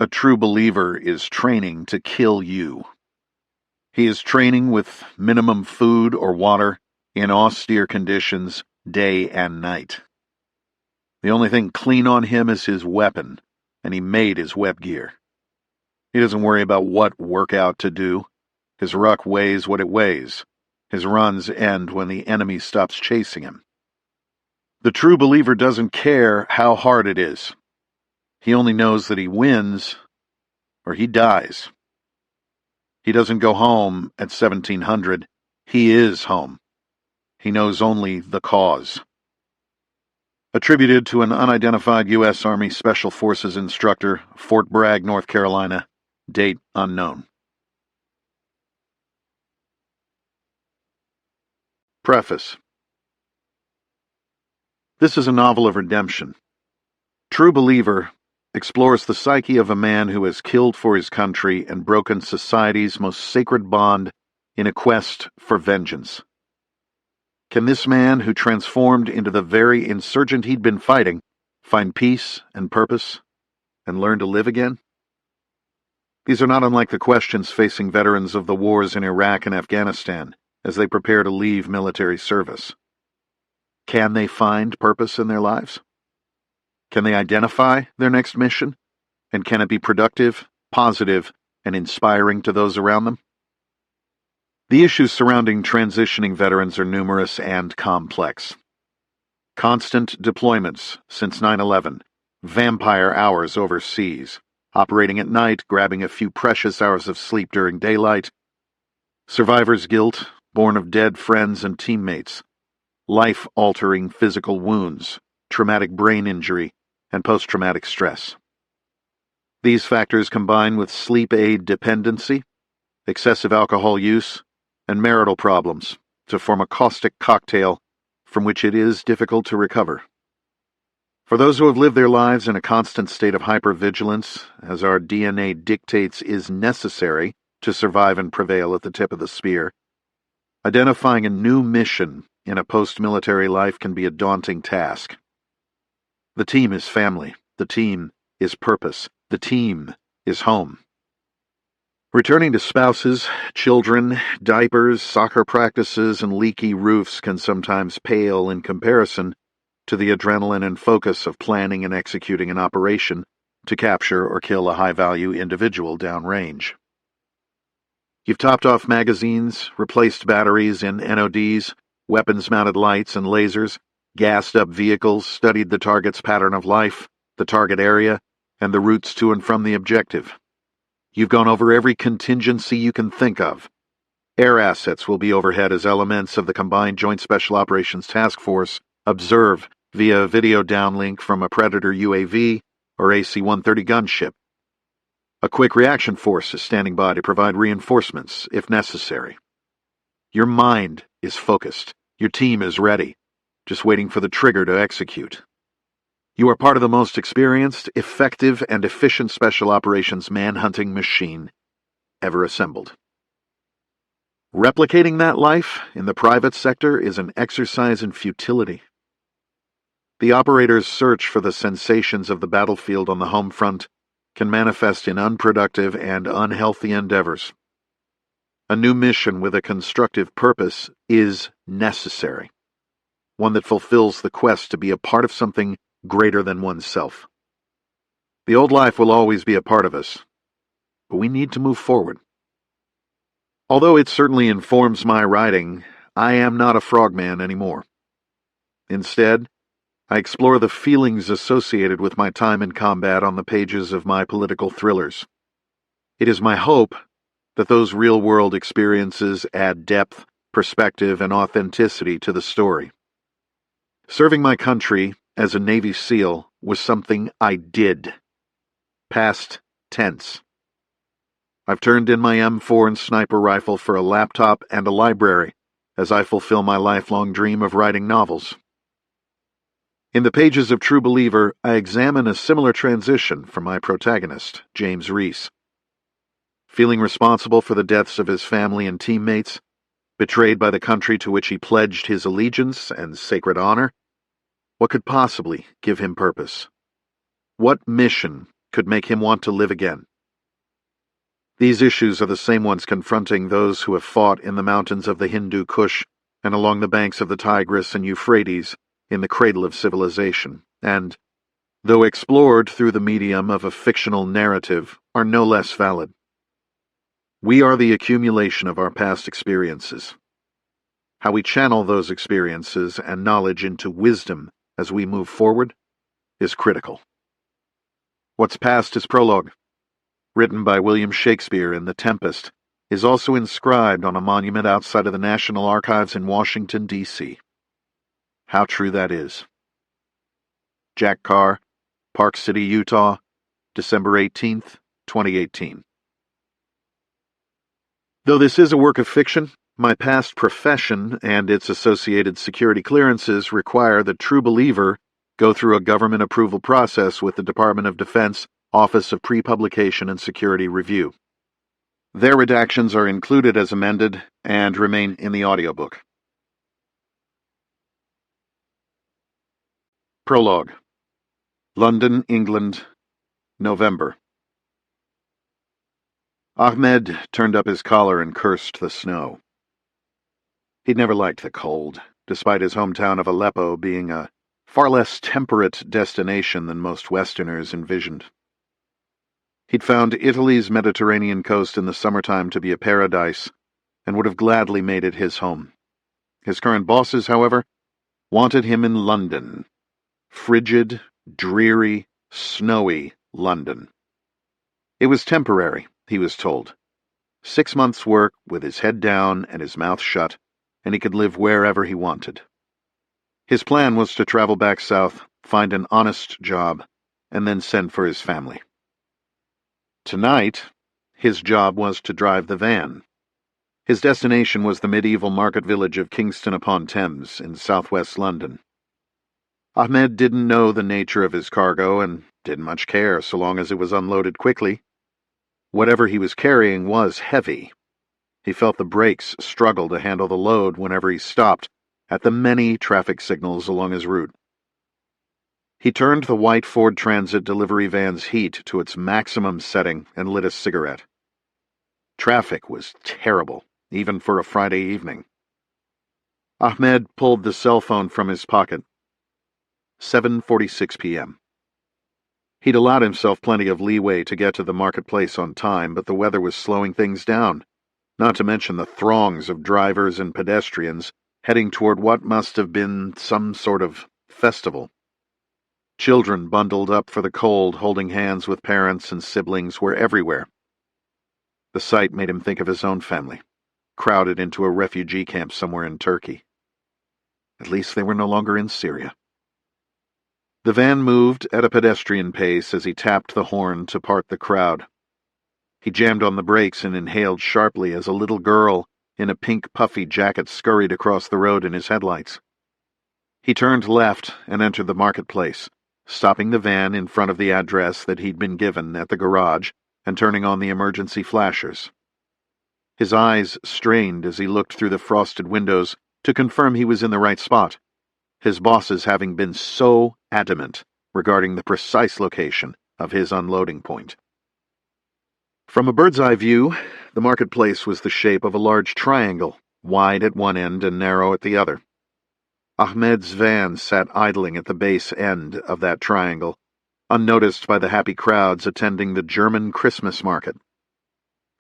A true believer is training to kill you. He is training with minimum food or water in austere conditions, day and night. The only thing clean on him is his weapon, and he made his web gear. He doesn't worry about what workout to do. His ruck weighs what it weighs. His runs end when the enemy stops chasing him. The true believer doesn't care how hard it is. He only knows that he wins or he dies. He doesn't go home at 1700. He is home. He knows only the cause. Attributed to an unidentified U.S. Army Special Forces instructor, Fort Bragg, North Carolina. Date unknown. Preface. This is a novel of redemption. True Believer explores the psyche of a man who has killed for his country and broken society's most sacred bond in a quest for vengeance. Can this man, who transformed into the very insurgent he'd been fighting, find peace and purpose and learn to live again? These are not unlike the questions facing veterans of the wars in Iraq and Afghanistan as they prepare to leave military service. Can they find purpose in their lives? Can they identify their next mission? And can it be productive, positive, and inspiring to those around them? The issues surrounding transitioning veterans are numerous and complex. Constant deployments since 9/11, vampire hours overseas, operating at night, grabbing a few precious hours of sleep during daylight, survivor's guilt, born of dead friends and teammates, life-altering physical wounds, traumatic brain injury, and post-traumatic stress. These factors combine with sleep aid dependency, excessive alcohol use, and marital problems to form a caustic cocktail from which it is difficult to recover. For those who have lived their lives in a constant state of hypervigilance, as our DNA dictates is necessary to survive and prevail at the tip of the spear, identifying a new mission in a post-military life can be a daunting task. The team is family. The team is purpose. The team is home. Returning to spouses, children, diapers, soccer practices, and leaky roofs can sometimes pale in comparison to the adrenaline and focus of planning and executing an operation to capture or kill a high-value individual downrange. You've topped off magazines, replaced batteries in NODs, weapons-mounted lights and lasers, gassed up vehicles, studied the target's pattern of life, the target area, and the routes to and from the objective. You've gone over every contingency you can think of. Air assets will be overhead as elements of the Combined Joint Special Operations Task Force observe via video downlink from a Predator UAV or AC-130 gunship. A quick reaction force is standing by to provide reinforcements if necessary. Your mind is focused. Your team is ready, just waiting for the trigger to execute. You are part of the most experienced, effective, and efficient special operations manhunting machine ever assembled. Replicating that life in the private sector is an exercise in futility. The operator's search for the sensations of the battlefield on the home front can manifest in unproductive and unhealthy endeavors. A new mission with a constructive purpose is necessary, one that fulfills the quest to be a part of something greater than oneself. The old life will always be a part of us, but we need to move forward. Although it certainly informs my writing, I am not a frogman anymore. Instead, I explore the feelings associated with my time in combat on the pages of my political thrillers. It is my hope that those real-world experiences add depth, perspective, and authenticity to the story. Serving my country as a Navy SEAL was something I did. Past tense. I've turned in my M4 and sniper rifle for a laptop and a library as I fulfill my lifelong dream of writing novels. In the pages of True Believer, I examine a similar transition for my protagonist, James Reece. Feeling responsible for the deaths of his family and teammates, betrayed by the country to which he pledged his allegiance and sacred honor, what could possibly give him purpose? What mission could make him want to live again. These issues are the same ones confronting those who have fought in the mountains of the Hindu Kush and along the banks of the Tigris and Euphrates in the cradle of civilization, and, though explored through the medium of a fictional narrative, are no less valid. We are the accumulation of our past experiences. How we channel those experiences and knowledge into wisdom as we move forward is critical. What's Past is Prologue, written by William Shakespeare in The Tempest, is also inscribed on a monument outside of the National Archives in Washington, D.C. How true that is. Jack Carr, Park City, Utah, December 18th, 2018. Though this is a work of fiction, my past profession and its associated security clearances require the true believer go through a government approval process with the Department of Defense Office of Pre-Publication and Security Review. Their redactions are included as amended and remain in the audiobook. Prologue. London, England, November. Ahmed turned up his collar and cursed the snow. He'd never liked the cold, despite his hometown of Aleppo being a far less temperate destination than most Westerners envisioned. He'd found Italy's Mediterranean coast in the summertime to be a paradise, and would have gladly made it his home. His current bosses, however, wanted him in London. Frigid, dreary, snowy London. It was temporary, he was told. 6 months' work with his head down and his mouth shut, and he could live wherever he wanted. His plan was to travel back south, find an honest job, and then send for his family. Tonight, his job was to drive the van. His destination was the medieval market village of Kingston-upon-Thames in southwest London. Ahmed didn't know the nature of his cargo and didn't much care so long as it was unloaded quickly. Whatever he was carrying was heavy. He felt the brakes struggle to handle the load whenever he stopped at the many traffic signals along his route. He turned the white Ford Transit delivery van's heat to its maximum setting and lit a cigarette. Traffic was terrible, even for a Friday evening. Ahmed pulled the cell phone from his pocket. 7:46 p.m. He'd allowed himself plenty of leeway to get to the marketplace on time, but the weather was slowing things down, not to mention the throngs of drivers and pedestrians heading toward what must have been some sort of festival. Children bundled up for the cold, holding hands with parents and siblings, were everywhere. The sight made him think of his own family, crowded into a refugee camp somewhere in Turkey. At least they were no longer in Syria. The van moved at a pedestrian pace as he tapped the horn to part the crowd. He jammed on the brakes and inhaled sharply as a little girl in a pink puffy jacket scurried across the road in his headlights. He turned left and entered the marketplace, stopping the van in front of the address that he'd been given at the garage and turning on the emergency flashers. His eyes strained as he looked through the frosted windows to confirm he was in the right spot, his bosses having been so adamant regarding the precise location of his unloading point. From a bird's-eye view, the marketplace was the shape of a large triangle, wide at one end and narrow at the other. Ahmed's van sat idling at the base end of that triangle, unnoticed by the happy crowds attending the German Christmas market.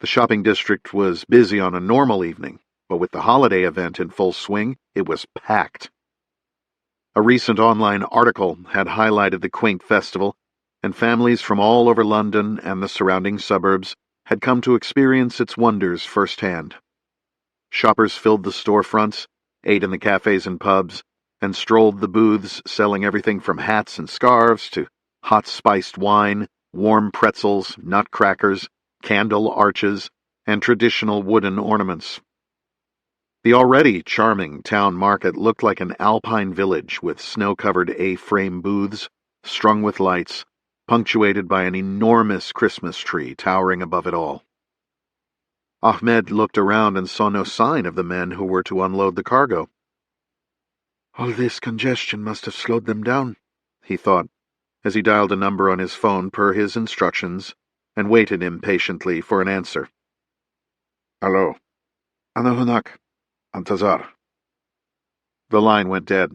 The shopping district was busy on a normal evening, but with the holiday event in full swing, it was packed. A recent online article had highlighted the quaint festival, and families from all over London and the surrounding suburbs had come to experience its wonders firsthand. Shoppers filled the storefronts, ate in the cafes and pubs, and strolled the booths selling everything from hats and scarves to hot spiced wine, warm pretzels, nutcrackers, candle arches, and traditional wooden ornaments. The already charming town market looked like an alpine village with snow-covered A-frame booths, strung with lights, punctuated by an enormous Christmas tree towering above it all. Ahmed looked around and saw no sign of the men who were to unload the cargo. All this congestion must have slowed them down, he thought. as he dialed a number on his phone per his instructions and waited impatiently for an answer. Hello. Ana Hunak. Antazar. The line went dead.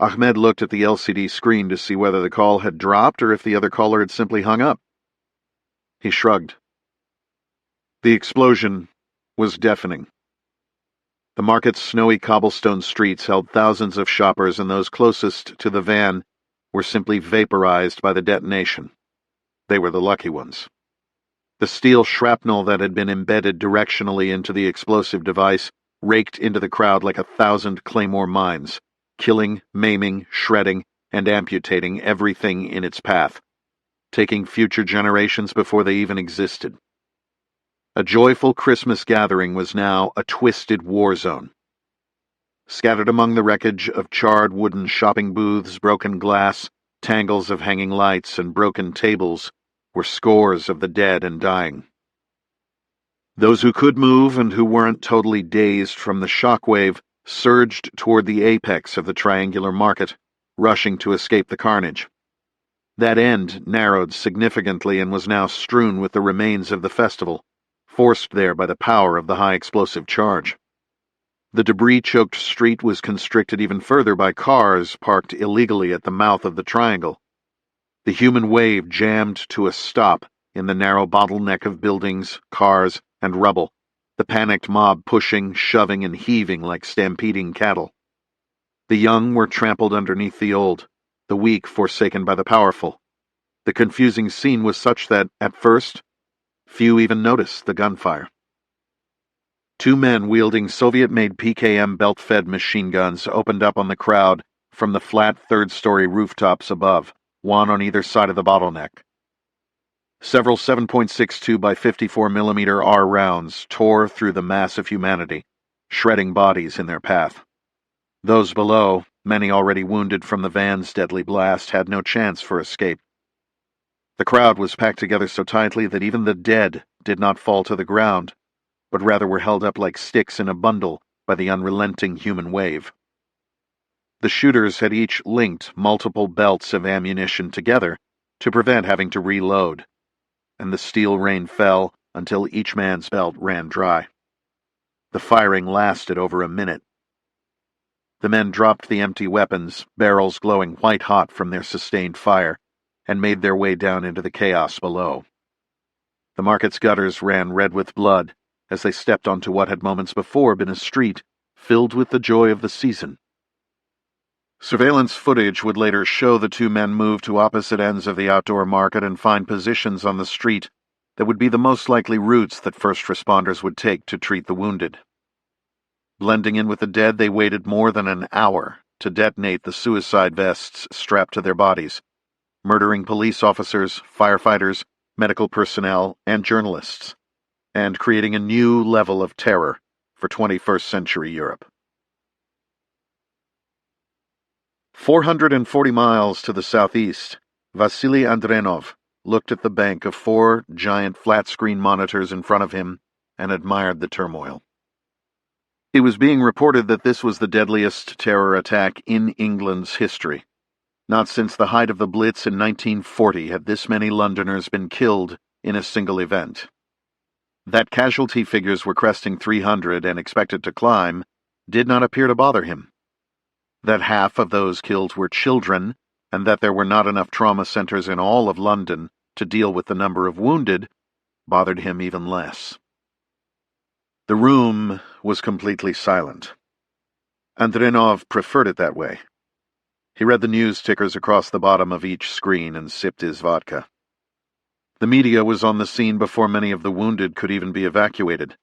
Ahmed looked at the LCD screen to see whether the call had dropped or if the other caller had simply hung up. He shrugged. The explosion was deafening. The market's snowy cobblestone streets held thousands of shoppers, and those closest to the van were simply vaporized by the detonation. They were the lucky ones. The steel shrapnel that had been embedded directionally into the explosive device raked into the crowd like 1,000 claymore mines, killing, maiming, shredding, and amputating everything in its path, taking future generations before they even existed. A joyful Christmas gathering was now a twisted war zone. Scattered among the wreckage of charred wooden shopping booths, broken glass, tangles of hanging lights, and broken tables were scores of the dead and dying. Those who could move and who weren't totally dazed from the shockwave surged toward the apex of the triangular market, rushing to escape the carnage. That end narrowed significantly and was now strewn with the remains of the festival, forced there by the power of the high explosive charge. The debris-choked street was constricted even further by cars parked illegally at the mouth of the triangle. The human wave jammed to a stop in the narrow bottleneck of buildings, cars, and rubble, the panicked mob pushing, shoving, and heaving like stampeding cattle. The young were trampled underneath the old, the weak forsaken by the powerful. The confusing scene was such that, at first, few even noticed the gunfire. Two men wielding Soviet-made PKM belt-fed machine guns opened up on the crowd from the flat third-story rooftops above, one on either side of the bottleneck. Several 7.62 by 54 mm R rounds tore through the mass of humanity, shredding bodies in their path. Those below, many already wounded from the van's deadly blast, had no chance for escape. The crowd was packed together so tightly that even the dead did not fall to the ground, but rather were held up like sticks in a bundle by the unrelenting human wave. The shooters had each linked multiple belts of ammunition together to prevent having to reload, and the steel rain fell until each man's belt ran dry. The firing lasted over a minute. The men dropped the empty weapons, barrels glowing white-hot from their sustained fire, and made their way down into the chaos below. The market's gutters ran red with blood as they stepped onto what had moments before been a street filled with the joy of the season. Surveillance footage would later show the two men move to opposite ends of the outdoor market and find positions on the street that would be the most likely routes that first responders would take to treat the wounded. Blending in with the dead, they waited more than an hour to detonate the suicide vests strapped to their bodies, murdering police officers, firefighters, medical personnel, and journalists, and creating a new level of terror for 21st century Europe. 440 miles to the southeast, Vasily Andrenov looked at the bank of 4 giant flat-screen monitors in front of him and admired the turmoil. It was being reported that this was the deadliest terror attack in England's history. Not since the height of the Blitz in 1940 had this many Londoners been killed in a single event. That casualty figures were cresting 300 and expected to climb did not appear to bother him. That half of those killed were children, and that there were not enough trauma centers in all of London to deal with the number of wounded, bothered him even less. The room was completely silent. Andrenov preferred it that way. He read the news tickers across the bottom of each screen and sipped his vodka. The media was on the scene before many of the wounded could even be evacuated.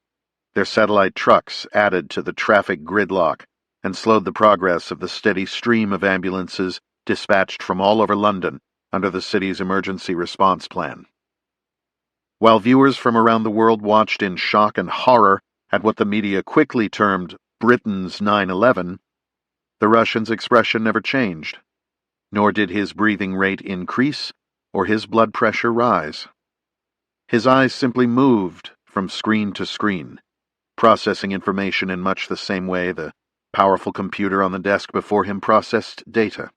Their satellite trucks added to the traffic gridlock and slowed the progress of the steady stream of ambulances dispatched from all over London under the city's emergency response plan. While viewers from around the world watched in shock and horror at what the media quickly termed Britain's 9/11, the Russian's expression never changed, nor did his breathing rate increase or his blood pressure rise. His eyes simply moved from screen to screen, processing information in much the same way the powerful computer on the desk before him processed data.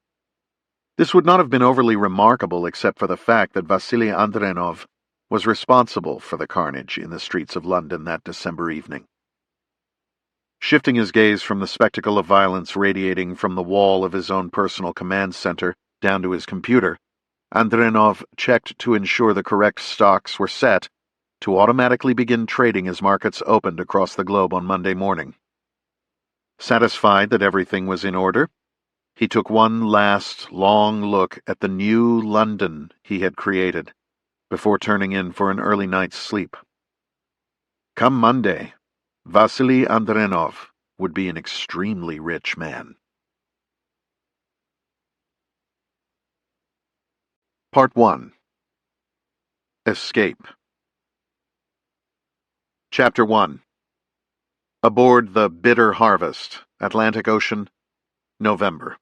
This would not have been overly remarkable except for the fact that Vasily Andrenov was responsible for the carnage in the streets of London that December evening. Shifting his gaze from the spectacle of violence radiating from the wall of his own personal command center down to his computer, Andrenov checked to ensure the correct stocks were set to automatically begin trading as markets opened across the globe on Monday morning. Satisfied that everything was in order, he took one last, long look at the new London he had created before turning in for an early night's sleep. Come Monday, Vasily Andrenov would be an extremely rich man. Part 1. Escape. Chapter 1. Aboard the Bitter Harvest, Atlantic Ocean, November.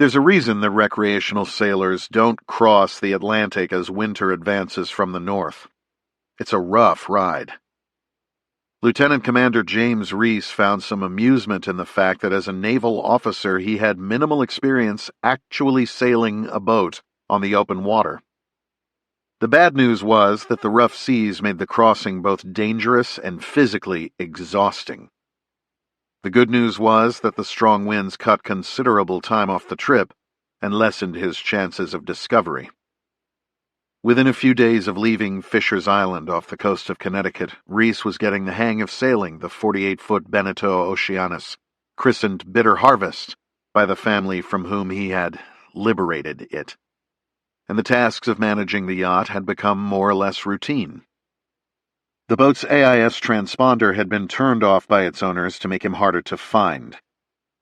There's a reason that recreational sailors don't cross the Atlantic as winter advances from the north. It's a rough ride. Lieutenant Commander James Reece found some amusement in the fact that as a naval officer he had minimal experience actually sailing a boat on the open water. The bad news was that the rough seas made the crossing both dangerous and physically exhausting. The good news was that the strong winds cut considerable time off the trip and lessened his chances of discovery. Within a few days of leaving Fisher's Island off the coast of Connecticut, Reece was getting the hang of sailing the 48-foot Beneteau Oceanus, christened Bitter Harvest by the family from whom he had liberated it, and the tasks of managing the yacht had become more or less routine. The boat's AIS transponder had been turned off by its owners to make him harder to find,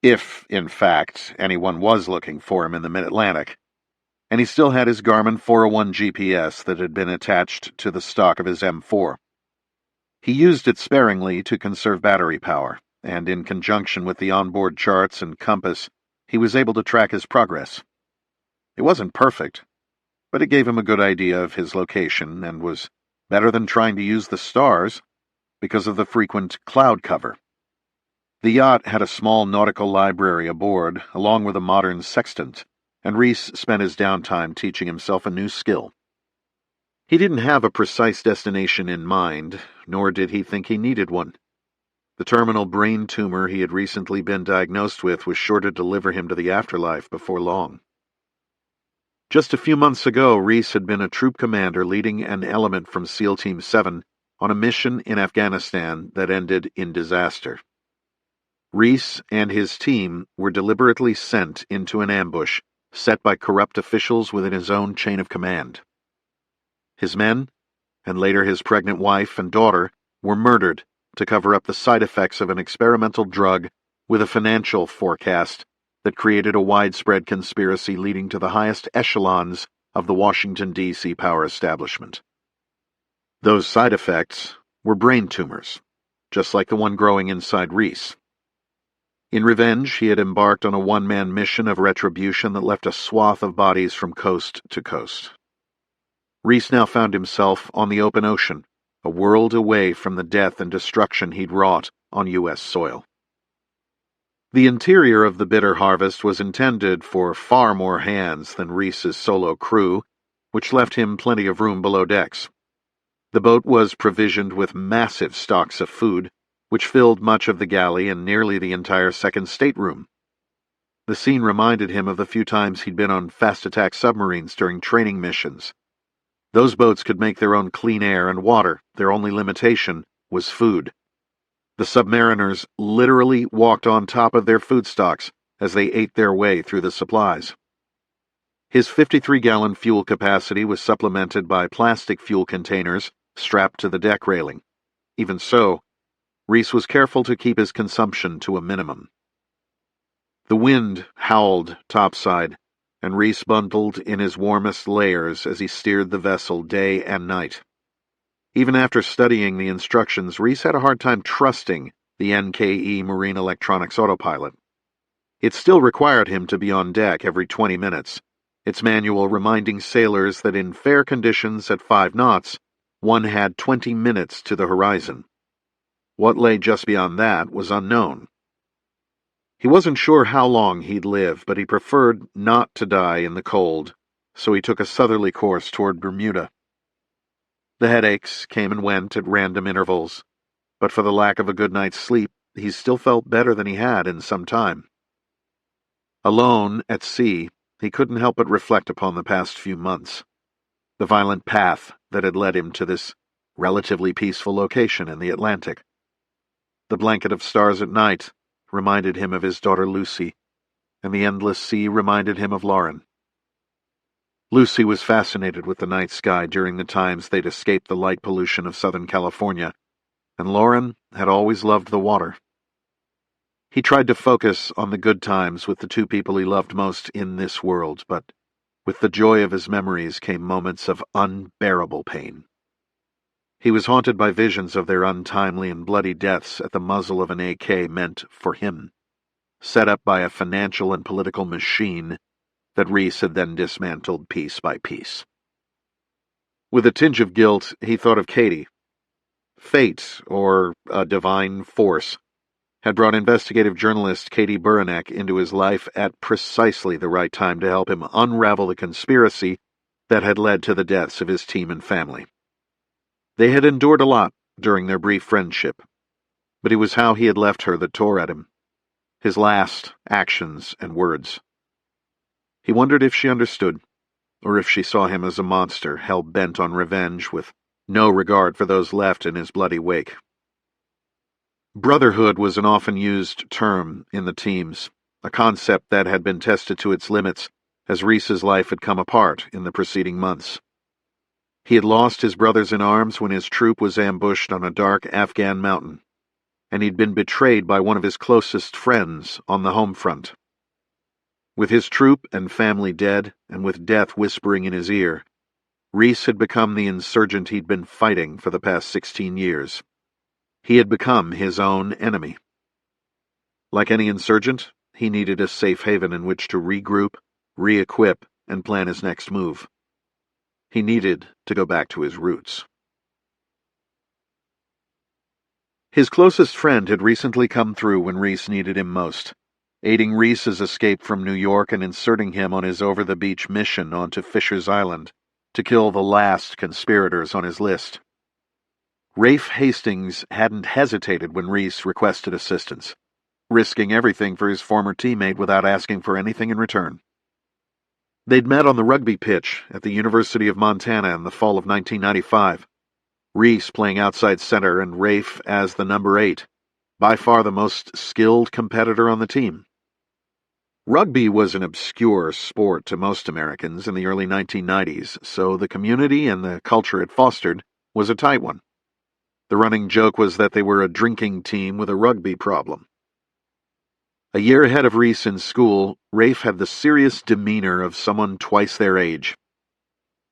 if, in fact, anyone was looking for him in the mid-Atlantic, and he still had his Garmin 401 GPS that had been attached to the stock of his M4. He used it sparingly to conserve battery power, and in conjunction with the onboard charts and compass, he was able to track his progress. It wasn't perfect, but it gave him a good idea of his location and was better than trying to use the stars because of the frequent cloud cover. The yacht had a small nautical library aboard, along with a modern sextant, and Reece spent his downtime teaching himself a new skill. He didn't have a precise destination in mind, nor did he think he needed one. The terminal brain tumor he had recently been diagnosed with was sure to deliver him to the afterlife before long. Just a few months ago, Reece had been a troop commander leading an element from SEAL Team 7 on a mission in Afghanistan that ended in disaster. Reece and his team were deliberately sent into an ambush set by corrupt officials within his own chain of command. His men, and later his pregnant wife and daughter, were murdered to cover up the side effects of an experimental drug with a financial forecast that created a widespread conspiracy leading to the highest echelons of the Washington, D.C. power establishment. Those side effects were brain tumors, just like the one growing inside Reece. In revenge, he had embarked on a one-man mission of retribution that left a swath of bodies from coast to coast. Reece now found himself on the open ocean, a world away from the death and destruction he'd wrought on U.S. soil. The interior of the Bitter Harvest was intended for far more hands than Reece's solo crew, which left him plenty of room below decks. The boat was provisioned with massive stocks of food, which filled much of the galley and nearly the entire second stateroom. The scene reminded him of the few times he'd been on fast-attack submarines during training missions. Those boats could make their own clean air and water. Their only limitation was food. The submariners literally walked on top of their food stocks as they ate their way through the supplies. His 53-gallon fuel capacity was supplemented by plastic fuel containers strapped to the deck railing. Even so, Reece was careful to keep his consumption to a minimum. The wind howled topside, and Reece bundled in his warmest layers as he steered the vessel day and night. Even after studying the instructions, Reece had a hard time trusting the NKE Marine Electronics autopilot. It still required him to be on deck every 20 minutes, its manual reminding sailors that in fair conditions at 5 knots, one had 20 minutes to the horizon. What lay just beyond that was unknown. He wasn't sure how long he'd live, but he preferred not to die in the cold, so he took a southerly course toward Bermuda. The headaches came and went at random intervals, but for the lack of a good night's sleep, he still felt better than he had in some time. Alone at sea, he couldn't help but reflect upon the past few months, the violent path that had led him to this relatively peaceful location in the Atlantic. The blanket of stars at night reminded him of his daughter Lucy, and the endless sea reminded him of Lauren. Lucy was fascinated with the night sky during the times they'd escaped the light pollution of Southern California, and Lauren had always loved the water. He tried to focus on the good times with the two people he loved most in this world, but with the joy of his memories came moments of unbearable pain. He was haunted by visions of their untimely and bloody deaths at the muzzle of an AK meant for him, set up by a financial and political machine that Reece had then dismantled piece by piece. With a tinge of guilt, he thought of Katie. Fate, or a divine force, had brought investigative journalist Katie Buranek into his life at precisely the right time to help him unravel the conspiracy that had led to the deaths of his team and family. They had endured a lot during their brief friendship, but it was how he had left her that tore at him, his last actions and words. He wondered if she understood, or if she saw him as a monster hell-bent on revenge with no regard for those left in his bloody wake. Brotherhood was an often used term in the teams, a concept that had been tested to its limits as Reece's life had come apart in the preceding months. He had lost his brothers in arms when his troop was ambushed on a dark Afghan mountain, and he'd been betrayed by one of his closest friends on the home front. With his troop and family dead, and with death whispering in his ear, Reece had become the insurgent he'd been fighting for the past 16 years. He had become his own enemy. Like any insurgent, he needed a safe haven in which to regroup, re-equip, and plan his next move. He needed to go back to his roots. His closest friend had recently come through when Reece needed him most, aiding Reece's escape from New York and inserting him on his over-the-beach mission onto Fisher's Island to kill the last conspirators on his list. Rafe Hastings hadn't hesitated when Reece requested assistance, risking everything for his former teammate without asking for anything in return. They'd met on the rugby pitch at the University of Montana in the fall of 1995, Reece playing outside center and Rafe as the number 8, by far the most skilled competitor on the team. Rugby was an obscure sport to most Americans in the early 1990s, so the community and the culture it fostered was a tight one. The running joke was that they were a drinking team with a rugby problem. A year ahead of Reece in school, Rafe had the serious demeanor of someone twice their age.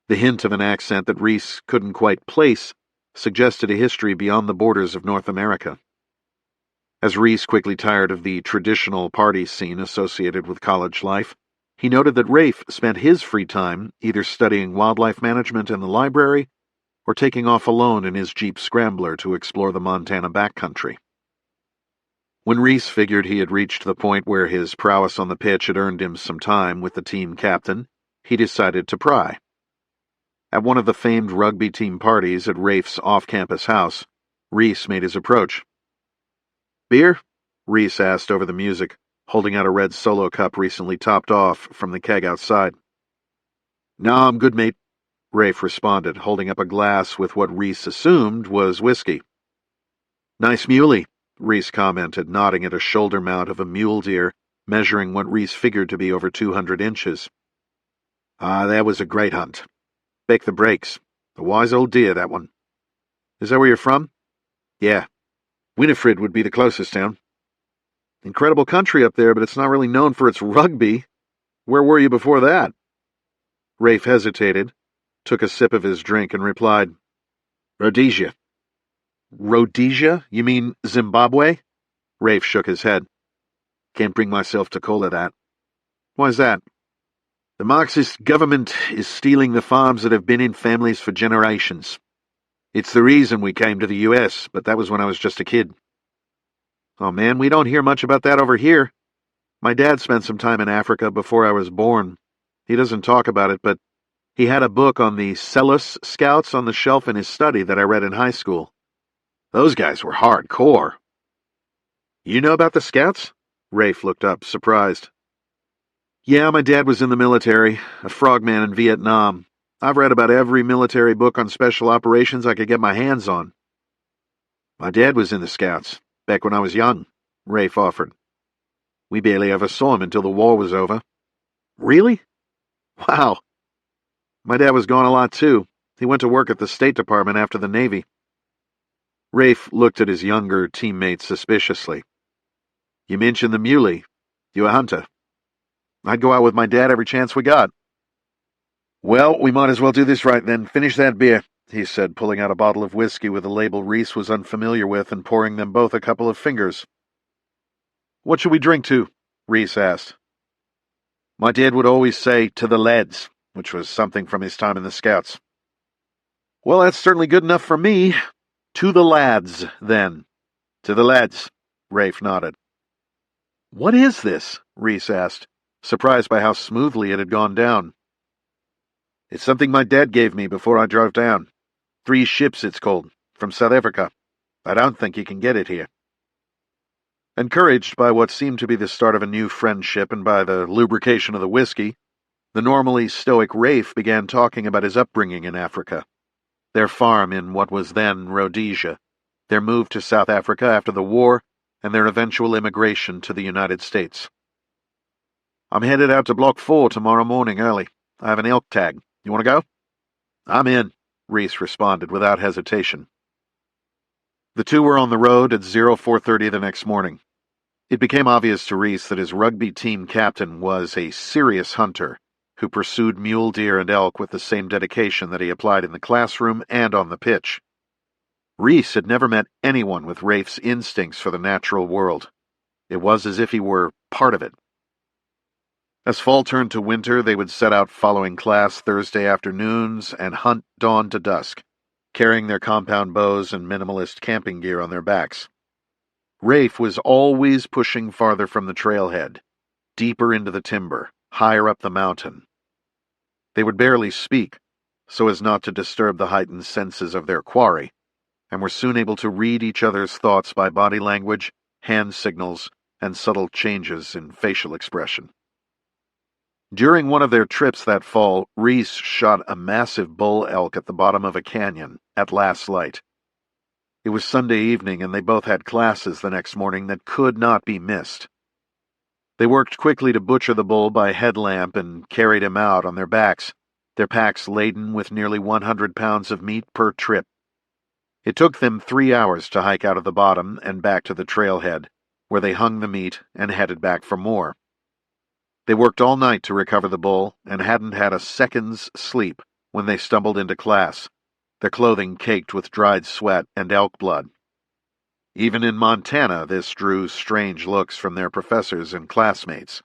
The hint of an accent that Reece couldn't quite place suggested a history beyond the borders of North America. As Reece quickly tired of the traditional party scene associated with college life, he noted that Rafe spent his free time either studying wildlife management in the library or taking off alone in his Jeep Scrambler to explore the Montana backcountry. When Reece figured he had reached the point where his prowess on the pitch had earned him some time with the team captain, he decided to pry. At one of the famed rugby team parties at Rafe's off-campus house, Reece made his approach. "Beer?" Reece asked over the music, holding out a red Solo cup recently topped off from the keg outside. "No, I'm good, mate," Rafe responded, holding up a glass with what Reece assumed was whiskey. "Nice muley," Reece commented, nodding at a shoulder mount of a mule deer measuring what Reece figured to be over 200 inches. That was a great hunt. Bake the brakes. A wise old deer, that one." "Is that where you're from?" "Yeah. Winifred would be the closest town." "Incredible country up there, but it's not really known for its rugby. Where were you before that?" Rafe hesitated, took a sip of his drink, and replied, "Rhodesia." "Rhodesia? You mean Zimbabwe?" Rafe shook his head. "Can't bring myself to call it that." "Why's that?" "The Marxist government is stealing the farms that have been in families for generations. It's the reason we came to the U.S., but that was when I was just a kid." "Oh man, we don't hear much about that over here. My dad spent some time in Africa before I was born. He doesn't talk about it, but he had a book on the Selous Scouts on the shelf in his study that I read in high school. Those guys were hardcore. You know about the Scouts? Rafe looked up, surprised. Yeah, my dad was in the military, a frogman in Vietnam. I've read about every military book on special operations I could get my hands on. My dad was in the Scouts, back when I was young, Rafe offered. We barely ever saw him until the war was over. Really? Wow. My dad was gone a lot, too. He went to work at the State Department after the Navy. Rafe looked at his younger teammate suspiciously. You mentioned the muley. You a hunter? I'd go out with my dad every chance we got. Well, we might as well do this right then. Finish that beer, he said, pulling out a bottle of whiskey with a label Reece was unfamiliar with and pouring them both a couple of fingers. What should we drink to? Reece asked. My dad would always say, to the lads, which was something from his time in the Scouts. Well, that's certainly good enough for me. To the lads, then. To the lads, Rafe nodded. What is this? Reece asked, surprised by how smoothly it had gone down. It's something my dad gave me before I drove down. 3 ships, it's called, from South Africa. I don't think you can get it here. Encouraged by what seemed to be the start of a new friendship and by the lubrication of the whiskey, the normally stoic Rafe began talking about his upbringing in Africa, their farm in what was then Rhodesia, their move to South Africa after the war, and their eventual immigration to the United States. I'm headed out to Block 4 tomorrow morning early. I have an elk tag. You want to go? I'm in, Reece responded without hesitation. The two were on the road at 0430 the next morning. It became obvious to Reece that his rugby team captain was a serious hunter who pursued mule deer and elk with the same dedication that he applied in the classroom and on the pitch. Reece had never met anyone with Rafe's instincts for the natural world. It was as if he were part of it. As fall turned to winter, they would set out following class Thursday afternoons and hunt dawn to dusk, carrying their compound bows and minimalist camping gear on their backs. Rafe was always pushing farther from the trailhead, deeper into the timber, higher up the mountain. They would barely speak, so as not to disturb the heightened senses of their quarry, and were soon able to read each other's thoughts by body language, hand signals, and subtle changes in facial expression. During one of their trips that fall, Reece shot a massive bull elk at the bottom of a canyon at last light. It was Sunday evening, and they both had classes the next morning that could not be missed. They worked quickly to butcher the bull by headlamp and carried him out on their backs, their packs laden with nearly 100 pounds of meat per trip. It took them 3 hours to hike out of the bottom and back to the trailhead, where they hung the meat and headed back for more. They worked all night to recover the bull and hadn't had a second's sleep when they stumbled into class, their clothing caked with dried sweat and elk blood. Even in Montana, this drew strange looks from their professors and classmates.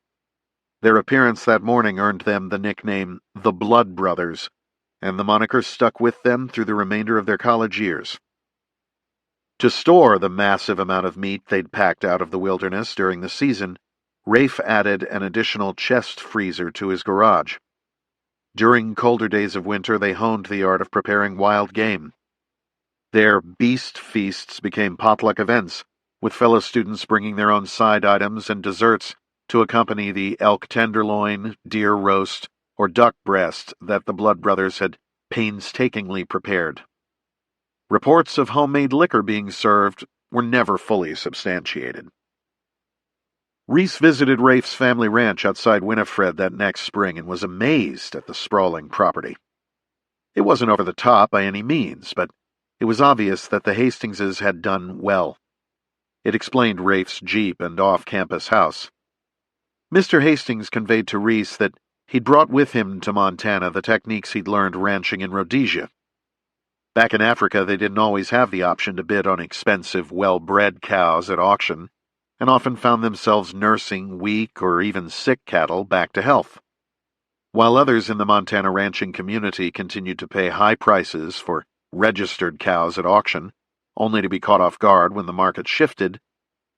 Their appearance that morning earned them the nickname the Blood Brothers, and the moniker stuck with them through the remainder of their college years. To store the massive amount of meat they'd packed out of the wilderness during the season, Rafe added an additional chest freezer to his garage. During colder days of winter, they honed the art of preparing wild game. Their beast feasts became potluck events, with fellow students bringing their own side items and desserts to accompany the elk tenderloin, deer roast, or duck breast that the Blood Brothers had painstakingly prepared. Reports of homemade liquor being served were never fully substantiated. Reece visited Rafe's family ranch outside Winifred that next spring and was amazed at the sprawling property. It wasn't over the top by any means, but it was obvious that the Hastingses had done well. It explained Rafe's Jeep and off-campus house. Mr. Hastings conveyed to Reece that he'd brought with him to Montana the techniques he'd learned ranching in Rhodesia. Back in Africa, they didn't always have the option to bid on expensive, well-bred cows at auction, and often found themselves nursing weak or even sick cattle back to health. While others in the Montana ranching community continued to pay high prices for registered cows at auction, only to be caught off guard when the market shifted,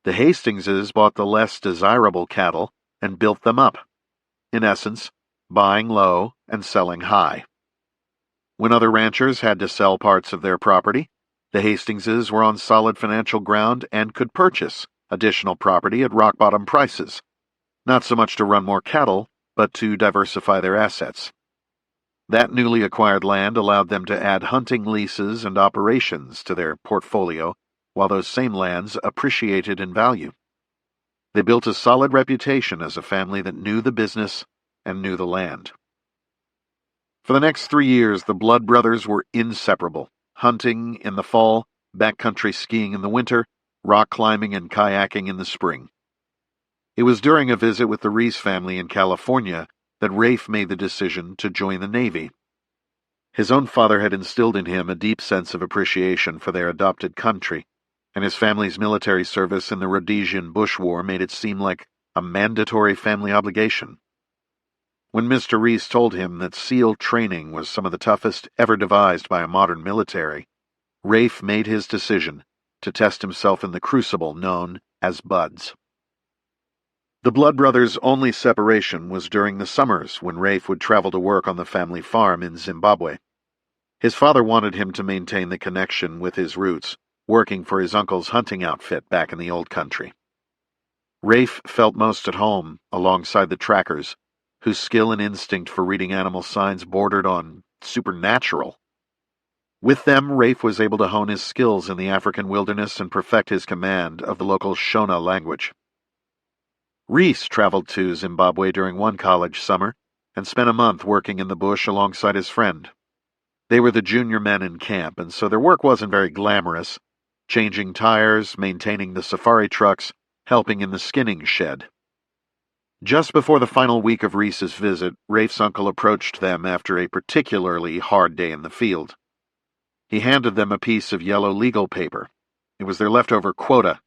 the Hastingses bought the less desirable cattle and built them up, in essence, buying low and selling high. When other ranchers had to sell parts of their property, the Hastingses were on solid financial ground and could purchase additional property at rock-bottom prices, not so much to run more cattle, but to diversify their assets. That newly acquired land allowed them to add hunting leases and operations to their portfolio, while those same lands appreciated in value. They built a solid reputation as a family that knew the business and knew the land. For the next 3 years, the Blood brothers were inseparable, hunting in the fall, backcountry skiing in the winter, rock climbing and kayaking in the spring. It was during a visit with the Reece family in California that Rafe made the decision to join the Navy. His own father had instilled in him a deep sense of appreciation for their adopted country, and his family's military service in the Rhodesian Bush War made it seem like a mandatory family obligation. When Mr. Reece told him that SEAL training was some of the toughest ever devised by a modern military, Rafe made his decision to test himself in the crucible known as BUDS. The Blood brothers' only separation was during the summers when Rafe would travel to work on the family farm in Zimbabwe. His father wanted him to maintain the connection with his roots, working for his uncle's hunting outfit back in the old country. Rafe felt most at home alongside the trackers, whose skill and instinct for reading animal signs bordered on supernatural. With them, Rafe was able to hone his skills in the African wilderness and perfect his command of the local Shona language. Reece traveled to Zimbabwe during one college summer and spent a month working in the bush alongside his friend. They were the junior men in camp, and so their work wasn't very glamorous, changing tires, maintaining the safari trucks, helping in the skinning shed. Just before the final week of Reece's visit, Rafe's uncle approached them after a particularly hard day in the field. He handed them a piece of yellow legal paper. It was their leftover quota,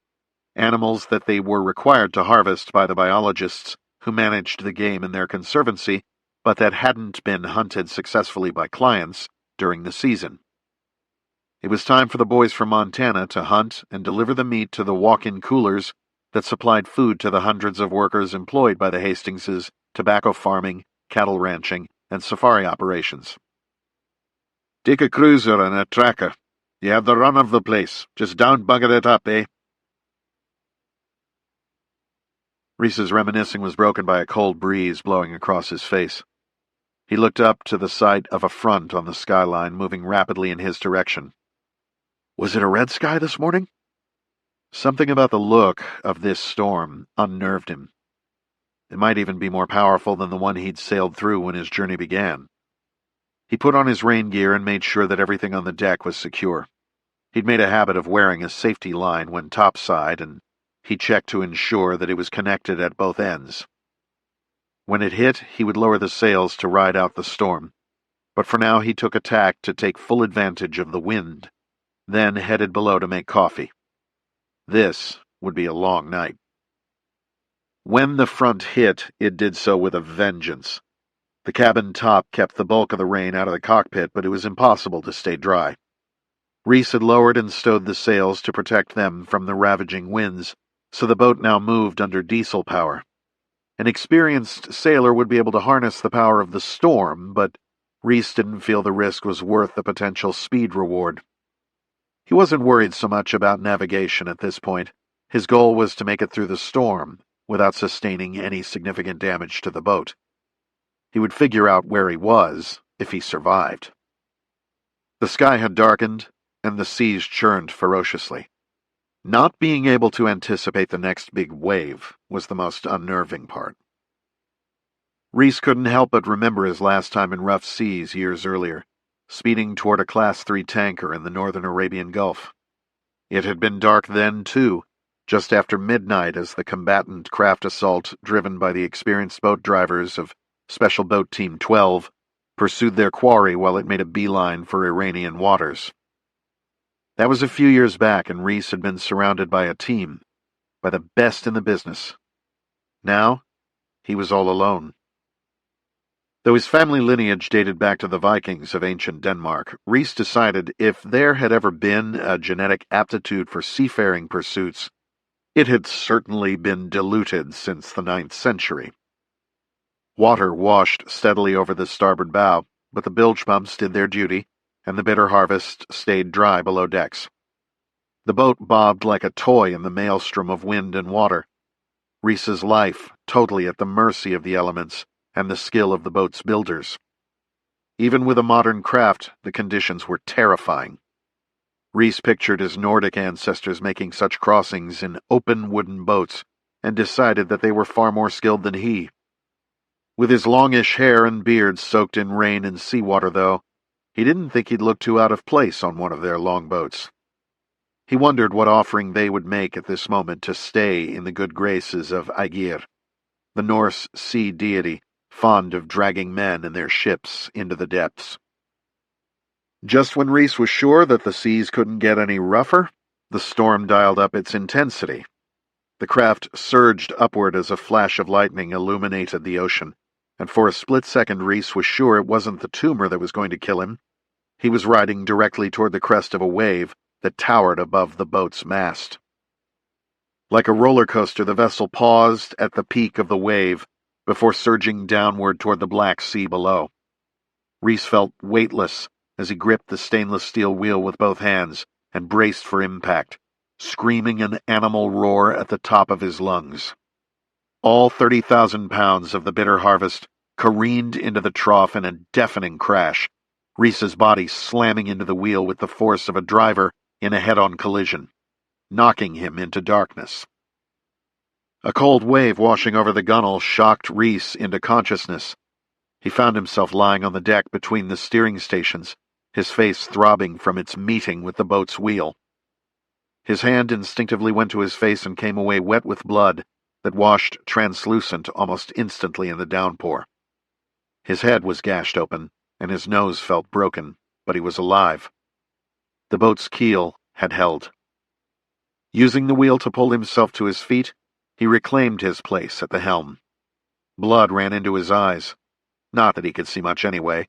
animals that they were required to harvest by the biologists who managed the game in their conservancy, but that hadn't been hunted successfully by clients during the season. It was time for the boys from Montana to hunt and deliver the meat to the walk-in coolers that supplied food to the hundreds of workers employed by the Hastingses' tobacco farming, cattle ranching, and safari operations. "Take a cruiser and a tracker. You have the run of the place. Just don't bugger it up, eh?" Reece's reminiscing was broken by a cold breeze blowing across his face. He looked up to the sight of a front on the skyline moving rapidly in his direction. Was it a red sky this morning? Something about the look of this storm unnerved him. It might even be more powerful than the one he'd sailed through when his journey began. He put on his rain gear and made sure that everything on the deck was secure. He'd made a habit of wearing a safety line when topside, and he checked to ensure that it was connected at both ends. When it hit, he would lower the sails to ride out the storm, but for now he took a tack to take full advantage of the wind, then headed below to make coffee. This would be a long night. When the front hit, it did so with a vengeance. The cabin top kept the bulk of the rain out of the cockpit, but it was impossible to stay dry. Reece had lowered and stowed the sails to protect them from the ravaging winds, so the boat now moved under diesel power. An experienced sailor would be able to harness the power of the storm, but Reece didn't feel the risk was worth the potential speed reward. He wasn't worried so much about navigation at this point. His goal was to make it through the storm without sustaining any significant damage to the boat. He would figure out where he was if he survived. The sky had darkened, and the seas churned ferociously. Not being able to anticipate the next big wave was the most unnerving part. Reece couldn't help but remember his last time in rough seas years earlier, speeding toward a Class 3 tanker in the northern Arabian Gulf. It had been dark then, too, just after midnight as the combatant craft assault driven by the experienced boat drivers of Special Boat Team 12 pursued their quarry while it made a beeline for Iranian waters. That was a few years back, and Reece had been surrounded by a team, by the best in the business. Now, he was all alone. Though his family lineage dated back to the Vikings of ancient Denmark, Reece decided if there had ever been a genetic aptitude for seafaring pursuits, It had certainly been diluted since the 9th century. Water washed steadily over the starboard bow, but the bilge pumps did their duty, and the bitter harvest stayed dry below decks. The boat bobbed like a toy in the maelstrom of wind and water, Reece's life totally at the mercy of the elements and the skill of the boat's builders. Even with a modern craft, the conditions were terrifying. Reece pictured his Nordic ancestors making such crossings in open wooden boats, and decided that they were far more skilled than he. With his longish hair and beard soaked in rain and seawater, though, he didn't think he'd look too out of place on one of their longboats. He wondered what offering they would make at this moment to stay in the good graces of Aegir, the Norse sea deity fond of dragging men and their ships into the depths. Just when Reece was sure that the seas couldn't get any rougher, the storm dialed up its intensity. The craft surged upward as a flash of lightning illuminated the ocean, and for a split second Reece was sure it wasn't the tumor that was going to kill him. He was riding directly toward the crest of a wave that towered above the boat's mast. Like a roller coaster, the vessel paused at the peak of the wave before surging downward toward the Black Sea below. Reece felt weightless as he gripped the stainless steel wheel with both hands and braced for impact, screaming an animal roar at the top of his lungs. All 30,000 pounds of the bitter harvest careened into the trough in a deafening crash, Reece's body slamming into the wheel with the force of a driver in a head-on collision, knocking him into darkness. A cold wave washing over the gunwale shocked Reece into consciousness. He found himself lying on the deck between the steering stations, his face throbbing from its meeting with the boat's wheel. His hand instinctively went to his face and came away wet with blood that washed translucent almost instantly in the downpour. His head was gashed open, and his nose felt broken, but he was alive. The boat's keel had held. Using the wheel to pull himself to his feet, he reclaimed his place at the helm. Blood ran into his eyes. Not that he could see much anyway.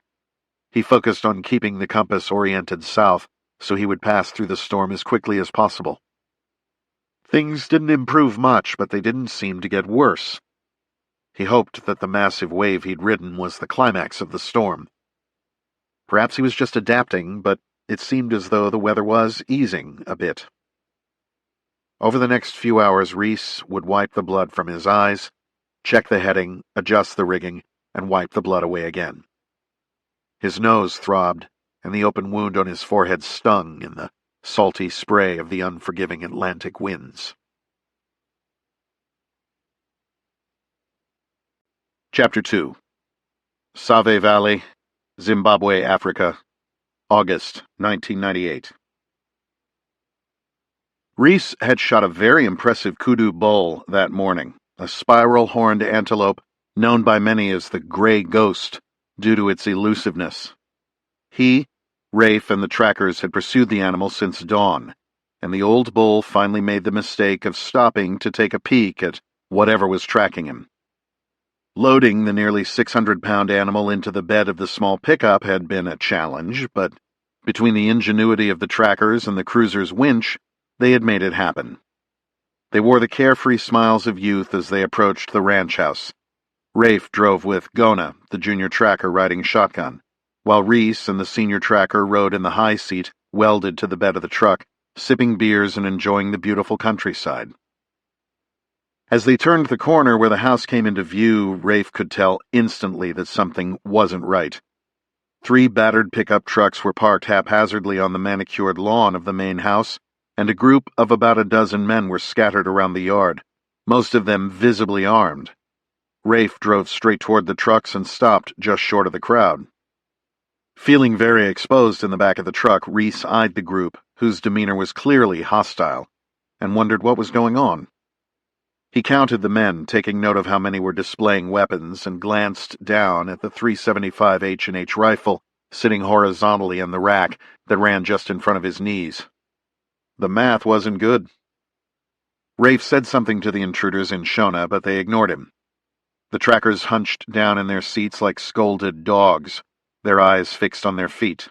He focused on keeping the compass oriented south so he would pass through the storm as quickly as possible. Things didn't improve much, but they didn't seem to get worse. He hoped that the massive wave he'd ridden was the climax of the storm. Perhaps he was just adapting, but it seemed as though the weather was easing a bit. Over the next few hours, Reece would wipe the blood from his eyes, check the heading, adjust the rigging, and wipe the blood away again. His nose throbbed, and the open wound on his forehead stung in the salty spray of the unforgiving Atlantic winds. Chapter 2. Save Valley, Zimbabwe, Africa, August 1998. Reece had shot a very impressive kudu bull that morning, a spiral-horned antelope known by many as the Gray Ghost due to its elusiveness. He, Rafe, and the trackers had pursued the animal since dawn, and the old bull finally made the mistake of stopping to take a peek at whatever was tracking him. Loading the nearly 600-pound animal into the bed of the small pickup had been a challenge, but between the ingenuity of the trackers and the cruiser's winch, they had made it happen. They wore the carefree smiles of youth as they approached the ranch house. Rafe drove with Gona, the junior tracker, riding shotgun, while Reece and the senior tracker rode in the high seat, welded to the bed of the truck, sipping beers and enjoying the beautiful countryside. As they turned the corner where the house came into view, Rafe could tell instantly that something wasn't right. 3 battered pickup trucks were parked haphazardly on the manicured lawn of the main house, and a group of about a dozen men were scattered around the yard, most of them visibly armed. Rafe drove straight toward the trucks and stopped just short of the crowd. Feeling very exposed in the back of the truck, Reece eyed the group, whose demeanor was clearly hostile, and wondered what was going on. He counted the men, taking note of how many were displaying weapons, and glanced down at the .375 H&H rifle sitting horizontally in the rack that ran just in front of his knees. The math wasn't good. Rafe said something to the intruders in Shona, but they ignored him. The trackers hunched down in their seats like scolded dogs, their eyes fixed on their feet.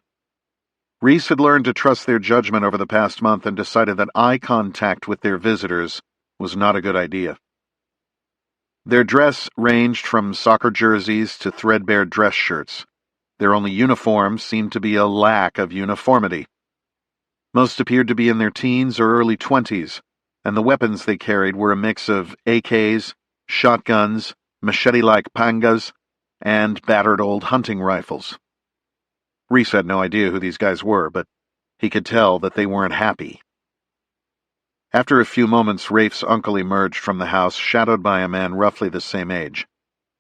Reece had learned to trust their judgment over the past month and decided that eye contact with their visitors was not a good idea. Their dress ranged from soccer jerseys to threadbare dress shirts. Their only uniform seemed to be a lack of uniformity. Most appeared to be in their teens or early 20s, and the weapons they carried were a mix of AKs, shotguns, machete-like pangas, and battered old hunting rifles. Reece had no idea who these guys were, but he could tell that they weren't happy. After a few moments, Rafe's uncle emerged from the house, shadowed by a man roughly the same age.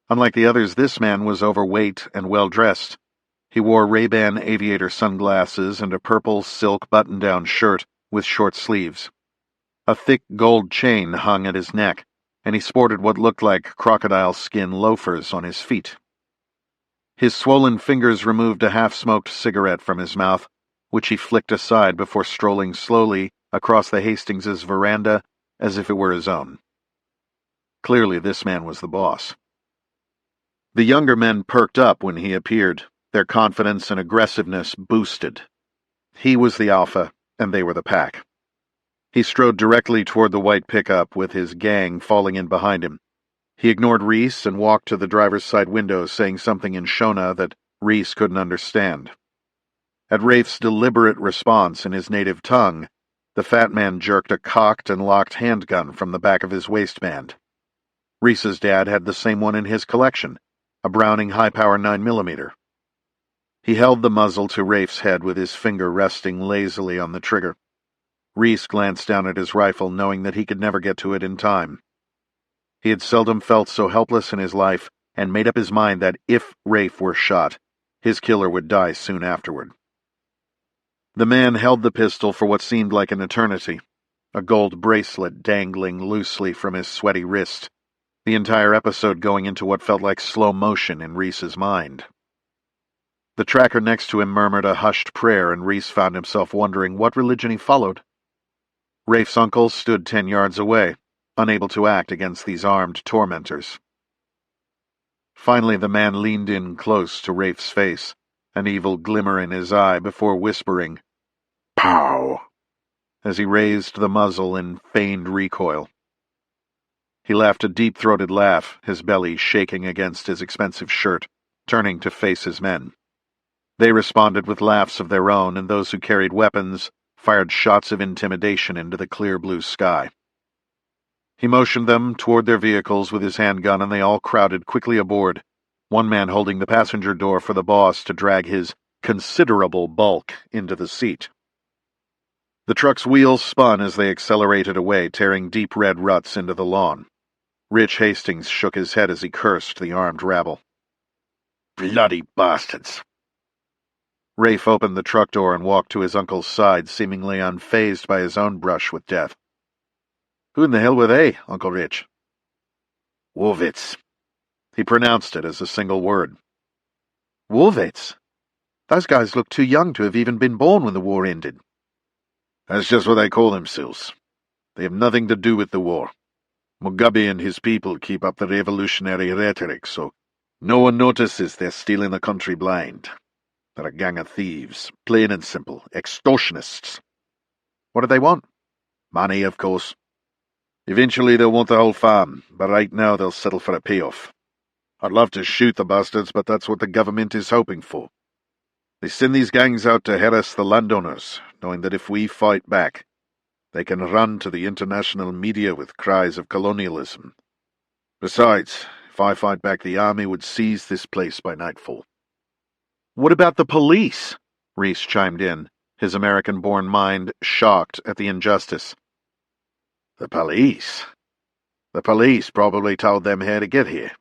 Unlike the others, this man was overweight and well-dressed. He wore Ray-Ban aviator sunglasses and a purple silk button-down shirt with short sleeves. A thick gold chain hung at his neck, and he sported what looked like crocodile skin loafers on his feet. His swollen fingers removed a half-smoked cigarette from his mouth, which he flicked aside before strolling slowly across the Hastings' veranda as if it were his own. Clearly, this man was the boss. The younger men perked up when he appeared, their confidence and aggressiveness boosted. He was the alpha, and they were the pack. He strode directly toward the white pickup with his gang falling in behind him. He ignored Reece and walked to the driver's side window, saying something in Shona that Reece couldn't understand. At Rafe's deliberate response in his native tongue, the fat man jerked a cocked and locked handgun from the back of his waistband. Reece's dad had the same one in his collection, a Browning high-power 9mm. He held the muzzle to Rafe's head with his finger resting lazily on the trigger. Reece glanced down at his rifle, knowing that he could never get to it in time. He had seldom felt so helpless in his life, and made up his mind that if Rafe were shot, his killer would die soon afterward. The man held the pistol for what seemed like an eternity, a gold bracelet dangling loosely from his sweaty wrist, the entire episode going into what felt like slow motion in Reece's mind. The tracker next to him murmured a hushed prayer, and Reece found himself wondering what religion he followed. Rafe's uncle stood 10 yards away, unable to act against these armed tormentors. Finally, the man leaned in close to Rafe's face, an evil glimmer in his eye, before whispering, "Pow!" as he raised the muzzle in feigned recoil. He laughed a deep-throated laugh, his belly shaking against his expensive shirt, turning to face his men. They responded with laughs of their own, and those who carried weapons fired shots of intimidation into the clear blue sky. He motioned them toward their vehicles with his handgun, and they all crowded quickly aboard, one man holding the passenger door for the boss to drag his considerable bulk into the seat. The truck's wheels spun as they accelerated away, tearing deep red ruts into the lawn. Rich Hastings shook his head as he cursed the armed rabble. "Bloody bastards!" Rafe opened the truck door and walked to his uncle's side, seemingly unfazed by his own brush with death. "Who in the hell were they, Uncle Rich?" "Wolvitz." He pronounced it as a single word. "Wolvitz? Those guys look too young to have even been born when the war ended." "That's just what they call themselves. They have nothing to do with the war. Mugabe and his people keep up the revolutionary rhetoric, so no one notices they're stealing the country blind. They're a gang of thieves, plain and simple, extortionists." "What do they want?" "Money, of course. Eventually they'll want the whole farm, but right now they'll settle for a payoff. I'd love to shoot the bastards, but that's what the government is hoping for. They send these gangs out to harass the landowners, knowing that if we fight back, they can run to the international media with cries of colonialism. Besides, if I fight back, the army would seize this place by nightfall." "What about the police?" Reece chimed in, his American-born mind shocked at the injustice. "The police? The police probably told them how to get here.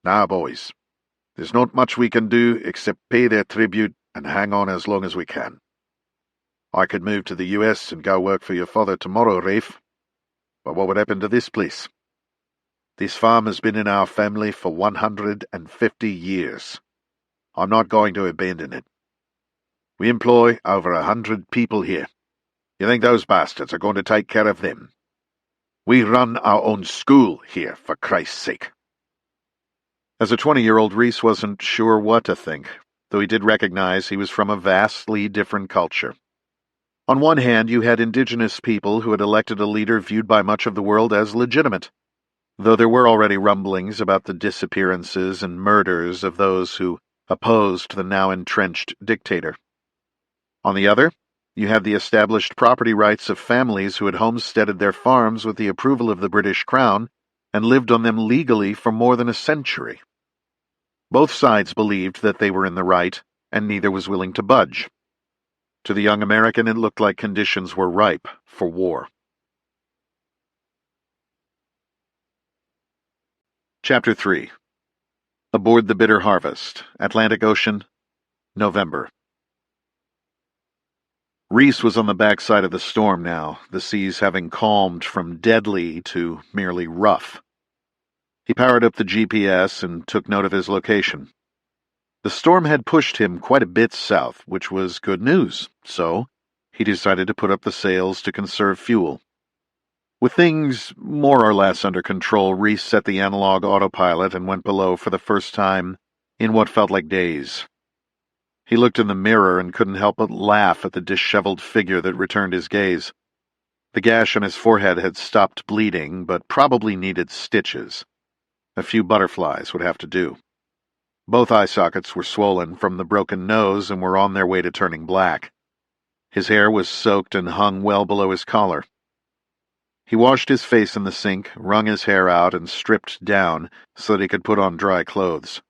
Now, boys, there's not much we can do except pay their tribute and hang on as long as we can. I could move to the US and go work for your father tomorrow, Rafe. But what would happen to this place? This farm has been in our family for 150 years. I'm not going to abandon it. We employ over 100 people here. You think those bastards are going to take care of them? We run our own school here, for Christ's sake." As a 20-year-old, Reece wasn't sure what to think, though he did recognize he was from a vastly different culture. On one hand, you had indigenous people who had elected a leader viewed by much of the world as legitimate, though there were already rumblings about the disappearances and murders of those who opposed the now entrenched dictator. On the other, you had the established property rights of families who had homesteaded their farms with the approval of the British Crown and lived on them legally for more than a century. Both sides believed that they were in the right, and neither was willing to budge. To the young American, it looked like conditions were ripe for war. Chapter 3. Aboard the Bitter Harvest, Atlantic Ocean, November. Reece was on the backside of the storm now, the seas having calmed from deadly to merely rough. He powered up the GPS and took note of his location. The storm had pushed him quite a bit south, which was good news, so he decided to put up the sails to conserve fuel. With things more or less under control, Reece set the analog autopilot and went below for the first time in what felt like days. He looked in the mirror and couldn't help but laugh at the disheveled figure that returned his gaze. The gash on his forehead had stopped bleeding, but probably needed stitches. A few butterflies would have to do. Both eye sockets were swollen from the broken nose and were on their way to turning black. His hair was soaked and hung well below his collar. He washed his face in the sink, wrung his hair out, and stripped down so that he could put on dry clothes.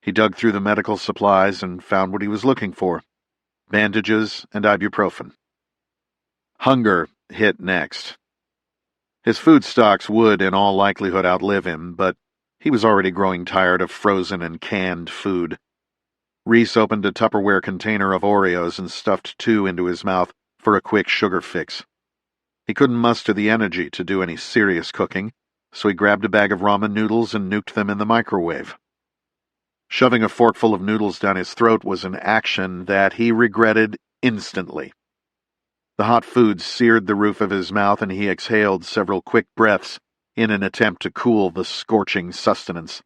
He dug through the medical supplies and found what he was looking for: bandages and ibuprofen. Hunger hit next. His food stocks would, in all likelihood, outlive him, but he was already growing tired of frozen and canned food. Reece opened a Tupperware container of Oreos and stuffed 2 into his mouth for a quick sugar fix. He couldn't muster the energy to do any serious cooking, so he grabbed a bag of ramen noodles and nuked them in the microwave. Shoving a forkful of noodles down his throat was an action that he regretted instantly. The hot food seared the roof of his mouth, and he exhaled several quick breaths in an attempt to cool the scorching sustenance.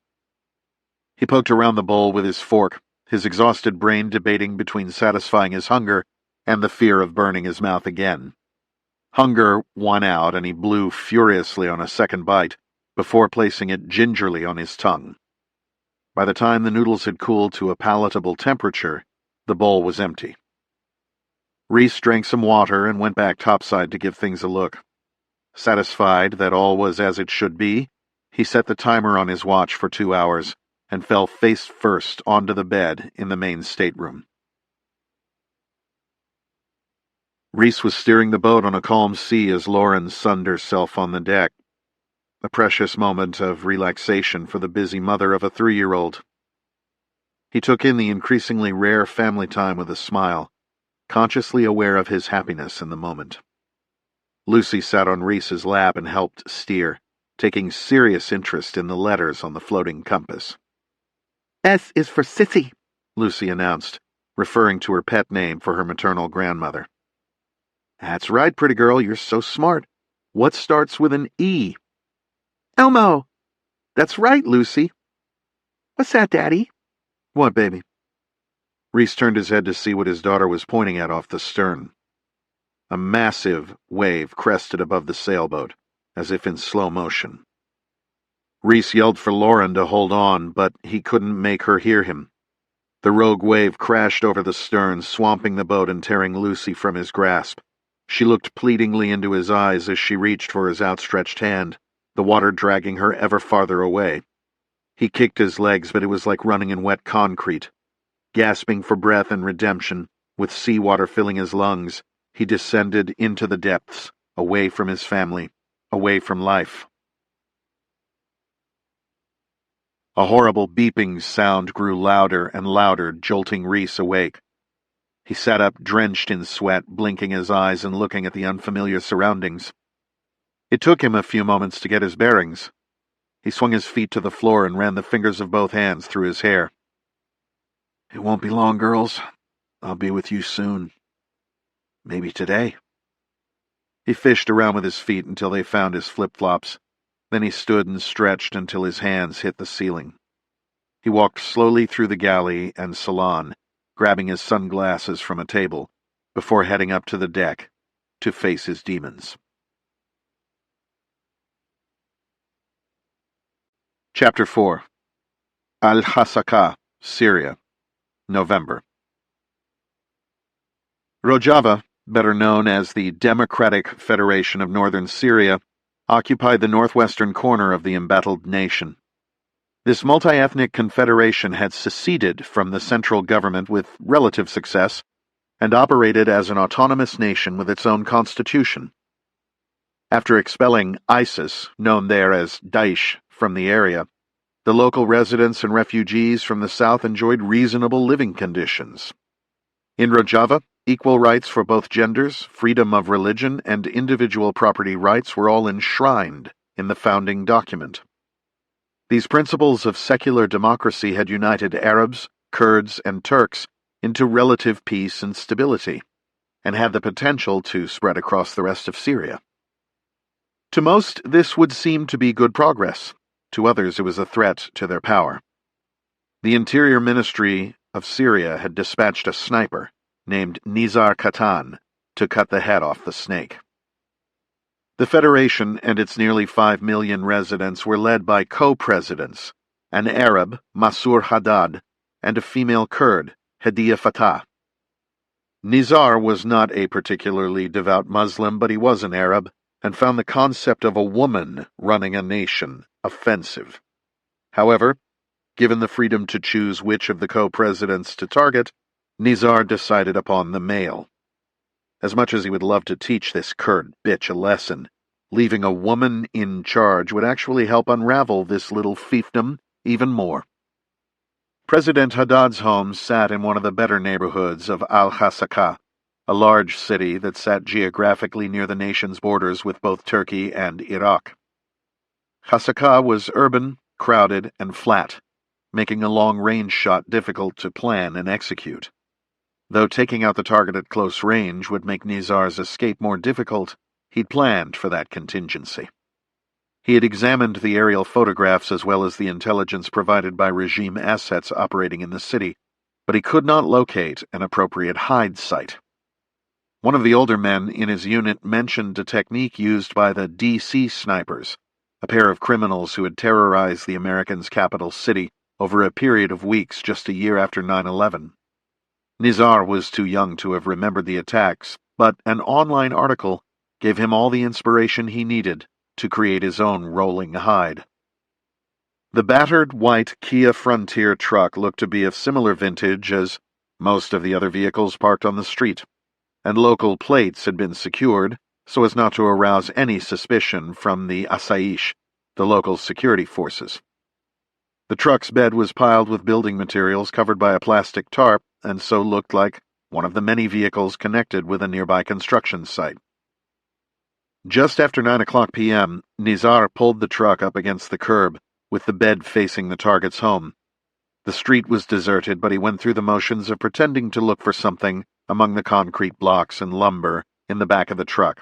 He poked around the bowl with his fork, his exhausted brain debating between satisfying his hunger and the fear of burning his mouth again. Hunger won out, and he blew furiously on a second bite before placing it gingerly on his tongue. By the time the noodles had cooled to a palatable temperature, the bowl was empty. Reece drank some water and went back topside to give things a look. Satisfied that all was as it should be, he set the timer on his watch for 2 hours and fell face first onto the bed in the main stateroom. Reece was steering the boat on a calm sea as Lauren sunned herself on the deck. A precious moment of relaxation for the busy mother of a 3-year-old. He took in the increasingly rare family time with a smile, consciously aware of his happiness in the moment. Lucy sat on Reece's lap and helped steer, taking serious interest in the letters on the floating compass. "S is for Sissy," Lucy announced, referring to her pet name for her maternal grandmother. "That's right, pretty girl, you're so smart. What starts with an E?" "Elmo." "That's right, Lucy." "What's that, Daddy?" "What, baby?" Reece turned his head to see what his daughter was pointing at off the stern. A massive wave crested above the sailboat, as if in slow motion. Reece yelled for Lauren to hold on, but he couldn't make her hear him. The rogue wave crashed over the stern, swamping the boat and tearing Lucy from his grasp. She looked pleadingly into his eyes as she reached for his outstretched hand, the water dragging her ever farther away. He kicked his legs, but it was like running in wet concrete. Gasping for breath and redemption, with seawater filling his lungs, he descended into the depths, away from his family, away from life. A horrible beeping sound grew louder and louder, jolting Reece awake. He sat up, drenched in sweat, blinking his eyes and looking at the unfamiliar surroundings. It took him a few moments to get his bearings. He swung his feet to the floor and ran the fingers of both hands through his hair. "It won't be long, girls. I'll be with you soon. Maybe today." He fished around with his feet until they found his flip-flops. Then he stood and stretched until his hands hit the ceiling. He walked slowly through the galley and salon, grabbing his sunglasses from a table, before heading up to the deck to face his demons. Chapter 4. Al-Hasaka, Syria, November. Rojava, better known as the Democratic Federation of Northern Syria, occupied the northwestern corner of the embattled nation. This multi-ethnic confederation had seceded from the central government with relative success and operated as an autonomous nation with its own constitution. After expelling ISIS, known there as Daesh, from the area, the local residents and refugees from the south enjoyed reasonable living conditions. In Rojava, equal rights for both genders, freedom of religion, and individual property rights were all enshrined in the founding document. These principles of secular democracy had united Arabs, Kurds, and Turks into relative peace and stability, and had the potential to spread across the rest of Syria. To most, this would seem to be good progress. To others, it was a threat to their power. The Interior Ministry of Syria had dispatched a sniper named Nizar Katan to cut the head off the snake. The Federation and its nearly 5 million residents were led by co-presidents, an Arab, Masur Haddad, and a female Kurd, Hadiya Fatah. Nizar was not a particularly devout Muslim, but he was an Arab, and found the concept of a woman running a nation offensive. However, given the freedom to choose which of the co-presidents to target, Nizar decided upon the male. As much as he would love to teach this Kurd bitch a lesson, leaving a woman in charge would actually help unravel this little fiefdom even more. President Haddad's home sat in one of the better neighborhoods of Al-Hasaka, a large city that sat geographically near the nation's borders with both Turkey and Iraq. Hasaka was urban, crowded, and flat, making a long-range shot difficult to plan and execute. Though taking out the target at close range would make Nizar's escape more difficult, he'd planned for that contingency. He had examined the aerial photographs as well as the intelligence provided by regime assets operating in the city, but he could not locate an appropriate hide site. One of the older men in his unit mentioned a technique used by the DC snipers, a pair of criminals who had terrorized the Americans' capital city over a period of weeks just a year after 9/11. Nizar was too young to have remembered the attacks, but an online article gave him all the inspiration he needed to create his own rolling hide. The battered white Kia Frontier truck looked to be of similar vintage as most of the other vehicles parked on the street, and local plates had been secured so as not to arouse any suspicion from the Asaish, the local security forces. The truck's bed was piled with building materials covered by a plastic tarp, and so looked like one of the many vehicles connected with a nearby construction site. Just after 9 p.m., Nizar pulled the truck up against the curb, with the bed facing the target's home. The street was deserted, but he went through the motions of pretending to look for something among the concrete blocks and lumber in the back of the truck,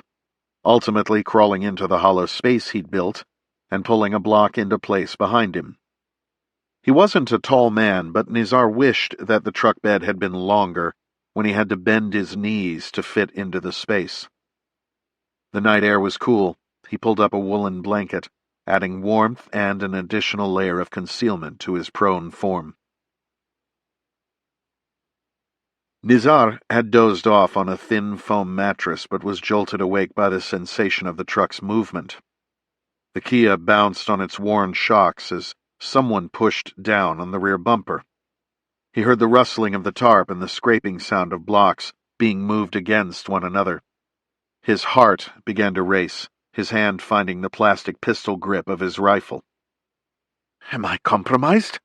ultimately crawling into the hollow space he'd built and pulling a block into place behind him. He wasn't a tall man, but Nizar wished that the truck bed had been longer when he had to bend his knees to fit into the space. The night air was cool. He pulled up a woolen blanket, adding warmth and an additional layer of concealment to his prone form. Nizar had dozed off on a thin foam mattress but was jolted awake by the sensation of the truck's movement. The Kia bounced on its worn shocks as someone pushed down on the rear bumper. He heard the rustling of the tarp and the scraping sound of blocks being moved against one another. His heart began to race, his hand finding the plastic pistol grip of his rifle. "Am I compromised?"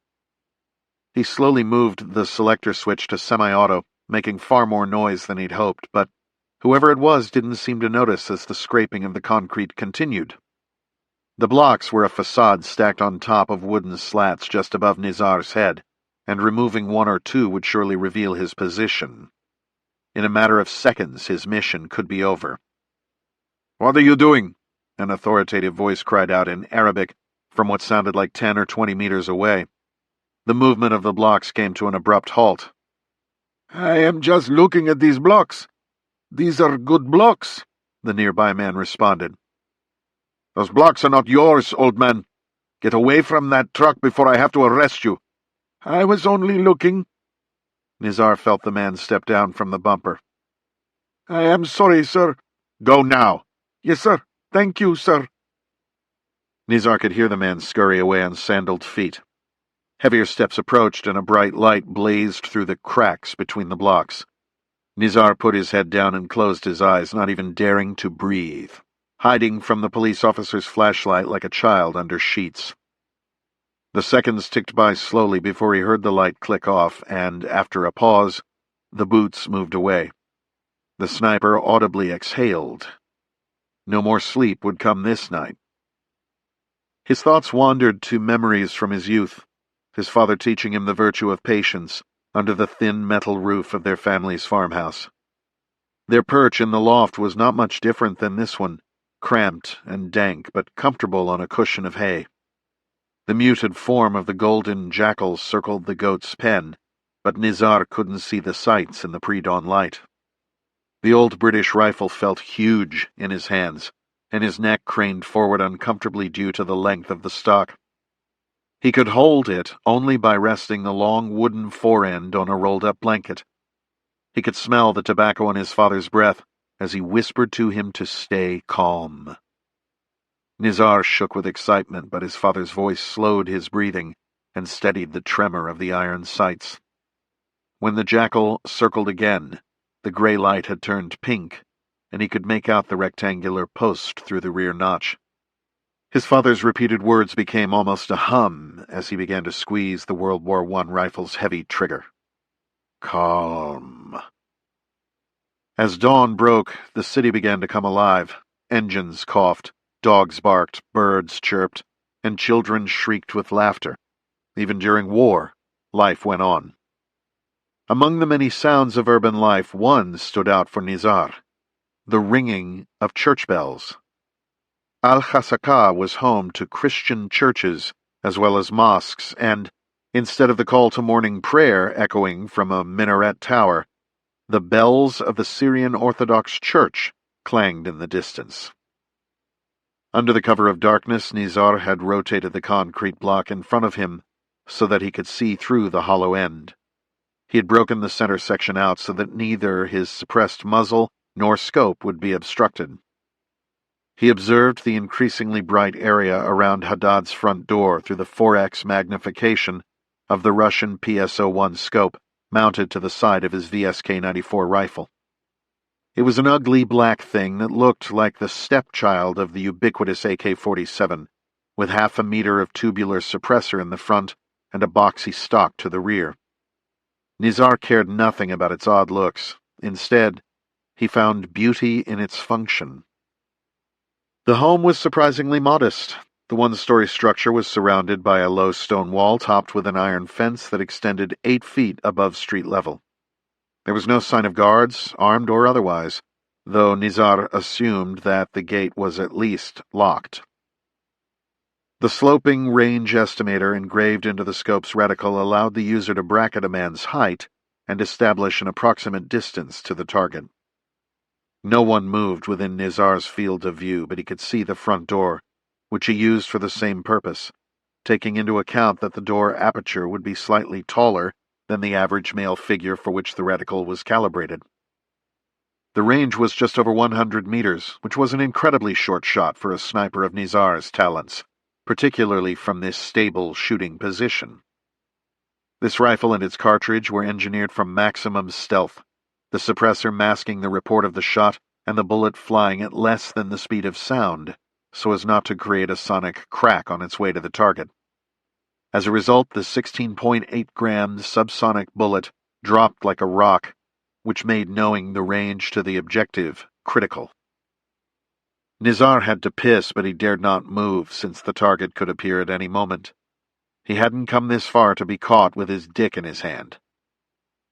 He slowly moved the selector switch to semi-auto, making far more noise than he'd hoped, but whoever it was didn't seem to notice as the scraping of the concrete continued. The blocks were a facade stacked on top of wooden slats just above Nizar's head, and removing one or two would surely reveal his position. In a matter of seconds, his mission could be over. "What are you doing?" an authoritative voice cried out in Arabic from what sounded like 10 or 20 meters away. The movement of the blocks came to an abrupt halt. "I am just looking at these blocks," "These are good blocks," the nearby man responded. "Those blocks are not yours, old man. Get away from that truck before I have to arrest you." "I was only looking." Nizar felt the man step down from the bumper. "I am sorry, sir." "Go now." "Yes, sir. Thank you, sir." Nizar could hear the man scurry away on sandaled feet. Heavier steps approached, and a bright light blazed through the cracks between the blocks. Nizar put his head down and closed his eyes, not even daring to breathe, hiding from the police officer's flashlight like a child under sheets. The seconds ticked by slowly before he heard the light click off, and, after a pause, the boots moved away. The sniper audibly exhaled. No more sleep would come this night. His thoughts wandered to memories from his youth, his father teaching him the virtue of patience under the thin metal roof of their family's farmhouse. Their perch in the loft was not much different than this one, cramped and dank, but comfortable on a cushion of hay. The muted form of the golden jackal circled the goat's pen, but Nizar couldn't see the sights in the pre-dawn light. The old British rifle felt huge in his hands, and his neck craned forward uncomfortably due to the length of the stock. He could hold it only by resting the long wooden forend on a rolled-up blanket. He could smell the tobacco on his father's breath as he whispered to him to stay calm. Nizar shook with excitement, but his father's voice slowed his breathing and steadied the tremor of the iron sights. When the jackal circled again, the grey light had turned pink, and he could make out the rectangular post through the rear notch. His father's repeated words became almost a hum as he began to squeeze the World War I rifle's heavy trigger. Calm. As dawn broke, the city began to come alive. Engines coughed, dogs barked, birds chirped, and children shrieked with laughter. Even during war, life went on. Among the many sounds of urban life, one stood out for Nizar: the ringing of church bells. Al-Hasaka was home to Christian churches as well as mosques, and, instead of the call to morning prayer echoing from a minaret tower, the bells of the Syrian Orthodox Church clanged in the distance. Under the cover of darkness, Nizar had rotated the concrete block in front of him so that he could see through the hollow end. He had broken the center section out so that neither his suppressed muzzle nor scope would be obstructed. He observed the increasingly bright area around Haddad's front door through the 4x magnification of the Russian PSO-1 scope mounted to the side of his VSK-94 rifle. It was an ugly black thing that looked like the stepchild of the ubiquitous AK-47, with half a meter of tubular suppressor in the front and a boxy stock to the rear. Nizar cared nothing about its odd looks. Instead, he found beauty in its function. The home was surprisingly modest. The one-story structure was surrounded by a low stone wall topped with an iron fence that extended 8 feet above street level. There was no sign of guards, armed or otherwise, though Nizar assumed that the gate was at least locked. The sloping range estimator engraved into the scope's reticle allowed the user to bracket a man's height and establish an approximate distance to the target. No one moved within Nizar's field of view, but he could see the front door, which he used for the same purpose, taking into account that the door aperture would be slightly taller than the average male figure for which the reticle was calibrated. The range was just over 100 meters, which was an incredibly short shot for a sniper of Nizar's talents, particularly from this stable shooting position. This rifle and its cartridge were engineered for maximum stealth, the suppressor masking the report of the shot and the bullet flying at less than the speed of sound, so as not to create a sonic crack on its way to the target. As a result, the 16.8-gram subsonic bullet dropped like a rock, which made knowing the range to the objective critical. Nizar had to piss, but he dared not move, since the target could appear at any moment. He hadn't come this far to be caught with his dick in his hand.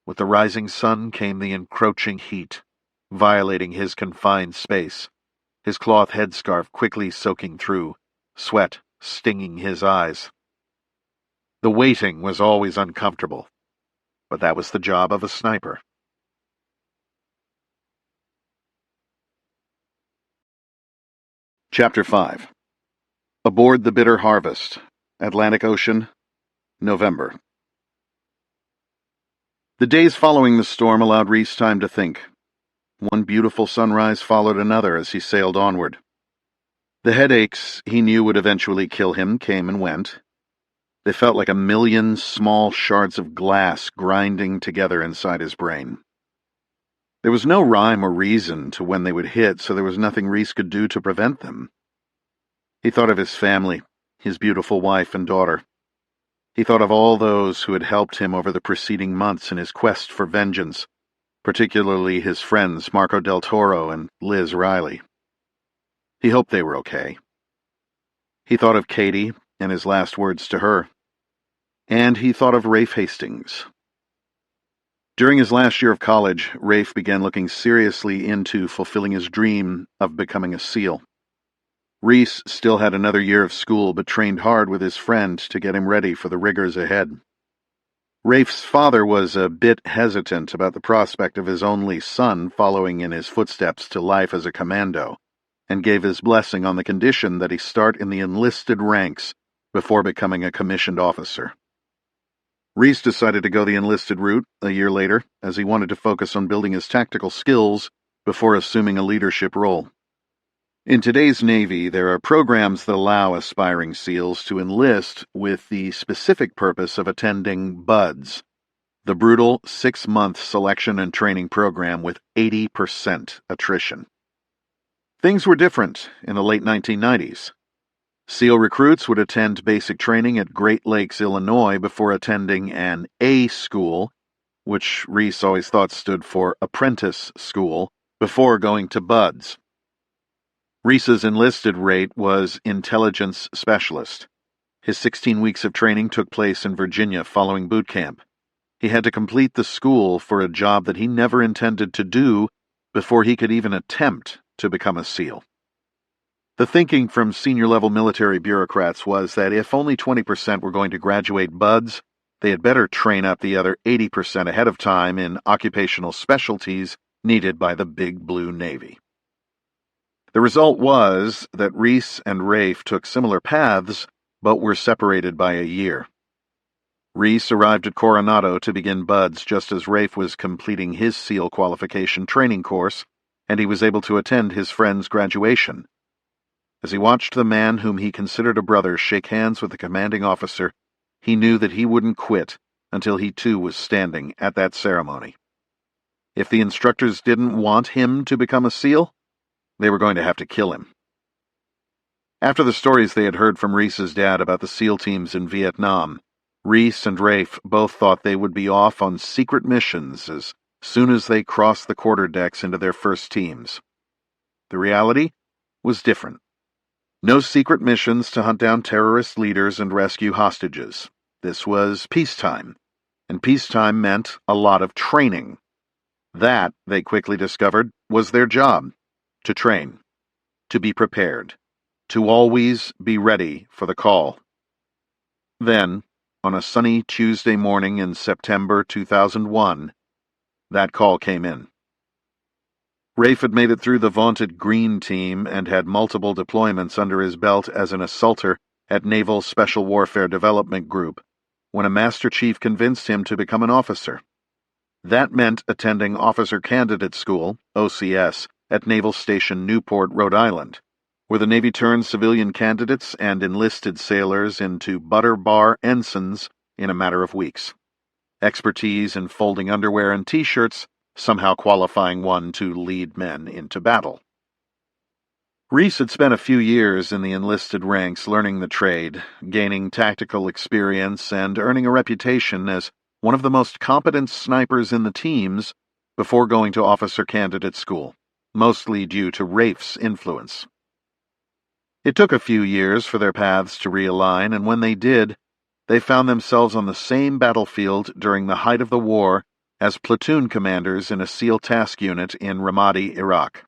With the rising sun came the encroaching heat, violating his confined space, his cloth headscarf quickly soaking through, sweat stinging his eyes. The waiting was always uncomfortable, but that was the job of a sniper. Chapter 5. Aboard the Bitter Harvest, Atlantic Ocean, November. The days following the storm allowed Reece time to think. One beautiful sunrise followed another as he sailed onward. The headaches he knew would eventually kill him came and went. They felt like a million small shards of glass grinding together inside his brain. There was no rhyme or reason to when they would hit, so there was nothing Reece could do to prevent them. He thought of his family, his beautiful wife and daughter. He thought of all those who had helped him over the preceding months in his quest for vengeance, particularly his friends Marco del Toro and Liz Riley. He hoped they were okay. He thought of Katie and his last words to her. And he thought of Rafe Hastings. During his last year of college, Rafe began looking seriously into fulfilling his dream of becoming a SEAL. Reece still had another year of school, but trained hard with his friend to get him ready for the rigors ahead. Rafe's father was a bit hesitant about the prospect of his only son following in his footsteps to life as a commando, and gave his blessing on the condition that he start in the enlisted ranks before becoming a commissioned officer. Reece decided to go the enlisted route a year later, as he wanted to focus on building his tactical skills before assuming a leadership role. In today's Navy, there are programs that allow aspiring SEALs to enlist with the specific purpose of attending BUDS, the brutal 6-month selection and training program with 80% attrition. Things were different in the late 1990s. SEAL recruits would attend basic training at Great Lakes, Illinois, before attending an A school, which Reece always thought stood for apprentice school, before going to BUDS. Reece's enlisted rate was intelligence specialist. His 16 weeks of training took place in Virginia following boot camp. He had to complete the school for a job that he never intended to do before he could even attempt to become a SEAL. The thinking from senior-level military bureaucrats was that if only 20% were going to graduate BUDS, they had better train up the other 80% ahead of time in occupational specialties needed by the Big Blue Navy. The result was that Reece and Rafe took similar paths, but were separated by a year. Reece arrived at Coronado to begin BUDS just as Rafe was completing his SEAL qualification training course, and he was able to attend his friend's graduation. As he watched the man whom he considered a brother shake hands with the commanding officer, he knew that he wouldn't quit until he too was standing at that ceremony. If the instructors didn't want him to become a SEAL, they were going to have to kill him. After the stories they had heard from Reece's dad about the SEAL teams in Vietnam, Reece and Rafe both thought they would be off on secret missions as soon as they crossed the quarterdecks into their first teams. The reality was different. No secret missions to hunt down terrorist leaders and rescue hostages. This was peacetime, and peacetime meant a lot of training. That, they quickly discovered, was their job. To train, to be prepared, to always be ready for the call. Then, on a sunny Tuesday morning in September 2001, that call came in. Rafe had made it through the vaunted Green Team and had multiple deployments under his belt as an assaulter at Naval Special Warfare Development Group, when a Master Chief convinced him to become an officer. That meant attending Officer Candidate School, OCS, at Naval Station Newport, Rhode Island, where the Navy turned civilian candidates and enlisted sailors into butter bar ensigns in a matter of weeks. Expertise in folding underwear and t-shirts, somehow qualifying one to lead men into battle. Reece had spent a few years in the enlisted ranks learning the trade, gaining tactical experience, and earning a reputation as one of the most competent snipers in the teams before going to Officer Candidate School, mostly due to Rafe's influence. It took a few years for their paths to realign, and when they did, they found themselves on the same battlefield during the height of the war as platoon commanders in a SEAL task unit in Ramadi, Iraq.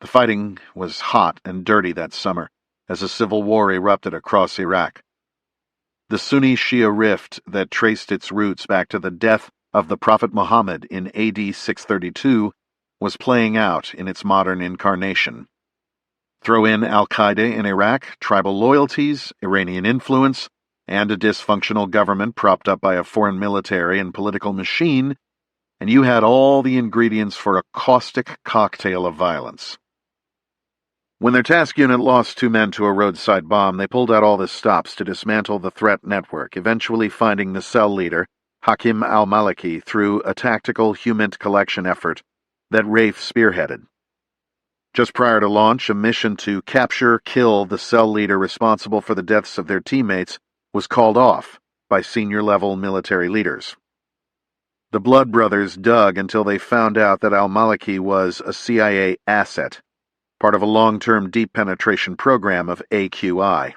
The fighting was hot and dirty that summer as a civil war erupted across Iraq. The Sunni-Shia rift that traced its roots back to the death of the Prophet Muhammad in AD 632 was playing out in its modern incarnation. Throw in al-Qaeda in Iraq, tribal loyalties, Iranian influence, and a dysfunctional government propped up by a foreign military and political machine, and you had all the ingredients for a caustic cocktail of violence. When their task unit lost 2 men to a roadside bomb, they pulled out all the stops to dismantle the threat network, eventually finding the cell leader, Hakim al-Maliki, through a tactical HUMINT collection effort that Rafe spearheaded. Just prior to launch, a mission to kill the cell leader responsible for the deaths of their teammates was called off by senior-level military leaders. The Blood Brothers dug until they found out that al-Maliki was a CIA asset, part of a long-term deep penetration program of AQI.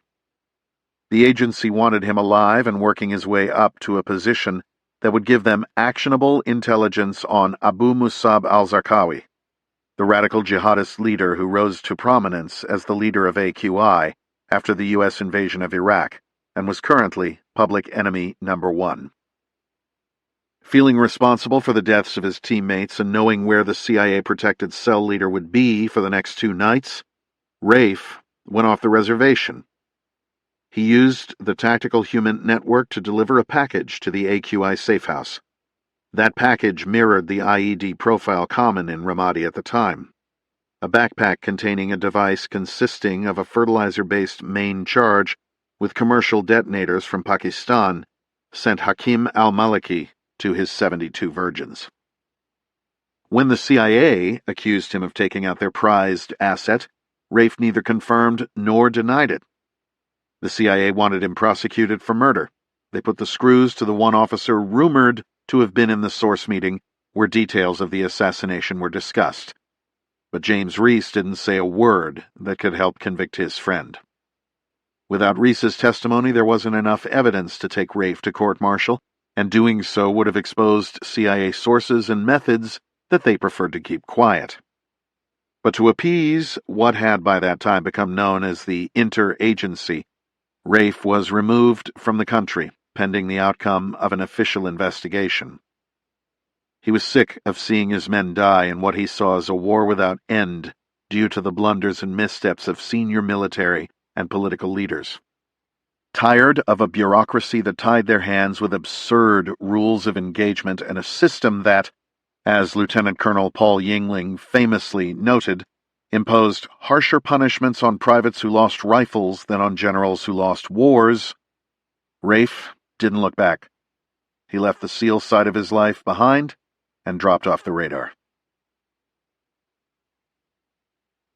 The agency wanted him alive and working his way up to a position that would give them actionable intelligence on Abu Musab al-Zarqawi, the radical jihadist leader who rose to prominence as the leader of AQI after the U.S. invasion of Iraq and was currently public enemy number 1. Feeling responsible for the deaths of his teammates and knowing where the CIA-protected cell leader would be for the next 2 nights, Rafe went off the reservation. He used the tactical HUMINT network to deliver a package to the AQI safehouse. That package mirrored the IED profile common in Ramadi at the time. A backpack containing a device consisting of a fertilizer-based main charge with commercial detonators from Pakistan sent Hakim al-Maliki to his 72 virgins. When the CIA accused him of taking out their prized asset, Rafe neither confirmed nor denied it. The CIA wanted him prosecuted for murder. They put the screws to the one officer rumored to have been in the source meeting where details of the assassination were discussed. But James Reece didn't say a word that could help convict his friend. Without Reece's testimony, there wasn't enough evidence to take Rafe to court-martial, and doing so would have exposed CIA sources and methods that they preferred to keep quiet. But to appease what had by that time become known as the interagency, Rafe was removed from the country, pending the outcome of an official investigation. He was sick of seeing his men die in what he saw as a war without end due to the blunders and missteps of senior military and political leaders. Tired of a bureaucracy that tied their hands with absurd rules of engagement and a system that, as Lieutenant Colonel Paul Yingling famously noted, imposed harsher punishments on privates who lost rifles than on generals who lost wars, Rafe didn't look back. He left the SEAL side of his life behind and dropped off the radar.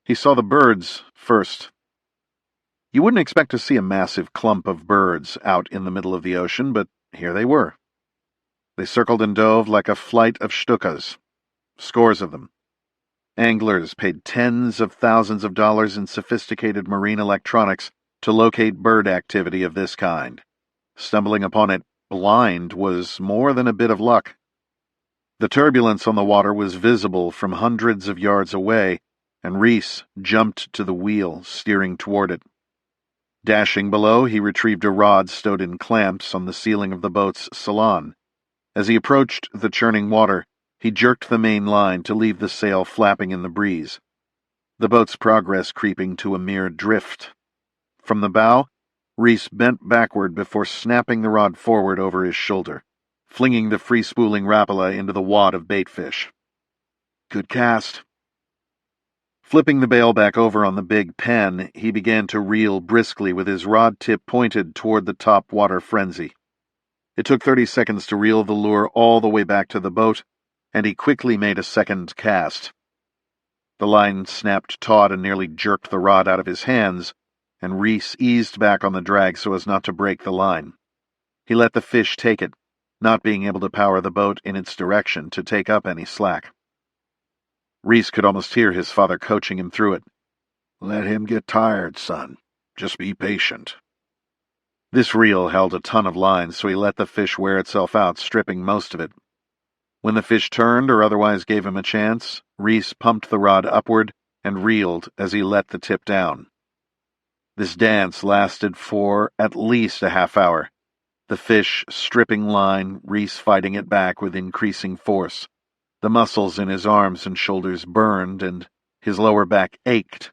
He saw the birds first. You wouldn't expect to see a massive clump of birds out in the middle of the ocean, but here they were. They circled and dove like a flight of shtukas, scores of them. Anglers paid tens of thousands of dollars in sophisticated marine electronics to locate bird activity of this kind. Stumbling upon it blind was more than a bit of luck. The turbulence on the water was visible from hundreds of yards away, and Reece jumped to the wheel, steering toward it. Dashing below, he retrieved a rod stowed in clamps on the ceiling of the boat's salon. As he approached the churning water, he jerked the main line to leave the sail flapping in the breeze, the boat's progress creeping to a mere drift. From the bow, Reece bent backward before snapping the rod forward over his shoulder, flinging the free-spooling Rapala into the wad of baitfish. Good cast. Flipping the bail back over on the big pen, he began to reel briskly with his rod tip pointed toward the top water frenzy. It took 30 seconds to reel the lure all the way back to the boat, and he quickly made a second cast. The line snapped taut and nearly jerked the rod out of his hands, and Reece eased back on the drag so as not to break the line. He let the fish take it, not being able to power the boat in its direction to take up any slack. Reece could almost hear his father coaching him through it. Let him get tired, son. Just be patient. This reel held a ton of line, so he let the fish wear itself out, stripping most of it. When the fish turned or otherwise gave him a chance, Reece pumped the rod upward and reeled as he let the tip down. This dance lasted for at least a half hour, the fish stripping line, Reece fighting it back with increasing force. The muscles in his arms and shoulders burned, and his lower back ached.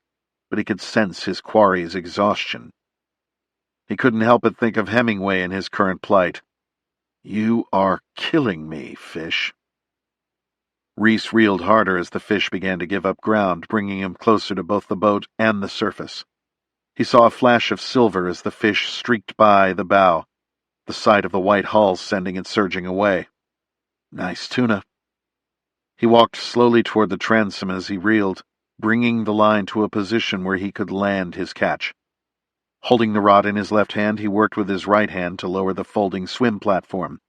but he could sense his quarry's exhaustion. He couldn't help but think of Hemingway in his current plight. "You are killing me, fish." Reece reeled harder as the fish began to give up ground, bringing him closer to both the boat and the surface. He saw a flash of silver as the fish streaked by the bow, the sight of the white hull sending it surging away. Nice tuna. He walked slowly toward the transom as he reeled, bringing the line to a position where he could land his catch. Holding the rod in his left hand, he worked with his right hand to lower the folding swim platform.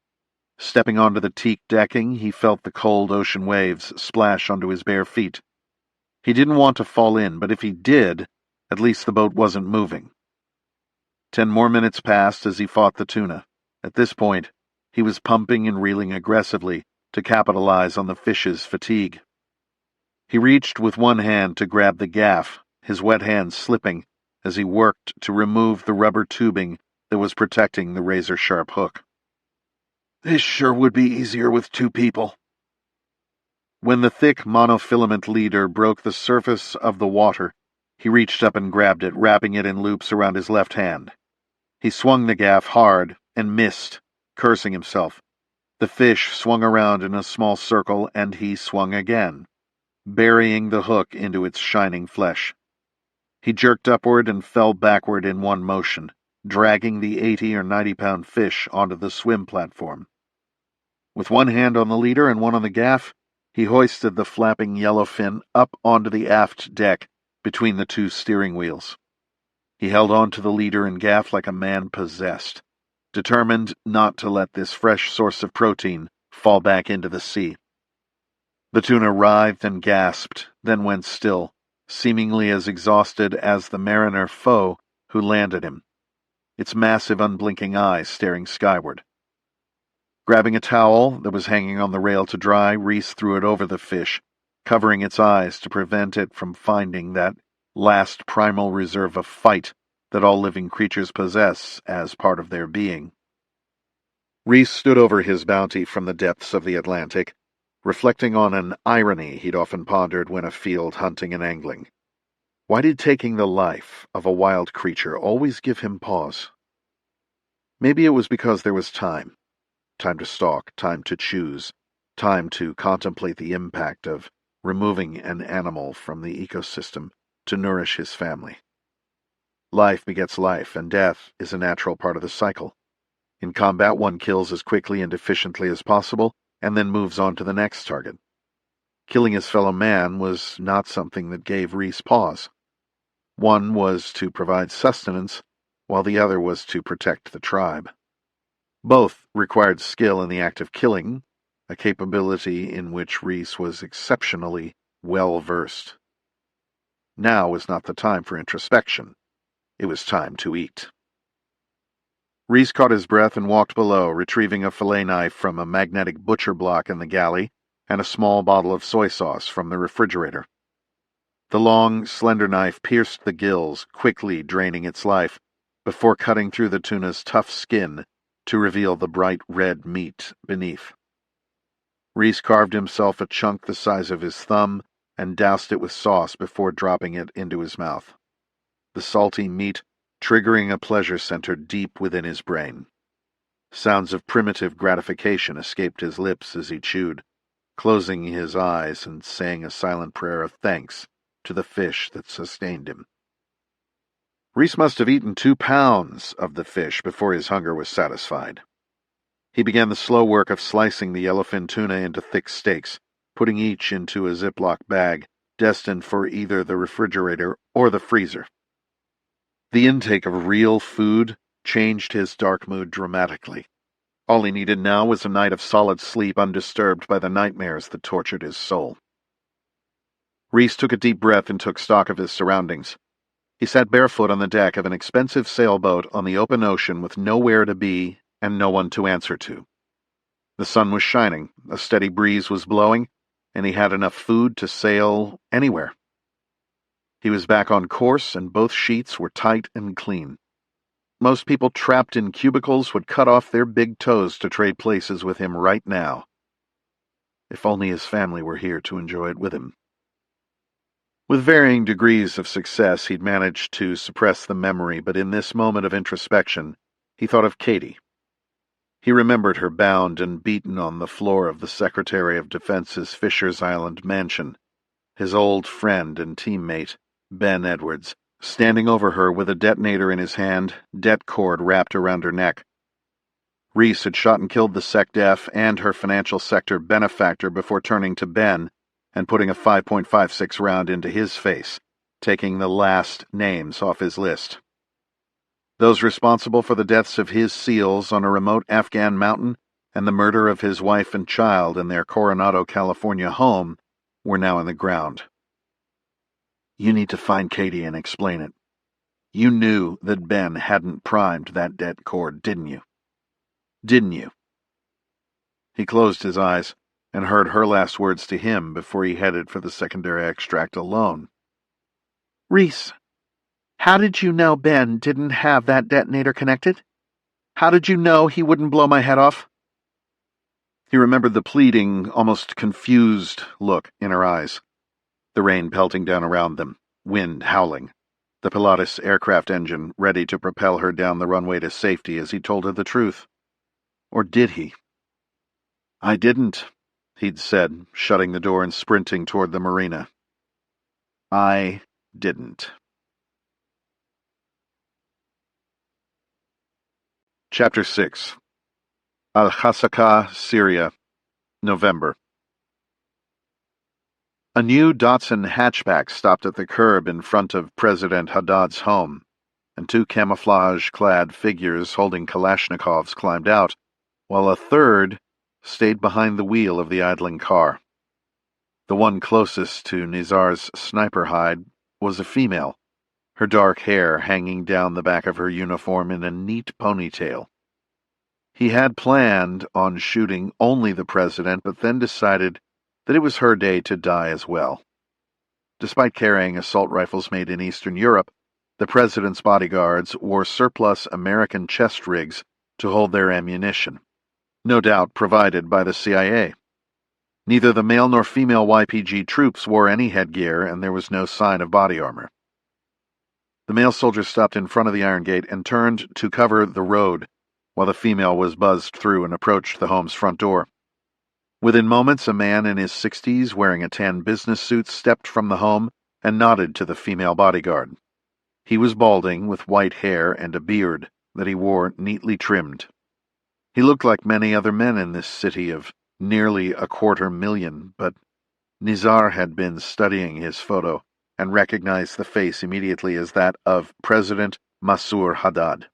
Stepping onto the teak decking, he felt the cold ocean waves splash onto his bare feet. He didn't want to fall in, but if he did, at least the boat wasn't moving. 10 more minutes passed as he fought the tuna. At this point, he was pumping and reeling aggressively to capitalize on the fish's fatigue. He reached with one hand to grab the gaff, his wet hand slipping as he worked to remove the rubber tubing that was protecting the razor-sharp hook. "This sure would be easier with 2 people. When the thick monofilament leader broke the surface of the water, he reached up and grabbed it, wrapping it in loops around his left hand. He swung the gaff hard and missed, cursing himself. The fish swung around in a small circle, and he swung again, burying the hook into its shining flesh. He jerked upward and fell backward in one motion, dragging the 80 or 90-pound fish onto the swim platform. With one hand on the leader and one on the gaff, he hoisted the flapping yellowfin up onto the aft deck between the 2 steering wheels. He held on to the leader and gaff like a man possessed, determined not to let this fresh source of protein fall back into the sea. The tuna writhed and gasped, then went still, seemingly as exhausted as the mariner foe who landed him, its massive unblinking eyes staring skyward. Grabbing a towel that was hanging on the rail to dry, Reece threw it over the fish, covering its eyes to prevent it from finding that last primal reserve of fight that all living creatures possess as part of their being. Reece stood over his bounty from the depths of the Atlantic, reflecting on an irony he'd often pondered when afield hunting and angling. Why did taking the life of a wild creature always give him pause? Maybe it was because there was time. Time to stalk, time to choose, time to contemplate the impact of removing an animal from the ecosystem to nourish his family. Life begets life, and death is a natural part of the cycle. In combat, one kills as quickly and efficiently as possible, and then moves on to the next target. Killing his fellow man was not something that gave Reece pause. One was to provide sustenance, while the other was to protect the tribe. Both required skill in the act of killing, a capability in which Reece was exceptionally well versed. Now was not the time for introspection. It was time to eat. Reece caught his breath and walked below, retrieving a fillet knife from a magnetic butcher block in the galley and a small bottle of soy sauce from the refrigerator. The long, slender knife pierced the gills, quickly draining its life, before cutting through the tuna's tough skin to reveal the bright red meat beneath. Reece carved himself a chunk the size of his thumb and doused it with sauce before dropping it into his mouth, the salty meat triggering a pleasure center deep within his brain. Sounds of primitive gratification escaped his lips as he chewed, closing his eyes and saying a silent prayer of thanks to the fish that sustained him. Reece must have eaten 2 pounds of the fish before his hunger was satisfied. He began the slow work of slicing the yellowfin tuna into thick steaks, putting each into a Ziploc bag, destined for either the refrigerator or the freezer. The intake of real food changed his dark mood dramatically. All he needed now was a night of solid sleep undisturbed by the nightmares that tortured his soul. Reece took a deep breath and took stock of his surroundings. He sat barefoot on the deck of an expensive sailboat on the open ocean with nowhere to be and no one to answer to. The sun was shining, a steady breeze was blowing, and he had enough food to sail anywhere. He was back on course, and both sheets were tight and clean. Most people trapped in cubicles would cut off their big toes to trade places with him right now. If only his family were here to enjoy it with him. With varying degrees of success, he'd managed to suppress the memory, but in this moment of introspection, he thought of Katie. He remembered her bound and beaten on the floor of the Secretary of Defense's Fisher's Island mansion, his old friend and teammate, Ben Edwards, standing over her with a detonator in his hand, det cord wrapped around her neck. Reece had shot and killed the SecDef and her financial sector benefactor before turning to Ben and putting a 5.56 round into his face, taking the last names off his list. Those responsible for the deaths of his SEALs on a remote Afghan mountain and the murder of his wife and child in their Coronado, California home were now in the ground. You need to find Katie and explain it. You knew that Ben hadn't primed that det cord, didn't you? Didn't you? He closed his eyes and heard her last words to him before he headed for the secondary extract alone. Reece, how did you know Ben didn't have that detonator connected? How did you know he wouldn't blow my head off? He remembered the pleading, almost confused look in her eyes. The rain pelting down around them, wind howling, the Pilatus aircraft engine ready to propel her down the runway to safety as he told her the truth. Or did he? I didn't, he'd said, shutting the door and sprinting toward the marina. I didn't. Chapter 6. Al-Hasaka, Syria, November. A new Datsun hatchback stopped at the curb in front of President Haddad's home, and two camouflage-clad figures holding Kalashnikovs climbed out, while a third stayed behind the wheel of the idling car. The one closest to Nizar's sniper hide was a female, her dark hair hanging down the back of her uniform in a neat ponytail. He had planned on shooting only the president, but then decided that it was her day to die as well. Despite carrying assault rifles made in Eastern Europe, the president's bodyguards wore surplus American chest rigs to hold their ammunition, no doubt provided by the CIA. Neither the male nor female YPG troops wore any headgear, and there was no sign of body armor. The male soldier stopped in front of the iron gate and turned to cover the road, while the female was buzzed through and approached the home's front door. Within moments, a man in his 60s wearing a tan business suit stepped from the home and nodded to the female bodyguard. He was balding, with white hair and a beard that he wore neatly trimmed. He looked like many other men in this city of nearly 250,000, but Nizar had been studying his photo and recognized the face immediately as that of President Massour Haddad.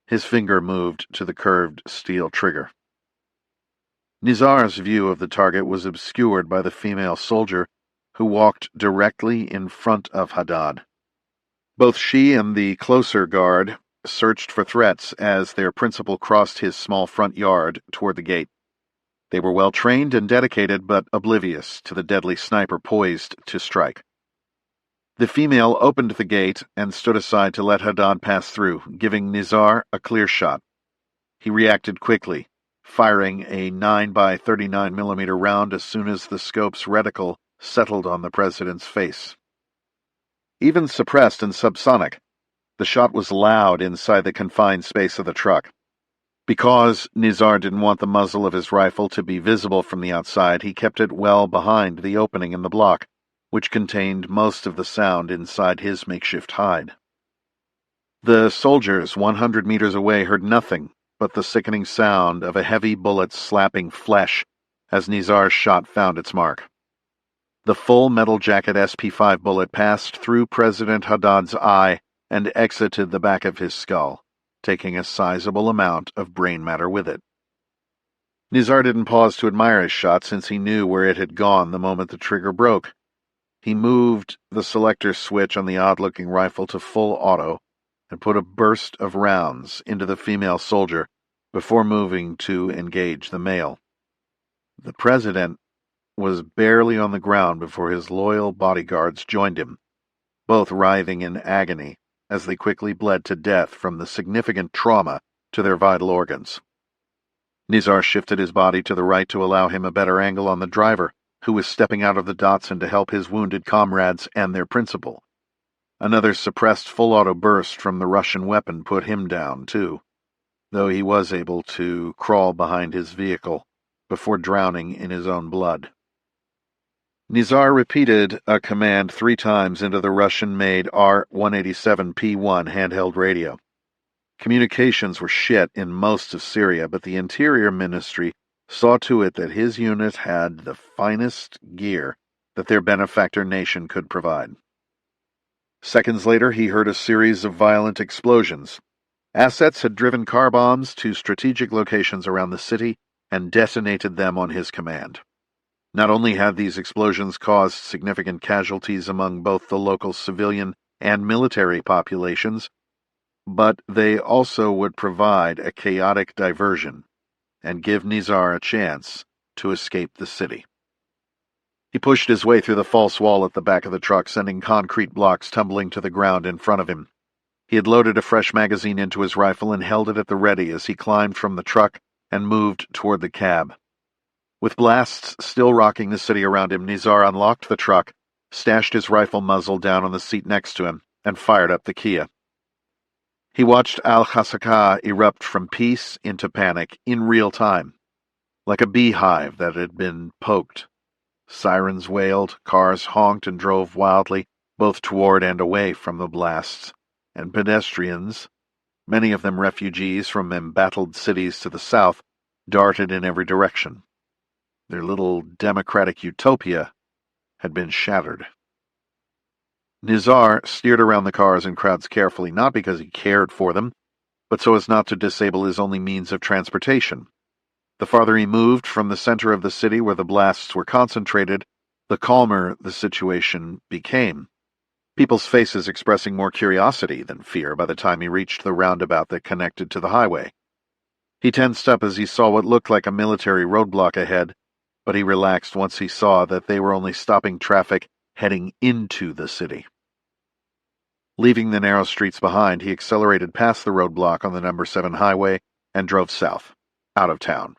His finger moved to the curved steel trigger. Nizar's view of the target was obscured by the female soldier who walked directly in front of Haddad. Both she and the closer guard searched for threats as their principal crossed his small front yard toward the gate. They were well trained and dedicated, but oblivious to the deadly sniper poised to strike. The female opened the gate and stood aside to let Haddad pass through, giving Nizar a clear shot. He reacted quickly, firing a 9x39mm round as soon as the scope's reticle settled on the president's face. Even suppressed and subsonic, the shot was loud inside the confined space of the truck. Because Nizar didn't want the muzzle of his rifle to be visible from the outside, he kept it well behind the opening in the block, which contained most of the sound inside his makeshift hide. The soldiers 100 meters away heard nothing but the sickening sound of a heavy bullet slapping flesh as Nizar's shot found its mark. The full metal jacket SP-5 bullet passed through President Haddad's eye and exited the back of his skull, taking a sizable amount of brain matter with it. Nizar didn't pause to admire his shot since he knew where it had gone the moment the trigger broke. He moved the selector switch on the odd-looking rifle to full auto and put a burst of rounds into the female soldier before moving to engage the male. The president was barely on the ground before his loyal bodyguards joined him, both writhing in agony as they quickly bled to death from the significant trauma to their vital organs. Nizar shifted his body to the right to allow him a better angle on the driver, who was stepping out of the Datsun to help his wounded comrades and their principal. Another suppressed full-auto burst from the Russian weapon put him down, too, though he was able to crawl behind his vehicle before drowning in his own blood. Nizar repeated a command 3 times into the Russian-made R-187P1 handheld radio. Communications were shit in most of Syria, but the Interior Ministry saw to it that his unit had the finest gear that their benefactor nation could provide. Seconds later, he heard a series of violent explosions. Assets had driven car bombs to strategic locations around the city and detonated them on his command. Not only had these explosions caused significant casualties among both the local civilian and military populations, but they also would provide a chaotic diversion and give Nizar a chance to escape the city. He pushed his way through the false wall at the back of the truck, sending concrete blocks tumbling to the ground in front of him. He had loaded a fresh magazine into his rifle and held it at the ready as he climbed from the truck and moved toward the cab. With blasts still rocking the city around him, Nizar unlocked the truck, stashed his rifle muzzle down on the seat next to him, and fired up the Kia. He watched Al-Hasaka erupt from peace into panic in real time, like a beehive that had been poked. Sirens wailed, cars honked and drove wildly, both toward and away from the blasts, and pedestrians, many of them refugees from embattled cities to the south, darted in every direction. Their little democratic utopia had been shattered. Nizar steered around the cars and crowds carefully, not because he cared for them, but so as not to disable his only means of transportation. The farther he moved from the center of the city where the blasts were concentrated, the calmer the situation became, people's faces expressing more curiosity than fear by the time he reached the roundabout that connected to the highway. He tensed up as he saw what looked like a military roadblock ahead, but he relaxed once he saw that they were only stopping traffic heading into the city. Leaving the narrow streets behind, he accelerated past the roadblock on the number 7 highway and drove south, out of town.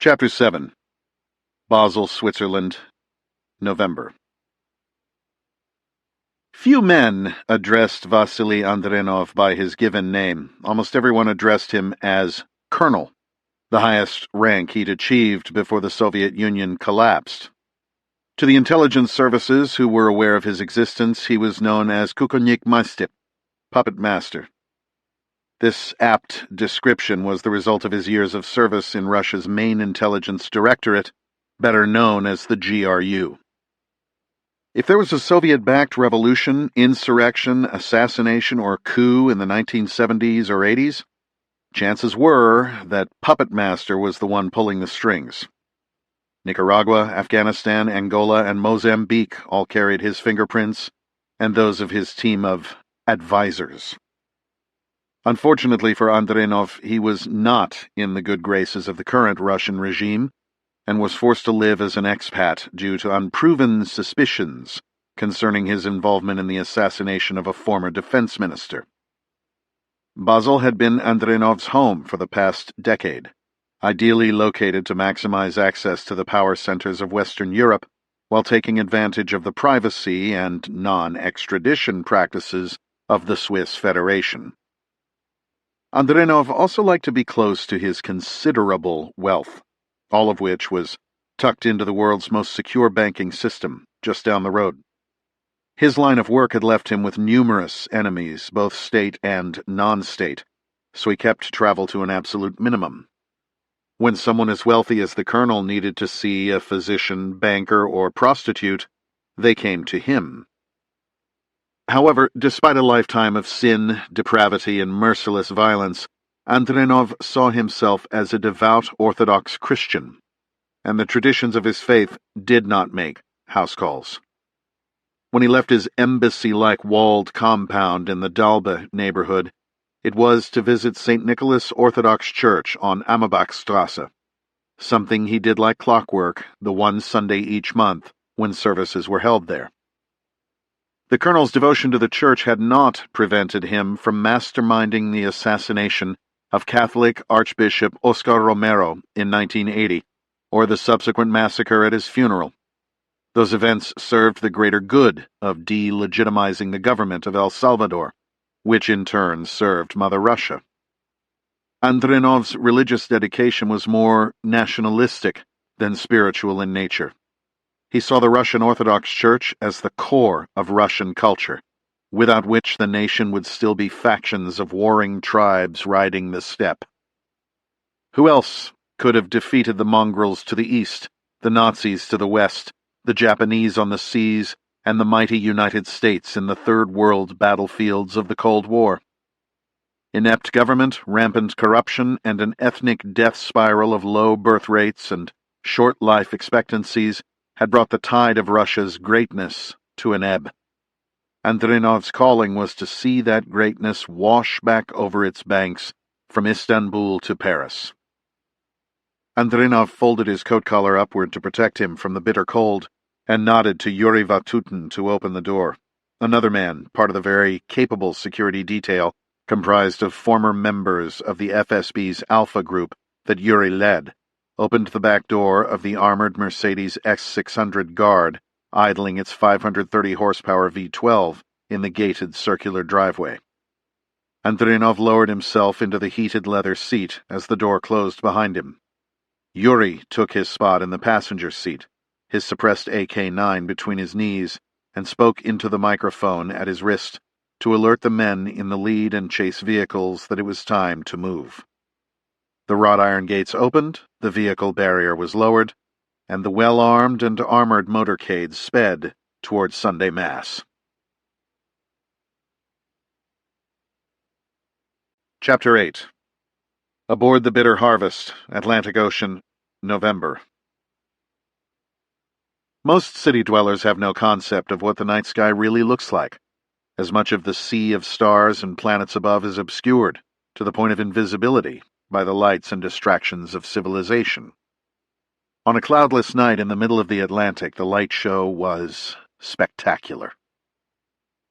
Chapter 7. Basel, Switzerland, November. Few men addressed Vasily Andrenov by his given name. Almost everyone addressed him as Colonel, the highest rank he'd achieved before the Soviet Union collapsed. To the intelligence services who were aware of his existence, he was known as Kukonnik Maister, puppet master. This apt description was the result of his years of service in Russia's main intelligence directorate, better known as the GRU. If there was a Soviet-backed revolution, insurrection, assassination, or coup in the 1970s or 80s, chances were that Puppet Master was the one pulling the strings. Nicaragua, Afghanistan, Angola, and Mozambique all carried his fingerprints and those of his team of advisors. Unfortunately for Andrenov, he was not in the good graces of the current Russian regime and was forced to live as an expat due to unproven suspicions concerning his involvement in the assassination of a former defense minister. Basel had been Andrenov's home for the past decade, ideally located to maximize access to the power centers of Western Europe while taking advantage of the privacy and non-extradition practices of the Swiss Federation. Andrenov also liked to be close to his considerable wealth, all of which was tucked into the world's most secure banking system, just down the road. His line of work had left him with numerous enemies, both state and non-state, so he kept travel to an absolute minimum. When someone as wealthy as the colonel needed to see a physician, banker, or prostitute, they came to him. However, despite a lifetime of sin, depravity, and merciless violence, Andrenov saw himself as a devout Orthodox Christian, and the traditions of his faith did not make house calls. When he left his embassy-like walled compound in the Dalbe neighborhood, it was to visit St. Nicholas Orthodox Church on Amabachstrasse, something he did like clockwork the one Sunday each month when services were held there. The colonel's devotion to the church had not prevented him from masterminding the assassination of Catholic Archbishop Oscar Romero in 1980, or the subsequent massacre at his funeral. Those events served the greater good of delegitimizing the government of El Salvador, which in turn served Mother Russia. Andronov's religious dedication was more nationalistic than spiritual in nature. He saw the Russian Orthodox Church as the core of Russian culture, without which the nation would still be factions of warring tribes riding the steppe. Who else could have defeated the mongrels to the east, the Nazis to the west, the Japanese on the seas, and the mighty United States in the Third World battlefields of the Cold War? Inept government, rampant corruption, and an ethnic death spiral of low birth rates and short life expectancies had brought the tide of Russia's greatness to an ebb. Andronov's calling was to see that greatness wash back over its banks from Istanbul to Paris. Andronov folded his coat collar upward to protect him from the bitter cold and nodded to Yuri Vatutin to open the door. Another man, part of the very capable security detail, comprised of former members of the FSB's Alpha group that Yuri led, opened the back door of the armored Mercedes X600 Guard, idling its 530-horsepower V12 in the gated circular driveway. Andronov lowered himself into the heated leather seat as the door closed behind him. Yuri took his spot in the passenger seat, his suppressed AK-9 between his knees, and spoke into the microphone at his wrist to alert the men in the lead and chase vehicles that it was time to move. The wrought iron gates opened, the vehicle barrier was lowered, and the well-armed and armored motorcade sped toward Sunday Mass. Chapter 8. Aboard the Bitter Harvest, Atlantic Ocean, November. Most city dwellers have no concept of what the night sky really looks like, as much of the sea of stars and planets above is obscured, to the point of invisibility, by the lights and distractions of civilization. On a cloudless night in the middle of the Atlantic, the light show was spectacular.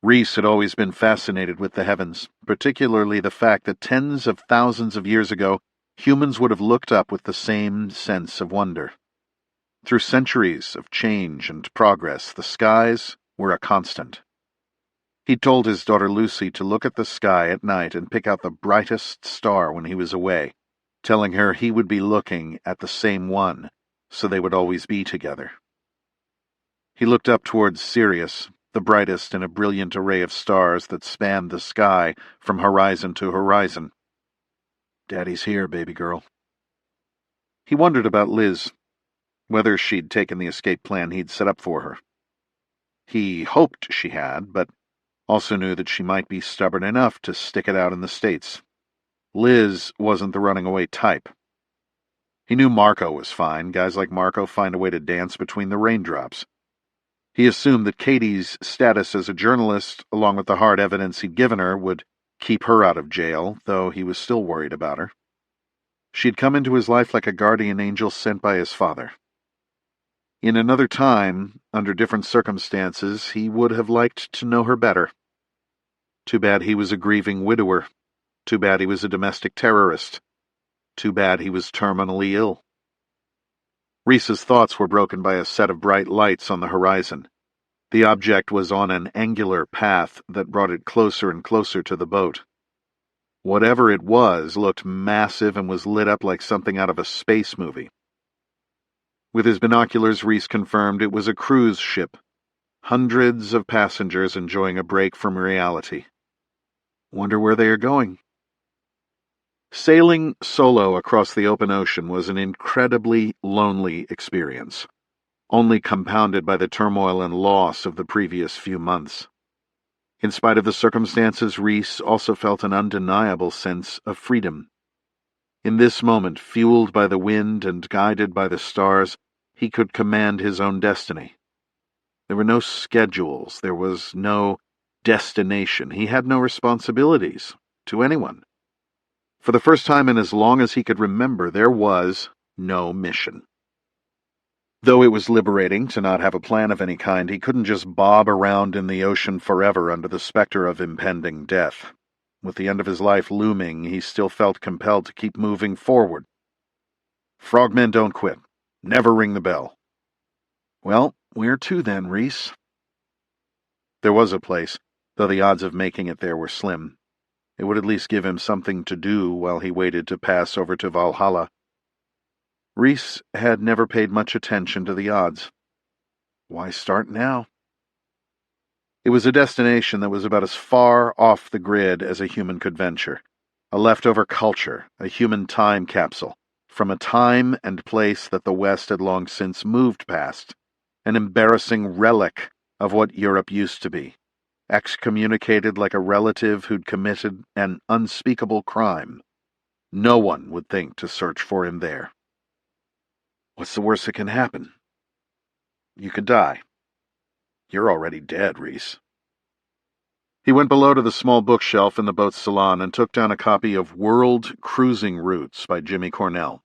Reece had always been fascinated with the heavens, particularly the fact that tens of thousands of years ago, humans would have looked up with the same sense of wonder. Through centuries of change and progress, the skies were a constant. He told his daughter Lucy to look at the sky at night and pick out the brightest star when he was away, telling her he would be looking at the same one, so they would always be together. He looked up towards Sirius, the brightest in a brilliant array of stars that spanned the sky from horizon to horizon. "Daddy's here, baby girl." He wondered about Liz, whether she'd taken the escape plan he'd set up for her. He hoped she had, but also knew that she might be stubborn enough to stick it out in the States. Liz wasn't the running-away type. He knew Marco was fine. Guys like Marco find a way to dance between the raindrops. He assumed that Katie's status as a journalist, along with the hard evidence he'd given her, would keep her out of jail, though he was still worried about her. She'd come into his life like a guardian angel sent by his father. In another time, under different circumstances, he would have liked to know her better. Too bad he was a grieving widower. Too bad he was a domestic terrorist. Too bad he was terminally ill. Reese's thoughts were broken by a set of bright lights on the horizon. The object was on an angular path that brought it closer and closer to the boat. Whatever it was looked massive and was lit up like something out of a space movie. With his binoculars, Reece confirmed it was a cruise ship. Hundreds of passengers enjoying a break from reality. Wonder where they are going. Sailing solo across the open ocean was an incredibly lonely experience, only compounded by the turmoil and loss of the previous few months. In spite of the circumstances, Reece also felt an undeniable sense of freedom. In this moment, fueled by the wind and guided by the stars, he could command his own destiny. There were no schedules, there was no destination, he had no responsibilities to anyone. For the first time in as long as he could remember, there was no mission. Though it was liberating to not have a plan of any kind, he couldn't just bob around in the ocean forever under the specter of impending death. with the end of his life looming, he still felt compelled to keep moving forward. Frogmen don't quit. Never ring the bell. Well, where to then, Reece? There was a place, though the odds of making it there were slim. It would at least give him something to do while he waited to pass over to Valhalla. Reece had never paid much attention to the odds. Why start now? It was a destination that was about as far off the grid as a human could venture. A leftover culture, a human time capsule, from a time and place that the West had long since moved past. An embarrassing relic of what Europe used to be, excommunicated like a relative who'd committed an unspeakable crime. No one would think to search for him there. What's the worst that can happen? You could die. You're already dead, Reece. He went below to the small bookshelf in the boat's salon and took down a copy of World Cruising Routes by Jimmy Cornell.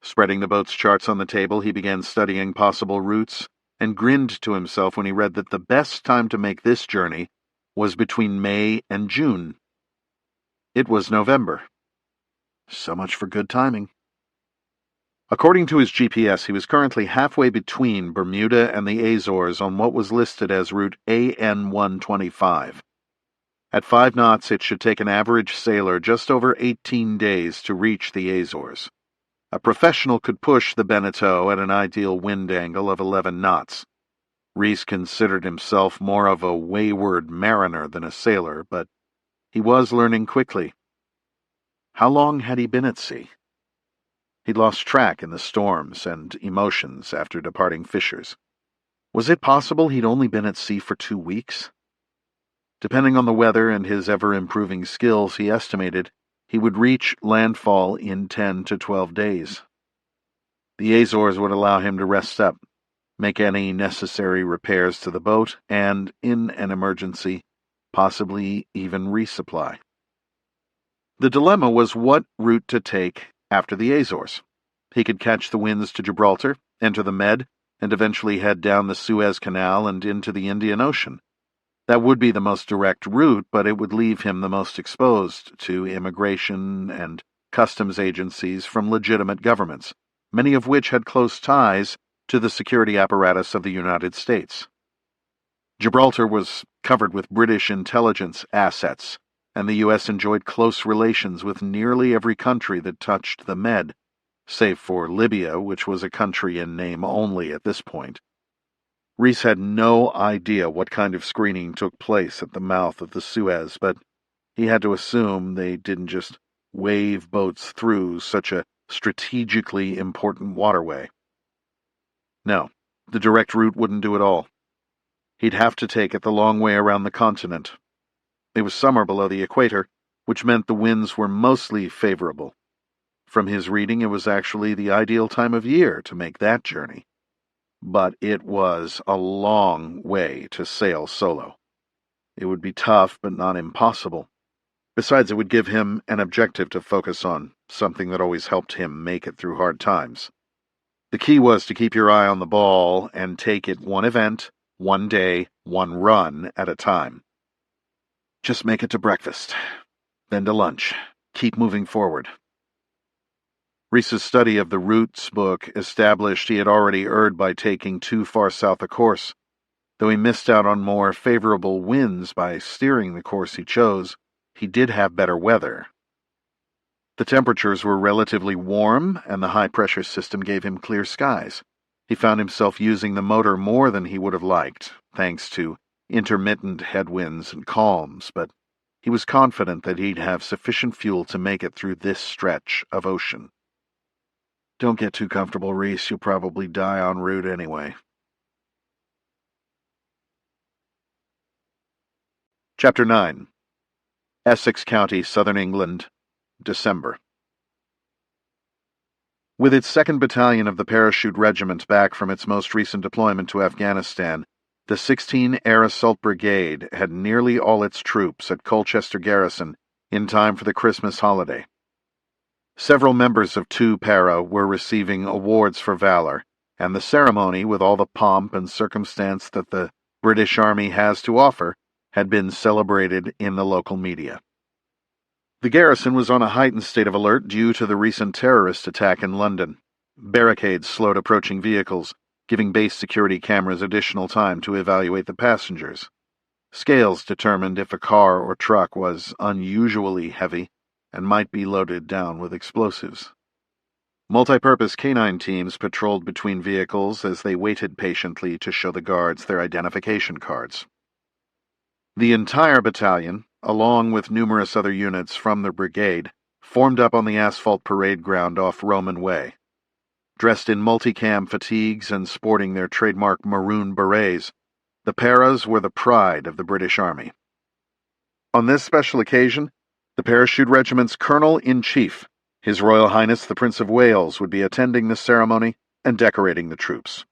Spreading the boat's charts on the table, he began studying possible routes and grinned to himself when he read that the best time to make this journey was between May and June. It was November. So much for good timing. According to his GPS, he was currently halfway between Bermuda and the Azores on what was listed as Route AN-125. At 5 knots, it should take an average sailor just over 18 days to reach the Azores. A professional could push the Beneteau at an ideal wind angle of 11 knots. Reece considered himself more of a wayward mariner than a sailor, but he was learning quickly. How long had he been at sea? He'd lost track in the storms and emotions after departing Fisher's. Was it possible he'd only been at sea for 2 weeks? Depending on the weather and his ever-improving skills, he estimated he would reach landfall in 10 to 12 days. The Azores would allow him to rest up, make any necessary repairs to the boat, and, in an emergency, possibly even resupply. The dilemma was what route to take after the Azores. He could catch the winds to Gibraltar, enter the Med, and eventually head down the Suez Canal and into the Indian Ocean. That would be the most direct route, but it would leave him the most exposed to immigration and customs agencies from legitimate governments, many of which had close ties to the security apparatus of the United States. Gibraltar was covered with British intelligence assets, and the U.S. enjoyed close relations with nearly every country that touched the Med, save for Libya, which was a country in name only at this point. Reece had no idea what kind of screening took place at the mouth of the Suez, but he had to assume they didn't just wave boats through such a strategically important waterway. No, the direct route wouldn't do it all. He'd have to take it the long way around the continent. It was summer below the equator, which meant the winds were mostly favorable. From his reading, it was actually the ideal time of year to make that journey. But it was a long way to sail solo. It would be tough, but not impossible. Besides, it would give him an objective to focus on, something that always helped him make it through hard times. The key was to keep your eye on the ball and take it one event, one day, one run at a time. Just make it to breakfast, then to lunch. Keep moving forward. Reece's study of the routes book established he had already erred by taking too far south a course. Though he missed out on more favorable winds by steering the course he chose, he did have better weather. The temperatures were relatively warm, and the high-pressure system gave him clear skies. He found himself using the motor more than he would have liked, thanks to intermittent headwinds and calms, but he was confident that he'd have sufficient fuel to make it through this stretch of ocean. Don't get too comfortable, Reece. You'll probably die en route anyway. Chapter 9. Essex County, Southern England, December. With its 2nd Battalion of the Parachute Regiment back from its most recent deployment to Afghanistan, the 16 Air Assault Brigade had nearly all its troops at Colchester Garrison in time for the Christmas holiday. Several members of 2 Para were receiving awards for valor, and the ceremony, with all the pomp and circumstance that the British Army has to offer, had been celebrated in the local media. The garrison was on a heightened state of alert due to the recent terrorist attack in London. Barricades slowed approaching vehicles, giving base security cameras additional time to evaluate the passengers. Scales determined if a car or truck was unusually heavy and might be loaded down with explosives. Multi-purpose canine teams patrolled between vehicles as they waited patiently to show the guards their identification cards. The entire battalion, along with numerous other units from the brigade, formed up on the asphalt parade ground off Roman Way. Dressed in multicam fatigues and sporting their trademark maroon berets, the paras were the pride of the British Army. On this special occasion, the Parachute Regiment's Colonel-in-Chief, His Royal Highness the Prince of Wales, would be attending the ceremony and decorating the troops.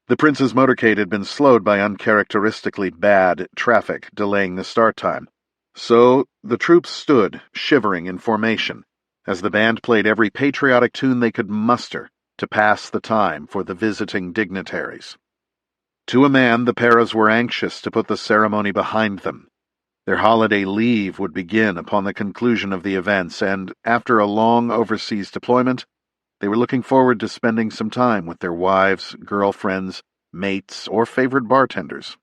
The Prince's motorcade had been slowed by uncharacteristically bad traffic, delaying the start time, so the troops stood, shivering in formation, as the band played every patriotic tune they could muster to pass the time for the visiting dignitaries. To a man, the paras were anxious to put the ceremony behind them. Their holiday leave would begin upon the conclusion of the events, and after a long overseas deployment, they were looking forward to spending some time with their wives, girlfriends, mates, or favorite bartenders.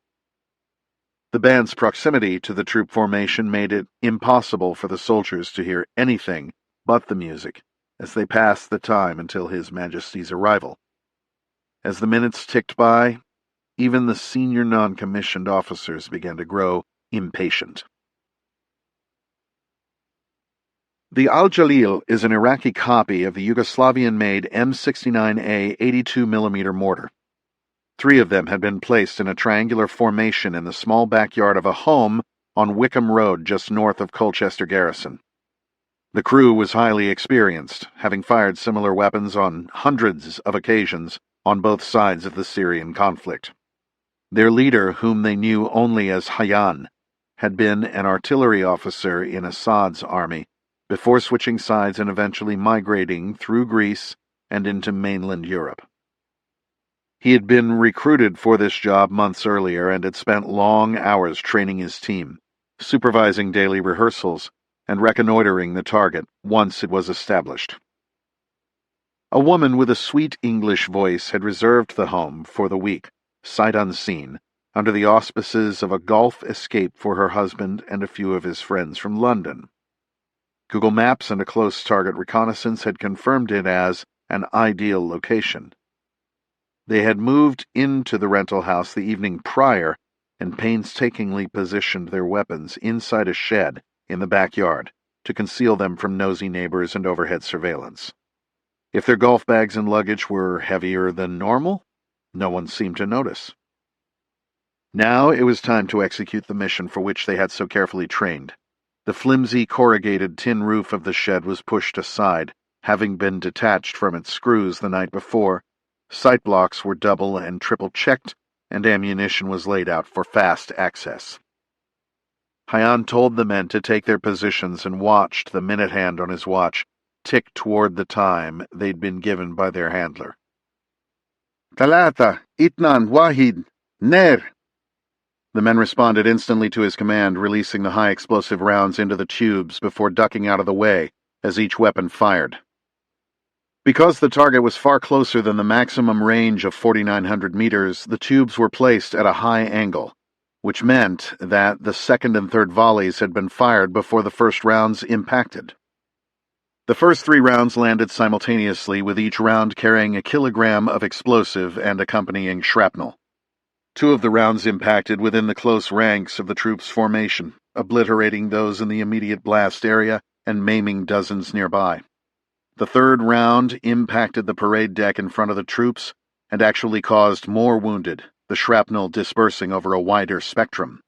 The band's proximity to the troop formation made it impossible for the soldiers to hear anything but the music as they passed the time until His Majesty's arrival. As the minutes ticked by, even the senior non-commissioned officers began to grow impatient. The Al-Jalil is an Iraqi copy of the Yugoslavian-made M69A 82mm mortar. 3 of them had been placed in a triangular formation in the small backyard of a home on Wickham Road just north of Colchester Garrison. The crew was highly experienced, having fired similar weapons on hundreds of occasions on both sides of the Syrian conflict. Their leader, whom they knew only as Hayyan, had been an artillery officer in Assad's army before switching sides and eventually migrating through Greece and into mainland Europe. He had been recruited for this job months earlier and had spent long hours training his team, supervising daily rehearsals, and reconnoitering the target once it was established. A woman with a sweet English voice had reserved the home for the week, sight unseen, under the auspices of a golf escape for her husband and a few of his friends from London. Google Maps and a close target reconnaissance had confirmed it as an ideal location. They had moved into the rental house the evening prior and painstakingly positioned their weapons inside a shed in the backyard to conceal them from nosy neighbors and overhead surveillance. If their golf bags and luggage were heavier than normal, no one seemed to notice. Now it was time to execute the mission for which they had so carefully trained. The flimsy corrugated tin roof of the shed was pushed aside, having been detached from its screws the night before. Sight blocks were double and triple checked, and ammunition was laid out for fast access. Hayyan told the men to take their positions and watched the minute hand on his watch tick toward the time they'd been given by their handler. Talata, Itnan, Wahid, Ner. The men responded instantly to his command, releasing the high-explosive rounds into the tubes before ducking out of the way as each weapon fired. Because the target was far closer than the maximum range of 4,900 meters, the tubes were placed at a high angle, which meant that the second and third volleys had been fired before the first rounds impacted. The first 3 rounds landed simultaneously, with each round carrying a kilogram of explosive and accompanying shrapnel. 2 of the rounds impacted within the close ranks of the troops' formation, obliterating those in the immediate blast area and maiming dozens nearby. The third round impacted the parade deck in front of the troops and actually caused more wounded, the shrapnel dispersing over a wider spectrum.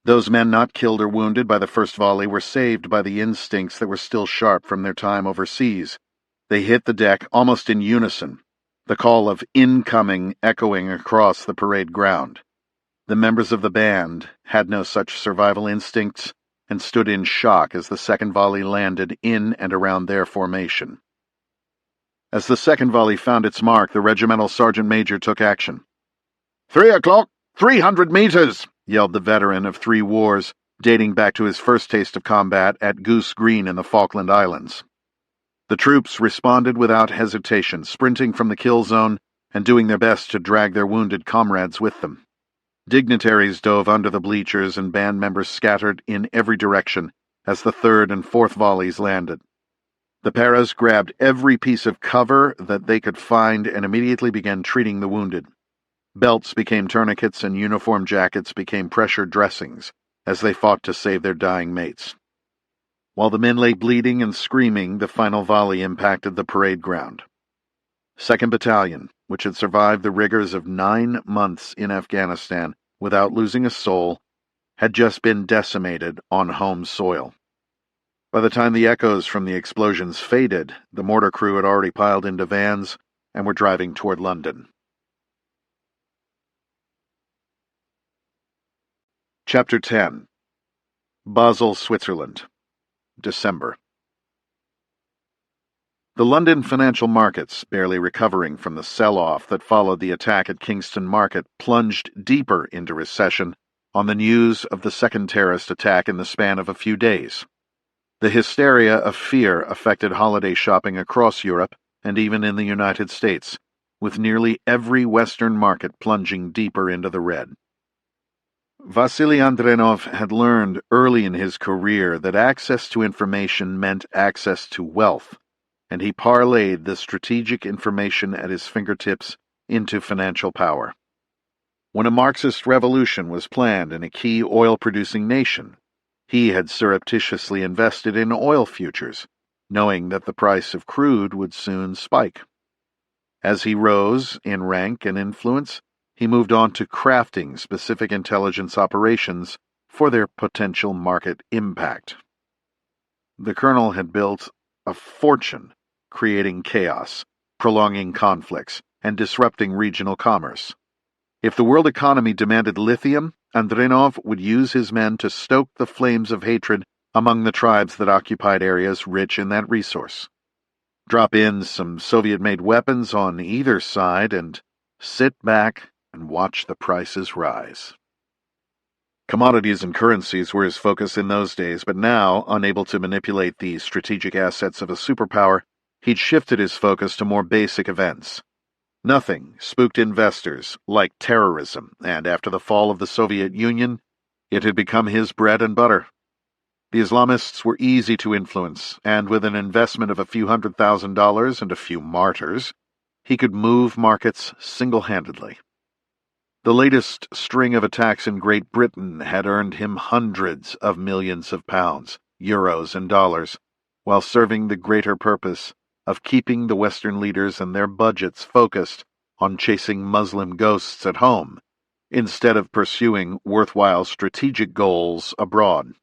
Those men not killed or wounded by the first volley were saved by the instincts that were still sharp from their time overseas. They hit the deck almost in unison, the call of incoming echoing across the parade ground. The members of the band had no such survival instincts and stood in shock as the second volley landed in and around their formation. As the second volley found its mark, the regimental sergeant major took action. 3 o'clock, 300 meters, yelled the veteran of 3 wars, dating back to his first taste of combat at Goose Green in the Falkland Islands. The troops responded without hesitation, sprinting from the kill zone and doing their best to drag their wounded comrades with them. Dignitaries dove under the bleachers and band members scattered in every direction as the third and fourth volleys landed. The paras grabbed every piece of cover that they could find and immediately began treating the wounded. Belts became tourniquets and uniform jackets became pressure dressings as they fought to save their dying mates. While the men lay bleeding and screaming, the final volley impacted the parade ground. 2nd Battalion, which had survived the rigors of 9 months in Afghanistan without losing a soul, had just been decimated on home soil. By the time the echoes from the explosions faded, the mortar crew had already piled into vans and were driving toward London. Chapter 10. Basel, Switzerland. December. The London financial markets, barely recovering from the sell-off that followed the attack at Kingston Market, plunged deeper into recession on the news of the second terrorist attack in the span of a few days. The hysteria of fear affected holiday shopping across Europe and even in the United States, with nearly every Western market plunging deeper into the red. Vasily Andrenov had learned early in his career that access to information meant access to wealth, and he parlayed the strategic information at his fingertips into financial power. When a Marxist revolution was planned in a key oil-producing nation, he had surreptitiously invested in oil futures, knowing that the price of crude would soon spike. As he rose in rank and influence, he moved on to crafting specific intelligence operations for their potential market impact. The colonel had built a fortune creating chaos, prolonging conflicts, and disrupting regional commerce. If the world economy demanded lithium, Andrenov would use his men to stoke the flames of hatred among the tribes that occupied areas rich in that resource. Drop in some Soviet-made weapons on either side and sit back and watch the prices rise. Commodities and currencies were his focus in those days, but now, unable to manipulate the strategic assets of a superpower, he'd shifted his focus to more basic events. Nothing spooked investors like terrorism, and after the fall of the Soviet Union, it had become his bread and butter. The Islamists were easy to influence, and with an investment of a few $100,000 and a few martyrs, he could move markets single-handedly. The latest string of attacks in Great Britain had earned him hundreds of millions of pounds, euros, and dollars, while serving the greater purpose of keeping the Western leaders and their budgets focused on chasing Muslim ghosts at home, instead of pursuing worthwhile strategic goals abroad.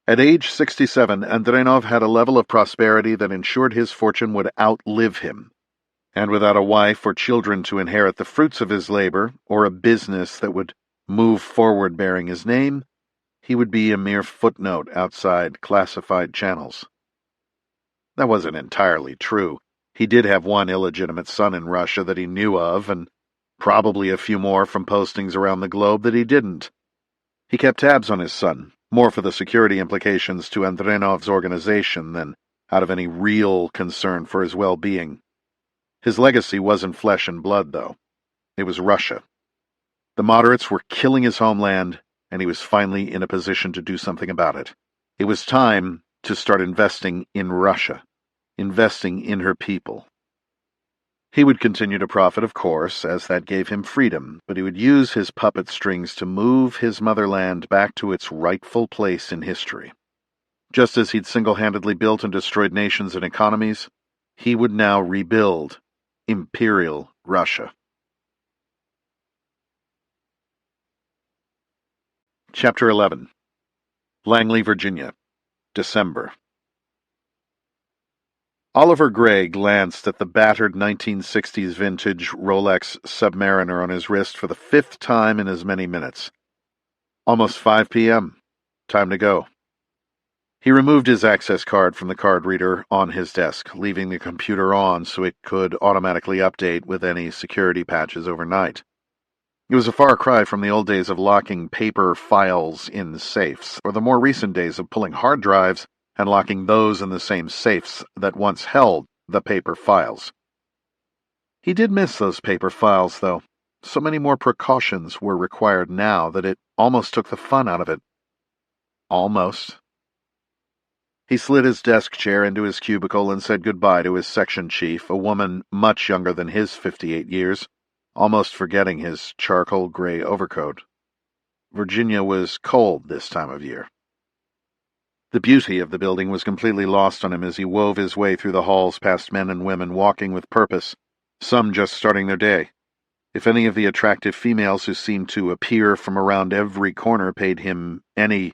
At age 67, Andrenov had a level of prosperity that ensured his fortune would outlive him, and without a wife or children to inherit the fruits of his labor, or a business that would move forward bearing his name, he would be a mere footnote outside classified channels. That wasn't entirely true. He did have one illegitimate son in Russia that he knew of, and probably a few more from postings around the globe that he didn't. He kept tabs on his son, more for the security implications to Andrenov's organization than out of any real concern for his well-being. His legacy wasn't flesh and blood, though. It was Russia. The moderates were killing his homeland, and he was finally in a position to do something about it. It was time to start investing in Russia, investing in her people. He would continue to profit, of course, as that gave him freedom, but he would use his puppet strings to move his motherland back to its rightful place in history. Just as he'd single-handedly built and destroyed nations and economies, he would now rebuild Imperial Russia. Chapter 11. Langley, Virginia. December. Oliver Gray glanced at the battered 1960s vintage Rolex Submariner on his wrist for the 5th time in as many minutes. Almost 5 p.m. Time to go. He removed his access card from the card reader on his desk, leaving the computer on so it could automatically update with any security patches overnight. It was a far cry from the old days of locking paper files in safes, or the more recent days of pulling hard drives and locking those in the same safes that once held the paper files. He did miss those paper files, though. So many more precautions were required now that it almost took the fun out of it. Almost. He slid his desk chair into his cubicle and said goodbye to his section chief, a woman much younger than his 58 years, almost forgetting his charcoal gray overcoat. Virginia was cold this time of year. The beauty of the building was completely lost on him as he wove his way through the halls past men and women walking with purpose, some just starting their day. If any of the attractive females who seemed to appear from around every corner paid him any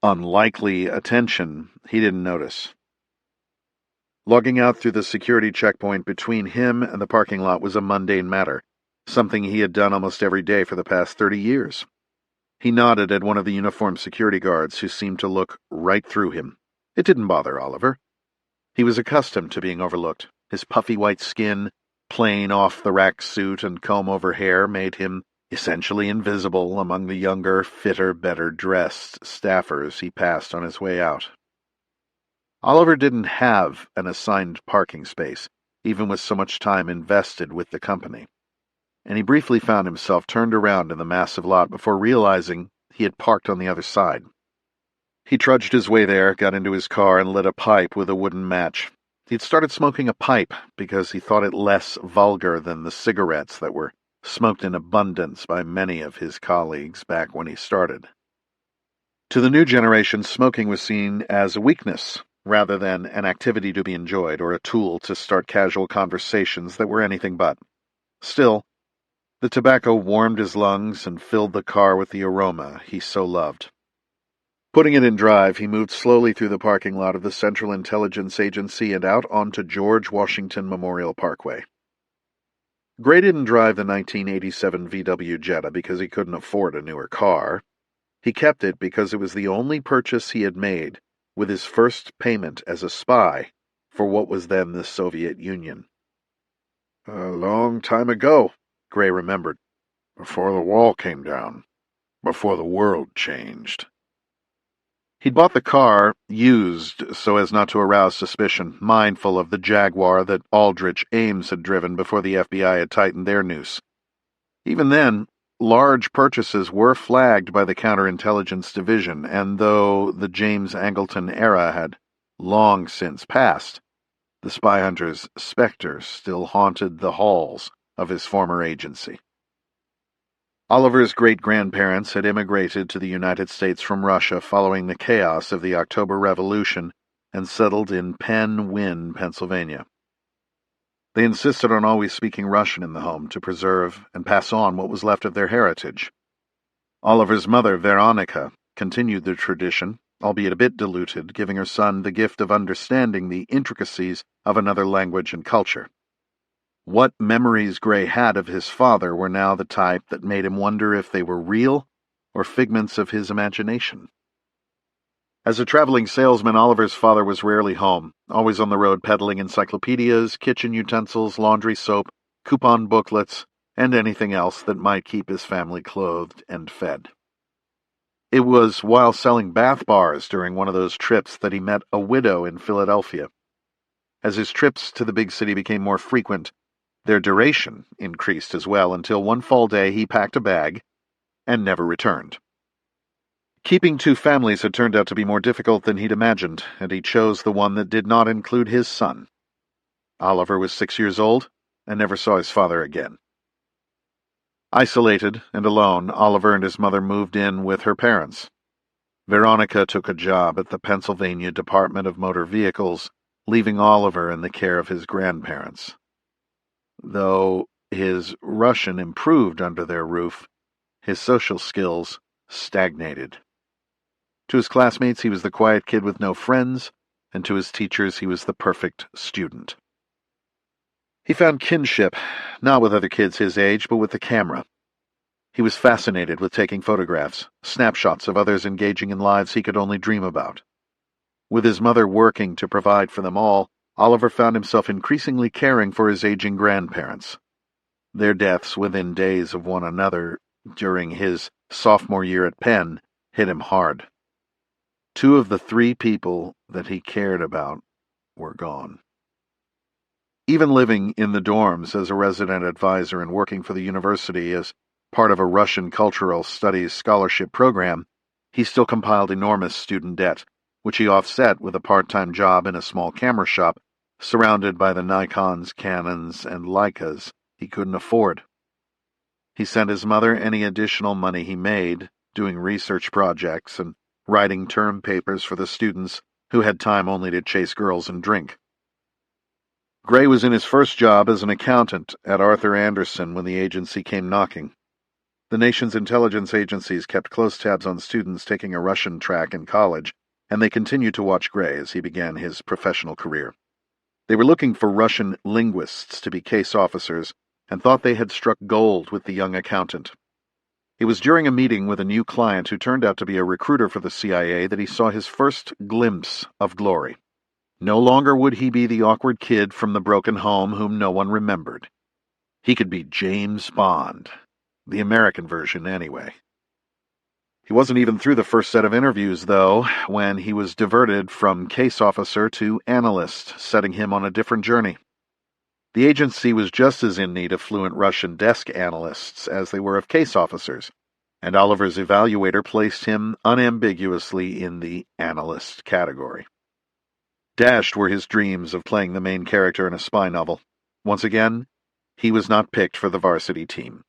unlikely attention, he didn't notice. Logging out through the security checkpoint between him and the parking lot was a mundane matter, something he had done almost every day for the past 30 years. He nodded at one of the uniformed security guards who seemed to look right through him. It didn't bother Oliver. He was accustomed to being overlooked. His puffy white skin, plain off-the-rack suit, and comb-over hair made him essentially invisible among the younger, fitter, better-dressed staffers he passed on his way out. Oliver didn't have an assigned parking space, even with so much time invested with the company, and he briefly found himself turned around in the massive lot before realizing he had parked on the other side. He trudged his way there, got into his car, and lit a pipe with a wooden match. He'd started smoking a pipe because he thought it less vulgar than the cigarettes that were smoked in abundance by many of his colleagues back when he started. To the new generation, smoking was seen as a weakness rather than an activity to be enjoyed or a tool to start casual conversations that were anything but. Still, the tobacco warmed his lungs and filled the car with the aroma he so loved. Putting it in drive, he moved slowly through the parking lot of the Central Intelligence Agency and out onto George Washington Memorial Parkway. Gray didn't drive the 1987 VW Jetta because he couldn't afford a newer car. He kept it because it was the only purchase he had made with his first payment as a spy for what was then the Soviet Union. A long time ago, Gray remembered, before the wall came down, before the world changed. He'd bought the car used so as not to arouse suspicion, mindful of the Jaguar that Aldrich Ames had driven before the FBI had tightened their noose. Even then, large purchases were flagged by the Counterintelligence Division, and though the James Angleton era had long since passed, the spy hunter's specter still haunted the halls of his former agency. Oliver's great-grandparents had immigrated to the United States from Russia following the chaos of the October Revolution and settled in Penn Wynne, Pennsylvania. They insisted on always speaking Russian in the home to preserve and pass on what was left of their heritage. Oliver's mother, Veronica, continued the tradition, albeit a bit diluted, giving her son the gift of understanding the intricacies of another language and culture. What memories Gray had of his father were now the type that made him wonder if they were real or figments of his imagination. As a traveling salesman, Oliver's father was rarely home, always on the road peddling encyclopedias, kitchen utensils, laundry soap, coupon booklets, and anything else that might keep his family clothed and fed. It was while selling bath bars during one of those trips that he met a widow in Philadelphia. As his trips to the big city became more frequent, their duration increased as well until one fall day he packed a bag and never returned. Keeping two families had turned out to be more difficult than he'd imagined, and he chose the one that did not include his son. Oliver was 6 years old and never saw his father again. Isolated and alone, Oliver and his mother moved in with her parents. Veronica took a job at the Pennsylvania Department of Motor Vehicles, leaving Oliver in the care of his grandparents. Though his Russian improved under their roof, his social skills stagnated. To his classmates, he was the quiet kid with no friends, and to his teachers, he was the perfect student. He found kinship, not with other kids his age, but with the camera. He was fascinated with taking photographs, snapshots of others engaging in lives he could only dream about. With his mother working to provide for them all, Oliver found himself increasingly caring for his aging grandparents. Their deaths within days of one another during his sophomore year at Penn hit him hard. 2 of the 3 people that he cared about were gone. Even living in the dorms as a resident advisor and working for the university as part of a Russian cultural studies scholarship program, he still compiled enormous student debt, which he offset with a part-time job in a small camera shop, surrounded by the Nikons, Canons, and Leicas he couldn't afford. He sent his mother any additional money he made, doing research projects and writing term papers for the students who had time only to chase girls and drink. Gray was in his first job as an accountant at Arthur Andersen when the agency came knocking. The nation's intelligence agencies kept close tabs on students taking a Russian track in college, and they continued to watch Gray as he began his professional career. They were looking for Russian linguists to be case officers and thought they had struck gold with the young accountant. It was during a meeting with a new client who turned out to be a recruiter for the CIA that he saw his first glimpse of glory. No longer would he be the awkward kid from the broken home whom no one remembered. He could be James Bond, the American version anyway. He wasn't even through the first set of interviews, though, when he was diverted from case officer to analyst, setting him on a different journey. The agency was just as in need of fluent Russian desk analysts as they were of case officers, and Oliver's evaluator placed him unambiguously in the analyst category. Dashed were his dreams of playing the main character in a spy novel. Once again, he was not picked for the varsity team.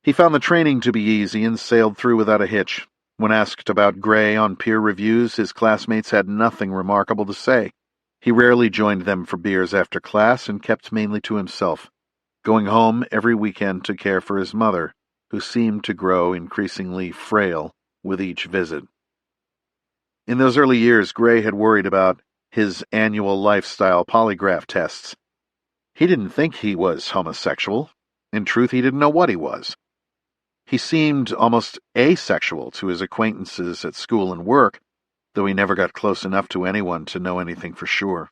He found the training to be easy and sailed through without a hitch. When asked about Gray on peer reviews, his classmates had nothing remarkable to say. He rarely joined them for beers after class and kept mainly to himself, going home every weekend to care for his mother, who seemed to grow increasingly frail with each visit. In those early years, Gray had worried about his annual lifestyle polygraph tests. He didn't think he was homosexual. In truth, he didn't know what he was. He seemed almost asexual to his acquaintances at school and work, though he never got close enough to anyone to know anything for sure.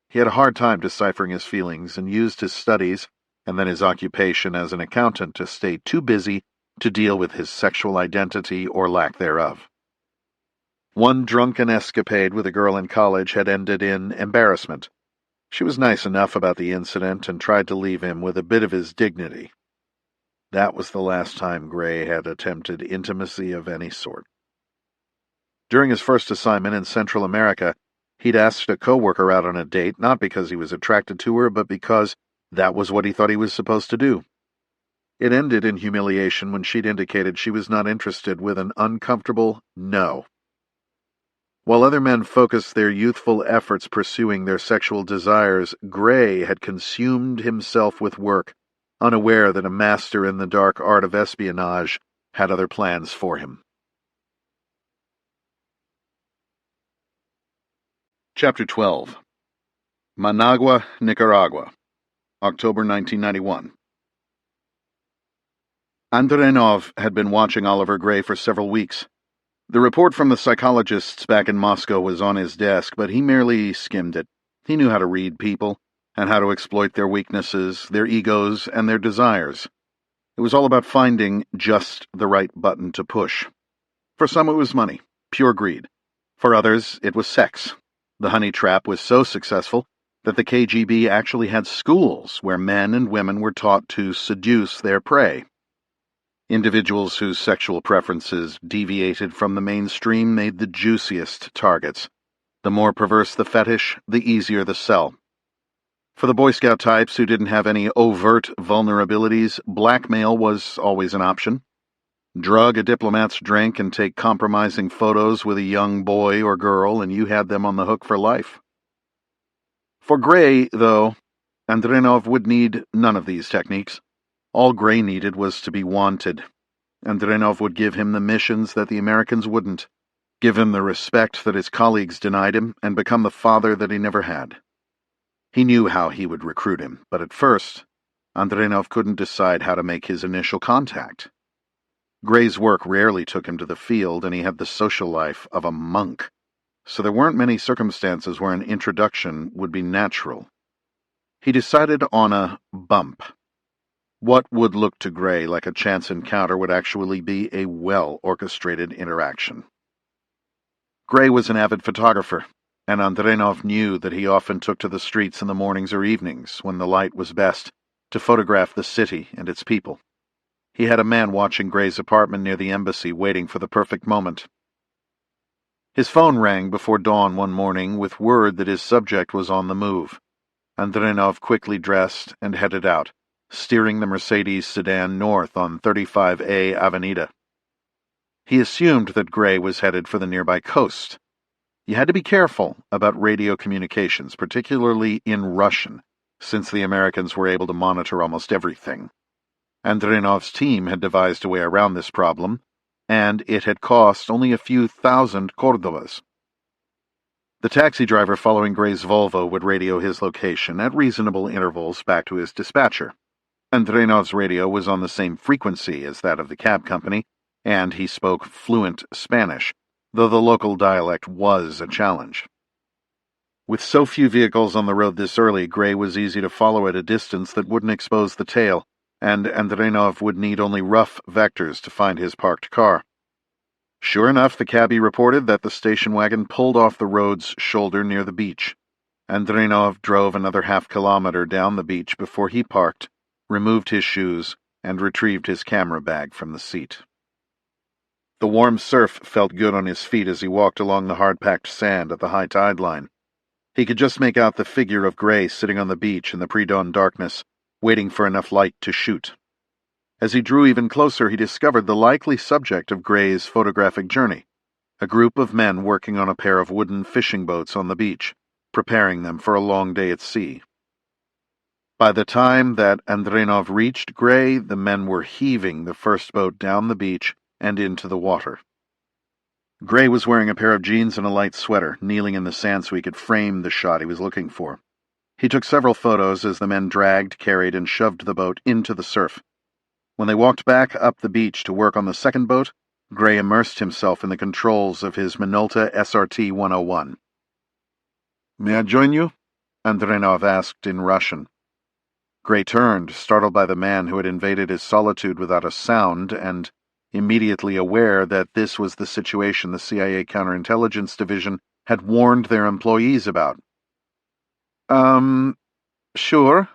He had a hard time deciphering his feelings and used his studies and then his occupation as an accountant to stay too busy to deal with his sexual identity or lack thereof. One drunken escapade with a girl in college had ended in embarrassment. She was nice enough about the incident and tried to leave him with a bit of his dignity. That was the last time Gray had attempted intimacy of any sort. During his first assignment in Central America, he'd asked a coworker out on a date, not because he was attracted to her, but because that was what he thought he was supposed to do. It ended in humiliation when she'd indicated she was not interested with an uncomfortable no. While other men focused their youthful efforts pursuing their sexual desires, Gray had consumed himself with work, unaware that a master in the dark art of espionage had other plans for him. Chapter 12. Managua, Nicaragua, October 1991. Andronov had been watching Oliver Gray for several weeks. The report from the psychologists back in Moscow was on his desk, but he merely skimmed it. He knew how to read people, and how to exploit their weaknesses, their egos, and their desires. It was all about finding just the right button to push. For some it was money, pure greed. For others it was sex. The honey trap was so successful that the KGB actually had schools where men and women were taught to seduce their prey. Individuals whose sexual preferences deviated from the mainstream made the juiciest targets. The more perverse the fetish, the easier the sell. For the Boy Scout types who didn't have any overt vulnerabilities, blackmail was always an option. Drug a diplomat's drink and take compromising photos with a young boy or girl, and you had them on the hook for life. For Gray, though, Andronov would need none of these techniques. All Gray needed was to be wanted. Andronov would give him the missions that the Americans wouldn't, give him the respect that his colleagues denied him, and become the father that he never had. He knew how he would recruit him, but at first, Andronov couldn't decide how to make his initial contact. Gray's work rarely took him to the field, and he had the social life of a monk, so there weren't many circumstances where an introduction would be natural. He decided on a bump. What would look to Gray like a chance encounter would actually be a well-orchestrated interaction. Gray was an avid photographer, and Andrenov knew that he often took to the streets in the mornings or evenings, when the light was best, to photograph the city and its people. He had a man watching Gray's apartment near the embassy, waiting for the perfect moment. His phone rang before dawn one morning with word that his subject was on the move. Andrenov quickly dressed and headed out, steering the Mercedes sedan north on 35A Avenida. He assumed that Gray was headed for the nearby coast. You had to be careful about radio communications, particularly in Russian, since the Americans were able to monitor almost everything. Andrenov's team had devised a way around this problem, and it had cost only a few thousand Cordovas. The taxi driver following Gray's Volvo would radio his location at reasonable intervals back to his dispatcher. Andrenov's radio was on the same frequency as that of the cab company, and he spoke fluent Spanish, though the local dialect was a challenge. With so few vehicles on the road this early, Gray was easy to follow at a distance that wouldn't expose the tail, and Andrenov would need only rough vectors to find his parked car. Sure enough, the cabbie reported that the station wagon pulled off the road's shoulder near the beach. Andrenov drove another half-kilometer down the beach before he parked, removed his shoes, and retrieved his camera bag from the seat. The warm surf felt good on his feet as he walked along the hard-packed sand at the high tide line. He could just make out the figure of Gray sitting on the beach in the pre-dawn darkness, waiting for enough light to shoot. As he drew even closer, he discovered the likely subject of Gray's photographic journey, a group of men working on a pair of wooden fishing boats on the beach, preparing them for a long day at sea. By the time that Andrenov reached Gray, the men were heaving the first boat down the beach and into the water. Gray was wearing a pair of jeans and a light sweater, kneeling in the sand so he could frame the shot he was looking for. He took several photos as the men dragged, carried, and shoved the boat into the surf. When they walked back up the beach to work on the second boat, Gray immersed himself in the controls of his Minolta SRT 101. "May I join you?" Andrenov asked in Russian. Gray turned, startled by the man who had invaded his solitude without a sound, and immediately aware that this was the situation the CIA Counterintelligence Division had warned their employees about. Sure.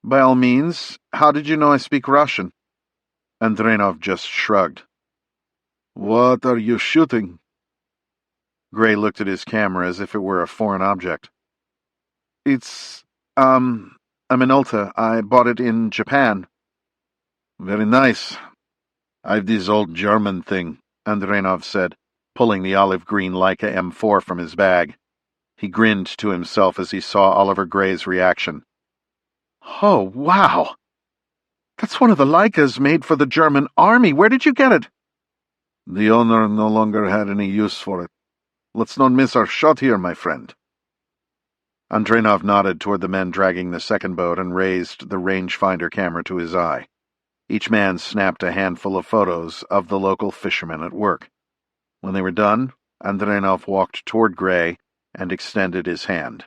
By all means. How did you know I speak Russian?" Andrenov just shrugged. "What are you shooting?" Gray looked at his camera as if it were a foreign object. "It's, a Minolta. I bought it in Japan." "Very nice. I've this old German thing," Andrenov said, pulling the olive-green Leica M4 from his bag. He grinned to himself as he saw Oliver Gray's reaction. "Oh, wow! That's one of the Leicas made for the German army. Where did you get it?" "The owner no longer had any use for it. Let's not miss our shot here, my friend." Andrenov nodded toward the men dragging the second boat and raised the rangefinder camera to his eye. Each man snapped a handful of photos of the local fishermen at work. When they were done, Andrenov walked toward Gray and extended his hand.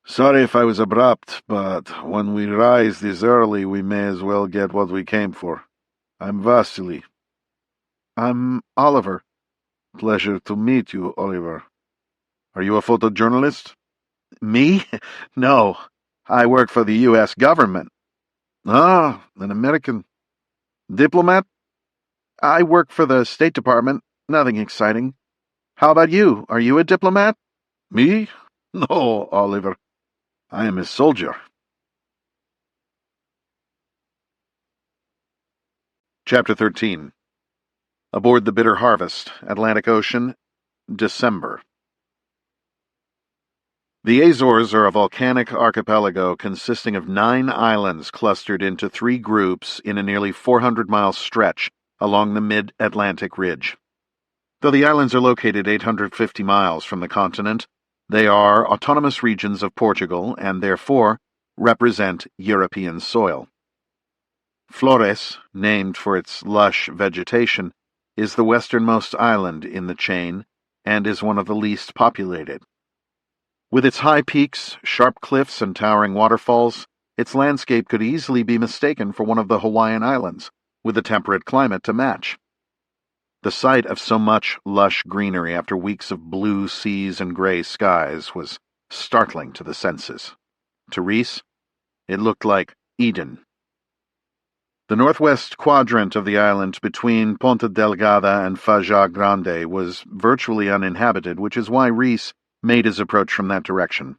"Sorry if I was abrupt, but when we rise this early, we may as well get what we came for. I'm Vasily." "I'm Oliver." "Pleasure to meet you, Oliver. Are you a photojournalist?" "Me? No. I work for the U.S. government." "Ah, an American. Diplomat?" "I work for the State Department. Nothing exciting. How about you? Are you a diplomat?" "Me? No, Oliver. I am a soldier." Chapter 13. Aboard the Bitter Harvest, Atlantic Ocean, December. The Azores are a volcanic archipelago consisting of 9 islands clustered into 3 groups in a nearly 400-mile stretch along the mid-Atlantic ridge. Though the islands are located 850 miles from the continent, they are autonomous regions of Portugal and therefore represent European soil. Flores, named for its lush vegetation, is the westernmost island in the chain and is one of the least populated. With its high peaks, sharp cliffs, and towering waterfalls, Its landscape could easily be mistaken for one of the Hawaiian Islands, with a temperate climate to match. The sight of so much lush greenery after weeks of blue seas and gray skies was startling to the senses. To Reece, it looked like Eden. The northwest quadrant of the island between Ponta Delgada and Faja Grande was virtually uninhabited, which is why Reece made his approach from that direction.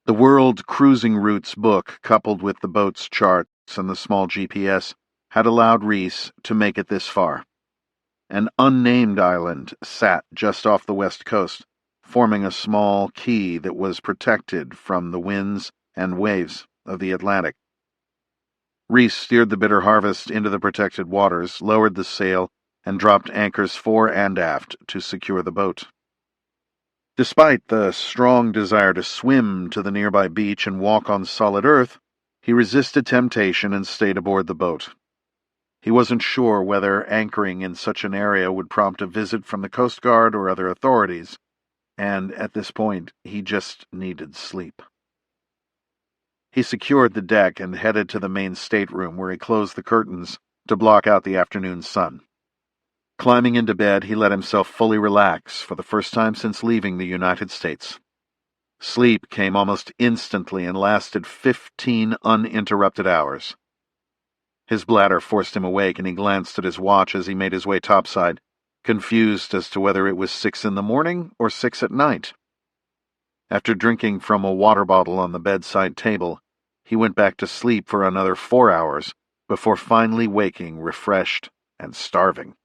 The World Cruising Routes book, coupled with the boat's charts and the small GPS, had allowed Reece to make it this far. An unnamed island sat just off the west coast, forming a small key that was protected from the winds and waves of the Atlantic. Reece steered the Bitter Harvest into the protected waters, lowered the sail, and dropped anchors fore and aft to secure the boat. Despite the strong desire to swim to the nearby beach and walk on solid earth, he resisted temptation and stayed aboard the boat. He wasn't sure whether anchoring in such an area would prompt a visit from the Coast Guard or other authorities, and at this point he just needed sleep. He secured the deck and headed to the main stateroom, where he closed the curtains to block out the afternoon sun. Climbing into bed, he let himself fully relax for the first time since leaving the United States. Sleep came almost instantly and lasted 15 uninterrupted hours. His bladder forced him awake, and he glanced at his watch as he made his way topside, confused as to whether it was 6 in the morning or 6 at night. After drinking from a water bottle on the bedside table, he went back to sleep for another 4 hours before finally waking refreshed and starving.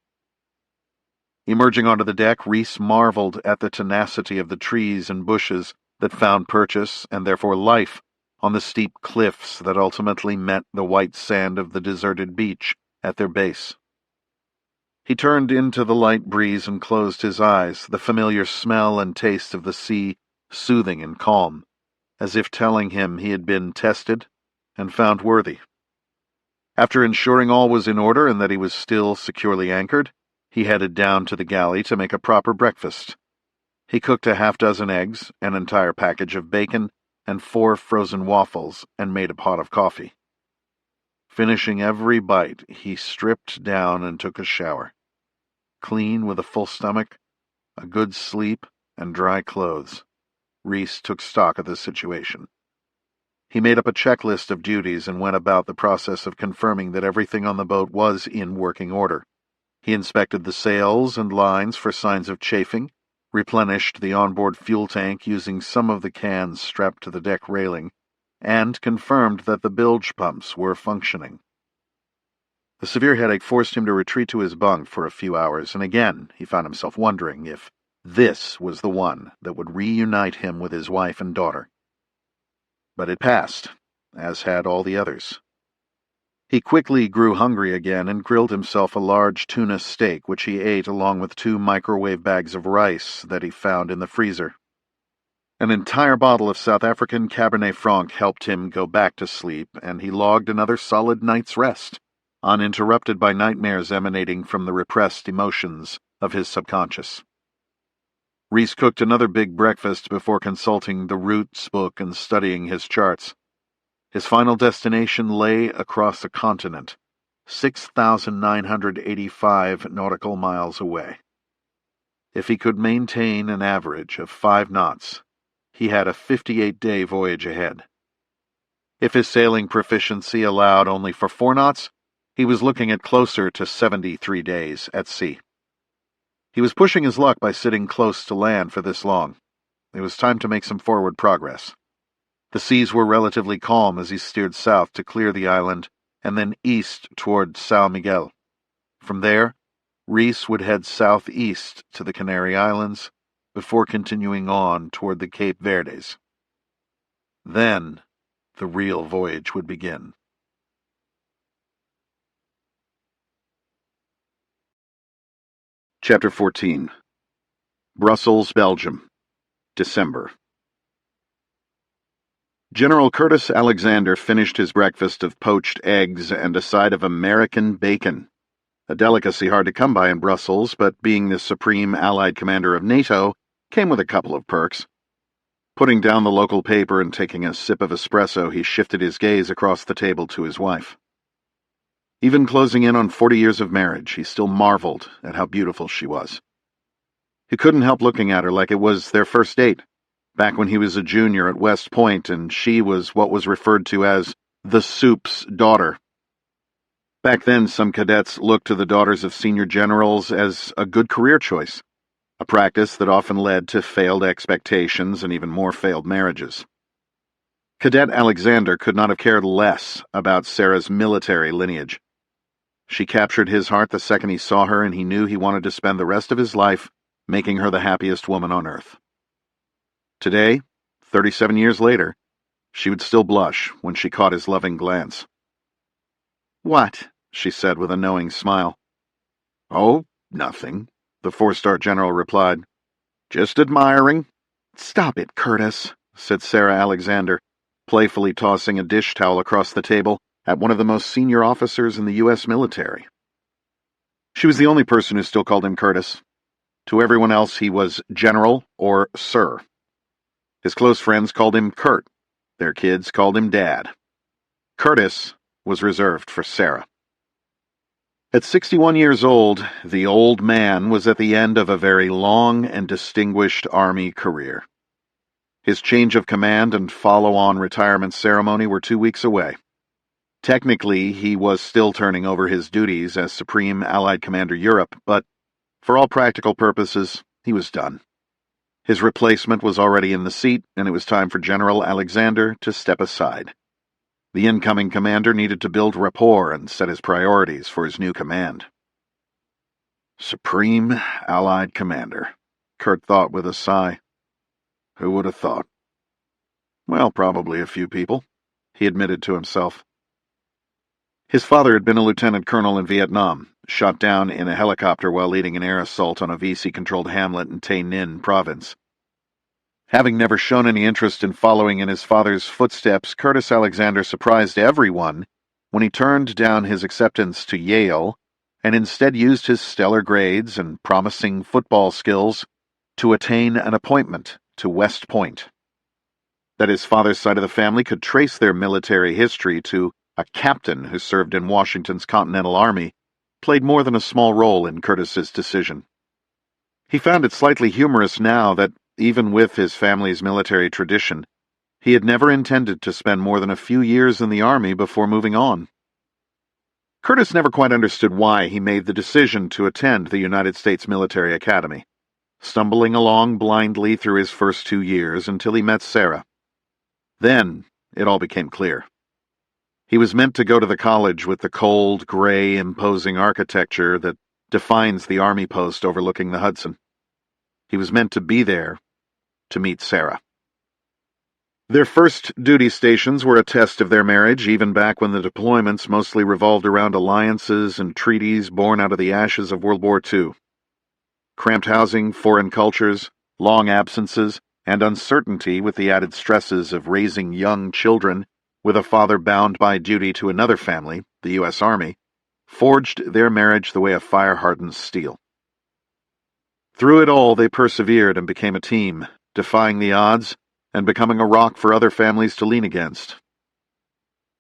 Emerging onto the deck, Reece marveled at the tenacity of the trees and bushes that found purchase, and therefore life, on the steep cliffs that ultimately met the white sand of the deserted beach at their base. He turned into the light breeze and closed his eyes, the familiar smell and taste of the sea soothing and calm, as if telling him he had been tested and found worthy. After ensuring all was in order and that he was still securely anchored, he headed down to the galley to make a proper breakfast. He cooked a half-dozen eggs, an entire package of bacon, and 4 frozen waffles, and made a pot of coffee. Finishing every bite, he stripped down and took a shower. Clean with a full stomach, a good sleep, and dry clothes, Reece took stock of the situation. He made up a checklist of duties and went about the process of confirming that everything on the boat was in working order. He inspected the sails and lines for signs of chafing, replenished the onboard fuel tank using some of the cans strapped to the deck railing, and confirmed that the bilge pumps were functioning. The severe headache forced him to retreat to his bunk for a few hours, and again he found himself wondering if this was the one that would reunite him with his wife and daughter. But it passed, as had all the others. He quickly grew hungry again and grilled himself a large tuna steak, which he ate along with 2 microwave bags of rice that he found in the freezer. An entire bottle of South African Cabernet Franc helped him go back to sleep, and he logged another solid night's rest, uninterrupted by nightmares emanating from the repressed emotions of his subconscious. Reece cooked another big breakfast before consulting the routes book and studying his charts. His final destination lay across a continent, 6,985 nautical miles away. If he could maintain an average of 5 knots, he had a 58-day voyage ahead. If his sailing proficiency allowed only for 4 knots, he was looking at closer to 73 days at sea. He was pushing his luck by sitting close to land for this long. It was time to make some forward progress. The seas were relatively calm as he steered south to clear the island and then east toward São Miguel. From there, Reece would head southeast to the Canary Islands before continuing on toward the Cape Verdes. Then, the real voyage would begin. Chapter 14. Brussels, Belgium, December. General Curtis Alexander finished his breakfast of poached eggs and a side of American bacon, a delicacy hard to come by in Brussels, but being the supreme Allied commander of NATO, came with a couple of perks. Putting down the local paper and taking a sip of espresso, he shifted his gaze across the table to his wife. Even closing in on 40 years of marriage, he still marveled at how beautiful she was. He couldn't help looking at her like it was their first date, back when he was a junior at West Point and she was what was referred to as the soup's daughter. Back then, some cadets looked to the daughters of senior generals as a good career choice, a practice that often led to failed expectations and even more failed marriages. Cadet Alexander could not have cared less about Sarah's military lineage. She captured his heart the second he saw her, and he knew he wanted to spend the rest of his life making her the happiest woman on earth. Today, 37 years later, she would still blush when she caught his loving glance. "What?" she said with a knowing smile. "Oh, nothing," the four-star general replied. "Just admiring." "Stop it, Curtis," said Sarah Alexander, playfully tossing a dish towel across the table at one of the most senior officers in the U.S. military. She was the only person who still called him Curtis. To everyone else, he was General or Sir. His close friends called him Kurt. Their kids called him Dad. Curtis was reserved for Sarah. At 61 years old, the old man was at the end of a very long and distinguished Army career. His change of command and follow-on retirement ceremony were 2 weeks away. Technically, he was still turning over his duties as Supreme Allied Commander Europe, but for all practical purposes, he was done. His replacement was already in the seat, and it was time for General Alexander to step aside. The incoming commander needed to build rapport and set his priorities for his new command. Supreme Allied Commander, Kurt thought with a sigh. Who would have thought? Well, probably a few people, he admitted to himself. His father had been a lieutenant colonel in Vietnam, shot down in a helicopter while leading an air assault on a VC-controlled hamlet in Tay Ninh province. Having never shown any interest in following in his father's footsteps, Curtis Alexander surprised everyone when he turned down his acceptance to Yale and instead used his stellar grades and promising football skills to attain an appointment to West Point. That his father's side of the family could trace their military history to a captain who served in Washington's Continental Army played more than a small role in Curtis's decision. He found it slightly humorous now that, even with his family's military tradition, he had never intended to spend more than a few years in the Army before moving on. Curtis never quite understood why he made the decision to attend the United States Military Academy, stumbling along blindly through his first 2 years until he met Sarah. Then it all became clear. He was meant to go to the college with the cold, gray, imposing architecture that defines the Army post overlooking the Hudson. He was meant to be there to meet Sarah. Their first duty stations were a test of their marriage, even back when the deployments mostly revolved around alliances and treaties born out of the ashes of World War II. Cramped housing, foreign cultures, long absences, and uncertainty with the added stresses of raising young children with a father bound by duty to another family, the U.S. Army, forged their marriage the way a fire hardens steel. Through it all, they persevered and became a team, defying the odds and becoming a rock for other families to lean against.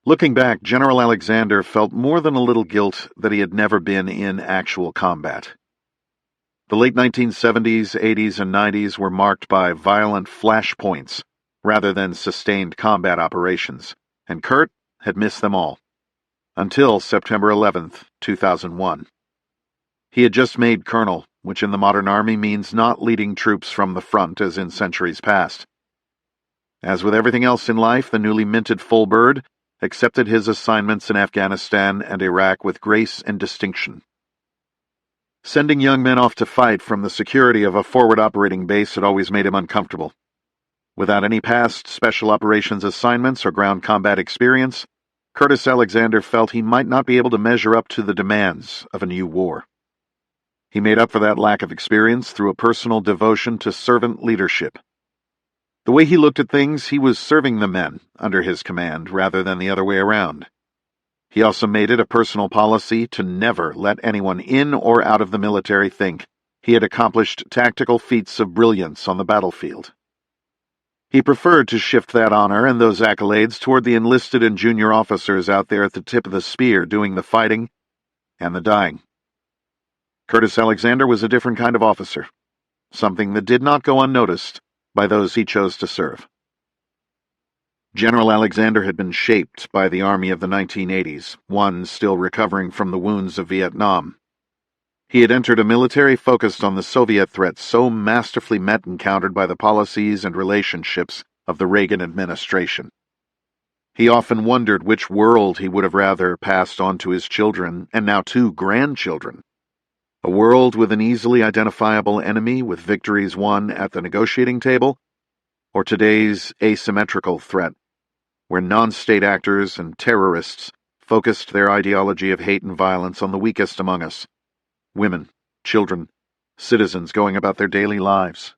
Looking back, General Alexander felt more than a little guilt that he had never been in actual combat. The late 1970s, 80s, and 90s were marked by violent flashpoints rather than sustained combat operations, and Kurt had missed them all. Until September 11th, 2001. He had just made colonel, which in the modern army means not leading troops from the front as in centuries past. As with everything else in life, the newly minted full bird accepted his assignments in Afghanistan and Iraq with grace and distinction. Sending young men off to fight from the security of a forward operating base had always made him uncomfortable. Without any past special operations assignments or ground combat experience, Curtis Alexander felt he might not be able to measure up to the demands of a new war. He made up for that lack of experience through a personal devotion to servant leadership. The way he looked at things, he was serving the men under his command rather than the other way around. He also made it a personal policy to never let anyone in or out of the military think he had accomplished tactical feats of brilliance on the battlefield. He preferred to shift that honor and those accolades toward the enlisted and junior officers out there at the tip of the spear doing the fighting and the dying. Curtis Alexander was a different kind of officer, something that did not go unnoticed by those he chose to serve. General Alexander had been shaped by the Army of the 1980s, one still recovering from the wounds of Vietnam. He had entered a military focused on the Soviet threat so masterfully met and countered by the policies and relationships of the Reagan administration. He often wondered which world he would have rather passed on to his children, and now 2 grandchildren. A world with an easily identifiable enemy with victories won at the negotiating table, or today's asymmetrical threat, where non-state actors and terrorists focused their ideology of hate and violence on the weakest among us. Women, children, citizens going about their daily lives.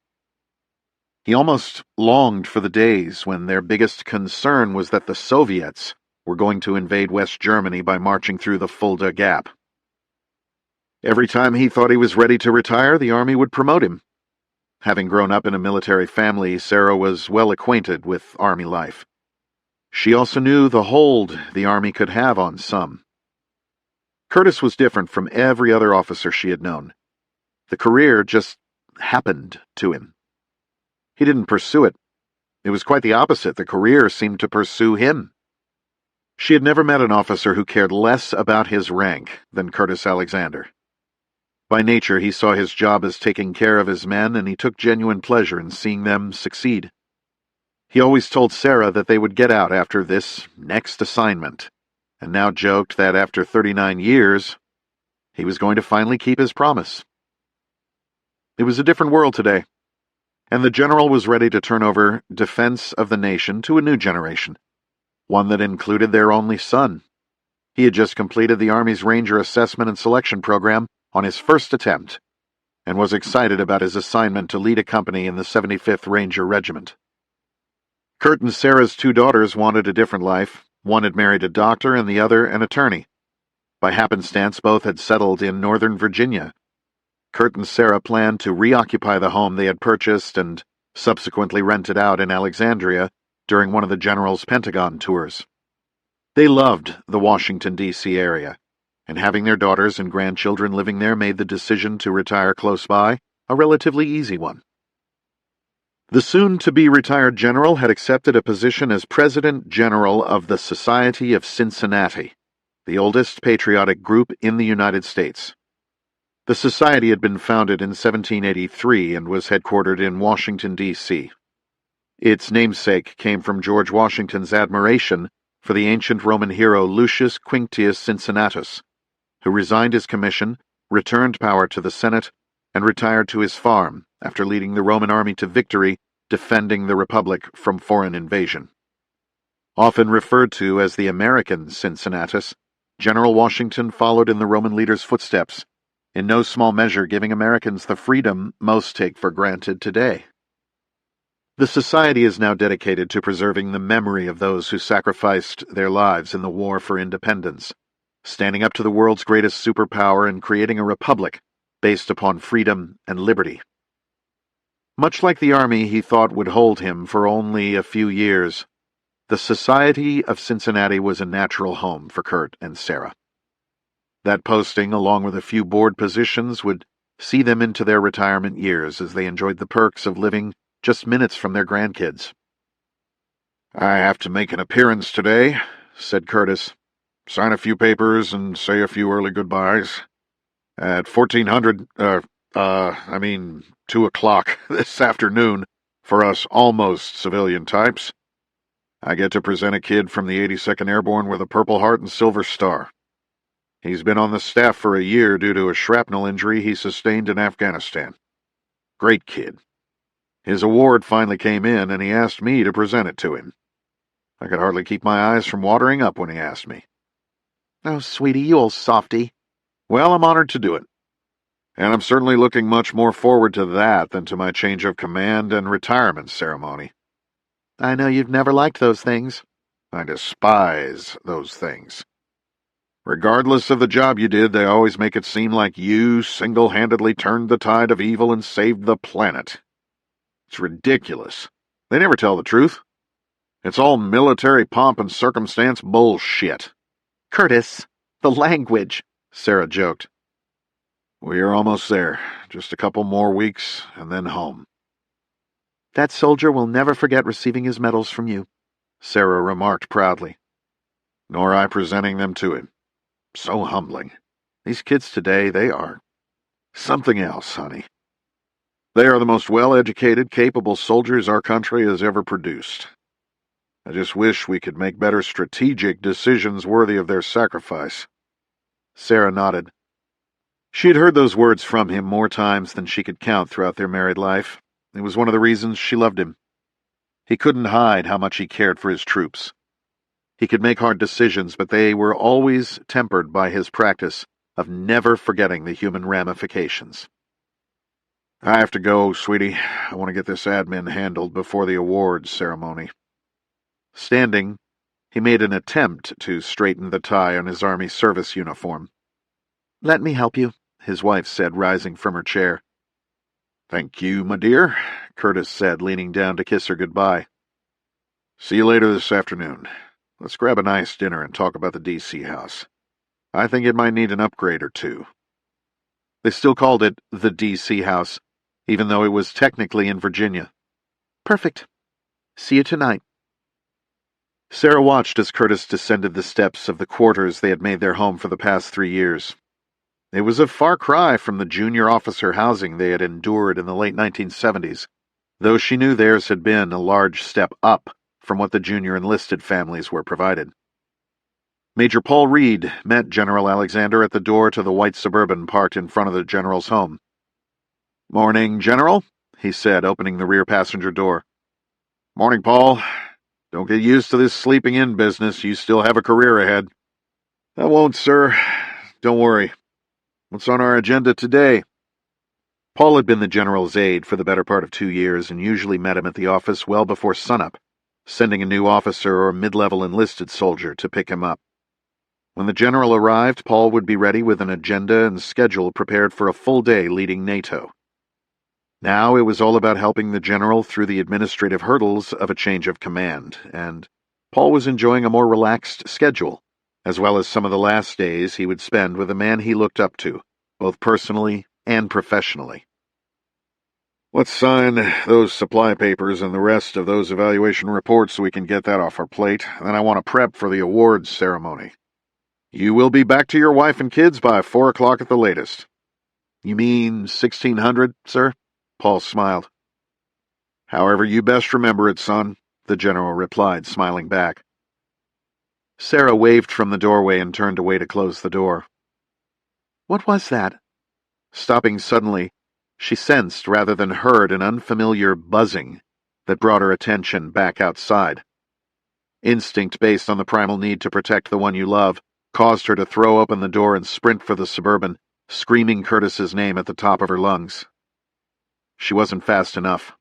He almost longed for the days when their biggest concern was that the Soviets were going to invade West Germany by marching through the Fulda Gap. Every time he thought he was ready to retire, the Army would promote him. Having grown up in a military family, Sarah was well acquainted with Army life. She also knew the hold the Army could have on some. Curtis was different from every other officer she had known. The career just happened to him. He didn't pursue it. It was quite the opposite. The career seemed to pursue him. She had never met an officer who cared less about his rank than Curtis Alexander. By nature, he saw his job as taking care of his men, and he took genuine pleasure in seeing them succeed. He always told Sarah that they would get out after this next assignment, and now joked that after 39 years, he was going to finally keep his promise. It was a different world today, and the general was ready to turn over defense of the nation to a new generation, one that included their only son. He had just completed the Army's Ranger Assessment and Selection Program on his first attempt, and was excited about his assignment to lead a company in the 75th Ranger Regiment. Kurt and Sarah's 2 daughters wanted a different life. One had married a doctor and the other an attorney. By happenstance, both had settled in Northern Virginia. Kurt and Sarah planned to reoccupy the home they had purchased and subsequently rented out in Alexandria during one of the general's Pentagon tours. They loved the Washington, D.C. area, and having their daughters and grandchildren living there made the decision to retire close by a relatively easy one. The soon-to-be retired general had accepted a position as President General of the Society of Cincinnati, the oldest patriotic group in the United States. The society had been founded in 1783 and was headquartered in Washington, D.C. Its namesake came from George Washington's admiration for the ancient Roman hero Lucius Quinctius Cincinnatus, who resigned his commission, returned power to the Senate, and retired to his farm after leading the Roman army to victory, defending the Republic from foreign invasion. Often referred to as the American Cincinnatus, General Washington followed in the Roman leader's footsteps, in no small measure giving Americans the freedom most take for granted today. The society is now dedicated to preserving the memory of those who sacrificed their lives in the war for independence, standing up to the world's greatest superpower and creating a republic based upon freedom and liberty. Much like the Army he thought would hold him for only a few years, the Society of Cincinnati was a natural home for Kurt and Sarah. That posting, along with a few board positions, would see them into their retirement years as they enjoyed the perks of living just minutes from their grandkids. "I have to make an appearance today," said Curtis. "Sign a few papers and say a few early goodbyes. At 2 o'clock this afternoon, for us almost civilian types, I get to present a kid from the 82nd Airborne with a Purple Heart and Silver Star. He's been on the staff for a year due to a shrapnel injury he sustained in Afghanistan. Great kid. His award finally came in, and he asked me to present it to him. I could hardly keep my eyes from watering up when he asked me." "Oh, sweetie, you old softy." "Well, I'm honored to do it. And I'm certainly looking much more forward to that than to my change of command and retirement ceremony." "I know you've never liked those things." "I despise those things. Regardless of the job you did, they always make it seem like you single-handedly turned the tide of evil and saved the planet. It's ridiculous They never tell the truth. It's all military pomp and circumstance bullshit. Curtis, the language, Sarah joked. We are almost there. Just a couple more weeks, and then home. That soldier will never forget receiving his medals from you, Sarah remarked proudly. Nor I presenting them to him. So humbling. These kids today, they are something else, honey. They are the most well-educated, capable soldiers our country has ever produced. I just wish we could make better strategic decisions worthy of their sacrifice. Sarah nodded. She had heard those words from him more times than she could count throughout their married life. It was one of the reasons she loved him. He couldn't hide how much he cared for his troops. He could make hard decisions, but they were always tempered by his practice of never forgetting the human ramifications. I have to go, sweetie. I want to get this admin handled before the awards ceremony. Standing, he made an attempt to straighten the tie on his Army service uniform. Let me help you, his wife said, rising from her chair. Thank you, my dear, Curtis said, leaning down to kiss her goodbye. See you later this afternoon. Let's grab a nice dinner and talk about the D.C. house. I think it might need an upgrade or two. They still called it the D.C. house, even though it was technically in Virginia. Perfect. See you tonight. Sarah watched as Curtis descended the steps of the quarters they had made their home for the past 3 years. It was a far cry from the junior officer housing they had endured in the late 1970s, though she knew theirs had been a large step up from what the junior enlisted families were provided. Major Paul Reed met General Alexander at the door to the white Suburban parked in front of the general's home. "Morning, General," he said, opening the rear passenger door. "Morning, Paul. Don't get used to this sleeping-in business. You still have a career ahead." "I won't, sir. Don't worry. What's on our agenda today?" Paul had been the general's aide for the better part of 2 years and usually met him at the office well before sunup, sending a new officer or mid-level enlisted soldier to pick him up. When the general arrived, Paul would be ready with an agenda and schedule prepared for a full day leading NATO. Now it was all about helping the general through the administrative hurdles of a change of command, and Paul was enjoying a more relaxed schedule, as well as some of the last days he would spend with a man he looked up to, both personally and professionally. "Let's sign those supply papers and the rest of those evaluation reports so we can get that off our plate, and then I want to prep for the awards ceremony. You will be back to your wife and kids by 4 o'clock at the latest." "You mean 1600, sir?" Paul smiled. "However you best remember it, son," the general replied, smiling back. Sarah waved from the doorway and turned away to close the door. What was that? Stopping suddenly, she sensed rather than heard an unfamiliar buzzing that brought her attention back outside. Instinct based on the primal need to protect the one you love caused her to throw open the door and sprint for the Suburban, screaming Curtis's name at the top of her lungs. She wasn't fast enough.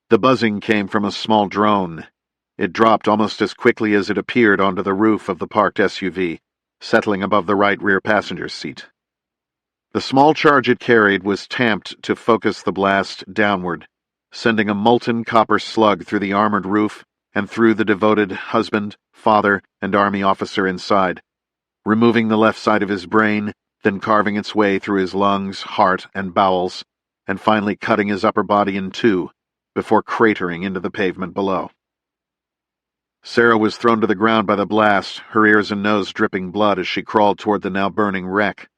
The buzzing came from a small drone. It dropped almost as quickly as it appeared onto the roof of the parked SUV, settling above the right rear passenger seat. The small charge it carried was tamped to focus the blast downward, sending a molten copper slug through the armored roof and through the devoted husband, father, and Army officer inside, removing the left side of his brain, then carving its way through his lungs, heart, and bowels, and finally cutting his upper body in two, before cratering into the pavement below. Sarah was thrown to the ground by the blast, her ears and nose dripping blood as she crawled toward the now burning wreck.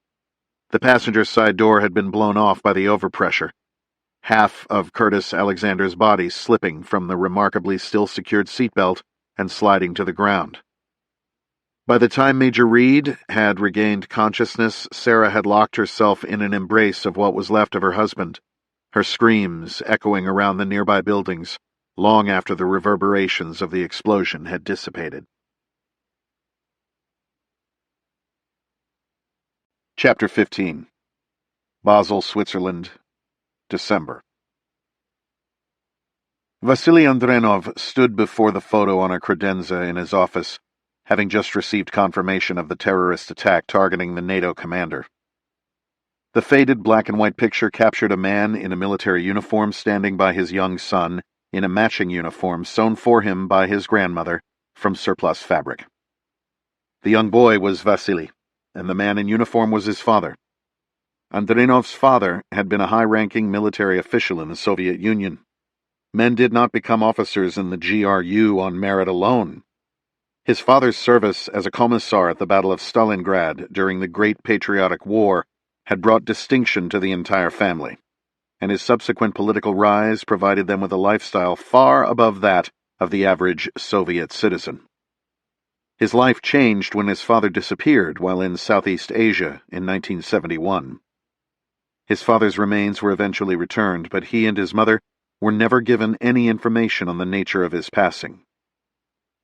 The passenger side door had been blown off by the overpressure, half of Curtis Alexander's body slipping from the remarkably still-secured seatbelt and sliding to the ground. By the time Major Reed had regained consciousness, Sarah had locked herself in an embrace of what was left of her husband, her screams echoing around the nearby buildings, long after the reverberations of the explosion had dissipated. Chapter 15. Basel, Switzerland, December. Vasily Andrenov stood before the photo on a credenza in his office, having just received confirmation of the terrorist attack targeting the NATO commander. The faded black-and-white picture captured a man in a military uniform standing by his young son in a matching uniform sewn for him by his grandmother from surplus fabric. The young boy was Vasily, and the man in uniform was his father. Andronov's father had been a high-ranking military official in the Soviet Union. Men did not become officers in the GRU on merit alone. His father's service as a commissar at the Battle of Stalingrad during the Great Patriotic War had brought distinction to the entire family, and his subsequent political rise provided them with a lifestyle far above that of the average Soviet citizen. His life changed when his father disappeared while in Southeast Asia in 1971. His father's remains were eventually returned, but he and his mother were never given any information on the nature of his passing.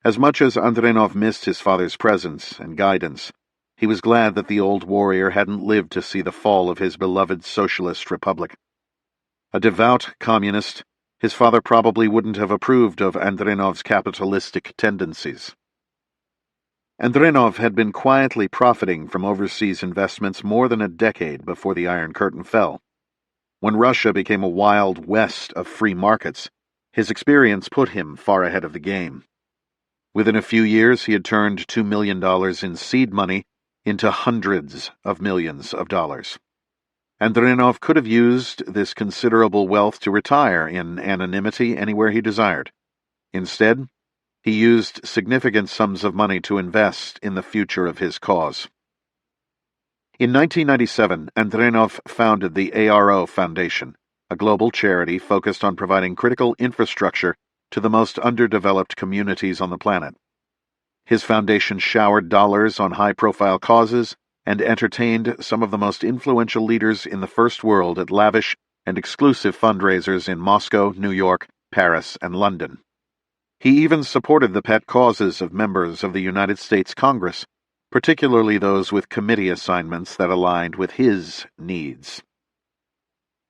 As much as Andronov missed his father's presence and guidance, he was glad that the old warrior hadn't lived to see the fall of his beloved socialist republic. A devout communist, his father probably wouldn't have approved of Andronov's capitalistic tendencies. Andronov had been quietly profiting from overseas investments more than a decade before the Iron Curtain fell. When Russia became a wild west of free markets, his experience put him far ahead of the game. Within a few years, he had turned $2 million in seed money into hundreds of millions of dollars. Andronov could have used this considerable wealth to retire in anonymity anywhere he desired. Instead, he used significant sums of money to invest in the future of his cause. In 1997, Andronov founded the ARO Foundation, a global charity focused on providing critical infrastructure to the most underdeveloped communities on the planet. His foundation showered dollars on high-profile causes and entertained some of the most influential leaders in the First World at lavish and exclusive fundraisers in Moscow, New York, Paris, and London. He even supported the pet causes of members of the United States Congress, particularly those with committee assignments that aligned with his needs.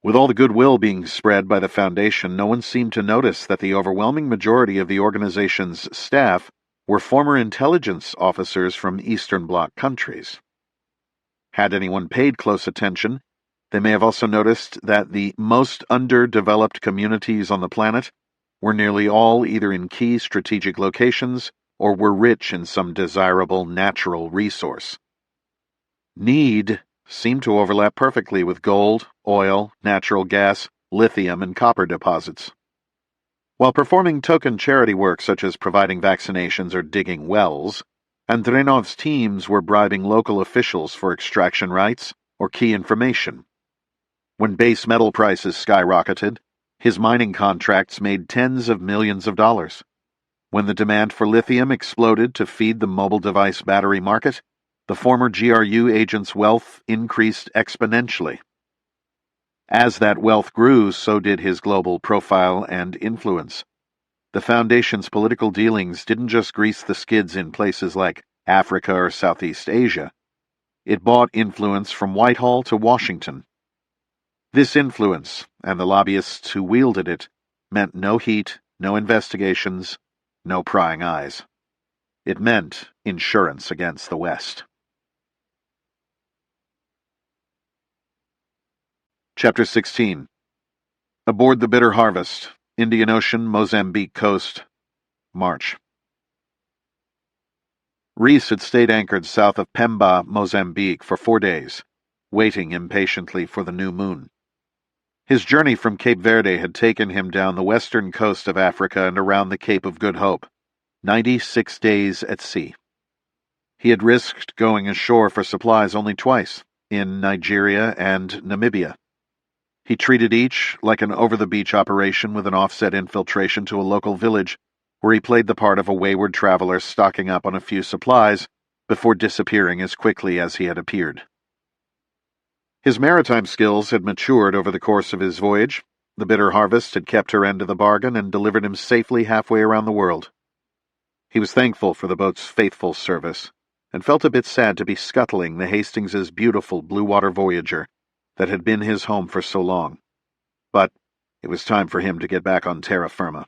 With all the goodwill being spread by the foundation, no one seemed to notice that the overwhelming majority of the organization's staff were former intelligence officers from Eastern Bloc countries. Had anyone paid close attention, they may have also noticed that the most underdeveloped communities on the planet were nearly all either in key strategic locations or were rich in some desirable natural resource. Need seemed to overlap perfectly with gold, oil, natural gas, lithium, and copper deposits. While performing token charity work such as providing vaccinations or digging wells, Andronov's teams were bribing local officials for extraction rights or key information. When base metal prices skyrocketed, his mining contracts made tens of millions of dollars. When the demand for lithium exploded to feed the mobile device battery market, the former GRU agent's wealth increased exponentially. As that wealth grew, so did his global profile and influence. The Foundation's political dealings didn't just grease the skids in places like Africa or Southeast Asia. It bought influence from Whitehall to Washington. This influence, and the lobbyists who wielded it, meant no heat, no investigations, no prying eyes. It meant insurance against the West. Chapter 16. Aboard the Bitter Harvest, Indian Ocean, Mozambique coast, March. Reece had stayed anchored south of Pemba, Mozambique, for 4 days, waiting impatiently for the new moon. His journey from Cape Verde had taken him down the western coast of Africa and around the Cape of Good Hope, 96 days at sea. He had risked going ashore for supplies only twice, in Nigeria and Namibia. He treated each like an over-the-beach operation with an offset infiltration to a local village, where he played the part of a wayward traveler stocking up on a few supplies before disappearing as quickly as he had appeared. His maritime skills had matured over the course of his voyage. The Bitter Harvest had kept her end of the bargain and delivered him safely halfway around the world. He was thankful for the boat's faithful service, and felt a bit sad to be scuttling the Hastings's beautiful blue-water Voyager that had been his home for so long. But it was time for him to get back on terra firma.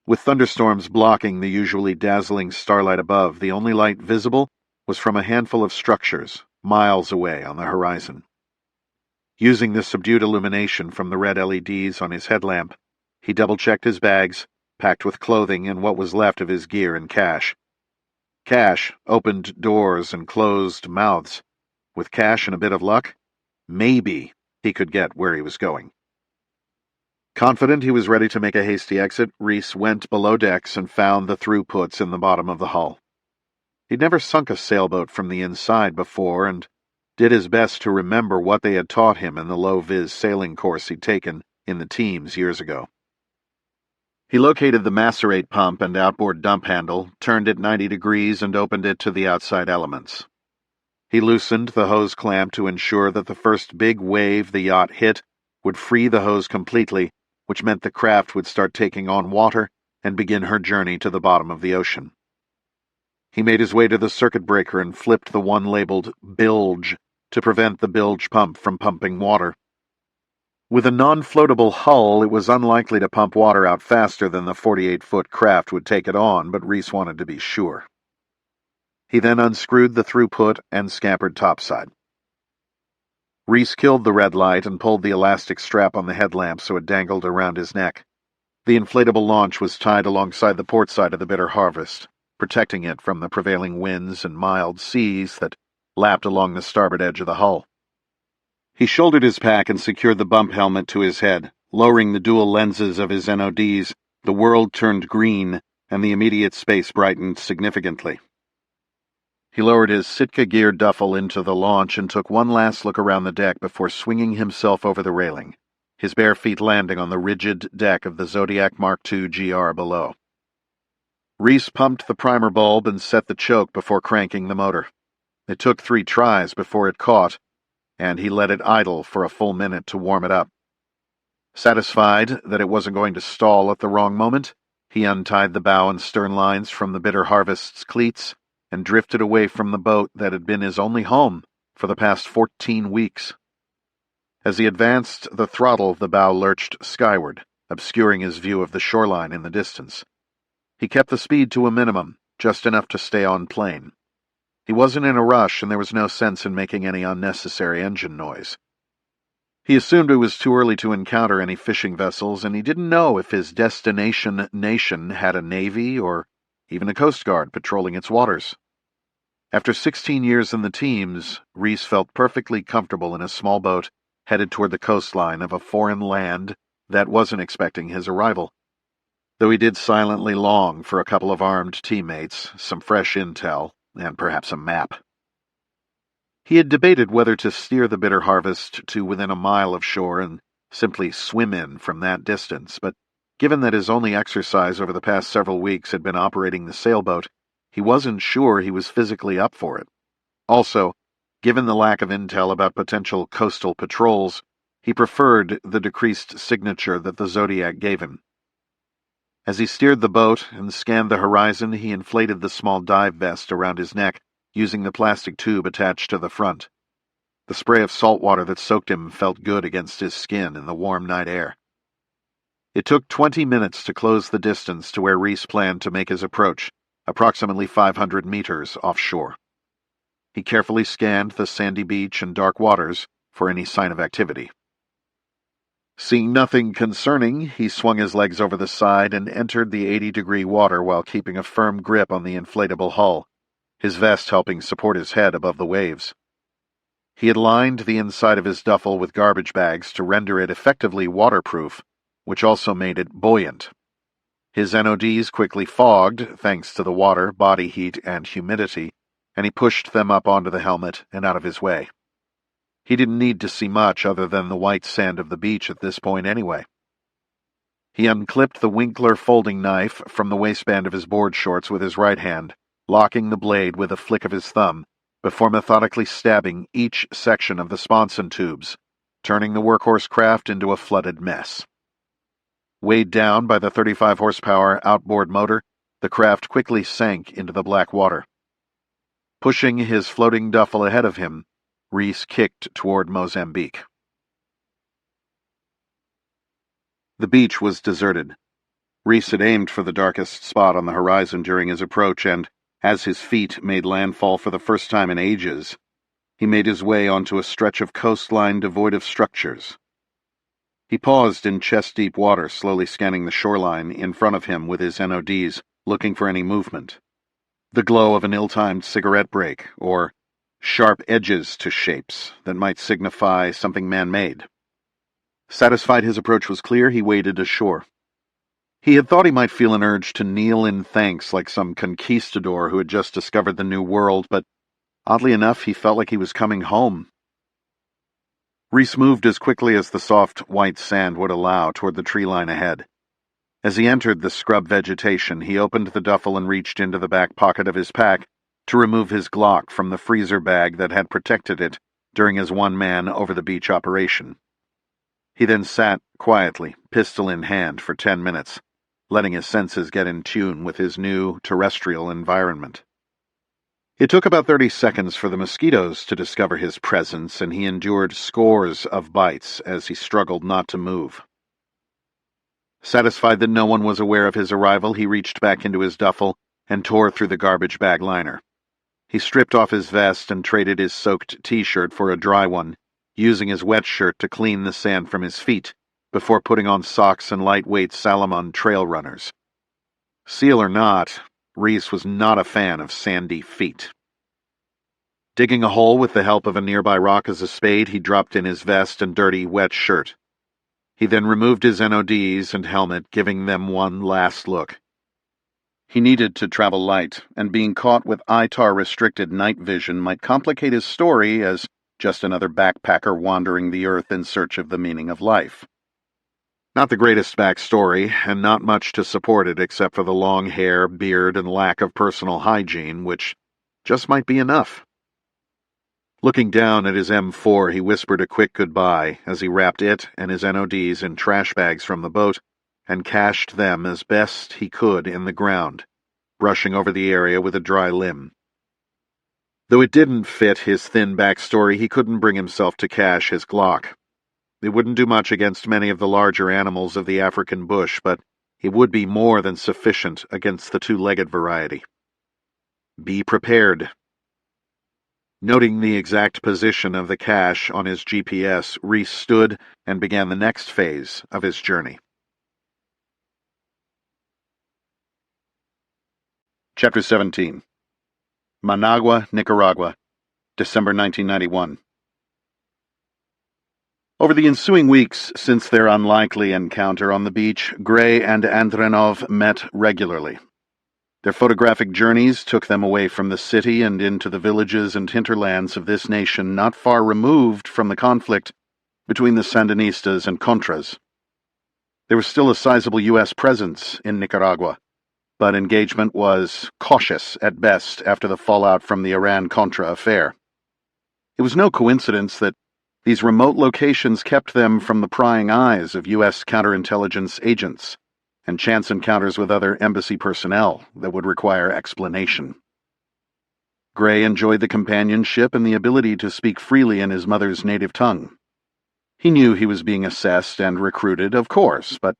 With thunderstorms blocking the usually dazzling starlight above, the only light visible was from a handful of structures miles away on the horizon. Using the subdued illumination from the red LEDs on his headlamp, He double-checked his bags, packed with clothing and what was left of his gear and cash. Cash opened doors and closed mouths. With cash and a bit of luck, maybe he could get where he was going. Confident he was ready to make a hasty exit, Reece went below decks and found the through-puts in the bottom of the hull. He'd never sunk a sailboat from the inside before and did his best to remember what they had taught him in the low-vis sailing course he'd taken in the teams years ago. He located the macerate pump and outboard dump handle, turned it 90 degrees, and opened it to the outside elements. He loosened the hose clamp to ensure that the first big wave the yacht hit would free the hose completely, which meant the craft would start taking on water and begin her journey to the bottom of the ocean. He made his way to the circuit breaker and flipped the one labeled bilge to prevent the bilge pump from pumping water. With a non-floatable hull, it was unlikely to pump water out faster than the 48-foot craft would take it on, but Reece wanted to be sure. He then unscrewed the through-put and scampered topside. Reece killed the red light and pulled the elastic strap on the headlamp so it dangled around his neck. The inflatable launch was tied alongside the port side of the Bitter Harvest, protecting it from the prevailing winds and mild seas that lapped along the starboard edge of the hull. He shouldered his pack and secured the bump helmet to his head. Lowering the dual lenses of his NODs, the world turned green and the immediate space brightened significantly. He lowered his Sitka gear duffel into the launch and took one last look around the deck before swinging himself over the railing, his bare feet landing on the rigid deck of the Zodiac Mark II GR below. Reece pumped the primer bulb and set the choke before cranking the motor. It took 3 tries before it caught, and he let it idle for a full minute to warm it up. Satisfied that it wasn't going to stall at the wrong moment, he untied the bow and stern lines from the Bitter Harvest's cleats and drifted away from the boat that had been his only home for the past 14 weeks. As he advanced the throttle, the bow lurched skyward, obscuring his view of the shoreline in the distance. He kept the speed to a minimum, just enough to stay on plane. He wasn't in a rush, and there was no sense in making any unnecessary engine noise. He assumed it was too early to encounter any fishing vessels, and he didn't know if his destination nation had a navy or even a coast guard patrolling its waters. After 16 years in the teams, Reece felt perfectly comfortable in a small boat headed toward the coastline of a foreign land that wasn't expecting his arrival, though he did silently long for a couple of armed teammates, some fresh intel, and perhaps a map. He had debated whether to steer the Bitter Harvest to within a mile of shore and simply swim in from that distance, but given that his only exercise over the past several weeks had been operating the sailboat, he wasn't sure he was physically up for it. Also, given the lack of intel about potential coastal patrols, he preferred the decreased signature that the Zodiac gave him. As he steered the boat and scanned the horizon, he inflated the small dive vest around his neck, using the plastic tube attached to the front. The spray of salt water that soaked him felt good against his skin in the warm night air. It took 20 minutes to close the distance to where Reece planned to make his approach, approximately 500 meters offshore. He carefully scanned the sandy beach and dark waters for any sign of activity. Seeing nothing concerning, he swung his legs over the side and entered the 80-degree water while keeping a firm grip on the inflatable hull, his vest helping support his head above the waves. He had lined the inside of his duffel with garbage bags to render it effectively waterproof, which also made it buoyant. His NODs quickly fogged, thanks to the water, body heat, and humidity, and he pushed them up onto the helmet and out of his way. He didn't need to see much other than the white sand of the beach at this point anyway. He unclipped the Winkler folding knife from the waistband of his board shorts with his right hand, locking the blade with a flick of his thumb, before methodically stabbing each section of the sponson tubes, turning the workhorse craft into a flooded mess. Weighed down by the 35-horsepower outboard motor, the craft quickly sank into the black water. Pushing his floating duffel ahead of him, Reece kicked toward Mozambique. The beach was deserted. Reece had aimed for the darkest spot on the horizon during his approach, and, as his feet made landfall for the first time in ages, he made his way onto a stretch of coastline devoid of structures. He paused in chest-deep water, slowly scanning the shoreline in front of him with his NODs, looking for any movement. The glow of an ill-timed cigarette break, or sharp edges to shapes that might signify something man-made. Satisfied his approach was clear, he waded ashore. He had thought he might feel an urge to kneel in thanks like some conquistador who had just discovered the new world, but oddly enough, he felt like he was coming home. Reece moved as quickly as the soft, white sand would allow toward the tree line ahead. As he entered the scrub vegetation, he opened the duffel and reached into the back pocket of his pack to remove his Glock from the freezer bag that had protected it during his one-man over-the-beach operation. He then sat quietly, pistol in hand, for 10 minutes, letting his senses get in tune with his new terrestrial environment. It took about 30 seconds for the mosquitoes to discover his presence, and he endured scores of bites as he struggled not to move. Satisfied that no one was aware of his arrival, he reached back into his duffel and tore through the garbage bag liner. He stripped off his vest and traded his soaked t-shirt for a dry one, using his wet shirt to clean the sand from his feet, before putting on socks and lightweight Salomon trail runners. Seal or not, Reece was not a fan of sandy feet. Digging a hole with the help of a nearby rock as a spade, he dropped in his vest and dirty, wet shirt. He then removed his NODs and helmet, giving them one last look. He needed to travel light, and being caught with ITAR-restricted night vision might complicate his story as just another backpacker wandering the earth in search of the meaning of life. Not the greatest backstory, and not much to support it except for the long hair, beard, and lack of personal hygiene, which just might be enough. Looking down at his M4, he whispered a quick goodbye as he wrapped it and his NODs in trash bags from the boat and cached them as best he could in the ground, brushing over the area with a dry limb. Though it didn't fit his thin backstory, he couldn't bring himself to cache his Glock. It wouldn't do much against many of the larger animals of the African bush, but it would be more than sufficient against the two-legged variety. Be prepared. Noting the exact position of the cache on his GPS, Reece stood and began the next phase of his journey. Chapter 17. Managua, Nicaragua, December 1991. Over the ensuing weeks since their unlikely encounter on the beach, Gray and Andrenov met regularly. Their photographic journeys took them away from the city and into the villages and hinterlands of this nation not far removed from the conflict between the Sandinistas and Contras. There was still a sizable U.S. presence in Nicaragua, but engagement was cautious at best after the fallout from the Iran-Contra affair. It was no coincidence that these remote locations kept them from the prying eyes of U.S. counterintelligence agents and chance encounters with other embassy personnel that would require explanation. Gray enjoyed the companionship and the ability to speak freely in his mother's native tongue. He knew he was being assessed and recruited, of course, but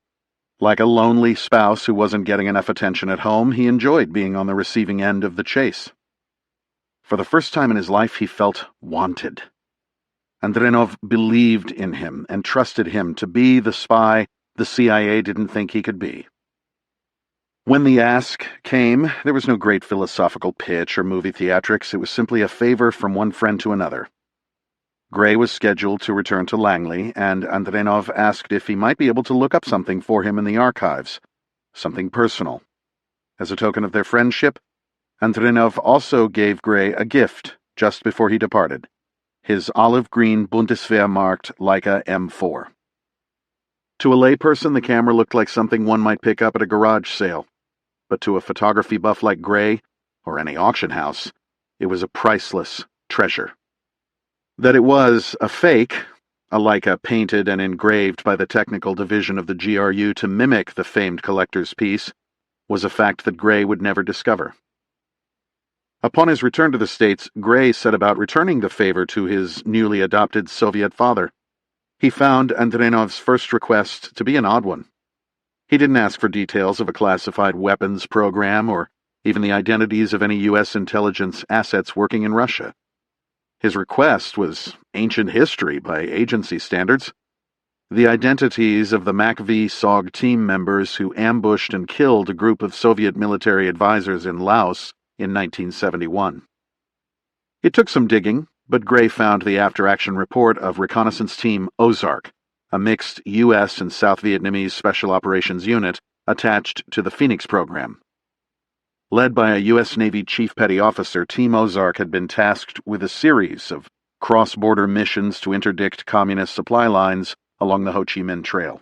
like a lonely spouse who wasn't getting enough attention at home, he enjoyed being on the receiving end of the chase. For the first time in his life, he felt wanted. Andrenov believed in him and trusted him to be the spy the CIA didn't think he could be. When the ask came, there was no great philosophical pitch or movie theatrics. It was simply a favor from one friend to another. Gray was scheduled to return to Langley, and Andrenov asked if he might be able to look up something for him in the archives, something personal. As a token of their friendship, Andrenov also gave Gray a gift just before he departed, his olive-green Bundeswehr-marked Leica M4. To a layperson, the camera looked like something one might pick up at a garage sale, but to a photography buff like Gray, or any auction house, it was a priceless treasure. That it was a fake, a Leica painted and engraved by the technical division of the GRU to mimic the famed collector's piece, was a fact that Gray would never discover. Upon his return to the States, Gray set about returning the favor to his newly adopted Soviet father. He found Andrenov's first request to be an odd one. He didn't ask for details of a classified weapons program or even the identities of any U.S. intelligence assets working in Russia. His request was ancient history by agency standards. the identities of the MACV-SOG team members who ambushed and killed a group of Soviet military advisors in Laos in 1971. It took some digging, but Gray found the after-action report of Reconnaissance Team Ozark, a mixed U.S. and South Vietnamese Special Operations unit attached to the Phoenix program. Led by a U.S. Navy Chief Petty Officer, Team Ozark had been tasked with a series of cross-border missions to interdict communist supply lines along the Ho Chi Minh Trail.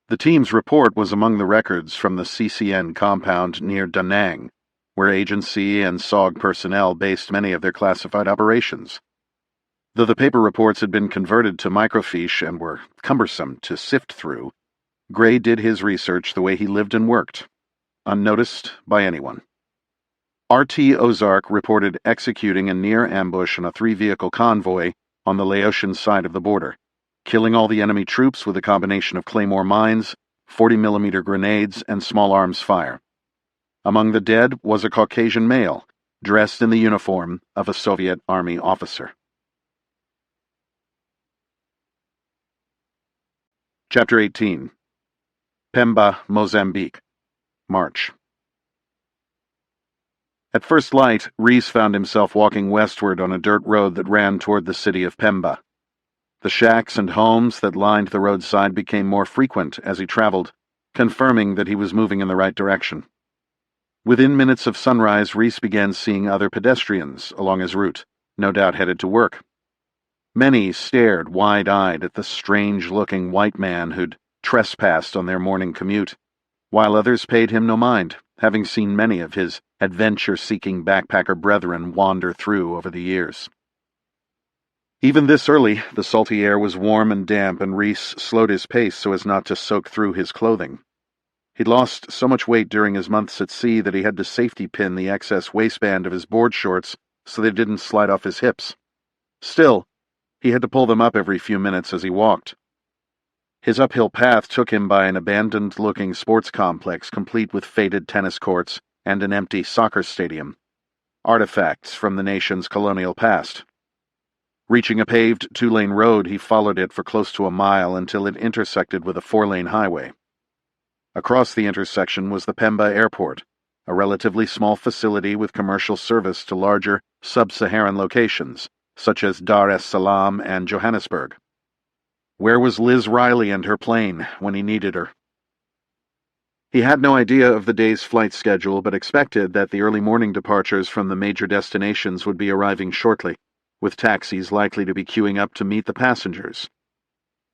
The team's report was among the records from the CCN compound near Da Nang, where agency and SOG personnel based many of their classified operations. Though the paper reports had been converted to microfiche and were cumbersome to sift through, Gray did his research the way he lived and worked, unnoticed by anyone. RT Ozark reported executing a near ambush on a 3-vehicle convoy on the Laotian side of the border, killing all the enemy troops with a combination of claymore mines, 40mm grenades, and small arms fire. Among the dead was a Caucasian male, dressed in the uniform of a Soviet Army officer. Chapter 18. Pemba, Mozambique. March. At first light, Reece found himself walking westward on a dirt road that ran toward the city of Pemba. The shacks and homes that lined the roadside became more frequent as he traveled, confirming that he was moving in the right direction. Within minutes of sunrise, Reece began seeing other pedestrians along his route, no doubt headed to work. Many stared wide-eyed at the strange-looking white man who'd trespassed on their morning commute, while others paid him no mind, having seen many of his adventure-seeking backpacker brethren wander through over the years. Even this early, the salty air was warm and damp, and Reece slowed his pace so as not to soak through his clothing. He'd lost so much weight during his months at sea that he had to safety pin the excess waistband of his board shorts so they didn't slide off his hips. Still, he had to pull them up every few minutes as he walked. His uphill path took him by an abandoned-looking sports complex complete with faded tennis courts and an empty soccer stadium, artifacts from the nation's colonial past. Reaching a paved 2-lane road, he followed it for close to a mile until it intersected with a 4-lane highway. Across the intersection was the Pemba Airport, a relatively small facility with commercial service to larger sub-Saharan locations, such as Dar es Salaam and Johannesburg. Where was Liz Riley and her plane when he needed her? He had no idea of the day's flight schedule, but expected that the early morning departures from the major destinations would be arriving shortly, with taxis likely to be queuing up to meet the passengers.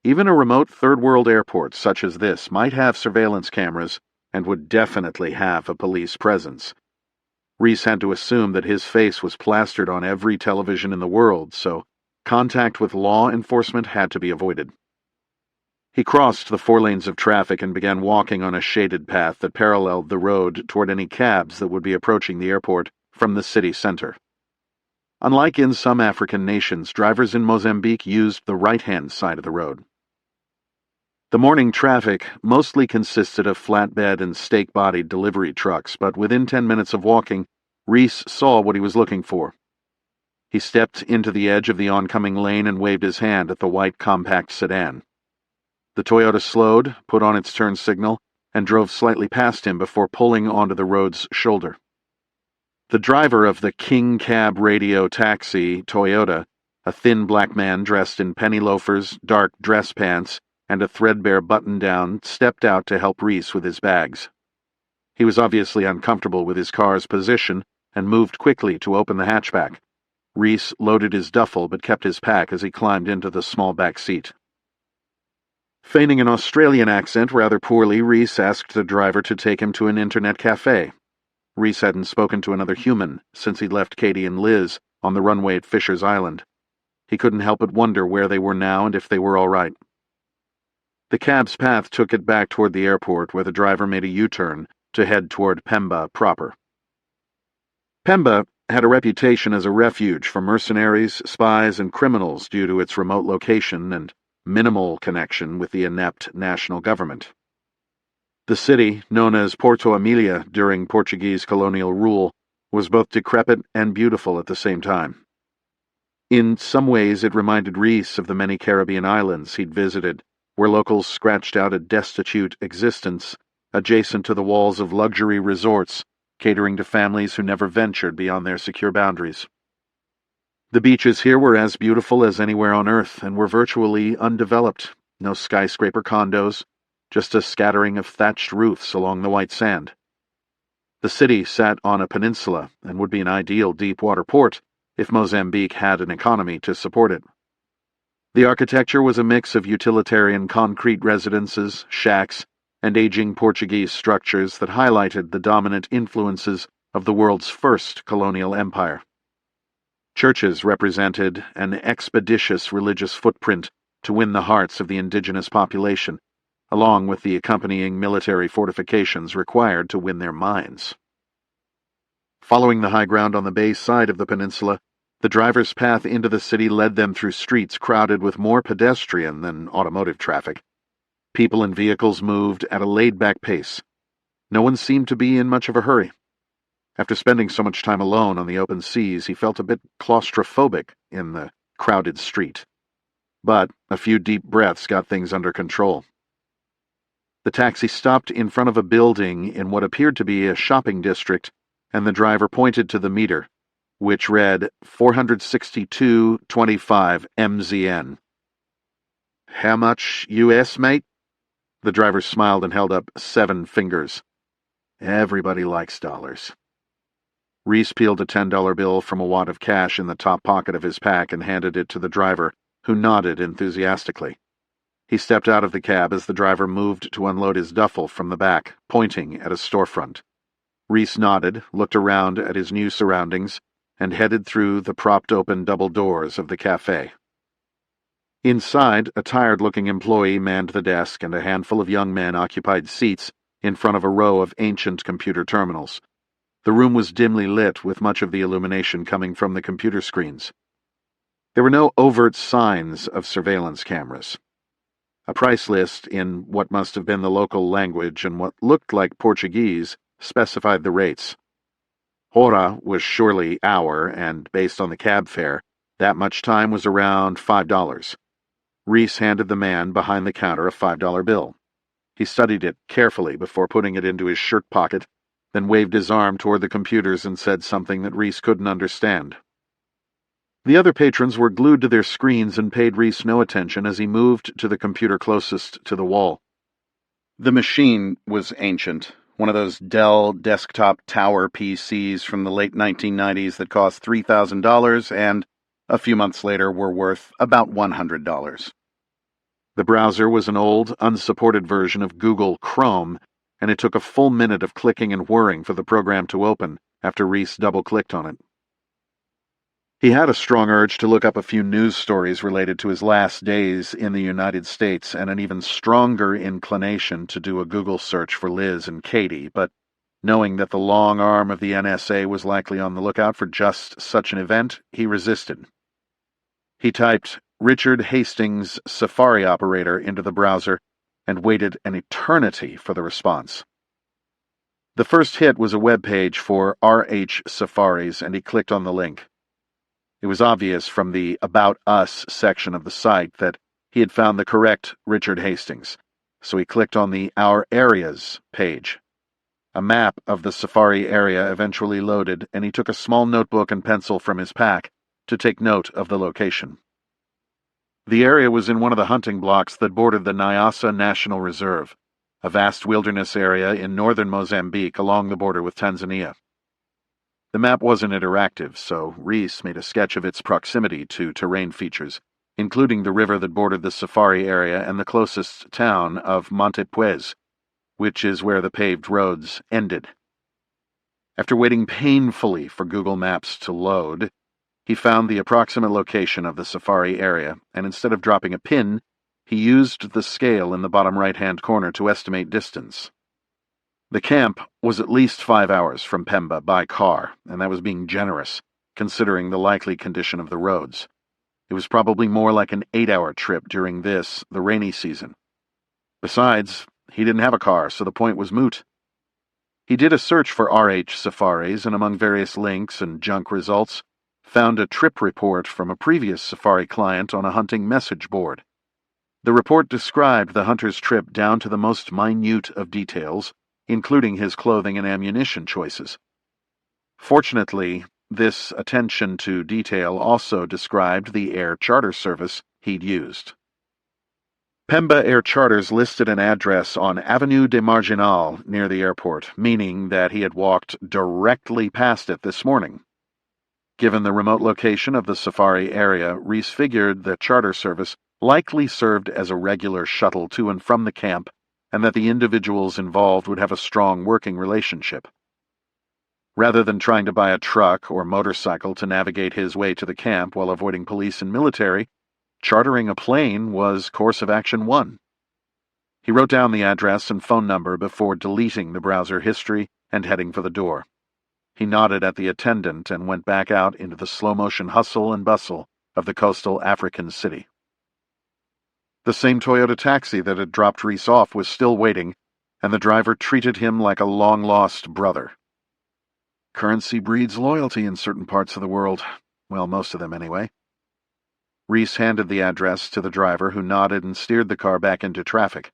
Even a remote third-world airport such as this might have surveillance cameras and would definitely have a police presence. Reece had to assume that his face was plastered on every television in the world, so contact with law enforcement had to be avoided. He crossed the 4 lanes of traffic and began walking on a shaded path that paralleled the road toward any cabs that would be approaching the airport from the city center. Unlike in some African nations, drivers in Mozambique used the right-hand side of the road. The morning traffic mostly consisted of flatbed and stake-bodied delivery trucks, but within 10 minutes of walking, Reece saw what he was looking for. He stepped into the edge of the oncoming lane and waved his hand at the white compact sedan. The Toyota slowed, put on its turn signal, and drove slightly past him before pulling onto the road's shoulder. The driver of the King Cab Radio Taxi Toyota, a thin black man dressed in penny loafers, dark dress pants, and a threadbare button-down, stepped out to help Reece with his bags. He was obviously uncomfortable with his car's position and moved quickly to open the hatchback. Reece loaded his duffel but kept his pack as he climbed into the small back seat. Feigning an Australian accent rather poorly, Reece asked the driver to take him to an internet cafe. Reece hadn't spoken to another human since he'd left Katie and Liz on the runway at Fisher's Island. He couldn't help but wonder where they were now and if they were all right. The cab's path took it back toward the airport, where the driver made a U-turn to head toward Pemba proper. Pemba had a reputation as a refuge for mercenaries, spies, and criminals due to its remote location and minimal connection with the inept national government. The city, known as Porto Amelia during Portuguese colonial rule, was both decrepit and beautiful at the same time. In some ways, it reminded Reece of the many Caribbean islands he'd visited, where locals scratched out a destitute existence adjacent to the walls of luxury resorts, catering to families who never ventured beyond their secure boundaries. The beaches here were as beautiful as anywhere on Earth and were virtually undeveloped. No skyscraper condos, just a scattering of thatched roofs along the white sand. The city sat on a peninsula and would be an ideal deep-water port if Mozambique had an economy to support it. The architecture was a mix of utilitarian concrete residences, shacks, and aging Portuguese structures that highlighted the dominant influences of the world's first colonial empire. Churches represented an expeditious religious footprint to win the hearts of the indigenous population, along with the accompanying military fortifications required to win their minds. Following the high ground on the bay side of the peninsula, the driver's path into the city led them through streets crowded with more pedestrian than automotive traffic. People and vehicles moved at a laid-back pace. No one seemed to be in much of a hurry. After spending so much time alone on the open seas, he felt a bit claustrophobic in the crowded street. But a few deep breaths got things under control. The taxi stopped in front of a building in what appeared to be a shopping district, and the driver pointed to the meter, which read 462.25 MZN. "How much US, mate?" The driver smiled and held up 7 fingers. "Everybody likes dollars." Reece peeled a $10 bill from a wad of cash in the top pocket of his pack and handed it to the driver, who nodded enthusiastically. He stepped out of the cab as the driver moved to unload his duffel from the back, pointing at a storefront. Reece nodded, looked around at his new surroundings, and headed through the propped-open double doors of the cafe. Inside, a tired-looking employee manned the desk, and a handful of young men occupied seats in front of a row of ancient computer terminals. The room was dimly lit, with much of the illumination coming from the computer screens. There were no overt signs of surveillance cameras. A price list in what must have been the local language and what looked like Portuguese specified the rates. Hora was surely hour, and based on the cab fare, that much time was around $5. Reece handed the man behind the counter a $5 bill. He studied it carefully before putting it into his shirt pocket, then waved his arm toward the computers and said something that Reece couldn't understand. The other patrons were glued to their screens and paid Reece no attention as he moved to the computer closest to the wall. The machine was ancient, one of those Dell desktop tower PCs from the late 1990s that cost $3,000 and, a few months later, were worth about $100. The browser was an old, unsupported version of Google Chrome, and it took a full minute of clicking and whirring for the program to open after Reece double-clicked on it. He had a strong urge to look up a few news stories related to his last days in the United States and an even stronger inclination to do a Google search for Liz and Katie, but knowing that the long arm of the NSA was likely on the lookout for just such an event, he resisted. He typed Richard Hastings Safari Operator into the browser and waited an eternity for the response. The first hit was a web page for RH Safaris, and he clicked on the link. It was obvious from the About Us section of the site that he had found the correct Richard Hastings, so he clicked on the Our Areas page. A map of the Safari area eventually loaded, and he took a small notebook and pencil from his pack to take note of the location. The area was in one of the hunting blocks that bordered the Nyassa National Reserve, a vast wilderness area in northern Mozambique along the border with Tanzania. The map wasn't interactive, so Reece made a sketch of its proximity to terrain features, including the river that bordered the safari area and the closest town of Montepuez, which is where the paved roads ended. After waiting painfully for Google Maps to load, he found the approximate location of the safari area, and instead of dropping a pin, he used the scale in the bottom right-hand corner to estimate distance. The camp was at least 5 hours from Pemba by car, and that was being generous, considering the likely condition of the roads. It was probably more like an 8-hour trip during the rainy season. Besides, he didn't have a car, so the point was moot. He did a search for RH Safaris, and among various links and junk results, found a trip report from a previous Safari client on a hunting message board. The report described the hunter's trip down to the most minute of details, including his clothing and ammunition choices. Fortunately, this attention to detail also described the air charter service he'd used. Pemba Air Charters listed an address on Avenue des Marginals near the airport, meaning that he had walked directly past it this morning. Given the remote location of the Safari area, Reece figured the charter service likely served as a regular shuttle to and from the camp, and that the individuals involved would have a strong working relationship. Rather than trying to buy a truck or motorcycle to navigate his way to the camp while avoiding police and military, chartering a plane was course of action one. He wrote down the address and phone number before deleting the browser history and heading for the door. He nodded at the attendant and went back out into the slow-motion hustle and bustle of the coastal African city. The same Toyota taxi that had dropped Reece off was still waiting, and the driver treated him like a long-lost brother. Currency breeds loyalty in certain parts of the world. Well, most of them anyway. Reece handed the address to the driver, who nodded and steered the car back into traffic.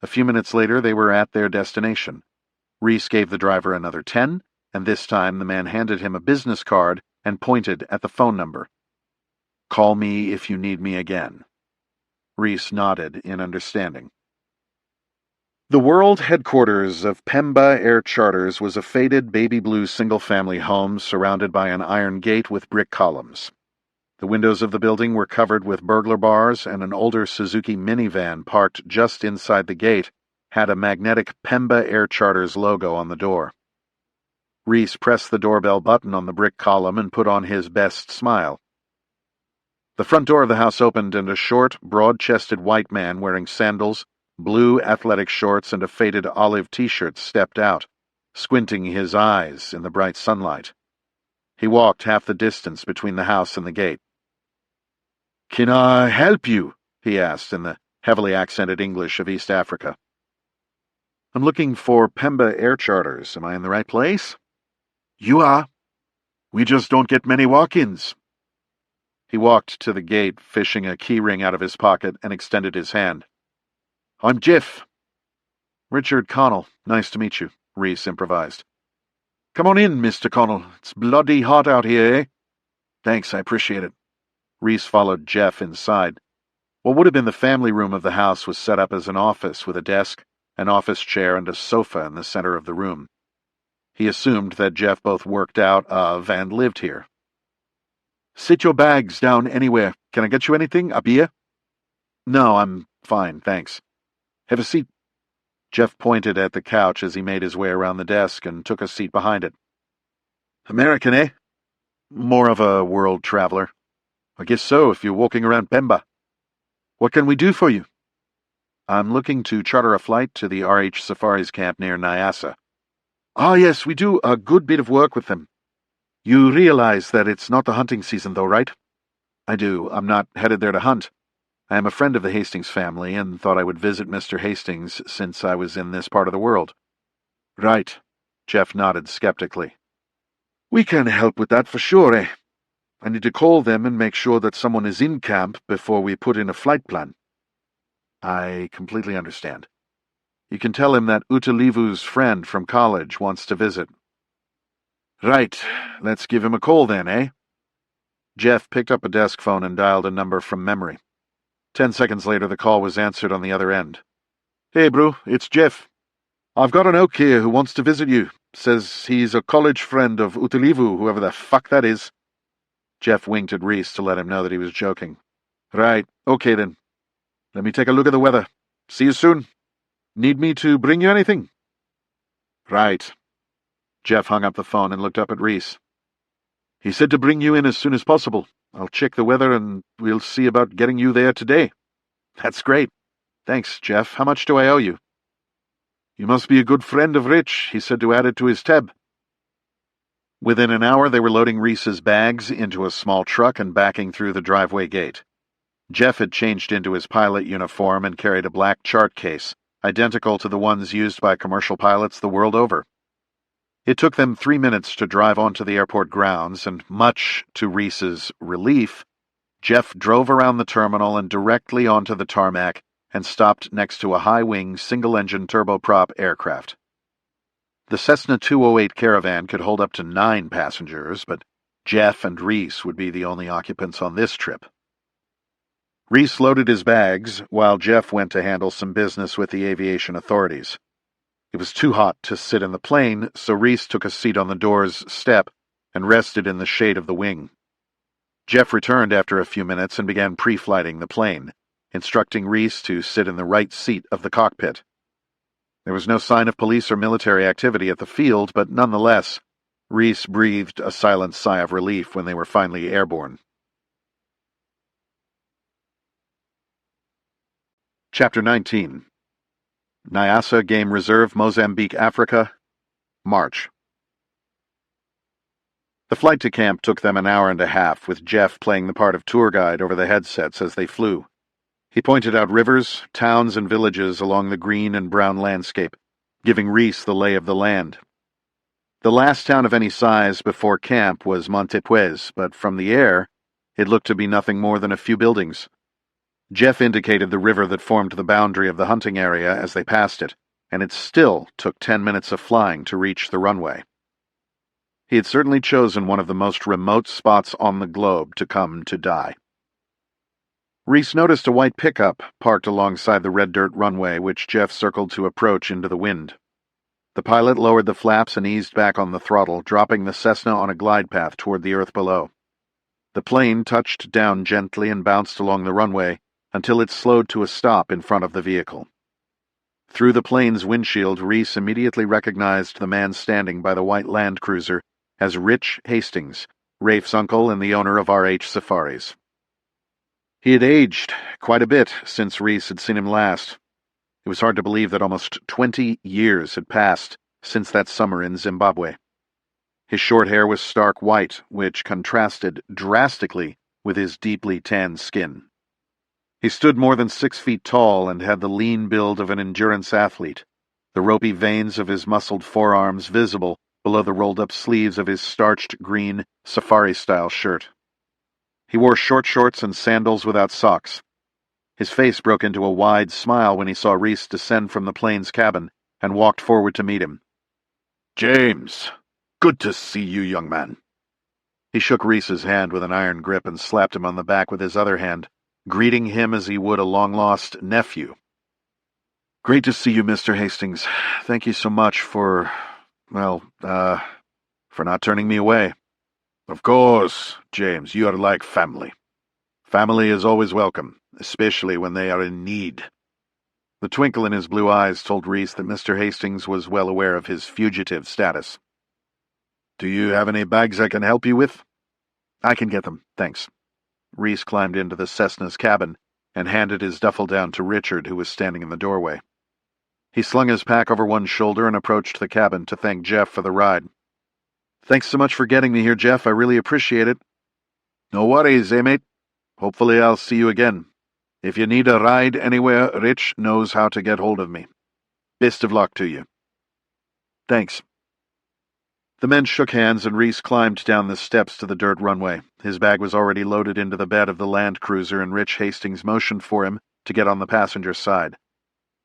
A few minutes later, they were at their destination. Reece gave the driver another 10, and this time the man handed him a business card and pointed at the phone number. "Call me if you need me again." Reece nodded in understanding. The world headquarters of Pemba Air Charters was a faded baby blue single-family home surrounded by an iron gate with brick columns. The windows of the building were covered with burglar bars, and an older Suzuki minivan parked just inside the gate had a magnetic Pemba Air Charters logo on the door. Reece pressed the doorbell button on the brick column and put on his best smile. The front door of the house opened, and a short, broad-chested white man wearing sandals, blue athletic shorts, and a faded olive t-shirt stepped out, squinting his eyes in the bright sunlight. He walked half the distance between the house and the gate. "Can I help you?" he asked in the heavily accented English of East Africa. "I'm looking for Pemba Air Charters. Am I in the right place?" "You are. We just don't get many walk-ins." He walked to the gate, fishing a keyring out of his pocket, and extended his hand. "I'm Jeff." "Richard Connell. Nice to meet you," Reece improvised. "Come on in, Mr. Connell. It's bloody hot out here, eh?" "Thanks, I appreciate it." Reece followed Jeff inside. What would have been the family room of the house was set up as an office with a desk, an office chair, and a sofa in the center of the room. He assumed that Jeff both worked out of and lived here. "Sit your bags down anywhere. Can I get you anything? A beer?" "No, I'm fine, thanks." "Have a seat." Jeff pointed at the couch as he made his way around the desk and took a seat behind it. "American, eh?" "More of a world traveler." "I guess so, if you're walking around Pemba." "What can we do for you?" "I'm looking to charter a flight to the RH Safaris camp near Nyassa." "Ah, yes, we do a good bit of work with them. You realize that it's not the hunting season, though, right?" "I do. I'm not headed there to hunt. I am a friend of the Hastings family and thought I would visit Mr. Hastings since I was in this part of the world." "Right." Jeff nodded skeptically. "We can help with that for sure, eh? I need to call them and make sure that someone is in camp before we put in a flight plan." "I completely understand. You can tell him that Utalivu's friend from college wants to visit." "Right. Let's give him a call then, eh?" Jeff picked up a desk phone and dialed a number from memory. 10 seconds later, the call was answered on the other end. "Hey, bro, it's Jeff. I've got an oak here who wants to visit you. Says he's a college friend of Utalivu, whoever the fuck that is." Jeff winked at Reece to let him know that he was joking. "Right, okay then. Let me take a look at the weather. See you soon. Need me to bring you anything?" "Right." Jeff hung up the phone and looked up at Reece. "He said to bring you in as soon as possible. I'll check the weather and we'll see about getting you there today." "That's great. Thanks, Jeff. How much do I owe you?" "You must be a good friend of Rich. He said to add it to his tab." Within an hour, they were loading Reece's bags into a small truck and backing through the driveway gate. Jeff had changed into his pilot uniform and carried a black chart case, identical to the ones used by commercial pilots the world over. It took them 3 minutes to drive onto the airport grounds, and much to Reece's relief, Jeff drove around the terminal and directly onto the tarmac and stopped next to a high-wing, single-engine turboprop aircraft. The Cessna 208 Caravan could hold up to 9 passengers, but Jeff and Reece would be the only occupants on this trip. Reece loaded his bags, while Jeff went to handle some business with the aviation authorities. It was too hot to sit in the plane, so Reece took a seat on the door's step and rested in the shade of the wing. Jeff returned after a few minutes and began pre-flighting the plane, instructing Reece to sit in the right seat of the cockpit. There was no sign of police or military activity at the field, but nonetheless, Reece breathed a silent sigh of relief when they were finally airborne. Chapter 19. Nyassa Game Reserve, Mozambique, Africa, March. The flight to camp took them an hour and a half, with Jeff playing the part of tour guide over the headsets as they flew. He pointed out rivers, towns, and villages along the green and brown landscape, giving Reece the lay of the land. The last town of any size before camp was Montepuez, but from the air, it looked to be nothing more than a few buildings. Jeff indicated the river that formed the boundary of the hunting area as they passed it, and it still took 10 minutes of flying to reach the runway. He had certainly chosen one of the most remote spots on the globe to come to die. Reece noticed a white pickup parked alongside the red dirt runway, which Jeff circled to approach into the wind. The pilot lowered the flaps and eased back on the throttle, dropping the Cessna on a glide path toward the earth below. The plane touched down gently and bounced along the runway until it slowed to a stop in front of the vehicle. Through the plane's windshield, Reece immediately recognized the man standing by the white Land Cruiser as Rich Hastings, Rafe's uncle and the owner of RH Safaris. He had aged quite a bit since Reece had seen him last. It was hard to believe that almost 20 years had passed since that summer in Zimbabwe. His short hair was stark white, which contrasted drastically with his deeply tanned skin. He stood more than 6 feet tall and had the lean build of an endurance athlete, the ropey veins of his muscled forearms visible below the rolled-up sleeves of his starched green safari-style shirt. He wore short shorts and sandals without socks. His face broke into a wide smile when he saw Reece descend from the plane's cabin and walked forward to meet him. "James, good to see you, young man." He shook Reece's hand with an iron grip and slapped him on the back with his other hand, greeting him as he would a long-lost nephew. "Great to see you, Mr. Hastings. Thank you so much for not turning me away." "Of course, James, you are like family. Family is always welcome, especially when they are in need." The twinkle in his blue eyes told Reece that Mr. Hastings was well aware of his fugitive status. "Do you have any bags I can help you with?" "I can get them, thanks." Reece climbed into the Cessna's cabin and handed his duffel down to Richard, who was standing in the doorway. He slung his pack over one shoulder and approached the cabin to thank Jeff for the ride. "Thanks so much for getting me here, Jeff. I really appreciate it." "No worries, mate? Hopefully I'll see you again. If you need a ride anywhere, Rich knows how to get hold of me. Best of luck to you." "Thanks." The men shook hands and Reece climbed down the steps to the dirt runway. His bag was already loaded into the bed of the Land Cruiser, and Rich Hastings motioned for him to get on the passenger side.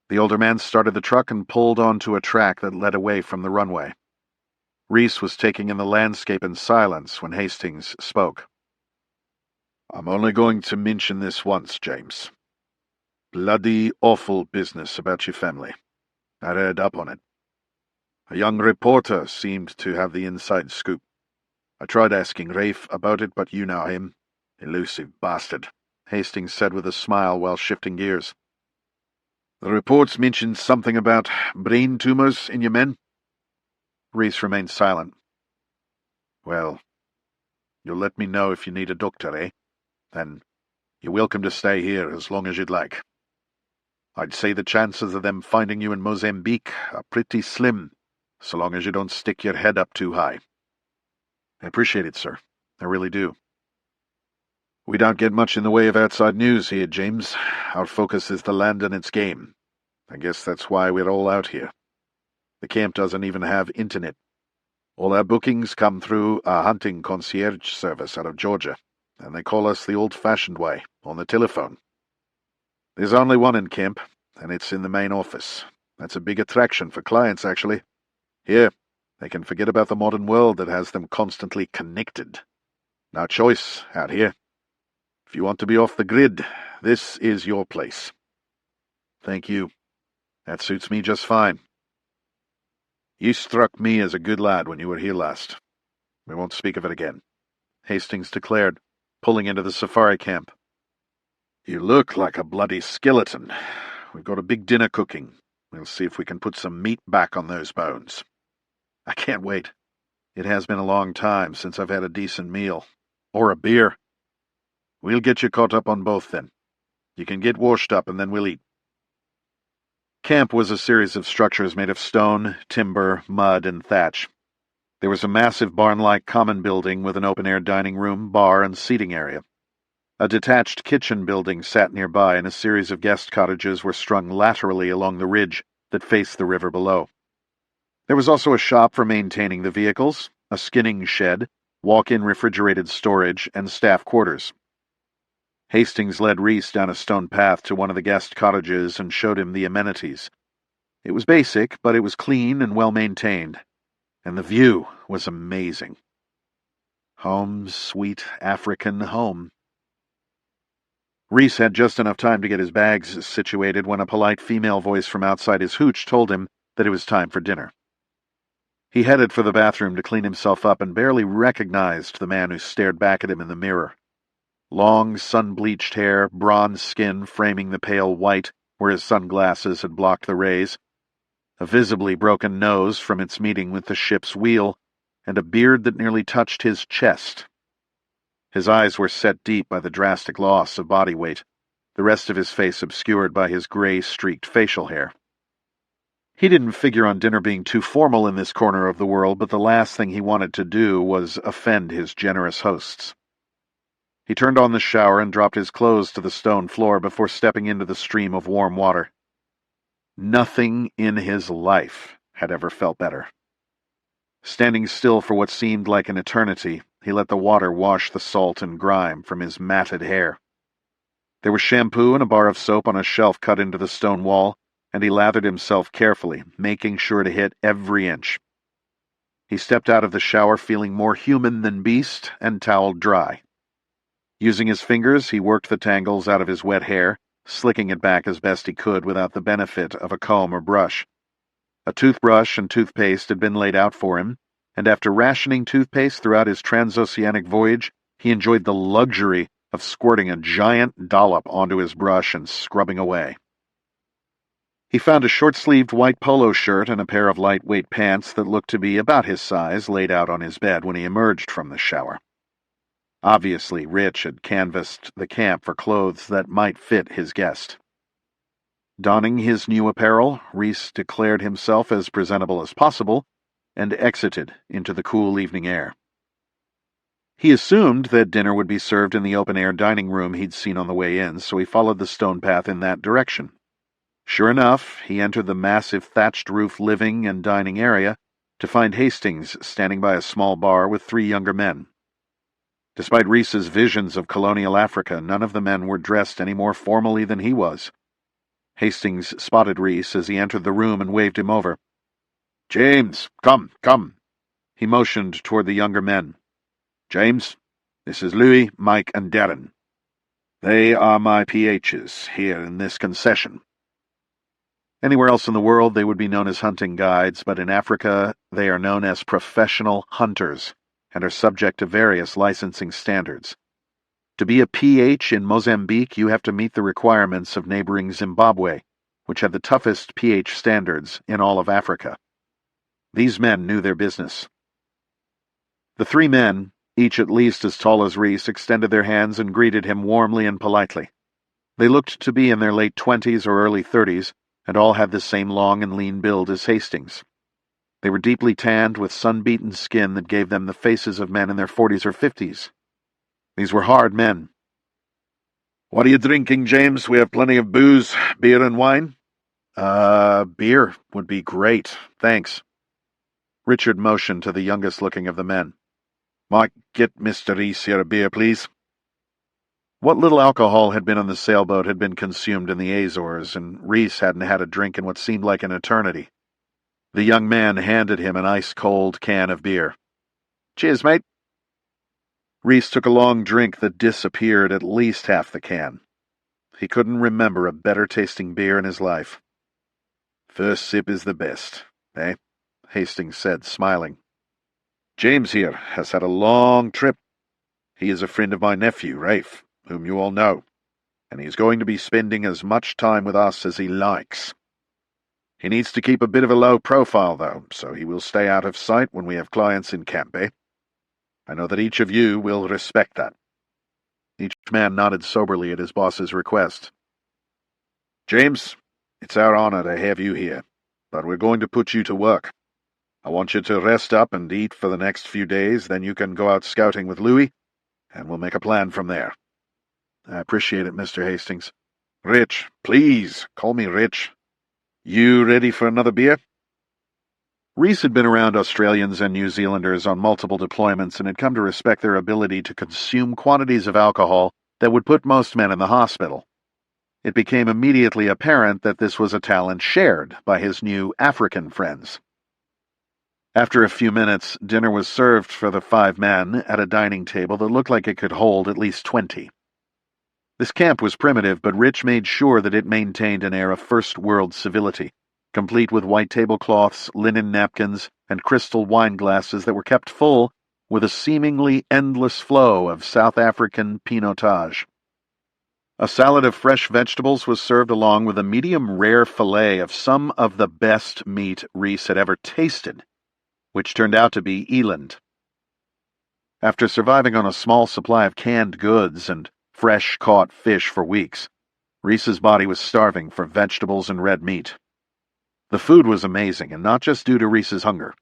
The older man started the truck and pulled onto a track that led away from the runway. Reece was taking in the landscape in silence when Hastings spoke. "I'm only going to mention this once, James. Bloody awful business about your family. I read up on it. A young reporter seemed to have the inside scoop. I tried asking Rafe about it, but you know him. Elusive bastard," Hastings said with a smile while shifting gears. "The reports mentioned something about brain tumors in your men." Reece remained silent. "Well, you'll let me know if you need a doctor, eh? Then you're welcome to stay here as long as you'd like. I'd say the chances of them finding you in Mozambique are pretty slim, so long as you don't stick your head up too high." "I appreciate it, sir. I really do." "We don't get much in the way of outside news here, James. Our focus is the land and its game. I guess that's why we're all out here. The camp doesn't even have internet. All our bookings come through a hunting concierge service out of Georgia, and they call us the old-fashioned way, on the telephone. There's only one in Kemp, and it's in the main office. That's a big attraction for clients, actually. Here, they can forget about the modern world that has them constantly connected. No choice out here. If you want to be off the grid, this is your place. Thank you. That suits me just fine. You struck me as a good lad when you were here last. We won't speak of it again, Hastings declared, pulling into the safari camp. You look like a bloody skeleton. We've got a big dinner cooking. We'll see if we can put some meat back on those bones. I can't wait. It has been a long time since I've had a decent meal. Or a beer. We'll get you caught up on both then. You can get washed up and then we'll eat. Camp was a series of structures made of stone, timber, mud, and thatch. There was a massive barn-like common building with an open-air dining room, bar, and seating area. A detached kitchen building sat nearby, and a series of guest cottages were strung laterally along the ridge that faced the river below. There was also a shop for maintaining the vehicles, a skinning shed, walk-in refrigerated storage, and staff quarters. Hastings led Reece down a stone path to one of the guest cottages and showed him the amenities. It was basic, but it was clean and well-maintained, and the view was amazing. Home, sweet African home. Reece had just enough time to get his bags situated when a polite female voice from outside his hooch told him that it was time for dinner. He headed for the bathroom to clean himself up and barely recognized the man who stared back at him in the mirror. Long, sun-bleached hair, bronze skin framing the pale white where his sunglasses had blocked the rays, a visibly broken nose from its meeting with the ship's wheel, and a beard that nearly touched his chest. His eyes were set deep by the drastic loss of body weight, the rest of his face obscured by his gray-streaked facial hair. He didn't figure on dinner being too formal in this corner of the world, but the last thing he wanted to do was offend his generous hosts. He turned on the shower and dropped his clothes to the stone floor before stepping into the stream of warm water. Nothing in his life had ever felt better. Standing still for what seemed like an eternity, he let the water wash the salt and grime from his matted hair. There was shampoo and a bar of soap on a shelf cut into the stone wall, and he lathered himself carefully, making sure to hit every inch. He stepped out of the shower feeling more human than beast and toweled dry. Using his fingers, he worked the tangles out of his wet hair, slicking it back as best he could without the benefit of a comb or brush. A toothbrush and toothpaste had been laid out for him, and after rationing toothpaste throughout his transoceanic voyage, he enjoyed the luxury of squirting a giant dollop onto his brush and scrubbing away. He found a short-sleeved white polo shirt and a pair of lightweight pants that looked to be about his size laid out on his bed when he emerged from the shower. Obviously, Rich had canvassed the camp for clothes that might fit his guest. Donning his new apparel, Reece declared himself as presentable as possible and exited into the cool evening air. He assumed that dinner would be served in the open-air dining room he'd seen on the way in, so he followed the stone path in that direction. Sure enough, he entered the massive thatched-roof living and dining area to find Hastings standing by a small bar with 3 younger men. Despite Reece's visions of colonial Africa, none of the men were dressed any more formally than he was. Hastings spotted Reece as he entered the room and waved him over. "James, come, come." He motioned toward the younger men. "James, this is Louis, Mike, and Darren. They are my PHs here in this concession." Anywhere else in the world they would be known as hunting guides, but in Africa they are known as professional hunters and are subject to various licensing standards. To be a PH in Mozambique, you have to meet the requirements of neighboring Zimbabwe, which had the toughest PH standards in all of Africa. These men knew their business. The 3 men, each at least as tall as Reece, extended their hands and greeted him warmly and politely. They looked to be in their late 20s or early 30s, and all had the same long and lean build as Hastings. They were deeply tanned with sun-beaten skin that gave them the faces of men in their 40s or 50s. These were hard men. "What are you drinking, James? We have plenty of booze, beer and wine." Beer would be great, thanks." Richard motioned to the youngest-looking of the men. "Might get Mr. Reece here a beer, please." What little alcohol had been on the sailboat had been consumed in the Azores, and Reece hadn't had a drink in what seemed like an eternity. The young man handed him an ice-cold can of beer. "Cheers, mate." Reece took a long drink that disappeared at least half the can. He couldn't remember a better-tasting beer in his life. "First sip is the best, eh?" Hastings said, smiling. "James here has had a long trip. He is a friend of my nephew, Rafe, whom you all know, and he is going to be spending as much time with us as he likes. He needs to keep a bit of a low profile, though, so he will stay out of sight when we have clients in camp, eh? I know that each of you will respect that." Each man nodded soberly at his boss's request. "James, it's our honor to have you here, but we're going to put you to work. I want you to rest up and eat for the next few days, then you can go out scouting with Louis, and we'll make a plan from there." "I appreciate it, Mr. Hastings." "Rich, please, call me Rich. You ready for another beer?" Reece had been around Australians and New Zealanders on multiple deployments and had come to respect their ability to consume quantities of alcohol that would put most men in the hospital. It became immediately apparent that this was a talent shared by his new African friends. After a few minutes, dinner was served for the 5 men at a dining table that looked like it could hold at least 20. This camp was primitive, but Rich made sure that it maintained an air of first-world civility, complete with white tablecloths, linen napkins, and crystal wine glasses that were kept full with a seemingly endless flow of South African pinotage. A salad of fresh vegetables was served along with a medium-rare fillet of some of the best meat Reece had ever tasted, which turned out to be eland. After surviving on a small supply of canned goods and fresh-caught fish for weeks, Reece's body was starving for vegetables and red meat. The food was amazing, and not just due to Reece's hunger.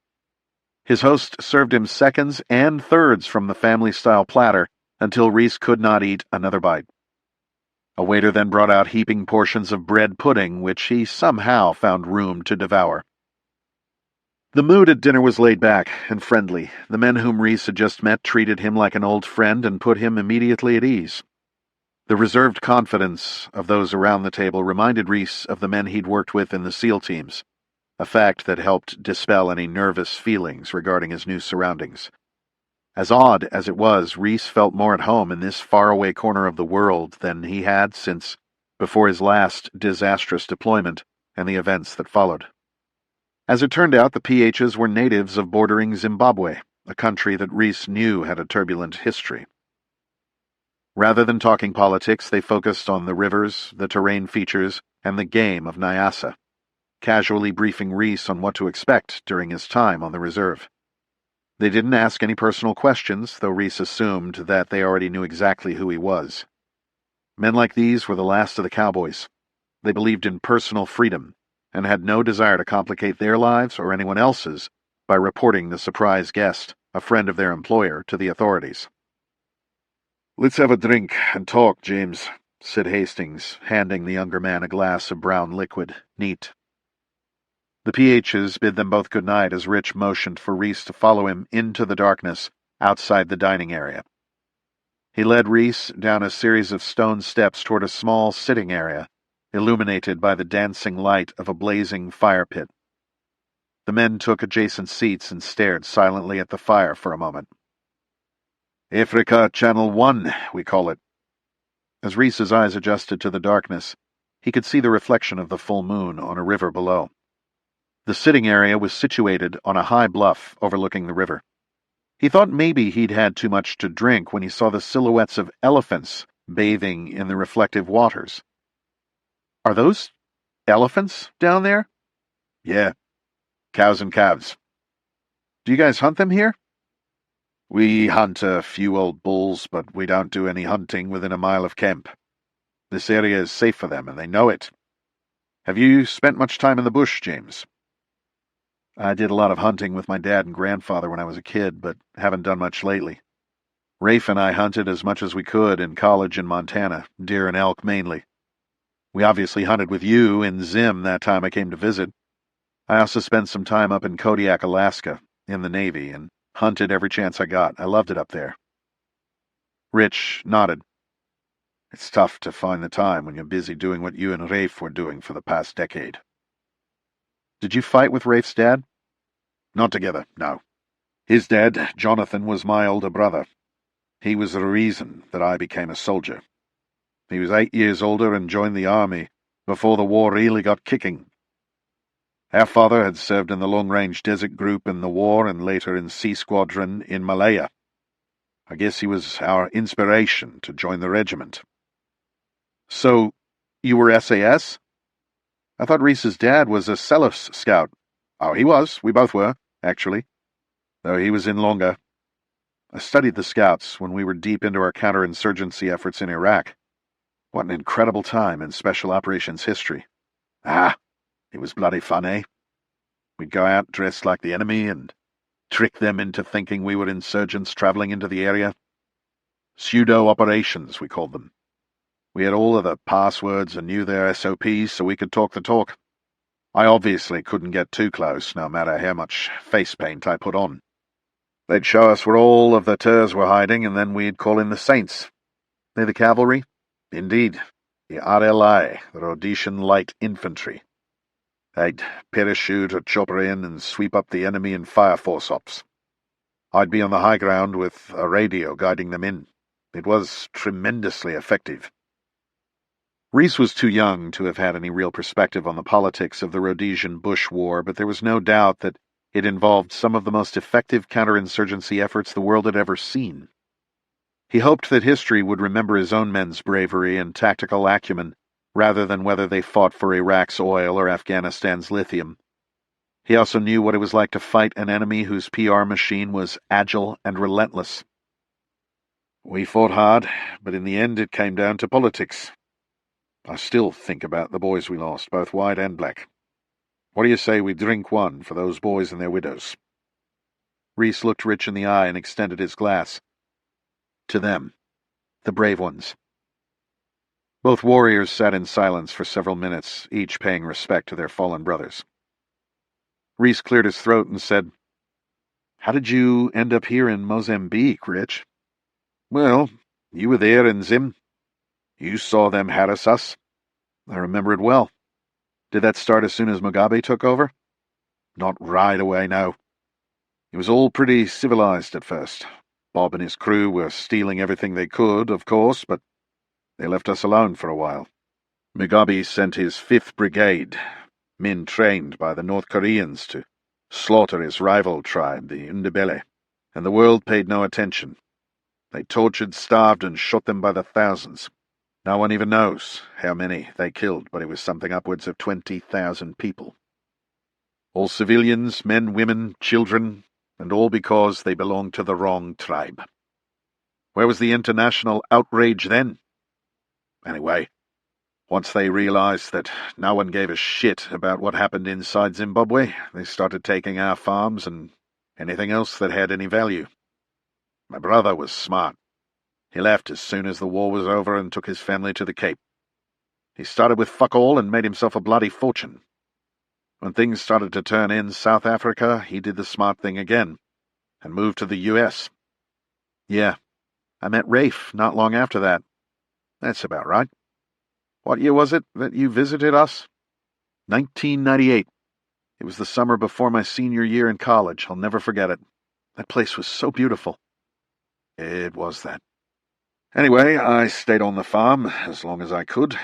His host served him seconds and thirds from the family-style platter until Reece could not eat another bite. A waiter then brought out heaping portions of bread pudding, which he somehow found room to devour. The mood at dinner was laid back and friendly. The men whom Reece had just met treated him like an old friend and put him immediately at ease. The reserved confidence of those around the table reminded Reece of the men he'd worked with in the SEAL teams, a fact that helped dispel any nervous feelings regarding his new surroundings. As odd as it was, Reece felt more at home in this faraway corner of the world than he had since before his last disastrous deployment and the events that followed. As it turned out, the PHs were natives of bordering Zimbabwe, a country that Reece knew had a turbulent history. Rather than talking politics, they focused on the rivers, the terrain features, and the game of Nyasa, casually briefing Reece on what to expect during his time on the reserve. They didn't ask any personal questions, though Reece assumed that they already knew exactly who he was. Men like these were the last of the cowboys. They believed in personal freedom, and had no desire to complicate their lives or anyone else's by reporting the surprise guest, a friend of their employer, to the authorities. "Let's have a drink and talk, James," said Hastings, handing the younger man a glass of brown liquid, neat. The PHs bid them both good night as Rich motioned for Reece to follow him into the darkness outside the dining area. He led Reece down a series of stone steps toward a small sitting area, illuminated by the dancing light of a blazing fire pit. The men took adjacent seats and stared silently at the fire for a moment. "Africa Channel 1, we call it." As Reece's eyes adjusted to the darkness, he could see the reflection of the full moon on a river below. The sitting area was situated on a high bluff overlooking the river. He thought maybe he'd had too much to drink when he saw the silhouettes of elephants bathing in the reflective waters. "Are those elephants down there?" "Yeah, cows and calves." "Do you guys hunt them here?" "We hunt a few old bulls, but we don't do any hunting within a mile of camp. This area is safe for them, and they know it. Have you spent much time in the bush, James?" "I did a lot of hunting with my dad and grandfather when I was a kid, but haven't done much lately. Rafe and I hunted as much as we could in college in Montana, deer and elk mainly. We obviously hunted with you in Zim that time I came to visit. I also spent some time up in Kodiak, Alaska, in the Navy, and hunted every chance I got. I loved it up there. Rich nodded. It's tough to find the time when you're busy doing what you and Rafe were doing for the past decade. Did you fight with Rafe's dad? Not together, no. His dad, Jonathan, was my older brother. He was the reason that I became a soldier. He was 8 years older and joined the army before the war really got kicking. Our father had served in the long-range desert group in the war and later in Sea Squadron in Malaya. I guess he was our inspiration to join the regiment. So, you were SAS? I thought Reece's dad was a Celos scout. Oh, he was. We both were, actually. Though he was in longer. I studied the scouts when we were deep into our counterinsurgency efforts in Iraq. What an incredible time in special operations history. Ah, it was bloody fun, eh? We'd go out dressed like the enemy and trick them into thinking we were insurgents traveling into the area. Pseudo-operations, we called them. We had all of the passwords and knew their SOPs so we could talk the talk. I obviously couldn't get too close, no matter how much face paint I put on. They'd show us where all of the Terrs were hiding, and then we'd call in the Saints. They're the cavalry? Indeed. The RLI, the Rhodesian Light Infantry. They'd parachute or chopper in and sweep up the enemy in fire force ops. I'd be on the high ground with a radio guiding them in. It was tremendously effective. Reece was too young to have had any real perspective on the politics of the Rhodesian Bush War, but there was no doubt that it involved some of the most effective counterinsurgency efforts the world had ever seen. He hoped that history would remember his own men's bravery and tactical acumen, rather than whether they fought for Iraq's oil or Afghanistan's lithium. He also knew what it was like to fight an enemy whose PR machine was agile and relentless. We fought hard, but in the end it came down to politics. I still think about the boys we lost, both white and black. What do you say we drink one for those boys and their widows? Reece looked Rich in the eye and extended his glass. To them, the brave ones. Both warriors sat in silence for several minutes, each paying respect to their fallen brothers. Reece cleared his throat and said, How did you end up here in Mozambique, Rich? Well, you were there in Zim. You saw them harass us. I remember it well. Did that start as soon as Mugabe took over? Not right away, no. It was all pretty civilized at first. Bob and his crew were stealing everything they could, of course, but they left us alone for a while. Mugabe sent his 5th Brigade, men trained by the North Koreans, to slaughter his rival tribe, the Ndebele, and the world paid no attention. They tortured, starved, and shot them by the thousands. No one even knows how many they killed, but it was something upwards of 20,000 people. All civilians, men, women, children, and all because they belonged to the wrong tribe. Where was the international outrage then? Anyway, once they realized that no one gave a shit about what happened inside Zimbabwe, they started taking our farms and anything else that had any value. My brother was smart. He left as soon as the war was over and took his family to the Cape. He started with fuck all and made himself a bloody fortune. When things started to turn in South Africa, he did the smart thing again and moved to the US. Yeah, I met Rafe not long after that. That's about right. What year was it that you visited us? 1998. It was the summer before my senior year in college. I'll never forget it. That place was so beautiful. It was that. Anyway, I stayed on the farm as long as I could.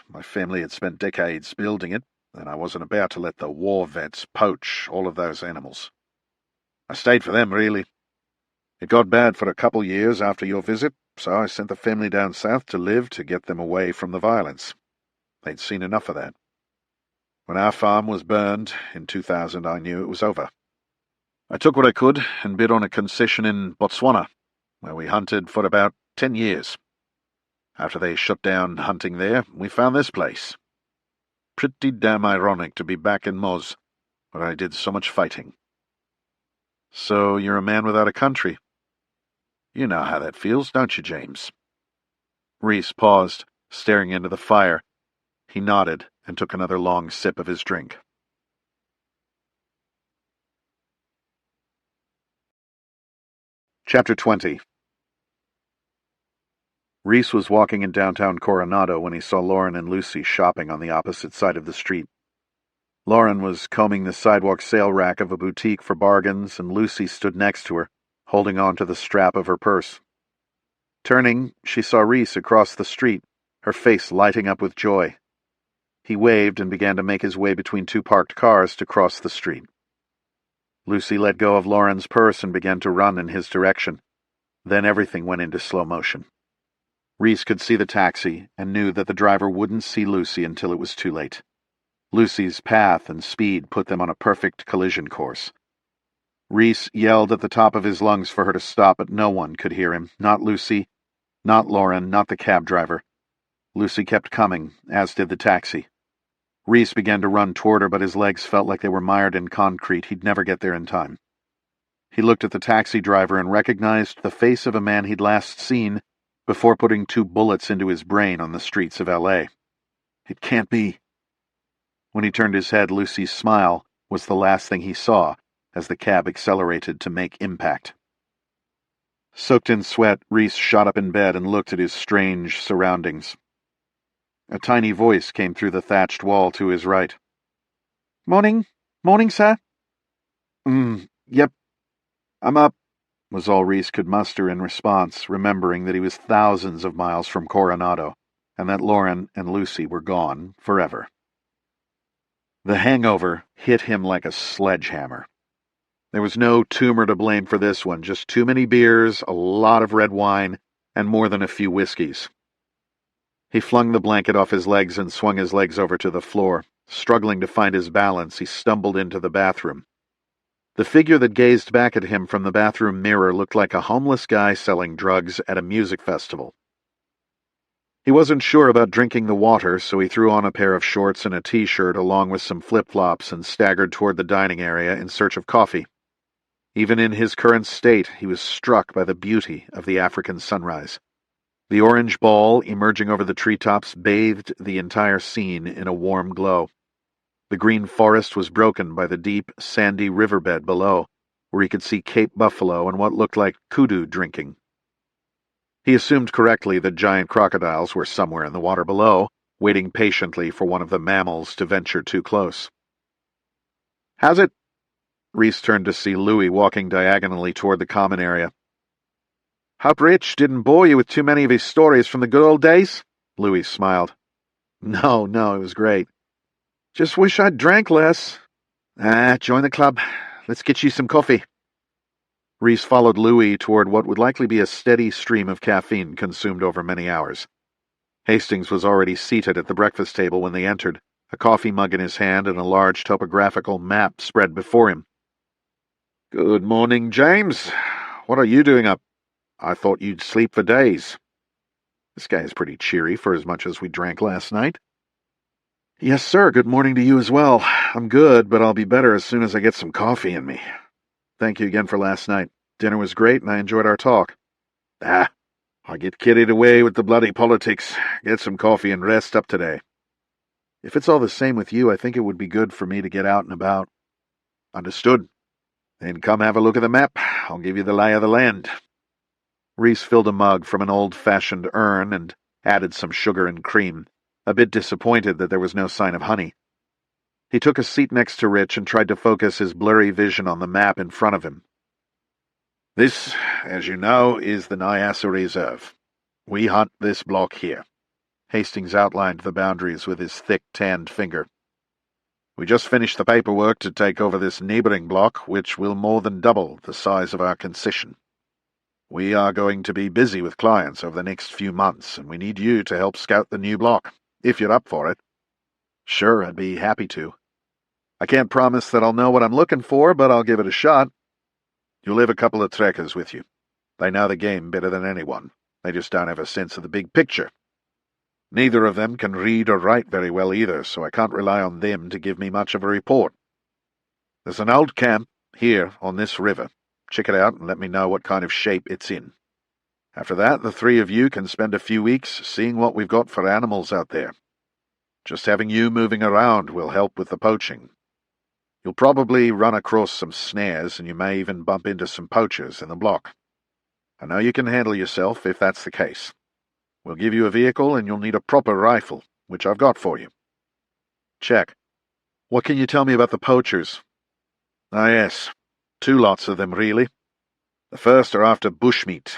My family had spent decades building it, and I wasn't about to let the war vets poach all of those animals. I stayed for them, really. It got bad for a couple years after your visit, so I sent the family down south to live to get them away from the violence. They'd seen enough of that. When our farm was burned in 2000, I knew it was over. I took what I could and bid on a concession in Botswana, where we hunted for about 10 years. After they shut down hunting there, we found this place. Pretty damn ironic to be back in Moz, where I did so much fighting. So you're a man without a country. You know how that feels, don't you, James? Reece paused, staring into the fire. He nodded and took another long sip of his drink. Chapter 20. Reece was walking in downtown Coronado when he saw Lauren and Lucy shopping on the opposite side of the street. Lauren was combing the sidewalk sale rack of a boutique for bargains, and Lucy stood next to her, holding on to the strap of her purse. Turning, she saw Reece across the street, her face lighting up with joy. He waved and began to make his way between two parked cars to cross the street. Lucy let go of Lauren's purse and began to run in his direction. Then everything went into slow motion. Reece could see the taxi and knew that the driver wouldn't see Lucy until it was too late. Lucy's path and speed put them on a perfect collision course. Reece yelled at the top of his lungs for her to stop, but no one could hear him. Not Lucy, not Lauren, not the cab driver. Lucy kept coming, as did the taxi. Reece began to run toward her, but his legs felt like they were mired in concrete. He'd never get there in time. He looked at the taxi driver and recognized the face of a man he'd last seen before putting 2 bullets into his brain on the streets of L.A. It can't be. When he turned his head, Lucy's smile was the last thing he saw as the cab accelerated to make impact. Soaked in sweat, Reece shot up in bed and looked at his strange surroundings. A tiny voice came through the thatched wall to his right. "Morning. Morning, sir." Yep. I'm up," was all Reece could muster in response, remembering that he was thousands of miles from Coronado, and that Lauren and Lucy were gone forever. The hangover hit him like a sledgehammer. There was no tumor to blame for this one, just too many beers, a lot of red wine, and more than a few whiskeys. He flung the blanket off his legs and swung his legs over to the floor. Struggling to find his balance, he stumbled into the bathroom. The figure that gazed back at him from the bathroom mirror looked like a homeless guy selling drugs at a music festival. He wasn't sure about drinking the water, so he threw on a pair of shorts and a t-shirt along with some flip-flops and staggered toward the dining area in search of coffee. Even in his current state, he was struck by the beauty of the African sunrise. The orange ball emerging over the treetops bathed the entire scene in a warm glow. The green forest was broken by the deep, sandy riverbed below, where he could see Cape buffalo and what looked like kudu drinking. He assumed correctly that giant crocodiles were somewhere in the water below, waiting patiently for one of the mammals to venture too close. "How's it?" Reece turned to see Louis walking diagonally toward the common area. "Hope Rich didn't bore you with too many of his stories from the good old days?" Louis smiled. No, it was great. "Just wish I'd drank less." Join the club. Let's get you some coffee." Reece followed Louis toward what would likely be a steady stream of caffeine consumed over many hours. Hastings was already seated at the breakfast table when they entered, a coffee mug in his hand and a large topographical map spread before him. "Good morning, James. What are you doing up? I thought you'd sleep for days." This guy is pretty cheery for as much as we drank last night. "Yes, sir. Good morning to you as well. I'm good, but I'll be better as soon as I get some coffee in me. Thank you again for last night. Dinner was great, and I enjoyed our talk." I get carried away with the bloody politics. Get some coffee and rest up today." "If it's all the same with you, I think it would be good for me to get out and about." "Understood. Then come have a look at the map. I'll give you the lay of the land." Reece filled a mug from an old-fashioned urn and added some sugar and cream, a bit disappointed that there was no sign of honey. He took a seat next to Rich and tried to focus his blurry vision on the map in front of him. "This, as you know, is the Nyassa Reserve. We hunt this block here." Hastings outlined the boundaries with his thick, tanned finger. "We just finished the paperwork to take over this neighboring block, which will more than double the size of our concession. We are going to be busy with clients over the next few months, and we need you to help scout the new block, if you're up for it." "Sure, I'd be happy to. I can't promise that I'll know what I'm looking for, but I'll give it a shot." "You'll have a couple of trekkers with you. They know the game better than anyone. They just don't have a sense of the big picture. Neither of them can read or write very well either, so I can't rely on them to give me much of a report. There's an old camp here on this river. Check it out and let me know what kind of shape it's in. After that, the 3 of you can spend a few weeks seeing what we've got for animals out there. Just having you moving around will help with the poaching. You'll probably run across some snares, and you may even bump into some poachers in the block. I know you can handle yourself if that's the case. We'll give you a vehicle and you'll need a proper rifle, which I've got for you. Check. What can you tell me about the poachers? Ah, yes. 2 lots of them, really. The first are after bushmeat.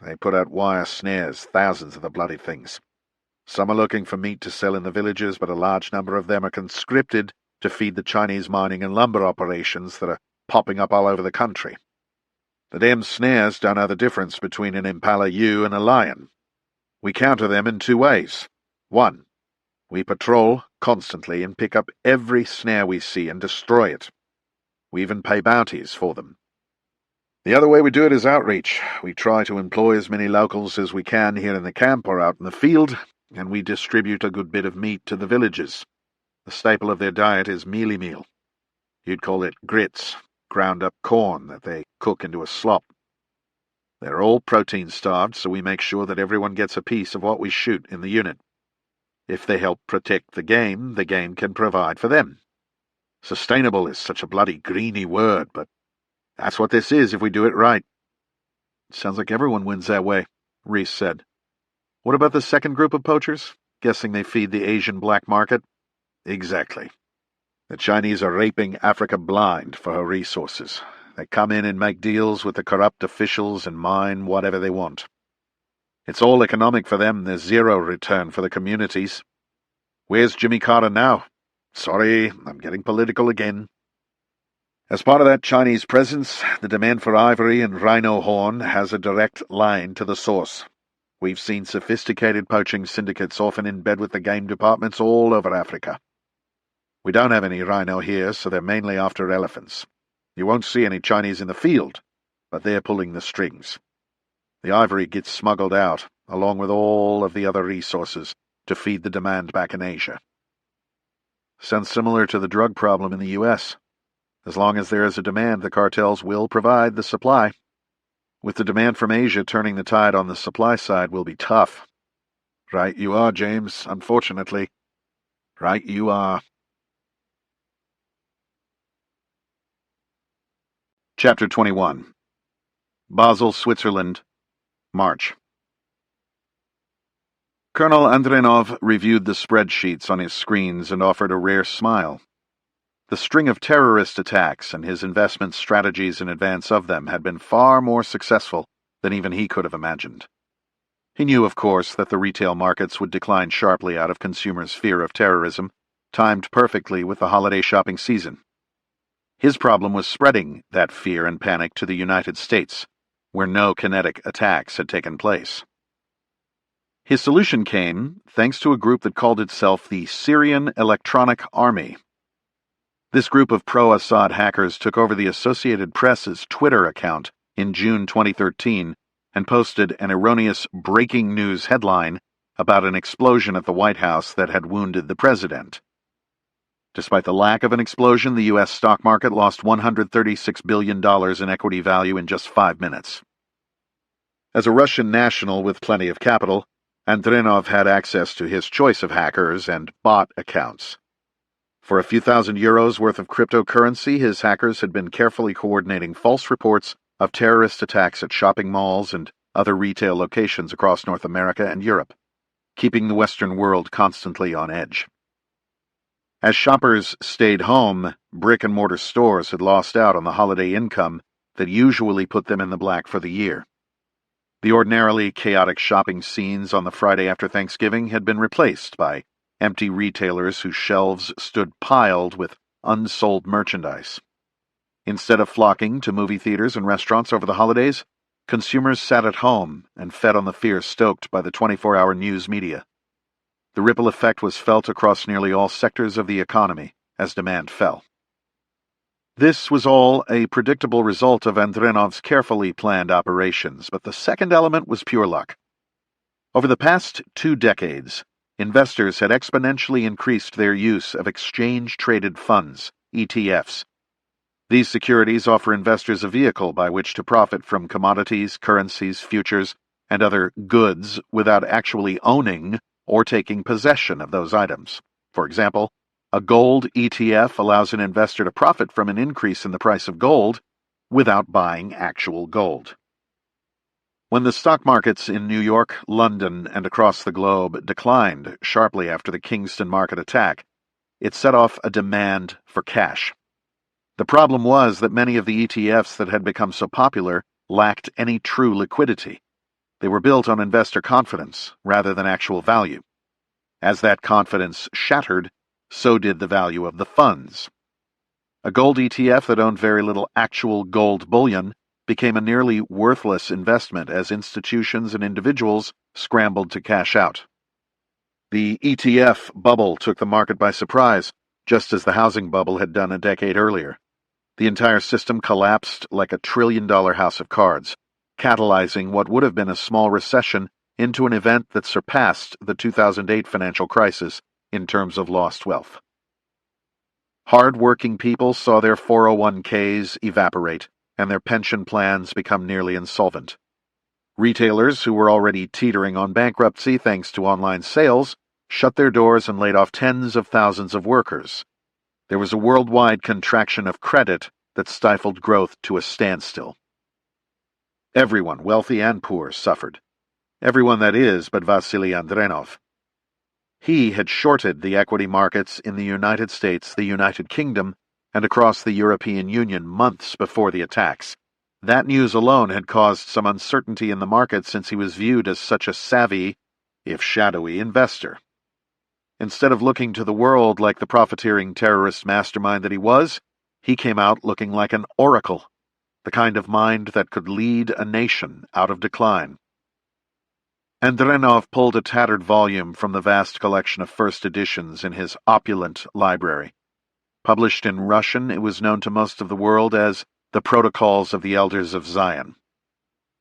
They put out wire snares, thousands of the bloody things. Some are looking for meat to sell in the villages, but a large number of them are conscripted to feed the Chinese mining and lumber operations that are popping up all over the country. The damn snares don't know the difference between an impala ewe and a lion. We counter them in 2 ways. 1. We patrol constantly and pick up every snare we see and destroy it. We even pay bounties for them. The other way we do it is outreach. We try to employ as many locals as we can here in the camp or out in the field, and we distribute a good bit of meat to the villages. The staple of their diet is mealie meal. You'd call it grits, ground-up corn that they cook into a slop. They're all protein-starved, so we make sure that everyone gets a piece of what we shoot in the unit. If they help protect the game can provide for them. Sustainable is such a bloody greeny word, but that's what this is if we do it right. Sounds like everyone wins that way, Reece said. What about the second group of poachers? Guessing they feed the Asian black market? Exactly. The Chinese are raping Africa blind for her resources. They come in and make deals with the corrupt officials and mine whatever they want. It's all economic for them. There's zero return for the communities. Where's Jimmy Carter now? Sorry, I'm getting political again. As part of that Chinese presence, the demand for ivory and rhino horn has a direct line to the source. We've seen sophisticated poaching syndicates often in bed with the game departments all over Africa. We don't have any rhino here, so they're mainly after elephants. You won't see any Chinese in the field, but they're pulling the strings. The ivory gets smuggled out, along with all of the other resources, to feed the demand back in Asia. Sounds similar to the drug problem in the U.S. As long as there is a demand, the cartels will provide the supply. With the demand from Asia turning the tide on the supply side will be tough. Right you are, James, unfortunately. Right you are. Chapter 21. Basel, Switzerland, March. Colonel Andrenov reviewed the spreadsheets on his screens and offered a rare smile. The string of terrorist attacks and his investment strategies in advance of them had been far more successful than even he could have imagined. He knew, of course, that the retail markets would decline sharply out of consumers' fear of terrorism, timed perfectly with the holiday shopping season. His problem was spreading that fear and panic to the United States, where no kinetic attacks had taken place. His solution came thanks to a group that called itself the Syrian Electronic Army. This group of pro-Assad hackers took over the Associated Press's Twitter account in June 2013 and posted an erroneous breaking news headline about an explosion at the White House that had wounded the president. Despite the lack of an explosion, the U.S. stock market lost $136 billion in equity value in just 5 minutes. As a Russian national with plenty of capital, Andrenov had access to his choice of hackers and bot accounts. For a few thousand euros worth of cryptocurrency, his hackers had been carefully coordinating false reports of terrorist attacks at shopping malls and other retail locations across North America and Europe, keeping the Western world constantly on edge. As shoppers stayed home, brick-and-mortar stores had lost out on the holiday income that usually put them in the black for the year. The ordinarily chaotic shopping scenes on the Friday after Thanksgiving had been replaced by empty retailers whose shelves stood piled with unsold merchandise. Instead of flocking to movie theaters and restaurants over the holidays, consumers sat at home and fed on the fear stoked by the 24-hour news media. The ripple effect was felt across nearly all sectors of the economy as demand fell. This was all a predictable result of Andrenov's carefully planned operations, but the second element was pure luck. Over the past 2 decades, investors had exponentially increased their use of exchange-traded funds, ETFs. These securities offer investors a vehicle by which to profit from commodities, currencies, futures, and other goods without actually owning or taking possession of those items. For example, a gold ETF allows an investor to profit from an increase in the price of gold without buying actual gold. When the stock markets in New York, London, and across the globe declined sharply after the Kingston market attack, it set off a demand for cash. The problem was that many of the ETFs that had become so popular lacked any true liquidity. They were built on investor confidence rather than actual value. As that confidence shattered, so did the value of the funds. A gold ETF that owned very little actual gold bullion became a nearly worthless investment as institutions and individuals scrambled to cash out. The ETF bubble took the market by surprise, just as the housing bubble had done a decade earlier. The entire system collapsed like a trillion-dollar house of cards, catalyzing what would have been a small recession into an event that surpassed the 2008 financial crisis in terms of lost wealth. Hard-working people saw their 401ks evaporate and their pension plans become nearly insolvent. Retailers, who were already teetering on bankruptcy thanks to online sales, shut their doors and laid off tens of thousands of workers. There was a worldwide contraction of credit that stifled growth to a standstill. Everyone, wealthy and poor, suffered. Everyone, that is, but Vasily Andrenov. He had shorted the equity markets in the United States, the United Kingdom, and across the European Union months before the attacks. That news alone had caused some uncertainty in the market since he was viewed as such a savvy, if shadowy, investor. Instead of looking to the world like the profiteering terrorist mastermind that he was, he came out looking like an oracle, the kind of mind that could lead a nation out of decline. Andrenov pulled a tattered volume from the vast collection of first editions in his opulent library. Published in Russian, it was known to most of the world as The Protocols of the Elders of Zion.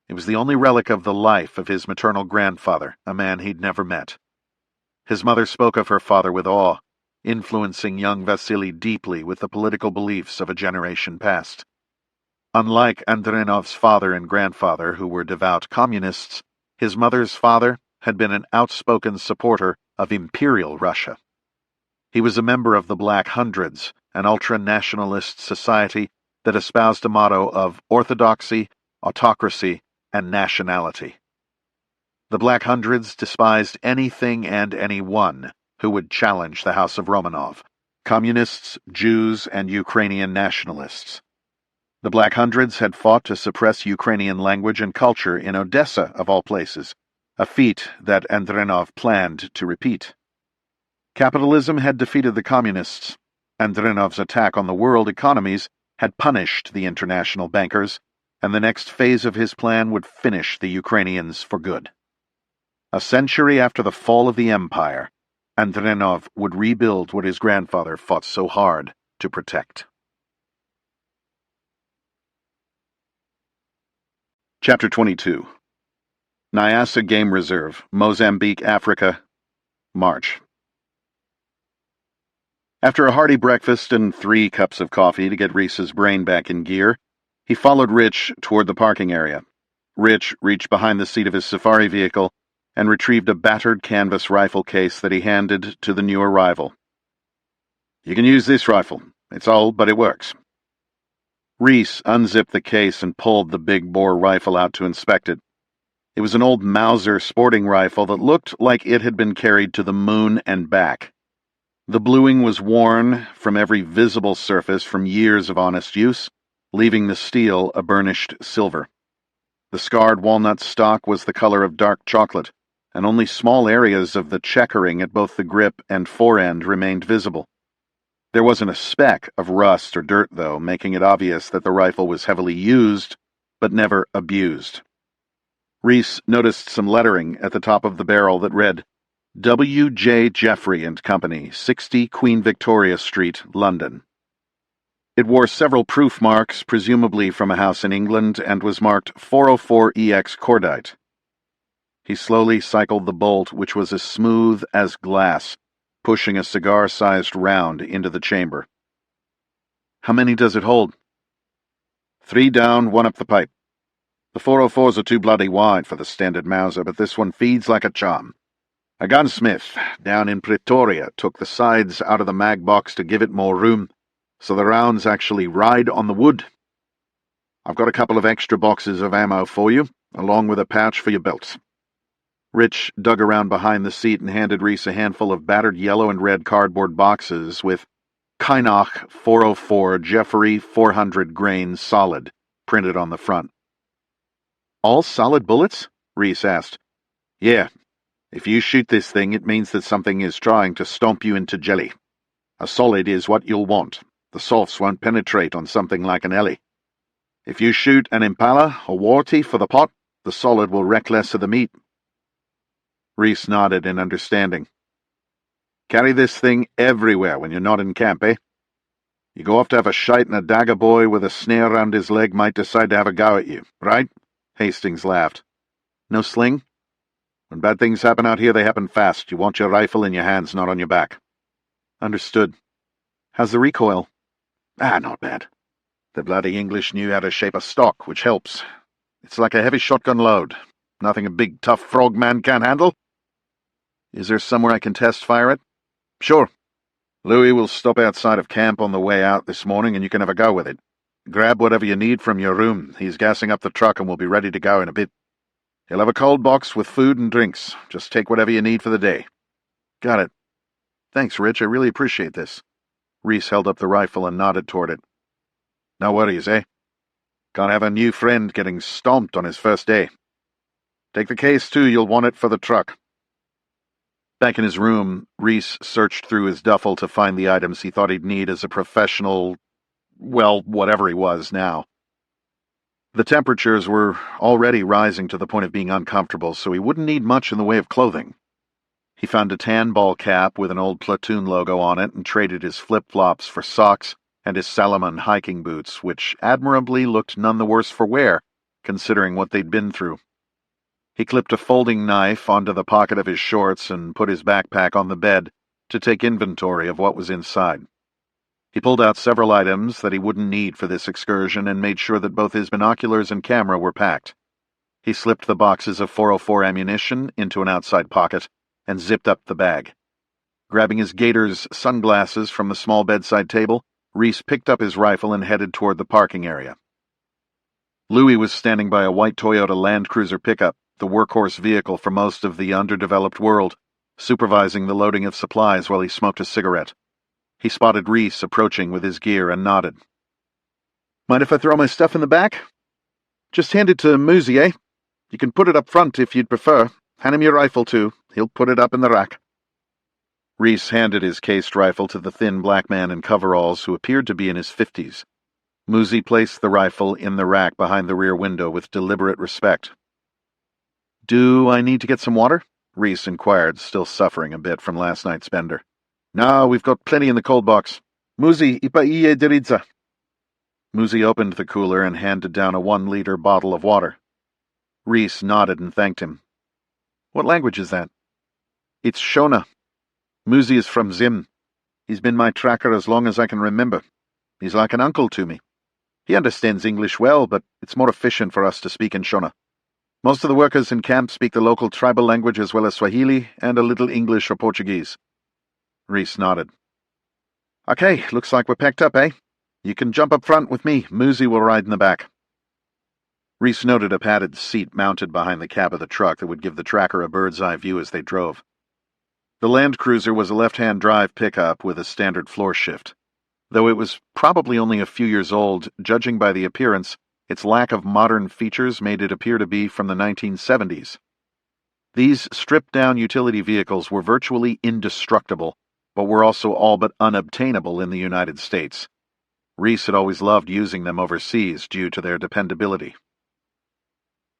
It was the only relic of the life of his maternal grandfather, a man he'd never met. His mother spoke of her father with awe, influencing young Vasily deeply with the political beliefs of a generation past. Unlike Andrenov's father and grandfather, who were devout communists, his mother's father had been an outspoken supporter of Imperial Russia. He was a member of the Black Hundreds, an ultra-nationalist society that espoused a motto of orthodoxy, autocracy, and nationality. The Black Hundreds despised anything and anyone who would challenge the House of Romanov, communists, Jews, and Ukrainian nationalists. The Black Hundreds had fought to suppress Ukrainian language and culture in Odessa, of all places, a feat that Andrenov planned to repeat. Capitalism had defeated the communists. Andrenov's attack on the world economies had punished the international bankers, and the next phase of his plan would finish the Ukrainians for good. A century after the fall of the empire, Andrenov would rebuild what his grandfather fought so hard to protect. Chapter 22. Nyassa Game Reserve, Mozambique, Africa, March. After a hearty breakfast and 3 cups of coffee to get Reece's brain back in gear, he followed Rich toward the parking area. Rich reached behind the seat of his safari vehicle and retrieved a battered canvas rifle case that he handed to the new arrival. "You can use this rifle. It's old, but it works." Reece unzipped the case and pulled the big-bore rifle out to inspect it. It was an old Mauser sporting rifle that looked like it had been carried to the moon and back. The bluing was worn from every visible surface from years of honest use, leaving the steel a burnished silver. The scarred walnut stock was the color of dark chocolate, and only small areas of the checkering at both the grip and forend remained visible. There wasn't a speck of rust or dirt, though, making it obvious that the rifle was heavily used, but never abused. Reece noticed some lettering at the top of the barrel that read, W. J. Jeffrey and Company, 60 Queen Victoria Street, London. It wore several proof marks, presumably from a house in England, and was marked 404EX Cordite. He slowly cycled the bolt, which was as smooth as glass, pushing a cigar-sized round into the chamber. "How many does it hold?" 3 down, 1 up the pipe. The 404s are too bloody wide for the standard Mauser, but this one feeds like a charm. A gunsmith down in Pretoria took the sides out of the mag box to give it more room, so the rounds actually ride on the wood. I've got a couple of extra boxes of ammo for you. along with a pouch for your belts." Rich dug around behind the seat and handed Reece a handful of battered yellow and red cardboard boxes with Kynoch 404 Jeffrey 400 grain solid printed on the front. "All solid bullets?" Reece asked. "Yeah. If you shoot this thing, it means that something is trying to stomp you into jelly. A solid is what you'll want. The softs won't penetrate on something like an Ellie. If you shoot an impala or warty for the pot, the solid will wreck less of the meat." Reece nodded in understanding. "Carry this thing everywhere when you're not in camp, eh? You go off to have a shite and a dagger boy with a snare round his leg might decide to have a go at you, right?" Hastings laughed. "No sling? When bad things happen out here, they happen fast. You want your rifle in your hands, not on your back." "Understood. How's the recoil?" "Not bad. The bloody English knew how to shape a stock, which helps. It's like a heavy shotgun load. Nothing a big, tough frog man can't handle." "Is there somewhere I can test fire it?" "Sure. Louis will stop outside of camp on the way out this morning, and you can have a go with it. Grab whatever you need from your room. He's gassing up the truck and will be ready to go in a bit. He'll have a cold box with food and drinks. Just take whatever you need for the day." "Got it. Thanks, Rich. I really appreciate this." Reece held up the rifle and nodded toward it. "No worries, eh? Can't have a new friend getting stomped on his first day. Take the case, too. You'll want it for the truck." Back in his room, Reece searched through his duffel to find the items he thought he'd need as a professional, well, whatever he was now. The temperatures were already rising to the point of being uncomfortable, so he wouldn't need much in the way of clothing. He found a tan ball cap with an old platoon logo on it and traded his flip-flops for socks and his Salomon hiking boots, which admirably looked none the worse for wear, considering what they'd been through. He clipped a folding knife onto the pocket of his shorts and put his backpack on the bed to take inventory of what was inside. He pulled out several items that he wouldn't need for this excursion and made sure that both his binoculars and camera were packed. He slipped the boxes of 404 ammunition into an outside pocket and zipped up the bag. Grabbing his gator's sunglasses from the small bedside table, Reece picked up his rifle and headed toward the parking area. Louis was standing by a white Toyota Land Cruiser pickup, the workhorse vehicle for most of the underdeveloped world, supervising the loading of supplies while he smoked a cigarette. He spotted Reece approaching with his gear and nodded. "Mind if I throw my stuff in the back?" "Just hand it to Muzi, eh? You can put it up front if you'd prefer. Hand him your rifle, too. He'll put it up in the rack." Reece handed his cased rifle to the thin black man in coveralls who appeared to be in his 50s. Muzi placed the rifle in the rack behind the rear window with deliberate respect. "Do I need to get some water?" Reece inquired, still suffering a bit from last night's bender. "No, we've got plenty in the cold box. Muzi, ipa iye diridza." Muzi opened the cooler and handed down a 1-liter bottle of water. Reece nodded and thanked him. "What language is that?" "It's Shona. Muzi is from Zim. He's been my tracker as long as I can remember. He's like an uncle to me. He understands English well, but it's more efficient for us to speak in Shona. Most of the workers in camp speak the local tribal language as well as Swahili and a little English or Portuguese." Reece nodded. "Okay, looks like we're packed up, eh? You can jump up front with me. Muzi will ride in the back." Reece noted a padded seat mounted behind the cab of the truck that would give the tracker a bird's-eye view as they drove. The Land Cruiser was a left-hand drive pickup with a standard floor shift. Though it was probably only a few years old, judging by the appearance, its lack of modern features made it appear to be from the 1970s. These stripped-down utility vehicles were virtually indestructible, but were also all but unobtainable in the United States. Reece had always loved using them overseas due to their dependability.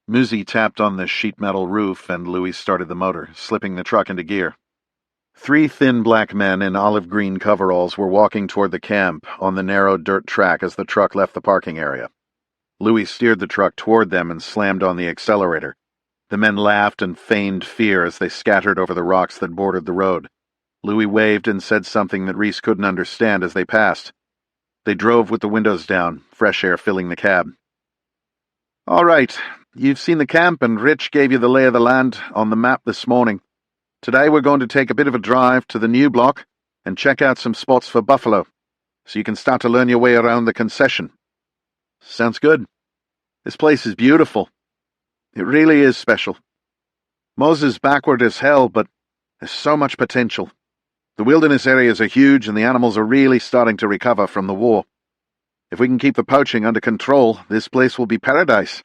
Muzi tapped on the sheet metal roof and Louis started the motor, slipping the truck into gear. 3 thin black men in olive-green coveralls were walking toward the camp on the narrow dirt track as the truck left the parking area. Louis steered the truck toward them and slammed on the accelerator. The men laughed and feigned fear as they scattered over the rocks that bordered the road. Louis waved and said something that Reece couldn't understand as they passed. They drove with the windows down, fresh air filling the cab. "All right, you've seen the camp and Rich gave you the lay of the land on the map this morning. Today we're going to take a bit of a drive to the new block and check out some spots for buffalo, so you can start to learn your way around the concession." "Sounds good. This place is beautiful." It really is special. Moz is backward as hell, but there's so much potential. The wilderness areas are huge, and the animals are really starting to recover from the war. If we can keep the poaching under control, this place will be paradise.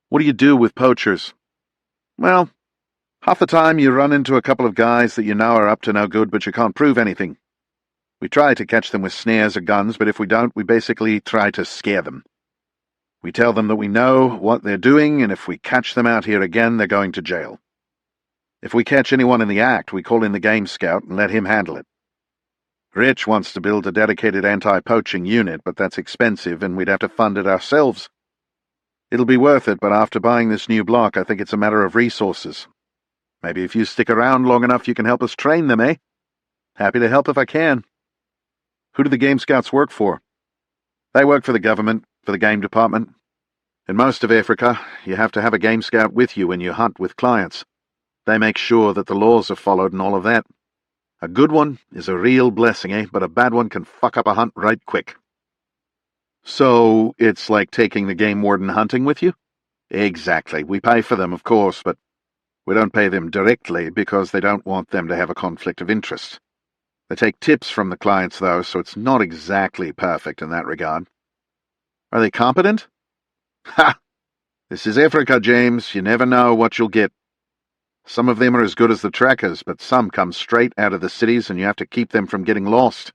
What do you do with poachers? Well, half the time you run into a couple of guys that you know are up to no good, but you can't prove anything. We try to catch them with snares or guns, but if we don't, we basically try to scare them. We tell them that we know what they're doing, and if we catch them out here again, they're going to jail. If we catch anyone in the act, we call in the game scout and let him handle it. Rich wants to build a dedicated anti-poaching unit, but that's expensive, and we'd have to fund it ourselves. It'll be worth it, but after buying this new block, I think it's a matter of resources. Maybe if you stick around long enough, you can help us train them, eh? Happy to help if I can. Who do the game scouts work for? They work for the government, for the game department. In most of Africa, you have to have a game scout with you when you hunt with clients. They make sure that the laws are followed and all of that. A good one is a real blessing, eh? But a bad one can fuck up a hunt right quick. So, it's like taking the game warden hunting with you? Exactly. We pay for them, of course, but we don't pay them directly because they don't want them to have a conflict of interest. They take tips from the clients, though, so it's not exactly perfect in that regard. Are they competent? Ha! This is Africa, James. You never know what you'll get. Some of them are as good as the trackers, but some come straight out of the cities and you have to keep them from getting lost.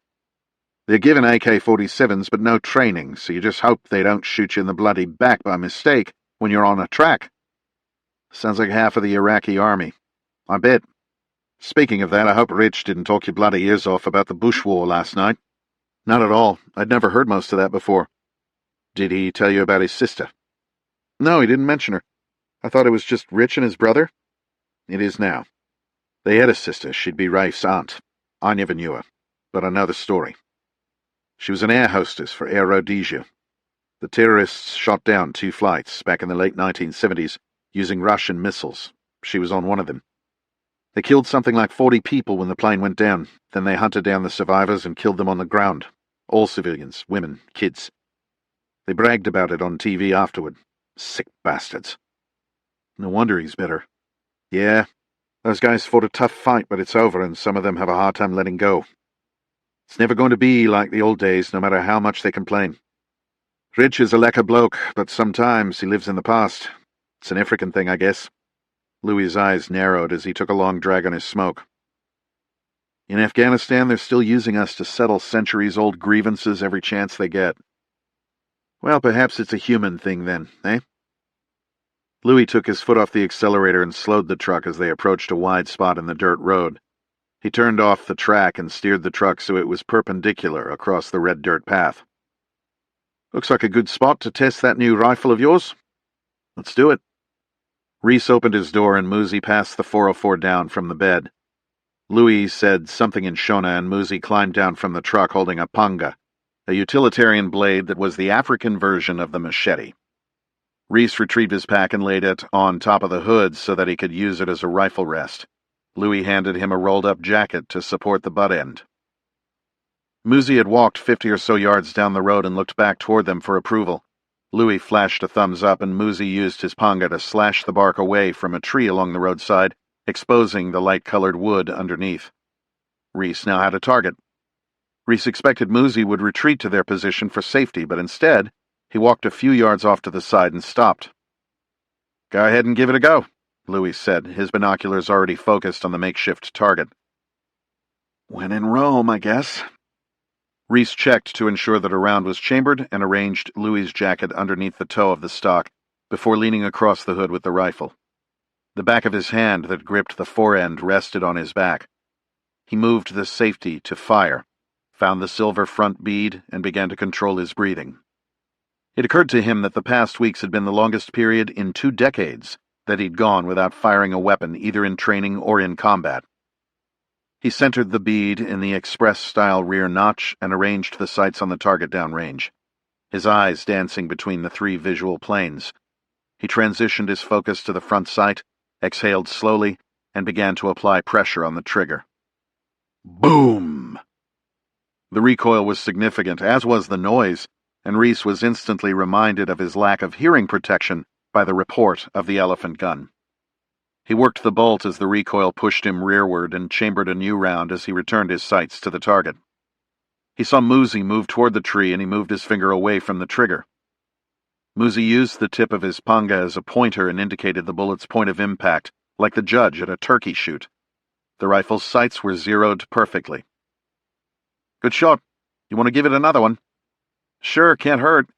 They're given AK-47s, but no training, so you just hope they don't shoot you in the bloody back by mistake when you're on a track. Sounds like half of the Iraqi army. I bet. Speaking of that, I hope Rich didn't talk your bloody ears off about the bush war last night. Not at all. I'd never heard most of that before. Did he tell you about his sister? No, he didn't mention her. I thought it was just Rich and his brother. It is now. They had a sister. She'd be Rafe's aunt. I never knew her, but I know the story. She was an air hostess for Air Rhodesia. The terrorists shot down 2 flights back in the late 1970s using Russian missiles. She was on one of them. They killed something like 40 people when the plane went down. Then they hunted down the survivors and killed them on the ground. All civilians, women, kids. They bragged about it on TV afterward. Sick bastards. No wonder he's better. Yeah, those guys fought a tough fight, but it's over, and some of them have a hard time letting go. It's never going to be like the old days, no matter how much they complain. Rich is a lekker bloke, but sometimes he lives in the past. It's an African thing, I guess. Louis's eyes narrowed as he took a long drag on his smoke. In Afghanistan, they're still using us to settle centuries-old grievances every chance they get. Well, perhaps it's a human thing then, eh? Louis took his foot off the accelerator and slowed the truck as they approached a wide spot in the dirt road. He turned off the track and steered the truck so it was perpendicular across the red dirt path. Looks like a good spot to test that new rifle of yours. Let's do it. Reece opened his door and Muzi passed the 404 down from the bed. Louis said something in Shona and Muzi climbed down from the truck holding a panga, a utilitarian blade that was the African version of the machete. Reece retrieved his pack and laid it on top of the hood so that he could use it as a rifle rest. Louis handed him a rolled-up jacket to support the butt end. Muzi had walked 50 or so yards down the road and looked back toward them for approval. Louis flashed a thumbs up and Muzi used his panga to slash the bark away from a tree along the roadside, exposing the light-colored wood underneath. Reece now had a target. Reece expected Muzi would retreat to their position for safety, but instead, he walked a few yards off to the side and stopped. Go ahead and give it a go, Louis said, his binoculars already focused on the makeshift target. When in Rome, I guess. Reece checked to ensure that a round was chambered and arranged Louis's jacket underneath the toe of the stock before leaning across the hood with the rifle. The back of his hand that gripped the forend rested on his back. He moved the safety to fire, found the silver front bead, and began to control his breathing. It occurred to him that the past weeks had been the longest period in 2 decades that he'd gone without firing a weapon either in training or in combat. He centered the bead in the express-style rear notch and arranged the sights on the target downrange, his eyes dancing between the 3 visual planes. He transitioned his focus to the front sight, exhaled slowly, and began to apply pressure on the trigger. Boom! The recoil was significant, as was the noise, and Reece was instantly reminded of his lack of hearing protection by the report of the elephant gun. He worked the bolt as the recoil pushed him rearward and chambered a new round as he returned his sights to the target. He saw Muzi move toward the tree and he moved his finger away from the trigger. Muzi used the tip of his panga as a pointer and indicated the bullet's point of impact, like the judge at a turkey shoot. The rifle's sights were zeroed perfectly. "Good shot. You want to give it another one?" "Sure, can't hurt.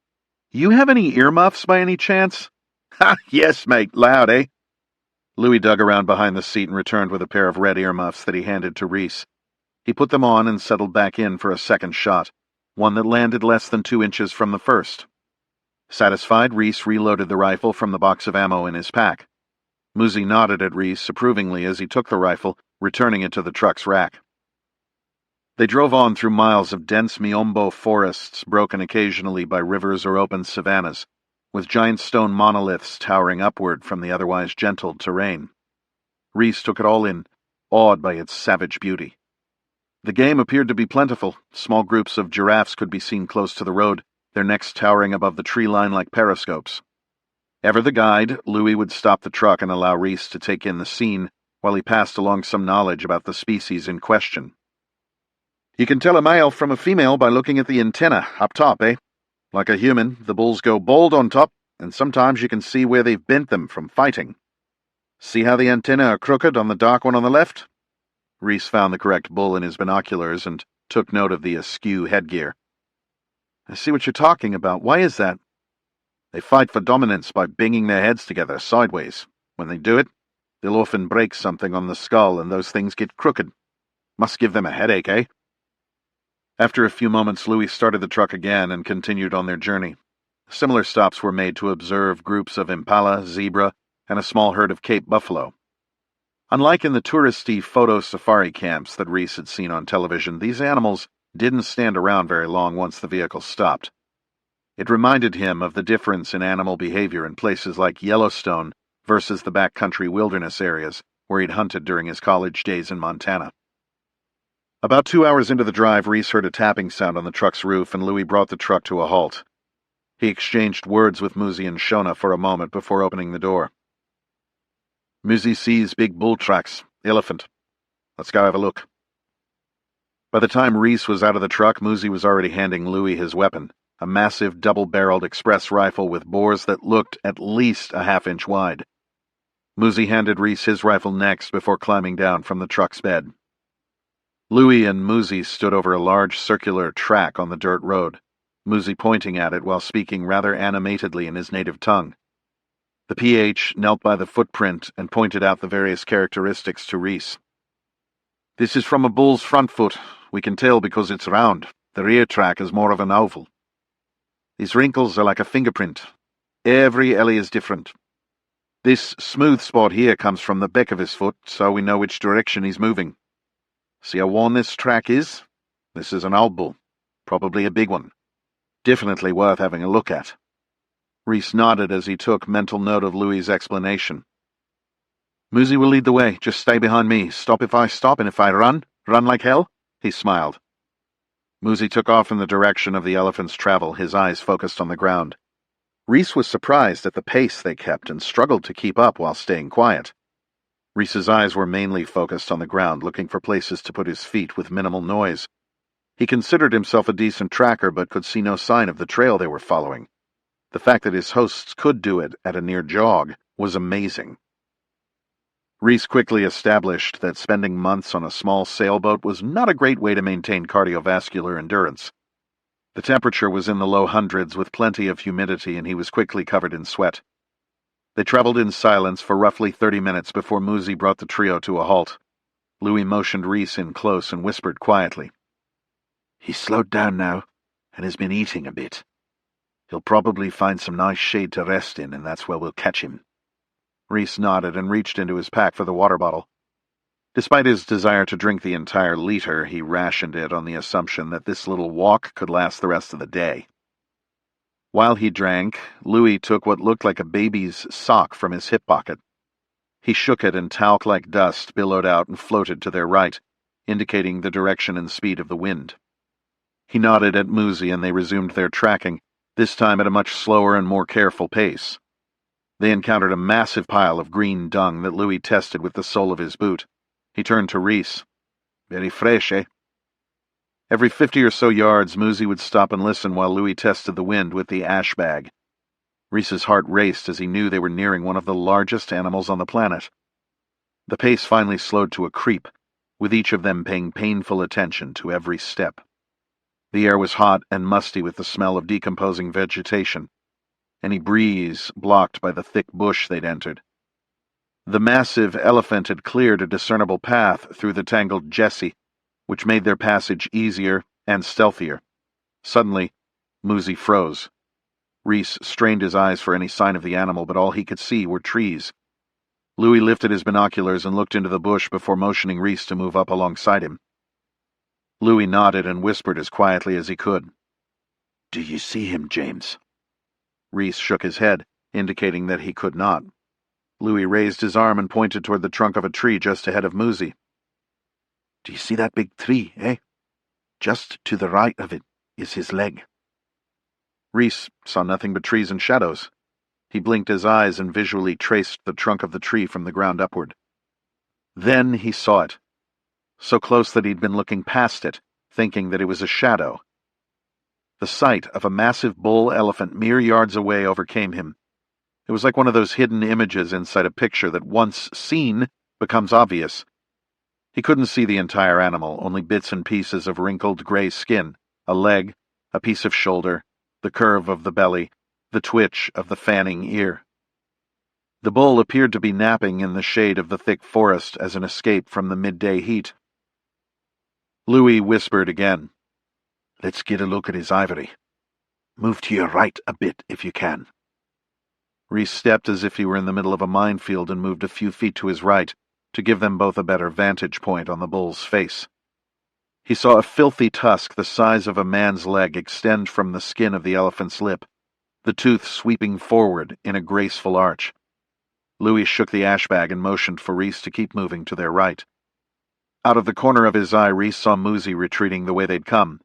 You have any earmuffs by any chance?" "Ha, yes, mate. Loud, eh?" Louis dug around behind the seat and returned with a pair of red earmuffs that he handed to Reece. He put them on and settled back in for a second shot, one that landed less than 2 inches from the first. Satisfied, Reece reloaded the rifle from the box of ammo in his pack. Muzi nodded at Reece approvingly as he took the rifle, returning it to the truck's rack. They drove on through miles of dense miombo forests broken occasionally by rivers or open savannas, with giant stone monoliths towering upward from the otherwise gentle terrain. Reece took it all in, awed by its savage beauty. The game appeared to be plentiful. Small groups of giraffes could be seen close to the road, their necks towering above the tree line like periscopes. Ever the guide, Louis would stop the truck and allow Reece to take in the scene while he passed along some knowledge about the species in question. "You can tell a male from a female by looking at the antenna up top, eh? Like a human, the bulls go bald on top, and sometimes you can see where they've bent them from fighting. See how the antennae are crooked on the dark one on the left?" Reece found the correct bull in his binoculars and took note of the askew headgear. "I see what you're talking about. Why is that?" "They fight for dominance by banging their heads together sideways. When they do it, they'll often break something on the skull and those things get crooked. Must give them a headache, eh?" After a few moments, Louis started the truck again and continued on their journey. Similar stops were made to observe groups of impala, zebra, and a small herd of Cape buffalo. Unlike in the touristy photo safari camps that Reece had seen on television, these animals didn't stand around very long once the vehicle stopped. It reminded him of the difference in animal behavior in places like Yellowstone versus the backcountry wilderness areas where he'd hunted during his college days in Montana. About 2 hours into the drive, Reece heard a tapping sound on the truck's roof, and Louis brought the truck to a halt. He exchanged words with Muzi and Shona for a moment before opening the door. "Muzi sees big bull tracks. Elephant. Let's go have a look." By the time Reece was out of the truck, Muzi was already handing Louis his weapon, a massive double-barreled express rifle with bores that looked at least a half-inch wide. Muzi handed Reece his rifle next before climbing down from the truck's bed. Louis and Muzi stood over a large circular track on the dirt road, Muzi pointing at it while speaking rather animatedly in his native tongue. The PH knelt by the footprint and pointed out the various characteristics to Reece. "This is from a bull's front foot. We can tell because it's round. The rear track is more of an oval. These wrinkles are like a fingerprint. Every ellie is different. This smooth spot here comes from the back of his foot, so we know which direction he's moving. See how worn this track is? This is an old bull. Probably a big one. Definitely worth having a look at." Reece nodded as he took mental note of Louis's explanation. "Muzi will lead the way. Just stay behind me. Stop if I stop, and if I run, run like hell." He smiled. Muzi took off in the direction of the elephant's travel, his eyes focused on the ground. Reece was surprised at the pace they kept and struggled to keep up while staying quiet. Reece's eyes were mainly focused on the ground, looking for places to put his feet with minimal noise. He considered himself a decent tracker, but could see no sign of the trail they were following. The fact that his hosts could do it at a near jog was amazing. Reece quickly established that spending months on a small sailboat was not a great way to maintain cardiovascular endurance. The temperature was in the low hundreds with plenty of humidity, and he was quickly covered in sweat. They traveled in silence for roughly 30 minutes before Muzi brought the trio to a halt. Louis motioned Reece in close and whispered quietly, "He's slowed down now, and has been eating a bit. He'll probably find some nice shade to rest in, and that's where we'll catch him." Reece nodded and reached into his pack for the water bottle. Despite his desire to drink the entire liter, he rationed it on the assumption that this little walk could last the rest of the day. While he drank, Louis took what looked like a baby's sock from his hip pocket. He shook it, and talc-like dust billowed out and floated to their right, indicating the direction and speed of the wind. He nodded at Muzi, and they resumed their tracking, this time at a much slower and more careful pace. They encountered a massive pile of green dung that Louis tested with the sole of his boot. He turned to Reece. "Very fresh, eh?" Every 50 or so yards, Muzi would stop and listen while Louis tested the wind with the ash bag. Reece's heart raced as he knew they were nearing one of the largest animals on the planet. The pace finally slowed to a creep, with each of them paying painful attention to every step. The air was hot and musty with the smell of decomposing vegetation, any breeze blocked by the thick bush they'd entered. The massive elephant had cleared a discernible path through the tangled jessie, which made their passage easier and stealthier. Suddenly, Muzi froze. Reece strained his eyes for any sign of the animal, but all he could see were trees. Louis lifted his binoculars and looked into the bush before motioning Reece to move up alongside him. Louis nodded and whispered as quietly as he could. "Do you see him, James?" Reece shook his head, indicating that he could not. Louis raised his arm and pointed toward the trunk of a tree just ahead of Muzi. "Do you see that big tree, eh? Just to the right of it is his leg." Reece saw nothing but trees and shadows. He blinked his eyes and visually traced the trunk of the tree from the ground upward. Then he saw it, so close that he'd been looking past it, thinking that it was a shadow. The sight of a massive bull elephant mere yards away overcame him. It was like one of those hidden images inside a picture that, once seen, becomes obvious. He couldn't see the entire animal, only bits and pieces of wrinkled gray skin, a leg, a piece of shoulder, the curve of the belly, the twitch of the fanning ear. The bull appeared to be napping in the shade of the thick forest as an escape from the midday heat. Louis whispered again. "Let's get a look at his ivory. Move to your right a bit if you can." Reece stepped as if he were in the middle of a minefield and moved a few feet to his right to give them both a better vantage point on the bull's face. He saw a filthy tusk the size of a man's leg extend from the skin of the elephant's lip, the tooth sweeping forward in a graceful arch. Louis shook the ash bag and motioned for Reece to keep moving to their right. Out of the corner of his eye, Reece saw Muzi retreating the way they'd come.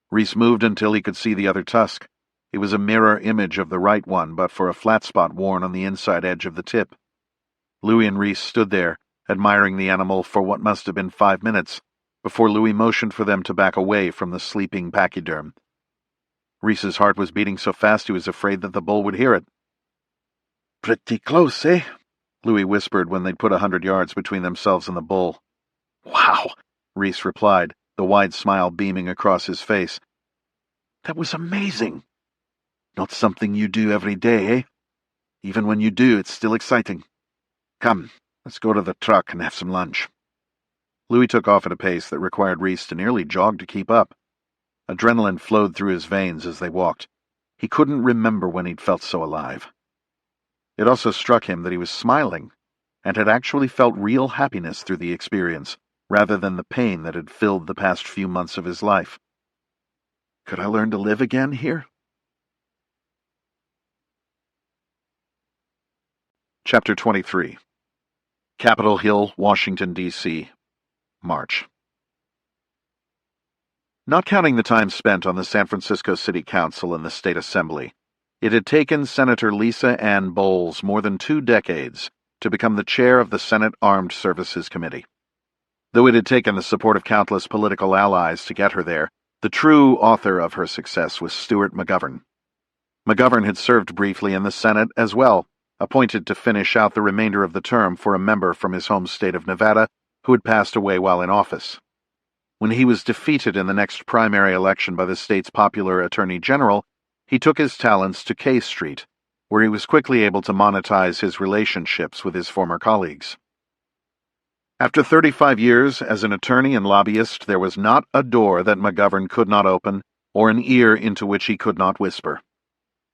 Reece moved until he could see the other tusk. It was a mirror image of the right one, but for a flat spot worn on the inside edge of the tip. Louis and Reece stood there, admiring the animal for what must have been 5 minutes, before Louis motioned for them to back away from the sleeping pachyderm. Reece's heart was beating so fast he was afraid that the bull would hear it. "Pretty close, eh?" Louis whispered when they'd put 100 yards between themselves and the bull. "Wow," Reece replied, the wide smile beaming across his face. "That was amazing. Not something you do every day, eh? Even when you do, it's still exciting. Come, let's go to the truck and have some lunch." Louis took off at a pace that required Reece to nearly jog to keep up. Adrenaline flowed through his veins as they walked. He couldn't remember when he'd felt so alive. It also struck him that he was smiling, and had actually felt real happiness through the experience, rather than the pain that had filled the past few months of his life. Could I learn to live again here? Chapter 23. Capitol Hill, Washington, D.C., March. Not counting the time spent on the San Francisco City Council and the State Assembly, it had taken Senator Lisa Ann Bowles more than 2 decades to become the chair of the Senate Armed Services Committee. Though it had taken the support of countless political allies to get her there, the true author of her success was Stuart McGovern. McGovern had served briefly in the Senate as well, appointed to finish out the remainder of the term for a member from his home state of Nevada who had passed away while in office. When he was defeated in the next primary election by the state's popular attorney general, he took his talents to K Street, where he was quickly able to monetize his relationships with his former colleagues. After 35 years as an attorney and lobbyist, there was not a door that McGovern could not open, or an ear into which he could not whisper.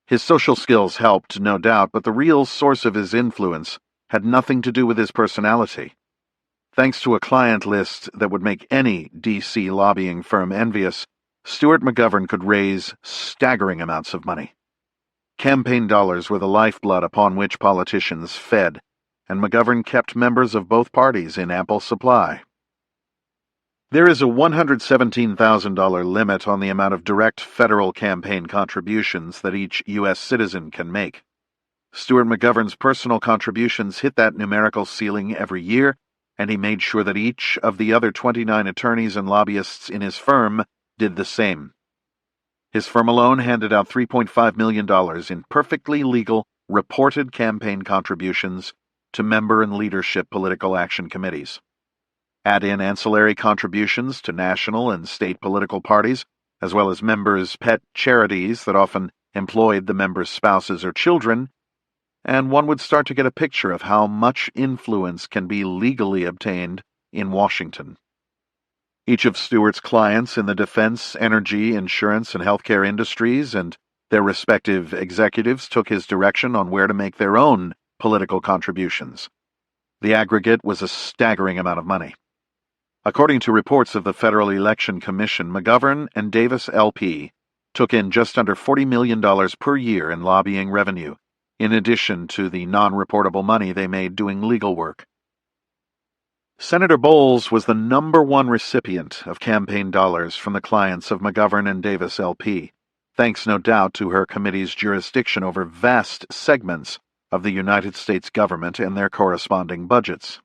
His social skills helped, no doubt, but the real source of his influence had nothing to do with his personality. Thanks to a client list that would make any D.C. lobbying firm envious, Stuart McGovern could raise staggering amounts of money. Campaign dollars were the lifeblood upon which politicians fed, and McGovern kept members of both parties in ample supply. There is a $117,000 limit on the amount of direct federal campaign contributions that each U.S. citizen can make. Stuart McGovern's personal contributions hit that numerical ceiling every year, and he made sure that each of the other 29 attorneys and lobbyists in his firm did the same. His firm alone handed out $3.5 million in perfectly legal, reported campaign contributions to member and leadership political action committees. Add in ancillary contributions to national and state political parties, as well as members' pet charities that often employed the members' spouses or children, and one would start to get a picture of how much influence can be legally obtained in Washington. Each of Stuart's clients in the defense, energy, insurance, and healthcare industries and their respective executives took his direction on where to make their own political contributions. The aggregate was a staggering amount of money. According to reports of the Federal Election Commission, McGovern and Davis LP took in just under $40 million per year in lobbying revenue, in addition to the non-reportable money they made doing legal work. Senator Bowles was the #1 recipient of campaign dollars from the clients of McGovern and Davis LP, thanks no doubt to her committee's jurisdiction over vast segments of the United States government and their corresponding budgets.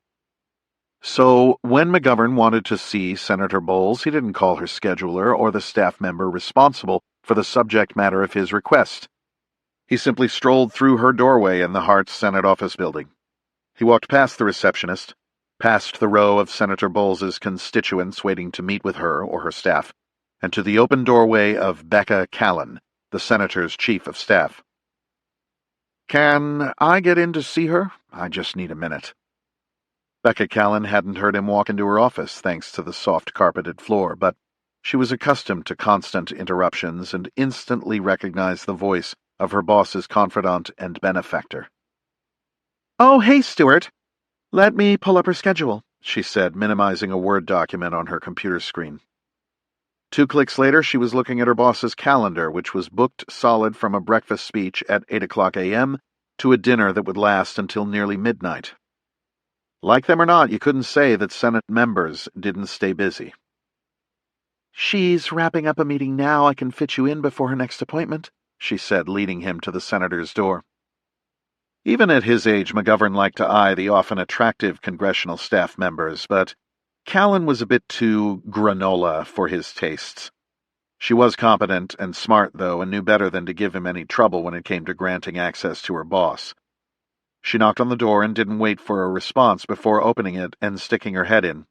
So, when McGovern wanted to see Senator Bowles, he didn't call her scheduler or the staff member responsible for the subject matter of his request. He simply strolled through her doorway in the Hart Senate office building. He walked past the receptionist, past the row of Senator Bowles's constituents waiting to meet with her or her staff, and to the open doorway of Becca Callan, the senator's chief of staff. "Can I get in to see her? I just need a minute." Becca Callan hadn't heard him walk into her office thanks to the soft carpeted floor, but she was accustomed to constant interruptions and instantly recognized the voice of her boss's confidant and benefactor. "Oh, hey, Stuart. Let me pull up her schedule," she said, minimizing a Word document on her computer screen. 2 clicks later, she was looking at her boss's calendar, which was booked solid from a breakfast speech at 8 a.m. to a dinner that would last until nearly midnight. Like them or not, you couldn't say that Senate members didn't stay busy. "She's wrapping up a meeting now. I can fit you in before her next appointment," she said, leading him to the senator's door. Even at his age, McGovern liked to eye the often attractive congressional staff members, but Callan was a bit too granola for his tastes. She was competent and smart, though, and knew better than to give him any trouble when it came to granting access to her boss. She knocked on the door and didn't wait for a response before opening it and sticking her head in.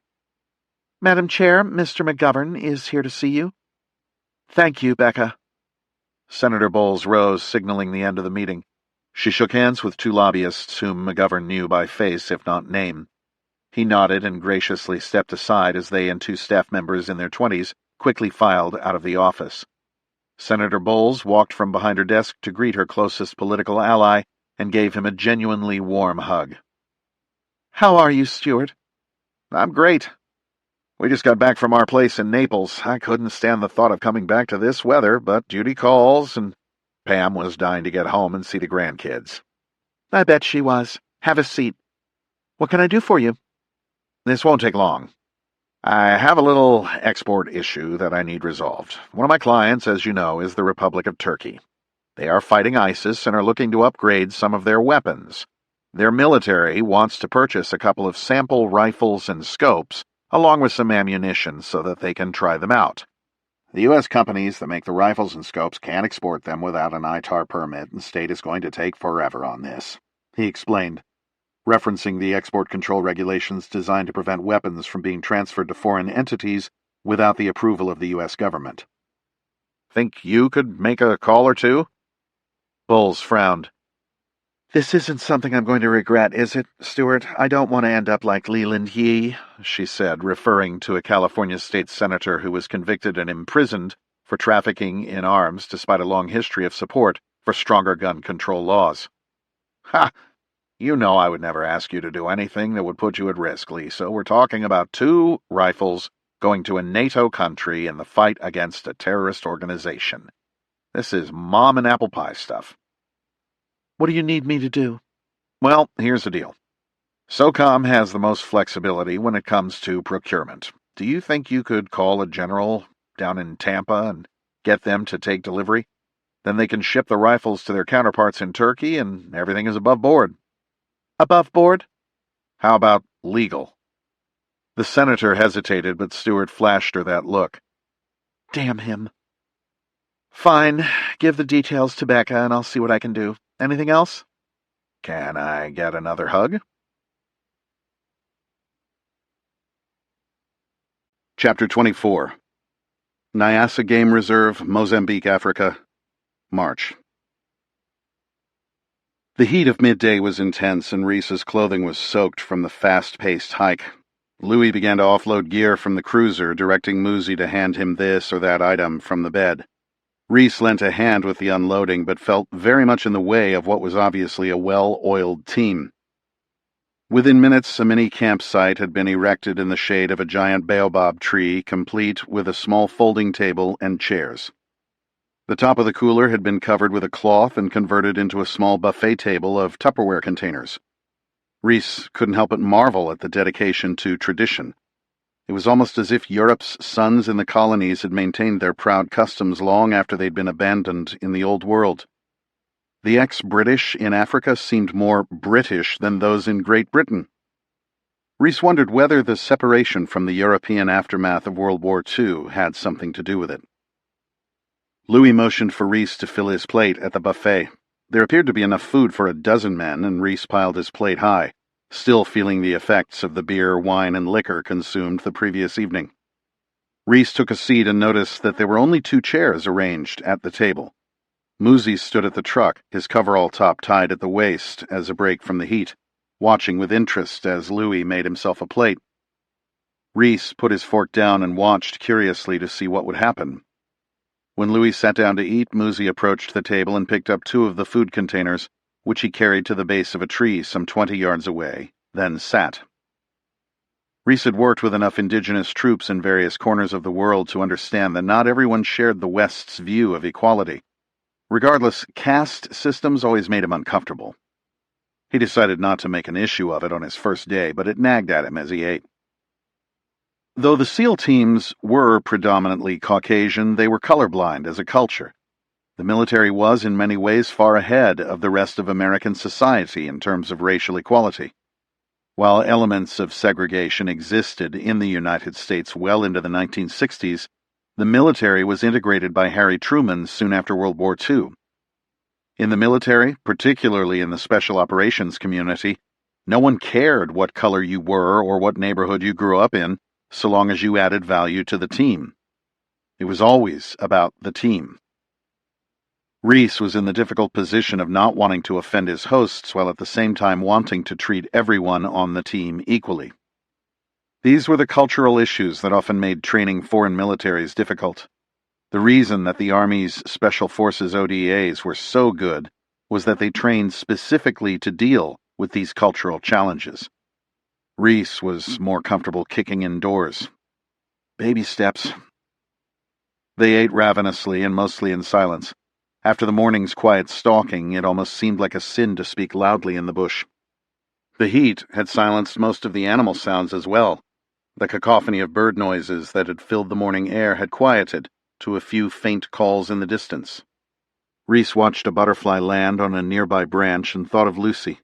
"Madam Chair, Mr. McGovern is here to see you." "Thank you, Becca." Senator Bowles rose, signaling the end of the meeting. She shook hands with 2 lobbyists whom McGovern knew by face, if not name. He nodded and graciously stepped aside as they and 2 staff members in their 20s quickly filed out of the office. Senator Bowles walked from behind her desk to greet her closest political ally and gave him a genuinely warm hug. "How are you, Stuart?" "I'm great. We just got back from our place in Naples. I couldn't stand the thought of coming back to this weather, but duty calls, and Pam was dying to get home and see the grandkids." "I bet she was. Have a seat. What can I do for you?" "This won't take long. I have a little export issue that I need resolved. One of my clients, as you know, is the Republic of Turkey. They are fighting ISIS and are looking to upgrade some of their weapons. Their military wants to purchase a couple of sample rifles and scopes, along with some ammunition so that they can try them out. The U.S. companies that make the rifles and scopes can't export them without an ITAR permit, and the state is going to take forever on this," he explained, referencing the export control regulations designed to prevent weapons from being transferred to foreign entities without the approval of the U.S. government. "Think you could make a call or two?" Bowles frowned. "This isn't something I'm going to regret, is it, Stuart? I don't want to end up like Leland Yee," she said, referring to a California state senator who was convicted and imprisoned for trafficking in arms despite a long history of support for stronger gun control laws. "Ha! You know I would never ask you to do anything that would put you at risk, Lisa. We're talking about 2 rifles going to a NATO country in the fight against a terrorist organization. This is mom and apple pie stuff." "What do you need me to do?" "Well, here's the deal. SOCOM has the most flexibility when it comes to procurement. Do you think you could call a general down in Tampa and get them to take delivery? Then they can ship the rifles to their counterparts in Turkey, and everything is above board. Above board? How about legal? The senator hesitated, but Stewart flashed her that look. Damn him. Fine, give the details to Becca and I'll see what I can do. Anything else? Can I get another hug? Chapter 24. Nyassa Game Reserve, Mozambique, Africa, March. The heat of midday was intense, and Reece's clothing was soaked from the fast-paced hike. Louis began to offload gear from the cruiser, directing Muzi to hand him this or that item from the bed. Reece lent a hand with the unloading, but felt very much in the way of what was obviously a well-oiled team. Within minutes, a mini campsite had been erected in the shade of a giant baobab tree, complete with a small folding table and chairs. The top of the cooler had been covered with a cloth and converted into a small buffet table of Tupperware containers. Reece couldn't help but marvel at the dedication to tradition. It was almost as if Europe's sons in the colonies had maintained their proud customs long after they'd been abandoned in the Old World. The ex-British in Africa seemed more British than those in Great Britain. Reece wondered whether the separation from the European aftermath of World War II had something to do with it. Louis motioned for Reece to fill his plate at the buffet. There appeared to be enough food for a dozen men, and Reece piled his plate high, still feeling the effects of the beer, wine, and liquor consumed the previous evening. Reece took a seat and noticed that there were only 2 chairs arranged at the table. Muzi stood at the truck, his coverall top tied at the waist as a break from the heat, watching with interest as Louis made himself a plate. Reece put his fork down and watched curiously to see what would happen. When Louis sat down to eat, Muzi approached the table and picked up 2 of the food containers, which he carried to the base of a tree some 20 yards away, then sat. Reece had worked with enough indigenous troops in various corners of the world to understand that not everyone shared the West's view of equality. Regardless, caste systems always made him uncomfortable. He decided not to make an issue of it on his first day, but it nagged at him as he ate. Though the SEAL teams were predominantly Caucasian, they were colorblind as a culture. The military was, in many ways, far ahead of the rest of American society in terms of racial equality. While elements of segregation existed in the United States well into the 1960s, the military was integrated by Harry Truman soon after World War II. In the military, particularly in the special operations community, no one cared what color you were or what neighborhood you grew up in, so long as you added value to the team. It was always about the team. Reece was in the difficult position of not wanting to offend his hosts while at the same time wanting to treat everyone on the team equally. These were the cultural issues that often made training foreign militaries difficult. The reason that the Army's Special Forces ODAs were so good was that they trained specifically to deal with these cultural challenges. Reece was more comfortable kicking indoors. Baby steps. They ate ravenously and mostly in silence. After the morning's quiet stalking, it almost seemed like a sin to speak loudly in the bush. The heat had silenced most of the animal sounds as well. The cacophony of bird noises that had filled the morning air had quieted to a few faint calls in the distance. Reece watched a butterfly land on a nearby branch and thought of Lucy.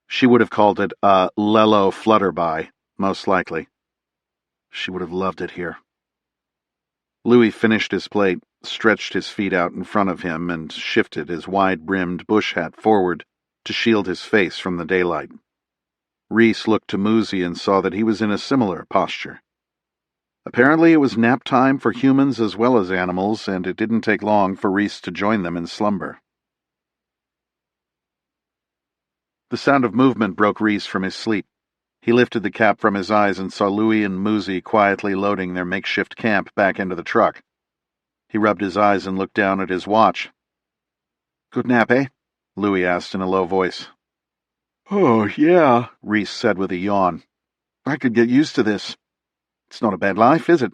She would have called it a Lello flutterby, most likely. She would have loved it here. Louis finished his plate, stretched his feet out in front of him, and shifted his wide-brimmed bush hat forward to shield his face from the daylight. Reece looked to Muzi and saw that he was in a similar posture. Apparently it was nap time for humans as well as animals, and it didn't take long for Reece to join them in slumber. The sound of movement broke Reece from his sleep. He lifted the cap from his eyes and saw Louis and Muzi quietly loading their makeshift camp back into the truck. He rubbed his eyes and looked down at his watch. "Good nap, eh?" Louis asked in a low voice. "Oh, yeah," Reece said with a yawn. "I could get used to this. It's not a bad life, is it?"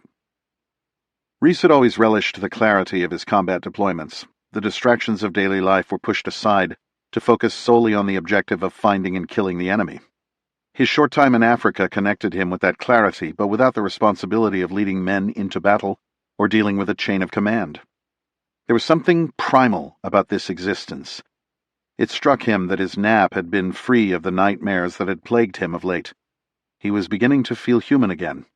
Reece had always relished the clarity of his combat deployments. The distractions of daily life were pushed aside to focus solely on the objective of finding and killing the enemy. His short time in Africa connected him with that clarity, but without the responsibility of leading men into battle or dealing with a chain of command. There was something primal about this existence. It struck him that his nap had been free of the nightmares that had plagued him of late. He was beginning to feel human again.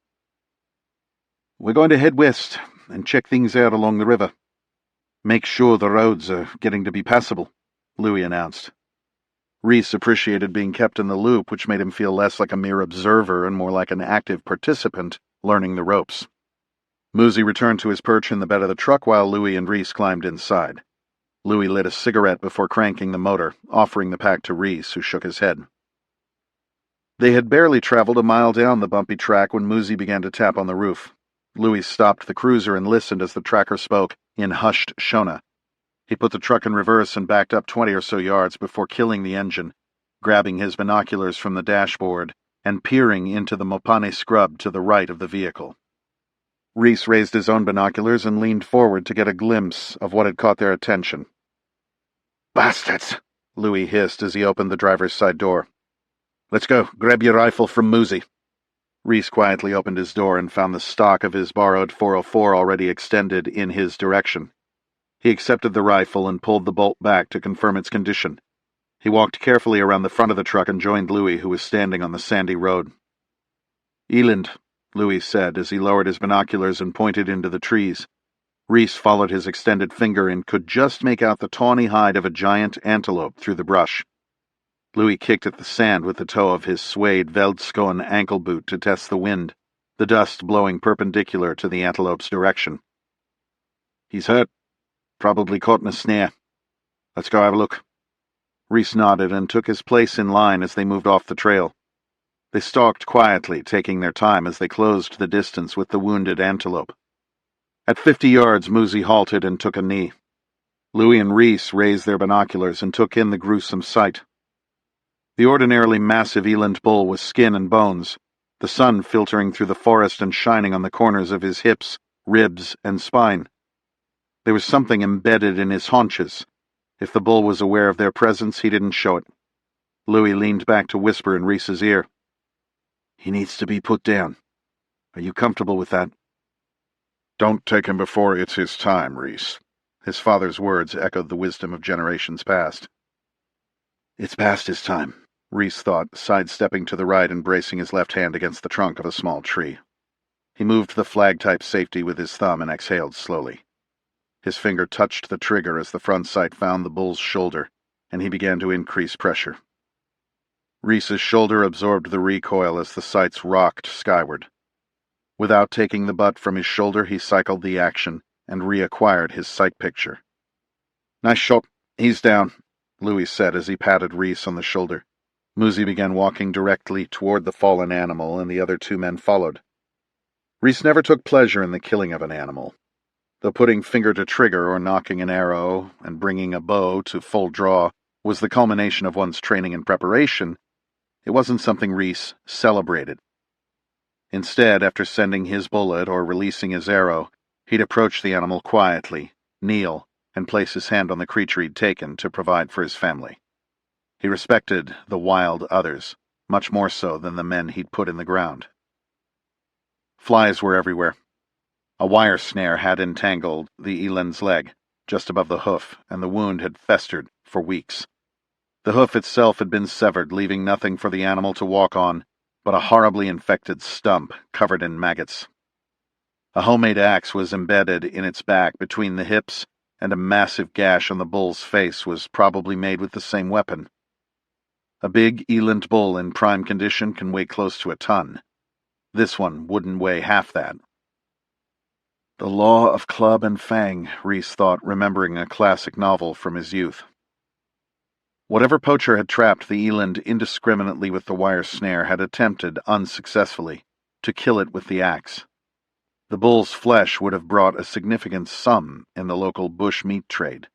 "We're going to head west and check things out along the river. Make sure the roads are getting to be passable," Louis announced. Reece appreciated being kept in the loop, which made him feel less like a mere observer and more like an active participant learning the ropes. Muzi returned to his perch in the bed of the truck while Louis and Reece climbed inside. Louis lit a cigarette before cranking the motor, offering the pack to Reece, who shook his head. They had barely traveled a mile down the bumpy track when Muzi began to tap on the roof. Louis stopped the cruiser and listened as the tracker spoke in hushed Shona. He put the truck in reverse and backed up 20 or so yards before killing the engine, grabbing his binoculars from the dashboard and peering into the Mopane scrub to the right of the vehicle. Reece raised his own binoculars and leaned forward to get a glimpse of what had caught their attention. "Bastards!" Louis hissed as he opened the driver's side door. "Let's go. Grab your rifle from Muzi." Reece quietly opened his door and found the stock of his borrowed 404 already extended in his direction. He accepted the rifle and pulled the bolt back to confirm its condition. He walked carefully around the front of the truck and joined Louis, who was standing on the sandy road. "Eland," Louis said as he lowered his binoculars and pointed into the trees. Reece followed his extended finger and could just make out the tawny hide of a giant antelope through the brush. Louis kicked at the sand with the toe of his suede Veldskoen ankle boot to test the wind, the dust blowing perpendicular to the antelope's direction. "He's hurt. Probably caught in a snare. Let's go have a look." Reece nodded and took his place in line as they moved off the trail. They stalked quietly, taking their time as they closed the distance with the wounded antelope. At 50 yards, Muzi halted and took a knee. Louis and Reece raised their binoculars and took in the gruesome sight. The ordinarily massive eland bull was skin and bones, the sun filtering through the forest and shining on the corners of his hips, ribs, and spine. There was something embedded in his haunches. If the bull was aware of their presence, he didn't show it. Louis leaned back to whisper in Reece's ear. "He needs to be put down. Are you comfortable with that?" "Don't take him before it's his time, Reece." His father's words echoed the wisdom of generations past. "It's past his time," Reece thought, sidestepping to the right and bracing his left hand against the trunk of a small tree. He moved the flag-type safety with his thumb and exhaled slowly. His finger touched the trigger as the front sight found the bull's shoulder, and he began to increase pressure. Reece's shoulder absorbed the recoil as the sights rocked skyward. Without taking the butt from his shoulder, he cycled the action and reacquired his sight picture. "Nice shot. He's down," Louis said as he patted Reece on the shoulder. Muzi began walking directly toward the fallen animal, and the other two men followed. Reece never took pleasure in the killing of an animal. Though putting finger to trigger or nocking an arrow and bringing a bow to full draw was the culmination of one's training and preparation, it wasn't something Reece celebrated. Instead, after sending his bullet or releasing his arrow, he'd approach the animal quietly, kneel, and place his hand on the creature he'd taken to provide for his family. He respected the wild others, much more so than the men he'd put in the ground. Flies were everywhere. A wire snare had entangled the eland's leg, just above the hoof, and the wound had festered for weeks. The hoof itself had been severed, leaving nothing for the animal to walk on but a horribly infected stump covered in maggots. A homemade axe was embedded in its back between the hips, and a massive gash on the bull's face was probably made with the same weapon. A big eland bull in prime condition can weigh close to a ton. This one wouldn't weigh half that. The law of club and fang, Reece thought, remembering a classic novel from his youth. Whatever poacher had trapped the eland indiscriminately with the wire snare had attempted, unsuccessfully, to kill it with the axe. The bull's flesh would have brought a significant sum in the local bush meat trade.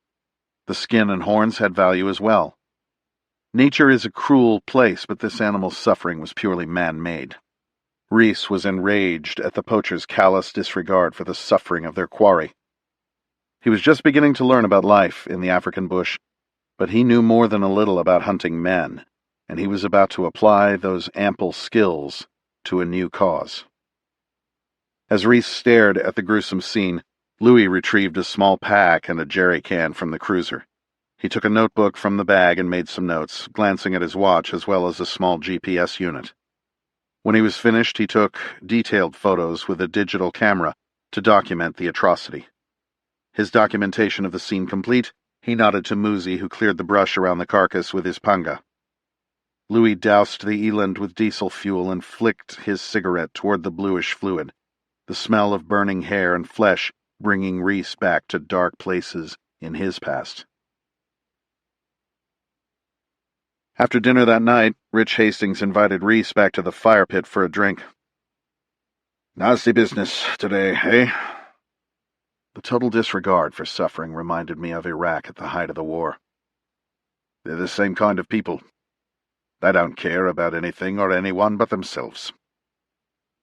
The skin and horns had value as well. Nature is a cruel place, but this animal's suffering was purely man-made. Reece was enraged at the poacher's callous disregard for the suffering of their quarry. He was just beginning to learn about life in the African bush, but he knew more than a little about hunting men, and he was about to apply those ample skills to a new cause. As Reece stared at the gruesome scene, Louis retrieved a small pack and a jerry can from the cruiser. He took a notebook from the bag and made some notes, glancing at his watch as well as a small GPS unit. When he was finished, he took detailed photos with a digital camera to document the atrocity. His documentation of the scene complete, he nodded to Muzi, who cleared the brush around the carcass with his panga. Louis doused the eland with diesel fuel and flicked his cigarette toward the bluish fluid, the smell of burning hair and flesh bringing Reece back to dark places in his past. After dinner that night, Rich Hastings invited Reece back to the fire pit for a drink. Nasty business today, eh? The total disregard for suffering reminded me of Iraq at the height of the war. They're the same kind of people. They don't care about anything or anyone but themselves.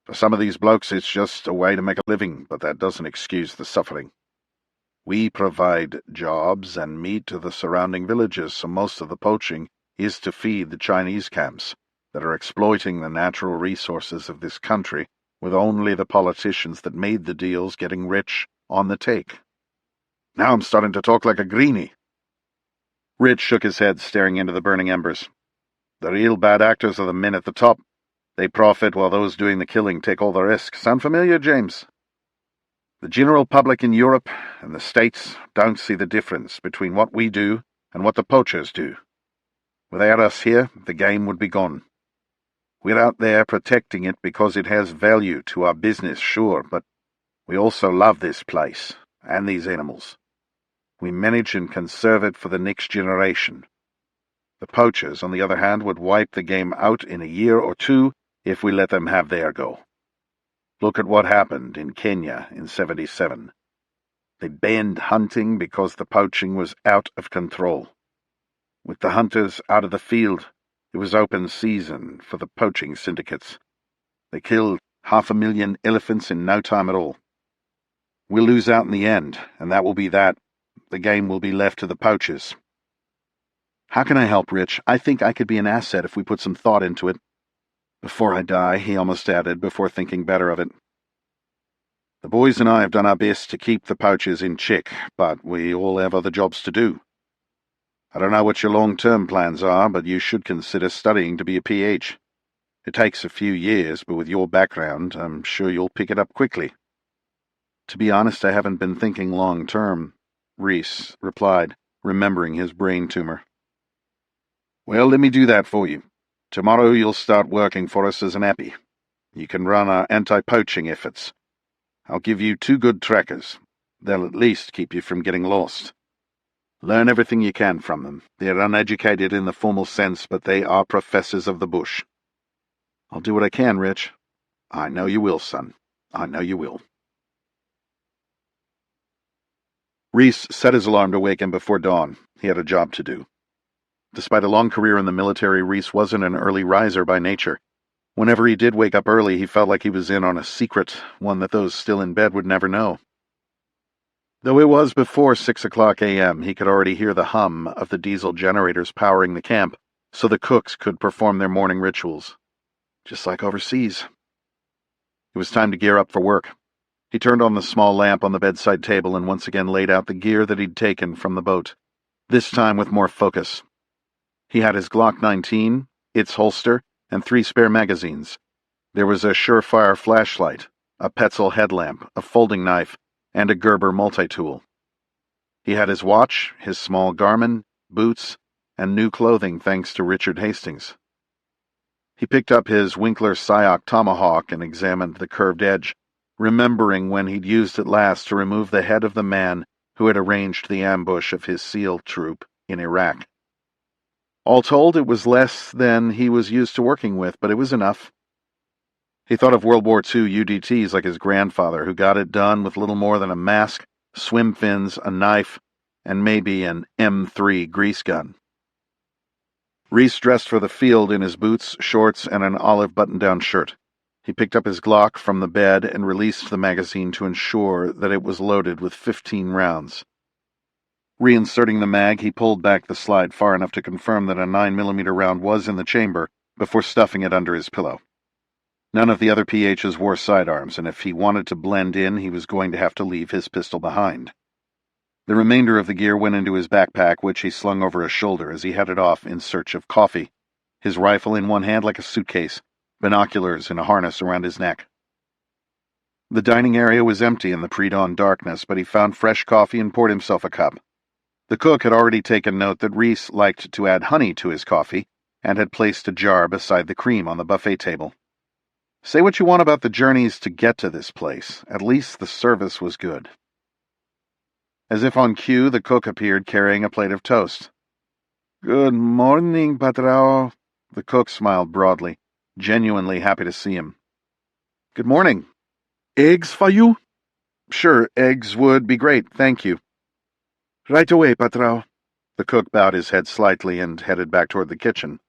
For some of these blokes, it's just a way to make a living, but that doesn't excuse the suffering. We provide jobs and meat to the surrounding villages, so most of the poaching is to feed the Chinese camps that are exploiting the natural resources of this country, with only the politicians that made the deals getting rich on the take. Now I'm starting to talk like a greenie. Rich shook his head, staring into the burning embers. The real bad actors are the men at the top. They profit while those doing the killing take all the risk. Sound familiar, James? The general public in Europe and the States don't see the difference between what we do and what the poachers do. Without us here, the game would be gone. We're out there protecting it because it has value to our business, sure, but we also love this place and these animals. We manage and conserve it for the next generation. The poachers, on the other hand, would wipe the game out in a year or two if we let them have their go. Look at what happened in Kenya in '77. They banned hunting because the poaching was out of control. With the hunters out of the field, it was open season for the poaching syndicates. They killed 500,000 elephants in no time at all. We'll lose out in the end, and that will be that. The game will be left to the poachers. How can I help, Rich? I think I could be an asset if we put some thought into it. Before I die, he almost added, before thinking better of it. The boys and I have done our best to keep the poachers in check, but we all have other jobs to do. I don't know what your long-term plans are, but you should consider studying to be a PH. It takes a few years, but with your background, I'm sure you'll pick it up quickly. To be honest, I haven't been thinking long-term, Reece replied, remembering his brain tumor. Well, let me do that for you. Tomorrow you'll start working for us as an appy. You can run our anti-poaching efforts. I'll give you 2 good trackers. They'll at least keep you from getting lost. Learn everything you can from them. They're uneducated in the formal sense, but they are professors of the bush. I'll do what I can, Rich. I know you will, son. I know you will. Reece set his alarm to wake him before dawn. He had a job to do. Despite a long career in the military, Reece wasn't an early riser by nature. Whenever he did wake up early, he felt like he was in on a secret, one that those still in bed would never know. Though it was before 6:00 a.m., he could already hear the hum of the diesel generators powering the camp, so the cooks could perform their morning rituals. Just like overseas. It was time to gear up for work. He turned on the small lamp on the bedside table and once again laid out the gear that he'd taken from the boat, this time with more focus. He had his Glock 19, its holster, and 3 spare magazines. There was a Surefire flashlight, a Petzl headlamp, a folding knife, and a Gerber multi-tool. He had his watch, his small Garmin, boots, and new clothing thanks to Richard Hastings. He picked up his Winkler Syoc tomahawk and examined the curved edge, remembering when he'd used it last to remove the head of the man who had arranged the ambush of his SEAL troop in Iraq. All told, it was less than he was used to working with, but it was enough. He thought of World War II UDTs like his grandfather, who got it done with little more than a mask, swim fins, a knife, and maybe an M3 grease gun. Reece dressed for the field in his boots, shorts, and an olive button-down shirt. He picked up his Glock from the bed and released the magazine to ensure that it was loaded with 15 rounds. Reinserting the mag, he pulled back the slide far enough to confirm that a 9mm round was in the chamber before stuffing it under his pillow. None of the other PHs wore sidearms, and if he wanted to blend in, he was going to have to leave his pistol behind. The remainder of the gear went into his backpack, which he slung over his shoulder as he headed off in search of coffee, his rifle in one hand like a suitcase, binoculars in a harness around his neck. The dining area was empty in the pre-dawn darkness, but he found fresh coffee and poured himself a cup. The cook had already taken note that Reece liked to add honey to his coffee and had placed a jar beside the cream on the buffet table. Say what you want about the journeys to get to this place, at least the service was good. As if on cue, the cook appeared carrying a plate of toast. "Good morning, patrão." The cook smiled broadly, genuinely happy to see him. "Good morning. Eggs for you?" "Sure, eggs would be great, thank you." "Right away, patrão." The cook bowed his head slightly and headed back toward the kitchen.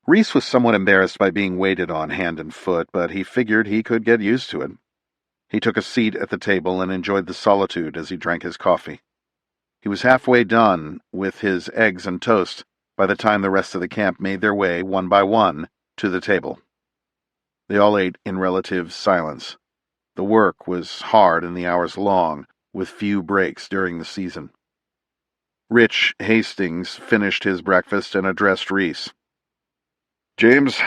Reece was somewhat embarrassed by being waited on hand and foot, but he figured he could get used to it. He took a seat at the table and enjoyed the solitude as he drank his coffee. He was halfway done with his eggs and toast by the time the rest of the camp made their way, one by one, to the table. They all ate in relative silence. The work was hard and the hours long, with few breaks during the season. Rich Hastings finished his breakfast and addressed Reece. "James,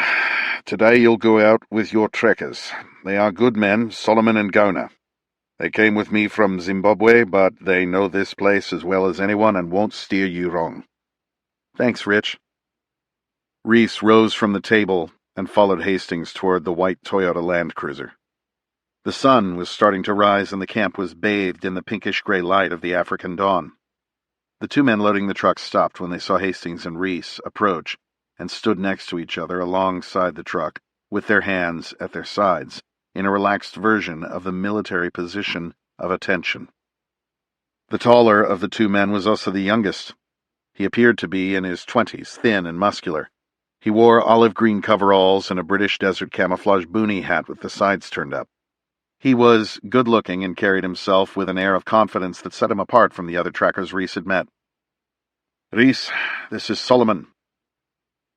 today you'll go out with your trekkers. They are good men, Solomon and Gona. They came with me from Zimbabwe, but they know this place as well as anyone and won't steer you wrong." "Thanks, Rich." Reece rose from the table and followed Hastings toward the white Toyota Land Cruiser. The sun was starting to rise and the camp was bathed in the pinkish-gray light of the African dawn. The two men loading the truck stopped when they saw Hastings and Reece approach and stood next to each other alongside the truck, with their hands at their sides, in a relaxed version of the military position of attention. The taller of the two men was also the youngest. He appeared to be in his 20s, thin and muscular. He wore olive-green coveralls and a British desert camouflage boonie hat with the sides turned up. He was good-looking and carried himself with an air of confidence that set him apart from the other trackers Reece had met. "Reece, this is Solomon."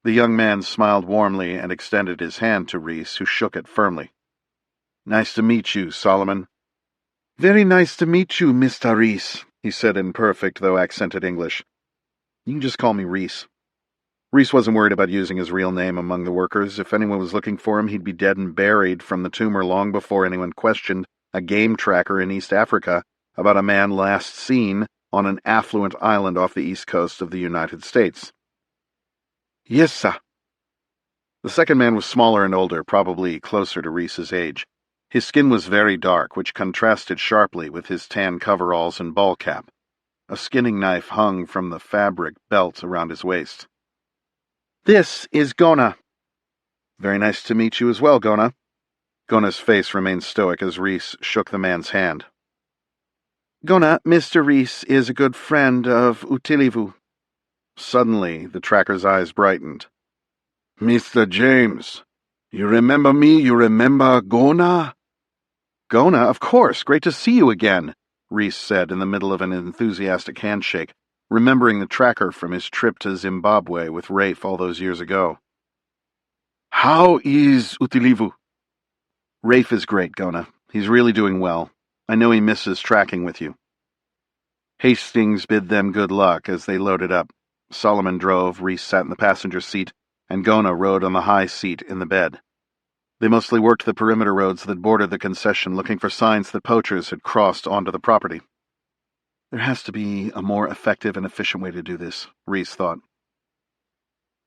The young man smiled warmly and extended his hand to Reece, who shook it firmly. "Nice to meet you, Solomon." "Very nice to meet you, Mr. Reece," he said in perfect, though accented English. "You can just call me Reece." Reece wasn't worried about using his real name among the workers. If anyone was looking for him, he'd be dead and buried from the tumor long before anyone questioned a game tracker in East Africa about a man last seen on an affluent island off the east coast of the United States. "Yes, sir." The second man was smaller and older, probably closer to Reece's age. His skin was very dark, which contrasted sharply with his tan coveralls and ball cap. A skinning knife hung from the fabric belt around his waist. "This is Gona." "Very nice to meet you as well, Gona." Gona's face remained stoic as Reece shook the man's hand. "Gona, Mr. Reece is a good friend of Utilivu." Suddenly, the tracker's eyes brightened. "Mr. James, you remember me? You remember Gona?" "Gona, of course. Great to see you again," Reece said in the middle of an enthusiastic handshake, remembering the tracker from his trip to Zimbabwe with Rafe all those years ago. "How is Utilivu?" "Rafe is great, Gona. He's really doing well. I know he misses tracking with you." Hastings bid them good luck as they loaded up. Solomon drove, Reece sat in the passenger seat, and Gona rode on the high seat in the bed. They mostly worked the perimeter roads that bordered the concession, looking for signs that poachers had crossed onto the property. There has to be a more effective and efficient way to do this, Reece thought.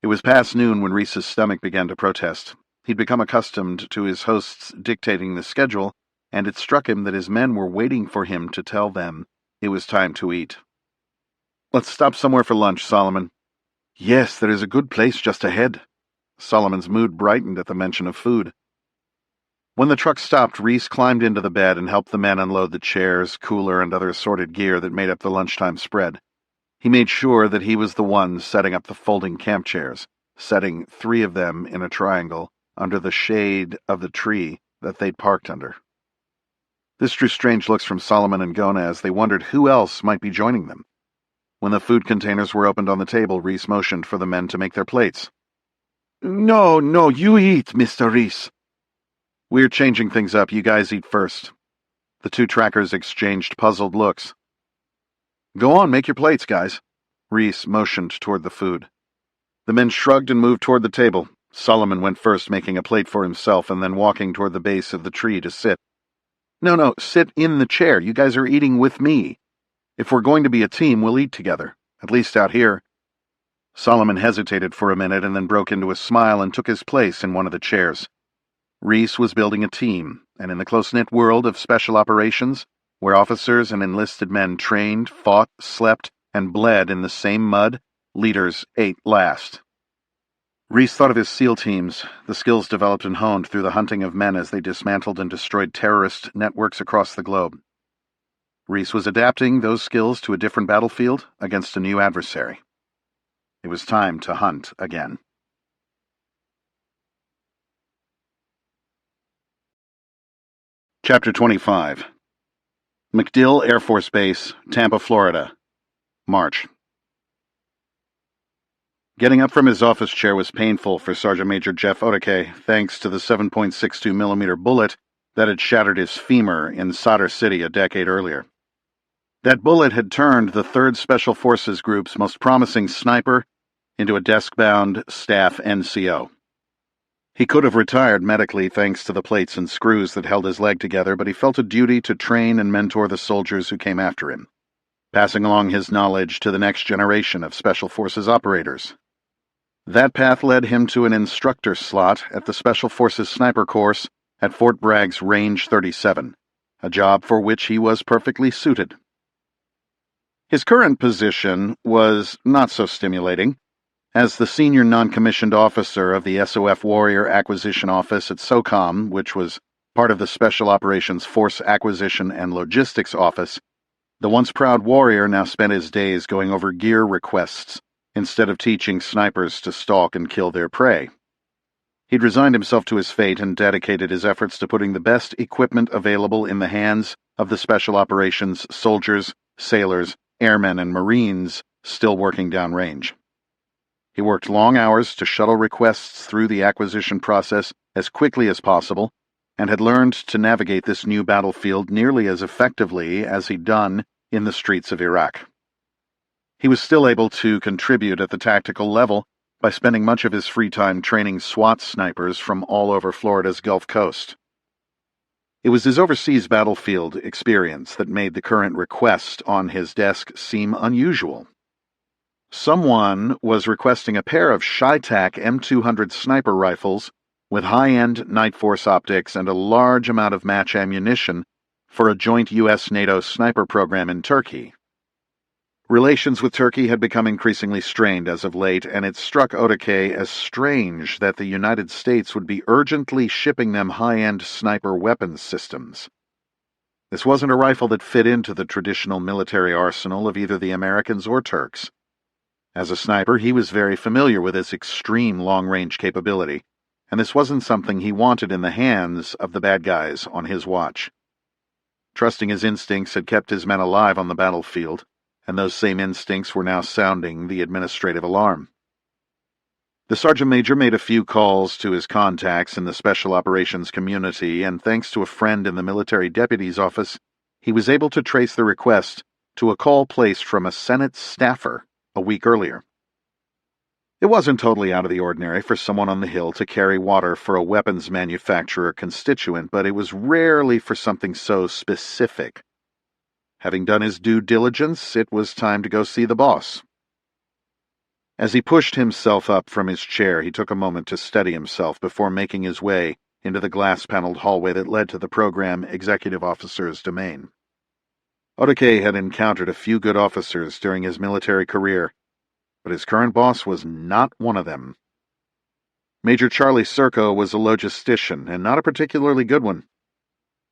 It was past noon when Reece's stomach began to protest. He'd become accustomed to his hosts dictating the schedule, and it struck him that his men were waiting for him to tell them it was time to eat. "Let's stop somewhere for lunch, Solomon." "Yes, there is a good place just ahead." Solomon's mood brightened at the mention of food. When the truck stopped, Reece climbed into the bed and helped the men unload the chairs, cooler, and other assorted gear that made up the lunchtime spread. He made sure that he was the one setting up the folding camp chairs, setting 3 of them in a triangle under the shade of the tree that they'd parked under. This drew strange looks from Solomon and Gona as they wondered who else might be joining them. When the food containers were opened on the table, Reece motioned for the men to make their plates. No, you eat, Mr. Reece." We're changing things up. You guys eat first. The two trackers exchanged puzzled looks. Go on, make your plates, guys. Reece motioned toward the food. The men shrugged and moved toward the table. Solomon went first, making a plate for himself and then walking toward the base of the tree to sit. No, sit in the chair. You guys are eating with me. If we're going to be a team, we'll eat together, at least out here. Solomon hesitated for a minute and then broke into a smile and took his place in one of the chairs. Reece was building a team, and in the close-knit world of special operations, where officers and enlisted men trained, fought, slept, and bled in the same mud, leaders ate last. Reece thought of his SEAL teams, the skills developed and honed through the hunting of men as they dismantled and destroyed terrorist networks across the globe. Reece was adapting those skills to a different battlefield against a new adversary. It was time to hunt again. Chapter 25. MacDill Air Force Base, Tampa, Florida. March. Getting up from his office chair was painful for Sergeant Major Jeff Odeke, thanks to the 7.62mm bullet that had shattered his femur in Sadr City a decade earlier. That bullet had turned the 3rd Special Forces Group's most promising sniper into a desk-bound staff NCO. He could have retired medically thanks to the plates and screws that held his leg together, but he felt a duty to train and mentor the soldiers who came after him, passing along his knowledge to the next generation of Special Forces operators. That path led him to an instructor slot at the Special Forces Sniper Course at Fort Bragg's Range 37, a job for which he was perfectly suited. His current position was not so stimulating. As the senior non-commissioned officer of the SOF Warrior Acquisition Office at SOCOM, which was part of the Special Operations Force Acquisition and Logistics Office, the once proud warrior now spent his days going over gear requests instead of teaching snipers to stalk and kill their prey. He'd resigned himself to his fate and dedicated his efforts to putting the best equipment available in the hands of the Special Operations soldiers, sailors, airmen, and Marines still working downrange. He worked long hours to shuttle requests through the acquisition process as quickly as possible, and had learned to navigate this new battlefield nearly as effectively as he'd done in the streets of Iraq. He was still able to contribute at the tactical level by spending much of his free time training SWAT snipers from all over Florida's Gulf Coast. It was his overseas battlefield experience that made the current request on his desk seem unusual. Someone was requesting a pair of Shytac M200 sniper rifles with high-end Night Force optics and a large amount of match ammunition for a joint U.S.-NATO sniper program in Turkey. Relations with Turkey had become increasingly strained as of late, and it struck Odeke as strange that the United States would be urgently shipping them high-end sniper weapons systems. This wasn't a rifle that fit into the traditional military arsenal of either the Americans or Turks. As a sniper, he was very familiar with its extreme long-range capability, and this wasn't something he wanted in the hands of the bad guys on his watch. Trusting his instincts had kept his men alive on the battlefield, and those same instincts were now sounding the administrative alarm. The sergeant major made a few calls to his contacts in the special operations community, and thanks to a friend in the military deputy's office, he was able to trace the request to a call placed from a Senate staffer a week earlier. It wasn't totally out of the ordinary for someone on the Hill to carry water for a weapons manufacturer constituent, but it was rarely for something so specific. Having done his due diligence, it was time to go see the boss. As he pushed himself up from his chair, he took a moment to steady himself before making his way into the glass-paneled hallway that led to the program executive officer's domain. Odeke had encountered a few good officers during his military career, but his current boss was not one of them. Major Charlie Serco was a logistician, and not a particularly good one.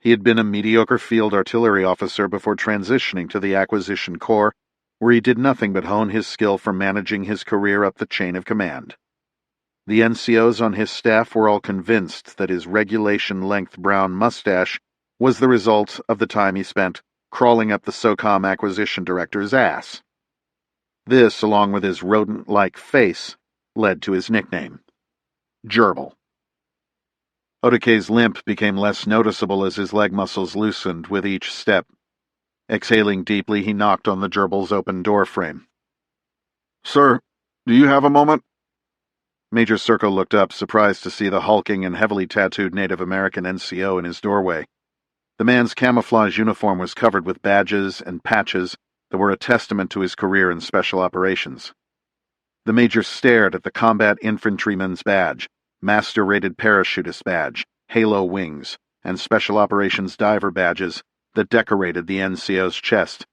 He had been a mediocre field artillery officer before transitioning to the Acquisition Corps, where he did nothing but hone his skill for managing his career up the chain of command. The NCOs on his staff were all convinced that his regulation-length brown mustache was the result of the time he spent crawling up the SOCOM acquisition director's ass. This, along with his rodent-like face, led to his nickname, Gerbil. Odake's limp became less noticeable as his leg muscles loosened with each step. Exhaling deeply, he knocked on the gerbil's open door frame. Sir, do you have a moment? Major Serko looked up, surprised to see the hulking and heavily tattooed Native American NCO in his doorway. The man's camouflage uniform was covered with badges and patches that were a testament to his career in special operations. The major stared at the combat infantryman's badge, master-rated parachutist badge, halo wings, and special operations diver badges that decorated the NCO's chest,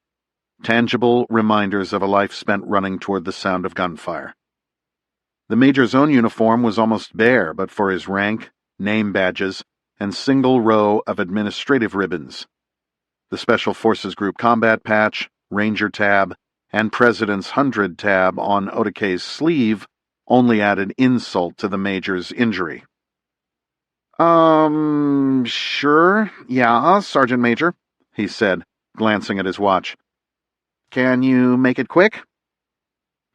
tangible reminders of a life spent running toward the sound of gunfire. The major's own uniform was almost bare, but for his rank, name badges, and single row of administrative ribbons. The Special Forces Group Combat Patch, Ranger Tab, and President's 100 tab on Odake's sleeve only added insult to the major's injury. Sure, yeah, Sergeant Major, he said, glancing at his watch. Can you make it quick?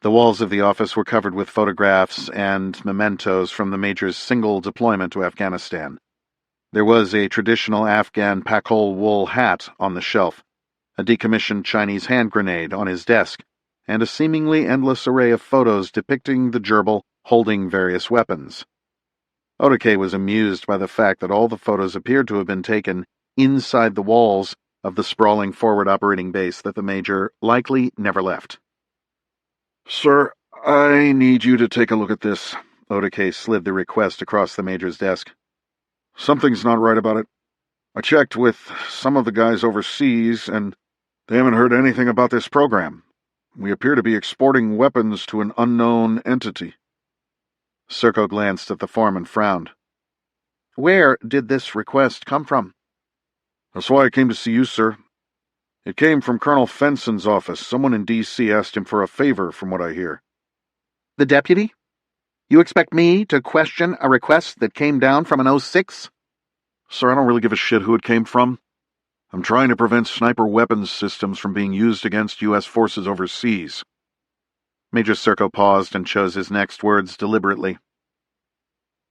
The walls of the office were covered with photographs and mementos from the major's single deployment to Afghanistan. There was a traditional Afghan pakol wool hat on the shelf, a decommissioned Chinese hand grenade on his desk, and a seemingly endless array of photos depicting the gerbil holding various weapons. Odake was amused by the fact that all the photos appeared to have been taken inside the walls of the sprawling forward operating base that the major likely never left. Sir, I need you to take a look at this. Odake slid the request across the major's desk. Something's not right about it. I checked with some of the guys overseas, and they haven't heard anything about this program. We appear to be exporting weapons to an unknown entity. Serko glanced at the form and frowned. Where did this request come from? That's why I came to see you, sir. It came from Colonel Fenson's office. Someone in D.C. asked him for a favor, from what I hear. The deputy? You expect me to question a request that came down from an 06? Sir, I don't really give a shit who it came from. I'm trying to prevent sniper weapons systems from being used against U.S. forces overseas. Major Serko paused and chose his next words deliberately.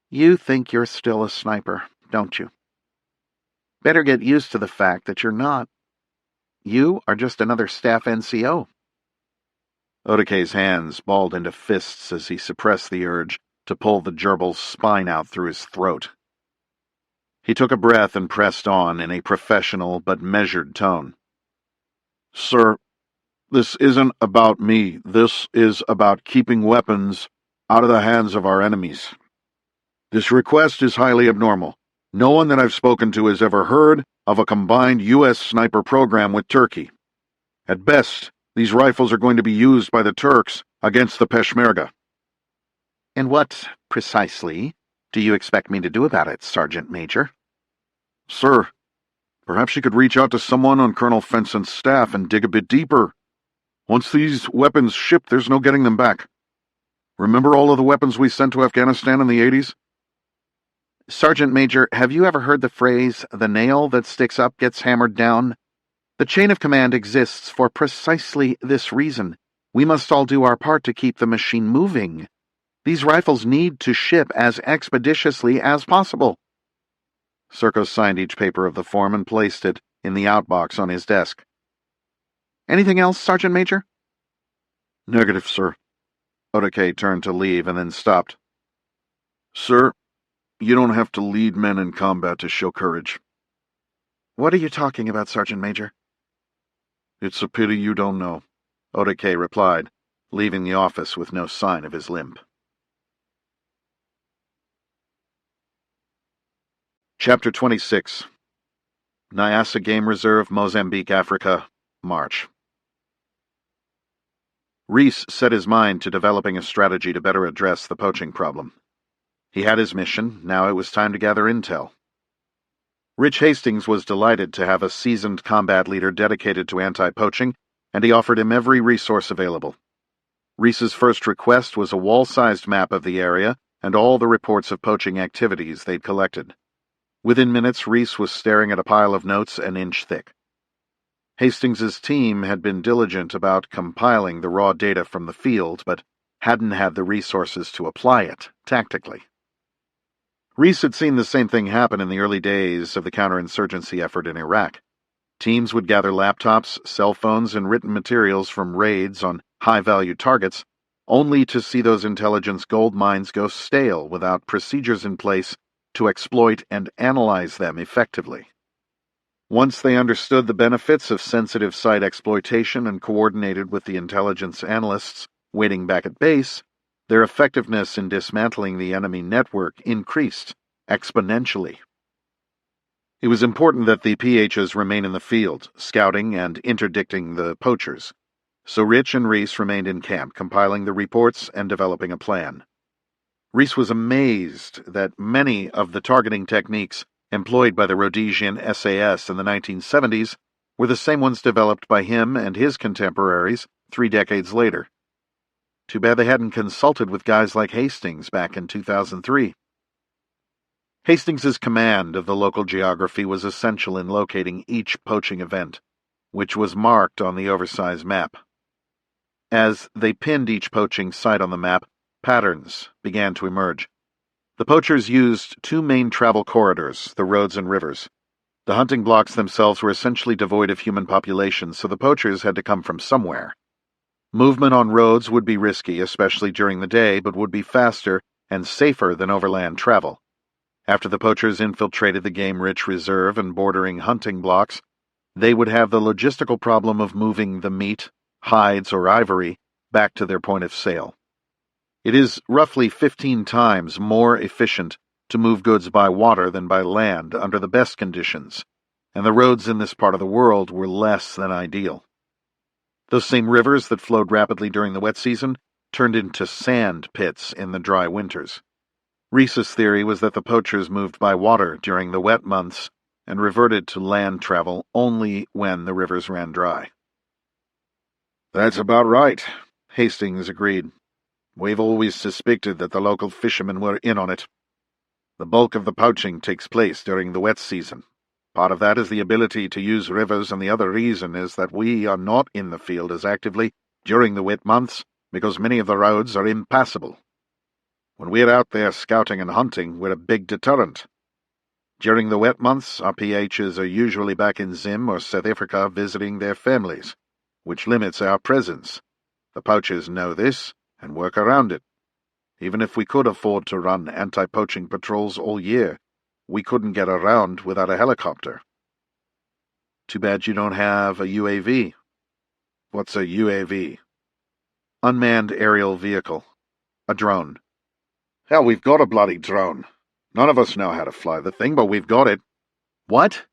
You think you're still a sniper, don't you? Better get used to the fact that you're not. You are just another staff NCO. Odake's hands balled into fists as he suppressed the urge to pull the gerbil's spine out through his throat. He took a breath and pressed on in a professional but measured tone. Sir, this isn't about me. This is about keeping weapons out of the hands of our enemies. This request is highly abnormal. No one that I've spoken to has ever heard of a combined U.S. sniper program with Turkey. At best, these rifles are going to be used by the Turks against the Peshmerga. And what, precisely, do you expect me to do about it, Sergeant Major? Sir, perhaps you could reach out to someone on Colonel Fenson's staff and dig a bit deeper. Once these weapons ship, there's no getting them back. Remember all of the weapons we sent to Afghanistan in the 80s? Sergeant Major, have you ever heard the phrase, the nail that sticks up gets hammered down? The chain of command exists for precisely this reason. We must all do our part to keep the machine moving. These rifles need to ship as expeditiously as possible. Serko signed each paper of the form and placed it in the outbox on his desk. Anything else, Sergeant Major? Negative, sir. Odake turned to leave and then stopped. Sir, you don't have to lead men in combat to show courage. What are you talking about, Sergeant Major? It's a pity you don't know, Odake replied, leaving the office with no sign of his limp. Chapter 26. Nyassa Game Reserve, Mozambique, Africa, March. Reece set his mind to developing a strategy to better address the poaching problem. He had his mission, now it was time to gather intel. Rich Hastings was delighted to have a seasoned combat leader dedicated to anti-poaching, and he offered him every resource available. Reece's first request was a wall-sized map of the area and all the reports of poaching activities they'd collected. Within minutes, Reece was staring at a pile of notes an inch thick. Hastings's team had been diligent about compiling the raw data from the field, but hadn't had the resources to apply it tactically. Reece had seen the same thing happen in the early days of the counterinsurgency effort in Iraq. Teams would gather laptops, cell phones, and written materials from raids on high-value targets, only to see those intelligence gold mines go stale without procedures in place to exploit and analyze them effectively. Once they understood the benefits of sensitive site exploitation and coordinated with the intelligence analysts waiting back at base, their effectiveness in dismantling the enemy network increased exponentially. It was important that the PHs remain in the field, scouting and interdicting the poachers, so Rich and Reece remained in camp, compiling the reports and developing a plan. Reece was amazed that many of the targeting techniques employed by the Rhodesian SAS in the 1970s were the same ones developed by him and his contemporaries 3 decades later. Too bad they hadn't consulted with guys like Hastings back in 2003. Hastings's command of the local geography was essential in locating each poaching event, which was marked on the oversized map. As they pinned each poaching site on the map, patterns began to emerge. The poachers used 2 main travel corridors, the roads and rivers. The hunting blocks themselves were essentially devoid of human population, so the poachers had to come from somewhere. Movement on roads would be risky, especially during the day, but would be faster and safer than overland travel. After the poachers infiltrated the game-rich reserve and bordering hunting blocks, they would have the logistical problem of moving the meat, hides, or ivory back to their point of sale. It is roughly 15 times more efficient to move goods by water than by land under the best conditions, and the roads in this part of the world were less than ideal. Those same rivers that flowed rapidly during the wet season turned into sand pits in the dry winters. Reece's theory was that the poachers moved by water during the wet months and reverted to land travel only when the rivers ran dry. "That's about right," Hastings agreed. "We've always suspected that the local fishermen were in on it. The bulk of the poaching takes place during the wet season. Part of that is the ability to use rivers, and the other reason is that we are not in the field as actively during the wet months because many of the roads are impassable. When we're out there scouting and hunting, we're a big deterrent. During the wet months, our PHs are usually back in Zim or South Africa visiting their families, which limits our presence. The poachers know this and work around it. Even if we could afford to run anti-poaching patrols all year, we couldn't get around without a helicopter." Too bad you don't have a UAV. "What's a UAV?" Unmanned aerial vehicle. A drone. "Hell, we've got a bloody drone. None of us know how to fly the thing, but we've got it." What?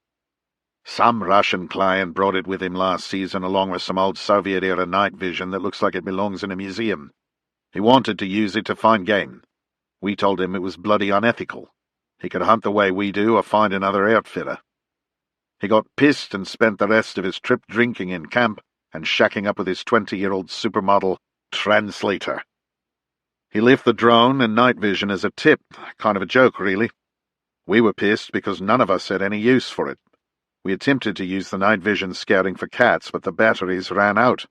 "Some Russian client brought it with him last season along with some old Soviet-era night vision that looks like it belongs in a museum. He wanted to use it to find game. We told him it was bloody unethical. He could hunt the way we do or find another outfitter. He got pissed and spent the rest of his trip drinking in camp and shacking up with his 20-year-old supermodel translator. He left the drone and night vision as a tip, kind of a joke, really. We were pissed because none of us had any use for it. We attempted to use the night vision scouting for cats, but the batteries ran out.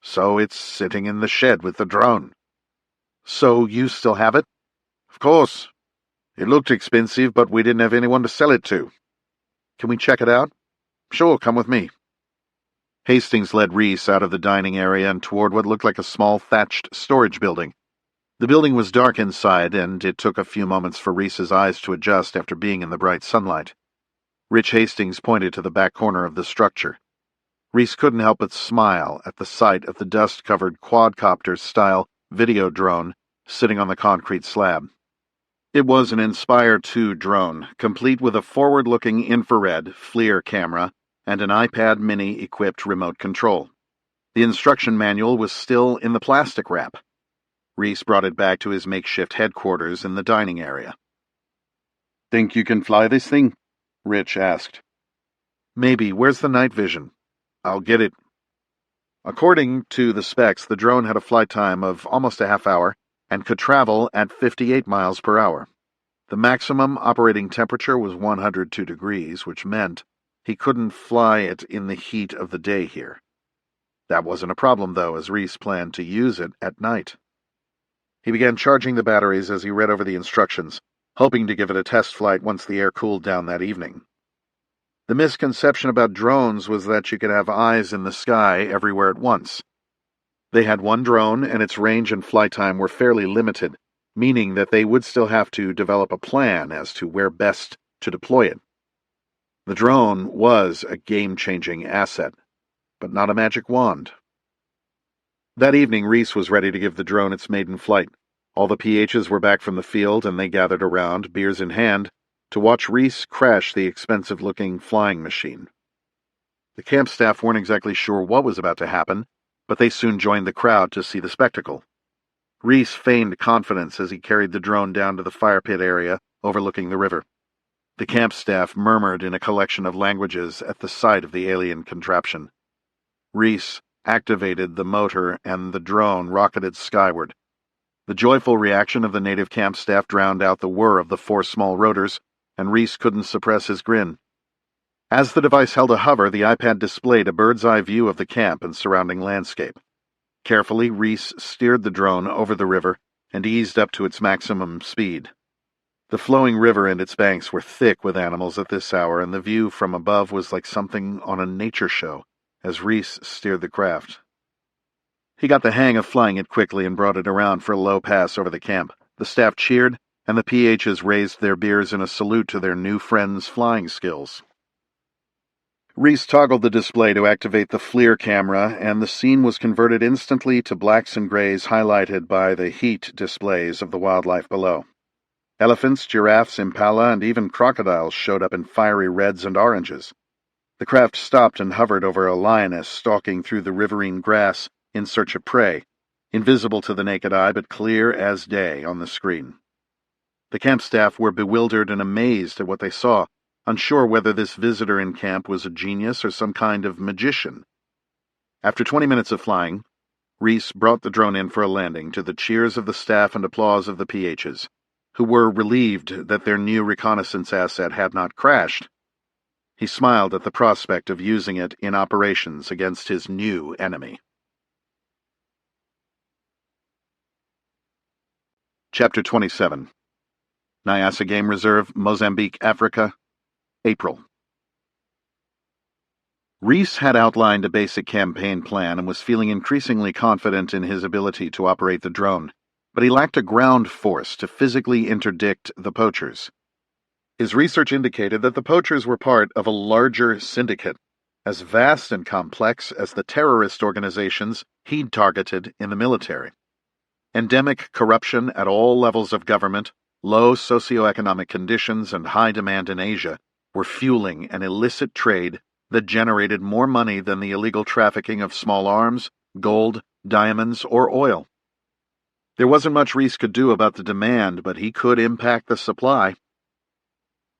So it's sitting in the shed with the drone." So you still have it? "Of course. It looked expensive, but we didn't have anyone to sell it to." Can we check it out? "Sure, come with me." Hastings led Reece out of the dining area and toward what looked like a small thatched storage building. The building was dark inside, and it took a few moments for Reece's eyes to adjust after being in the bright sunlight. Rich Hastings pointed to the back corner of the structure. Reece couldn't help but smile at the sight of the dust-covered quadcopter-style video drone sitting on the concrete slab. It was an Inspire 2 drone, complete with a forward-looking infrared FLIR camera and an iPad mini-equipped remote control. The instruction manual was still in the plastic wrap. Reece brought it back to his makeshift headquarters in the dining area. "Think you can fly this thing?" Rich asked. "Maybe. Where's the night vision?" "I'll get it." According to the specs, the drone had a flight time of almost a half hour and could travel at 58 miles per hour. The maximum operating temperature was 102 degrees, which meant he couldn't fly it in the heat of the day here. That wasn't a problem, though, as Reece planned to use it at night. He began charging the batteries as he read over the instructions, hoping to give it a test flight once the air cooled down that evening. The misconception about drones was that you could have eyes in the sky everywhere at once. They had one drone, and its range and flight time were fairly limited, meaning that they would still have to develop a plan as to where best to deploy it. The drone was a game-changing asset, but not a magic wand. That evening, Reece was ready to give the drone its maiden flight. All the PHs were back from the field, and they gathered around, beers in hand, to watch Reece crash the expensive-looking flying machine. The camp staff weren't exactly sure what was about to happen, but they soon joined the crowd to see the spectacle. Reece feigned confidence as he carried the drone down to the fire pit area overlooking the river. The camp staff murmured in a collection of languages at the sight of the alien contraption. Reece activated the motor and the drone rocketed skyward. The joyful reaction of the native camp staff drowned out the whir of the 4 small rotors, and Reece couldn't suppress his grin. As the device held a hover, the iPad displayed a bird's-eye view of the camp and surrounding landscape. Carefully, Reece steered the drone over the river and eased up to its maximum speed. The flowing river and its banks were thick with animals at this hour, and the view from above was like something on a nature show as Reece steered the craft. He got the hang of flying it quickly and brought it around for a low pass over the camp. The staff cheered, and the PHs raised their beers in a salute to their new friends' flying skills. Reece toggled the display to activate the FLIR camera, and the scene was converted instantly to blacks and grays highlighted by the heat displays of the wildlife below. Elephants, giraffes, impala, and even crocodiles showed up in fiery reds and oranges. The craft stopped and hovered over a lioness stalking through the riverine grass in search of prey, invisible to the naked eye but clear as day on the screen. The camp staff were bewildered and amazed at what they saw, unsure whether this visitor in camp was a genius or some kind of magician. After 20 minutes of flying, Reece brought the drone in for a landing to the cheers of the staff and applause of the PHs, who were relieved that their new reconnaissance asset had not crashed. He smiled at the prospect of using it in operations against his new enemy. Chapter 27. Nyassa Game Reserve, Mozambique, Africa, April. Reece had outlined a basic campaign plan and was feeling increasingly confident in his ability to operate the drone, but he lacked a ground force to physically interdict the poachers. His research indicated that the poachers were part of a larger syndicate, as vast and complex as the terrorist organizations he'd targeted in the military. Endemic corruption at all levels of government, low socioeconomic conditions, and high demand in Asia were fueling an illicit trade that generated more money than the illegal trafficking of small arms, gold, diamonds, or oil. There wasn't much Reece could do about the demand, but he could impact the supply.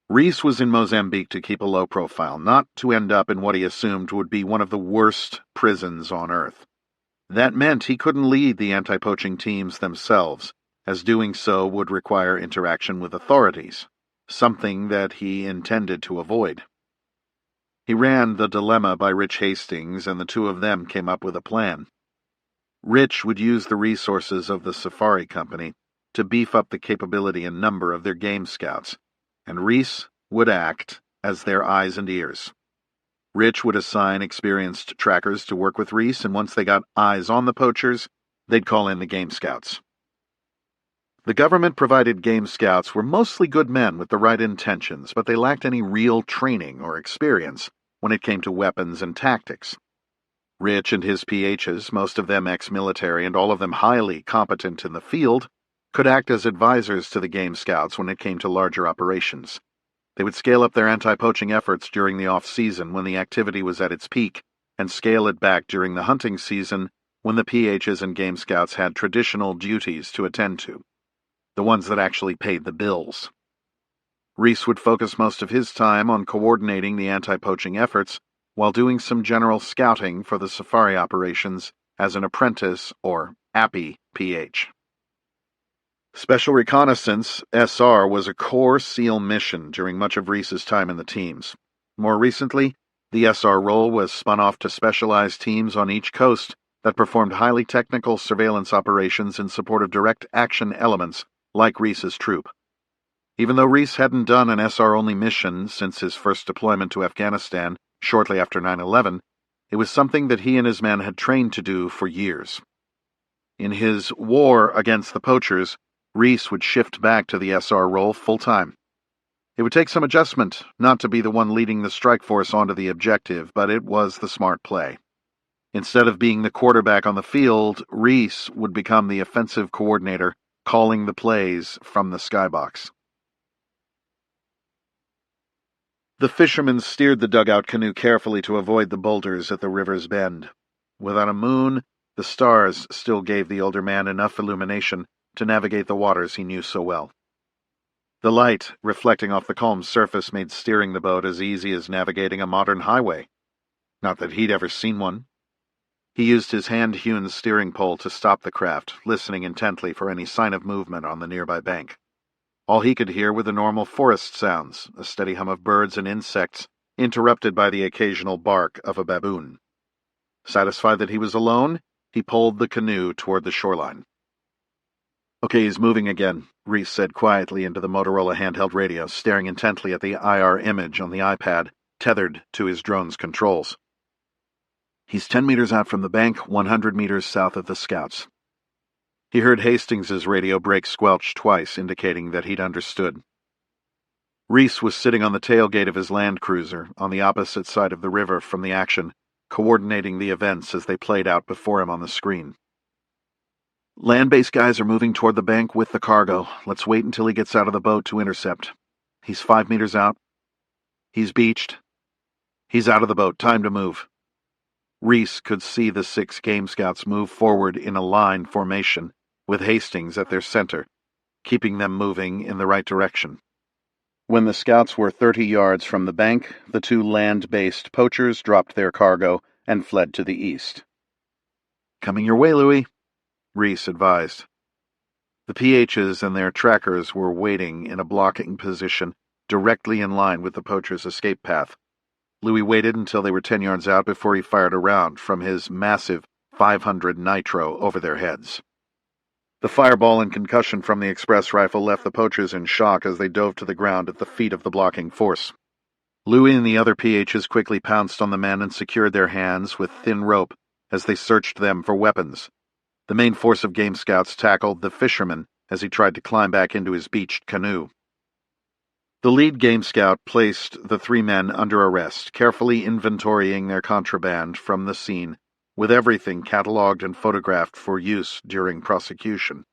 Reece was in Mozambique to keep a low profile, not to end up in what he assumed would be one of the worst prisons on Earth. That meant he couldn't lead the anti-poaching teams themselves, as doing so would require interaction with authorities, something that he intended to avoid. He ran the dilemma by Rich Hastings, and the two of them came up with a plan. Rich would use the resources of the Safari Company to beef up the capability and number of their game scouts, and Reece would act as their eyes and ears. Rich would assign experienced trackers to work with Reece, and once they got eyes on the poachers, they'd call in the game scouts. The government-provided game scouts were mostly good men with the right intentions, but they lacked any real training or experience when it came to weapons and tactics. Rich and his PHs, most of them ex-military and all of them highly competent in the field, could act as advisors to the game scouts when it came to larger operations. They would scale up their anti-poaching efforts during the off-season when the activity was at its peak, and scale it back during the hunting season when the PHs and game scouts had traditional duties to attend to, the ones that actually paid the bills. Reece would focus most of his time on coordinating the anti-poaching efforts while doing some general scouting for the safari operations as an apprentice or appy PH. Special Reconnaissance, SR, was a core SEAL mission during much of Reece's time in the teams. More recently, the SR role was spun off to specialized teams on each coast that performed highly technical surveillance operations in support of direct action elements like Reece's troop. Even though Reece hadn't done an SR-only mission since his first deployment to Afghanistan shortly after 9/11, it was something that he and his men had trained to do for years. In his war against the poachers, Reece would shift back to the SR role full-time. It would take some adjustment not to be the one leading the strike force onto the objective, but it was the smart play. Instead of being the quarterback on the field, Reece would become the offensive coordinator, calling the plays from the skybox. The fishermen steered the dugout canoe carefully to avoid the boulders at the river's bend. Without a moon, the stars still gave the older man enough illumination to navigate the waters he knew so well. The light, reflecting off the calm surface, made steering the boat as easy as navigating a modern highway. Not that he'd ever seen one. He used his hand-hewn steering pole to stop the craft, listening intently for any sign of movement on the nearby bank. All he could hear were the normal forest sounds, a steady hum of birds and insects, interrupted by the occasional bark of a baboon. Satisfied that he was alone, he pulled the canoe toward the shoreline. "Okay, he's moving again," Reece said quietly into the Motorola handheld radio, staring intently at the IR image on the iPad, tethered to his drone's controls. "He's 10 meters out from the bank, 100 meters south of the scouts." He heard Hastings's radio brake squelch twice, indicating that he'd understood. Reece was sitting on the tailgate of his Land Cruiser, on the opposite side of the river from the action, coordinating the events as they played out before him on the screen. "Land-based guys are moving toward the bank with the cargo. Let's wait until he gets out of the boat to intercept. He's 5 meters out. He's beached. He's out of the boat. Time to move." Reece could see the 6 game scouts move forward in a line formation, with Hastings at their center, keeping them moving in the right direction. When the scouts were 30 yards from the bank, the 2 land-based poachers dropped their cargo and fled to the east. "Coming your way, Louis," Reece advised. The PHs and their trackers were waiting in a blocking position directly in line with the poachers' escape path. Louis waited until they were 10 yards out before he fired a round from his massive 500 nitro over their heads. The fireball and concussion from the express rifle left the poachers in shock as they dove to the ground at the feet of the blocking force. Louis and the other PHs quickly pounced on the men and secured their hands with thin rope as they searched them for weapons. The main force of game scouts tackled the fisherman as he tried to climb back into his beached canoe. The lead game scout placed the 3 men under arrest, carefully inventorying their contraband from the scene, with everything catalogued and photographed for use during prosecution.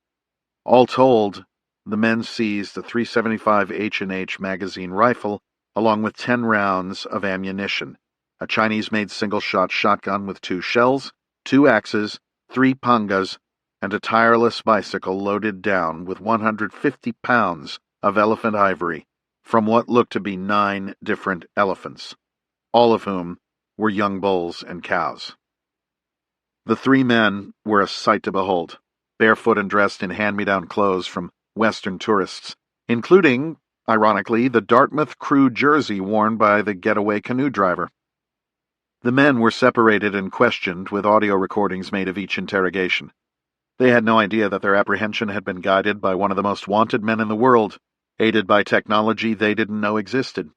All told, the men seized a .375 H&H magazine rifle, along with 10 rounds of ammunition, a Chinese-made single-shot shotgun with 2 shells, 2 axes, 3 pangas, and a tireless bicycle loaded down with 150 pounds of elephant ivory from what looked to be 9 different elephants, all of whom were young bulls and cows. The 3 men were a sight to behold, barefoot and dressed in hand-me-down clothes from Western tourists, including, ironically, the Dartmouth crew jersey worn by the getaway canoe driver. The men were separated and questioned with audio recordings made of each interrogation. They had no idea that their apprehension had been guided by one of the most wanted men in the world, aided by technology they didn't know existed.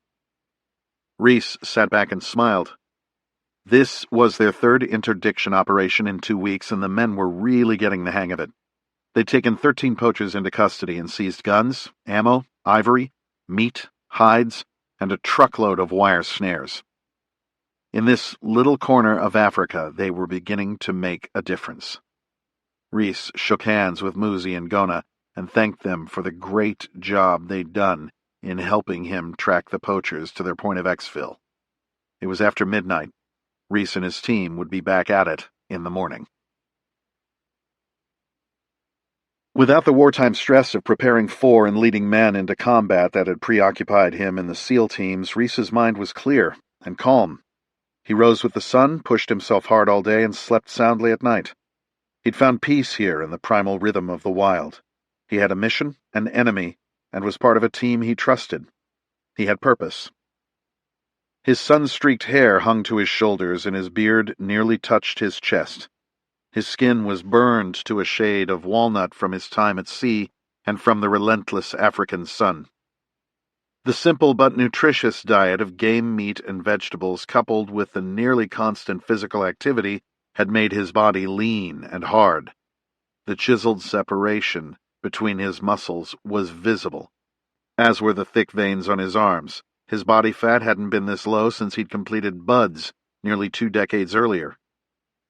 Reece sat back and smiled. This was their 3rd interdiction operation in 2 weeks, and the men were really getting the hang of it. They'd taken 13 poachers into custody and seized guns, ammo, ivory, meat, hides, and a truckload of wire snares. In this little corner of Africa, they were beginning to make a difference. Reece shook hands with Muzi and Gona and thanked them for the great job they'd done in helping him track the poachers to their point of exfil. It was after midnight. Reece and his team would be back at it in the morning. Without the wartime stress of preparing for and leading men into combat that had preoccupied him in the SEAL teams, Reece's mind was clear and calm. He rose with the sun, pushed himself hard all day, and slept soundly at night. He'd found peace here in the primal rhythm of the wild. He had a mission, an enemy, and was part of a team he trusted. He had purpose. His sun-streaked hair hung to his shoulders, and his beard nearly touched his chest. His skin was burned to a shade of walnut from his time at sea and from the relentless African sun. The simple but nutritious diet of game, meat, and vegetables, coupled with the nearly constant physical activity, had made his body lean and hard. The chiseled separation between his muscles was visible, as were the thick veins on his arms. His body fat hadn't been this low since he'd completed Buds nearly 2 decades earlier.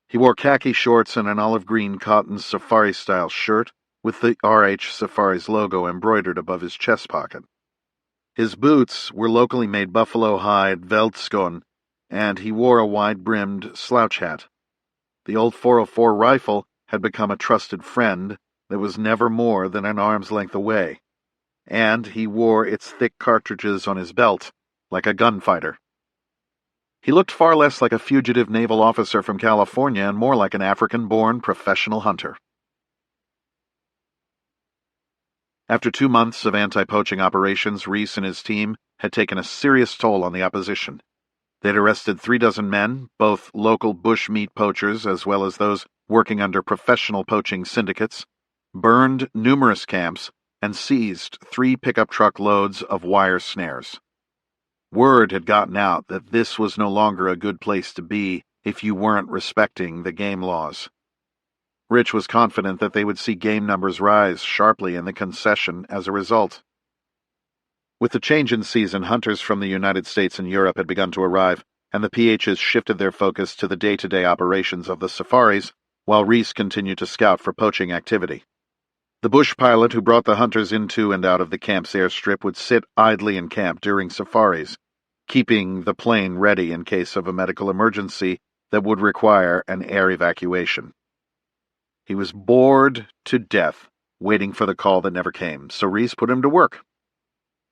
He wore khaki shorts and an olive-green cotton safari-style shirt with the RH Safaris logo embroidered above his chest pocket. His boots were locally made buffalo hide veldskon, and he wore a wide-brimmed slouch hat. The old 404 rifle had become a trusted friend that was never more than an arm's length away, and he wore its thick cartridges on his belt, like a gunfighter. He looked far less like a fugitive naval officer from California and more like an African-born professional hunter. After 2 months of anti-poaching operations, Reece and his team had taken a serious toll on the opposition. They'd arrested 36 men, both local bush meat poachers as well as those working under professional poaching syndicates, burned numerous camps, and seized 3 pickup truck loads of wire snares. Word had gotten out that this was no longer a good place to be if you weren't respecting the game laws. Rich was confident that they would see game numbers rise sharply in the concession as a result. With the change in season, hunters from the United States and Europe had begun to arrive, and the PHs shifted their focus to the day-to-day operations of the safaris, while Reece continued to scout for poaching activity. The bush pilot who brought the hunters into and out of the camp's airstrip would sit idly in camp during safaris, keeping the plane ready in case of a medical emergency that would require an air evacuation. He was bored to death waiting for the call that never came, so Reece put him to work.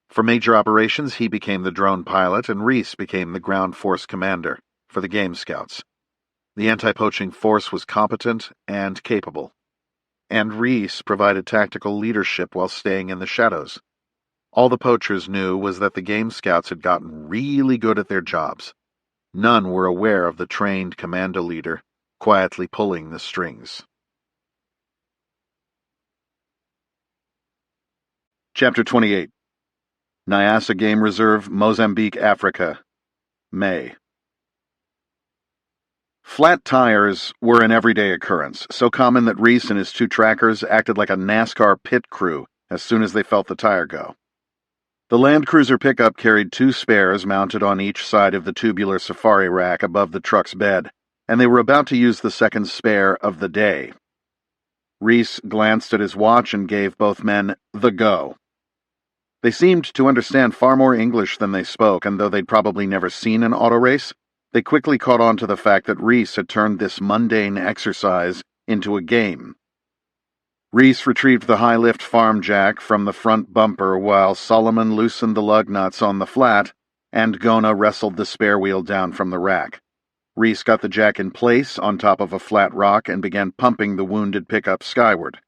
For major operations, he became the drone pilot, and Reece became the ground force commander for the game scouts. The anti-poaching force was competent and capable, and Reece provided tactical leadership while staying in the shadows. All the poachers knew was that the game scouts had gotten really good at their jobs. None were aware of the trained commando leader quietly pulling the strings. Chapter 28. Nyassa Game Reserve, Mozambique, Africa, May. Flat tires were an everyday occurrence, so common that Reece and his 2 trackers acted like a NASCAR pit crew as soon as they felt the tire go. The Land Cruiser pickup carried 2 spares mounted on each side of the tubular safari rack above the truck's bed, and they were about to use the second spare of the day. Reece glanced at his watch and gave both men the go. They seemed to understand far more English than they spoke, and though they'd probably never seen an auto race, they quickly caught on to the fact that Reece had turned this mundane exercise into a game. Reece retrieved the high-lift farm jack from the front bumper while Solomon loosened the lug nuts on the flat, and Gona wrestled the spare wheel down from the rack. Reece got the jack in place on top of a flat rock and began pumping the wounded pickup skyward.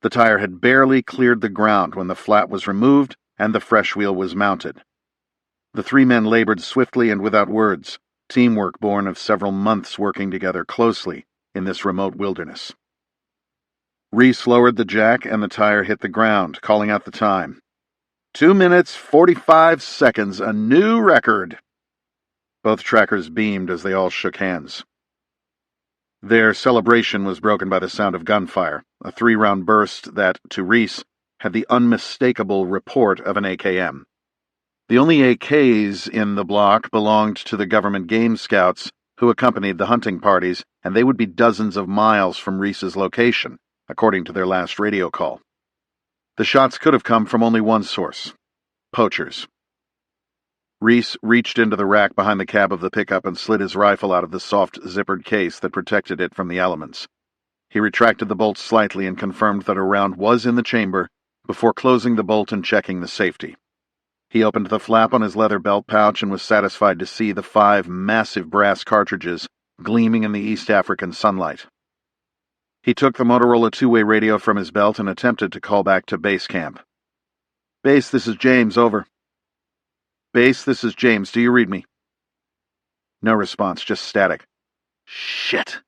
The tire had barely cleared the ground when the flat was removed and the fresh wheel was mounted. The 3 men labored swiftly and without words, teamwork born of several months working together closely in this remote wilderness. Reece lowered the jack and the tire hit the ground, calling out the time. 2 minutes, 45 seconds, a new record. Both trackers beamed as they all shook hands. Their celebration was broken by the sound of gunfire, a 3-round burst that, to Reece, had the unmistakable report of an AKM. The only AKs in the block belonged to the government game scouts who accompanied the hunting parties, and they would be dozens of miles from Reece's location, according to their last radio call. The shots could have come from only one source: poachers. Reece reached into the rack behind the cab of the pickup and slid his rifle out of the soft, zippered case that protected it from the elements. He retracted the bolt slightly and confirmed that a round was in the chamber before closing the bolt and checking the safety. He opened the flap on his leather belt pouch and was satisfied to see the 5 massive brass cartridges gleaming in the East African sunlight. He took the Motorola 2-way radio from his belt and attempted to call back to base camp. Base, this is James, over. Base, this is James, do you read me? No response, just static. Shit.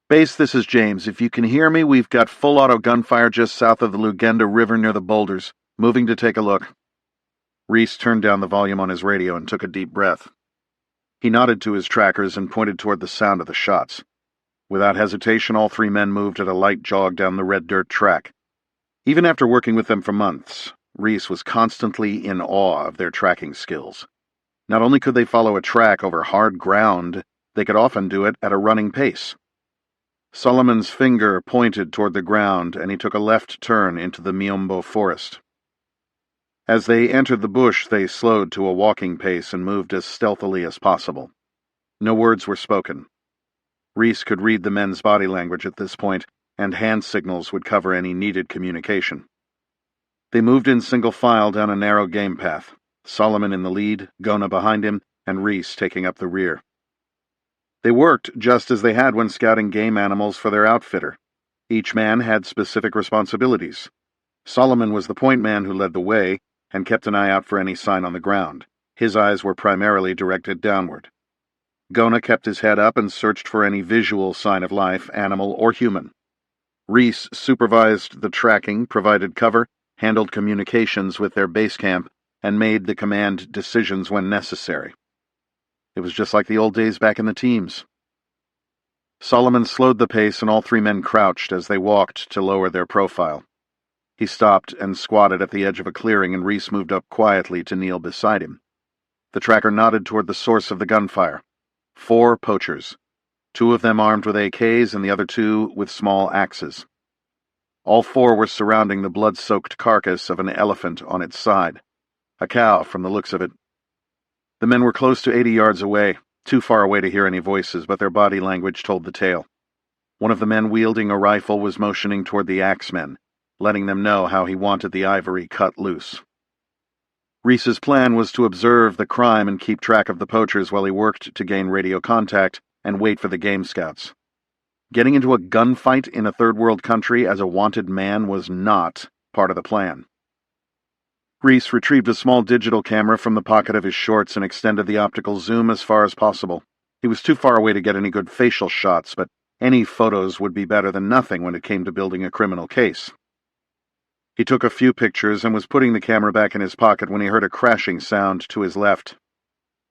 Base, this is James. If you can hear me, we've got full auto gunfire just south of the Lugenda River near the boulders. Moving to take a look. Reece turned down the volume on his radio and took a deep breath. He nodded to his trackers and pointed toward the sound of the shots. Without hesitation, all three men moved at a light jog down the red dirt track. Even after working with them for months, Reece was constantly in awe of their tracking skills. Not only could they follow a track over hard ground, they could often do it at a running pace. Solomon's finger pointed toward the ground, and he took a left turn into the Miombo forest. As they entered the bush, they slowed to a walking pace and moved as stealthily as possible. No words were spoken. Reece could read the men's body language at this point, and hand signals would cover any needed communication. They moved in single file down a narrow game path, Solomon in the lead, Gona behind him, and Reece taking up the rear. They worked just as they had when scouting game animals for their outfitter. Each man had specific responsibilities. Solomon was the point man who led the way and kept an eye out for any sign on the ground. His eyes were primarily directed downward. Gona kept his head up and searched for any visual sign of life, animal or human. Reece supervised the tracking, provided cover, handled communications with their base camp, and made the command decisions when necessary. It was just like the old days back in the teams. Solomon slowed the pace, and all three men crouched as they walked to lower their profile. He stopped and squatted at the edge of a clearing, and Reece moved up quietly to kneel beside him. The tracker nodded toward the source of the gunfire. 4 poachers. 2 of them armed with AKs and the other 2 with small axes. All 4 were surrounding the blood-soaked carcass of an elephant on its side. A cow, from the looks of it. The men were close to 80 yards away, too far away to hear any voices, but their body language told the tale. One of the men wielding a rifle was motioning toward the axemen, letting them know how he wanted the ivory cut loose. Reece's plan was to observe the crime and keep track of the poachers while he worked to gain radio contact and wait for the game scouts. Getting into a gunfight in a third-world country as a wanted man was not part of the plan. Reece retrieved a small digital camera from the pocket of his shorts and extended the optical zoom as far as possible. He was too far away to get any good facial shots, but any photos would be better than nothing when it came to building a criminal case. He took a few pictures and was putting the camera back in his pocket when he heard a crashing sound to his left.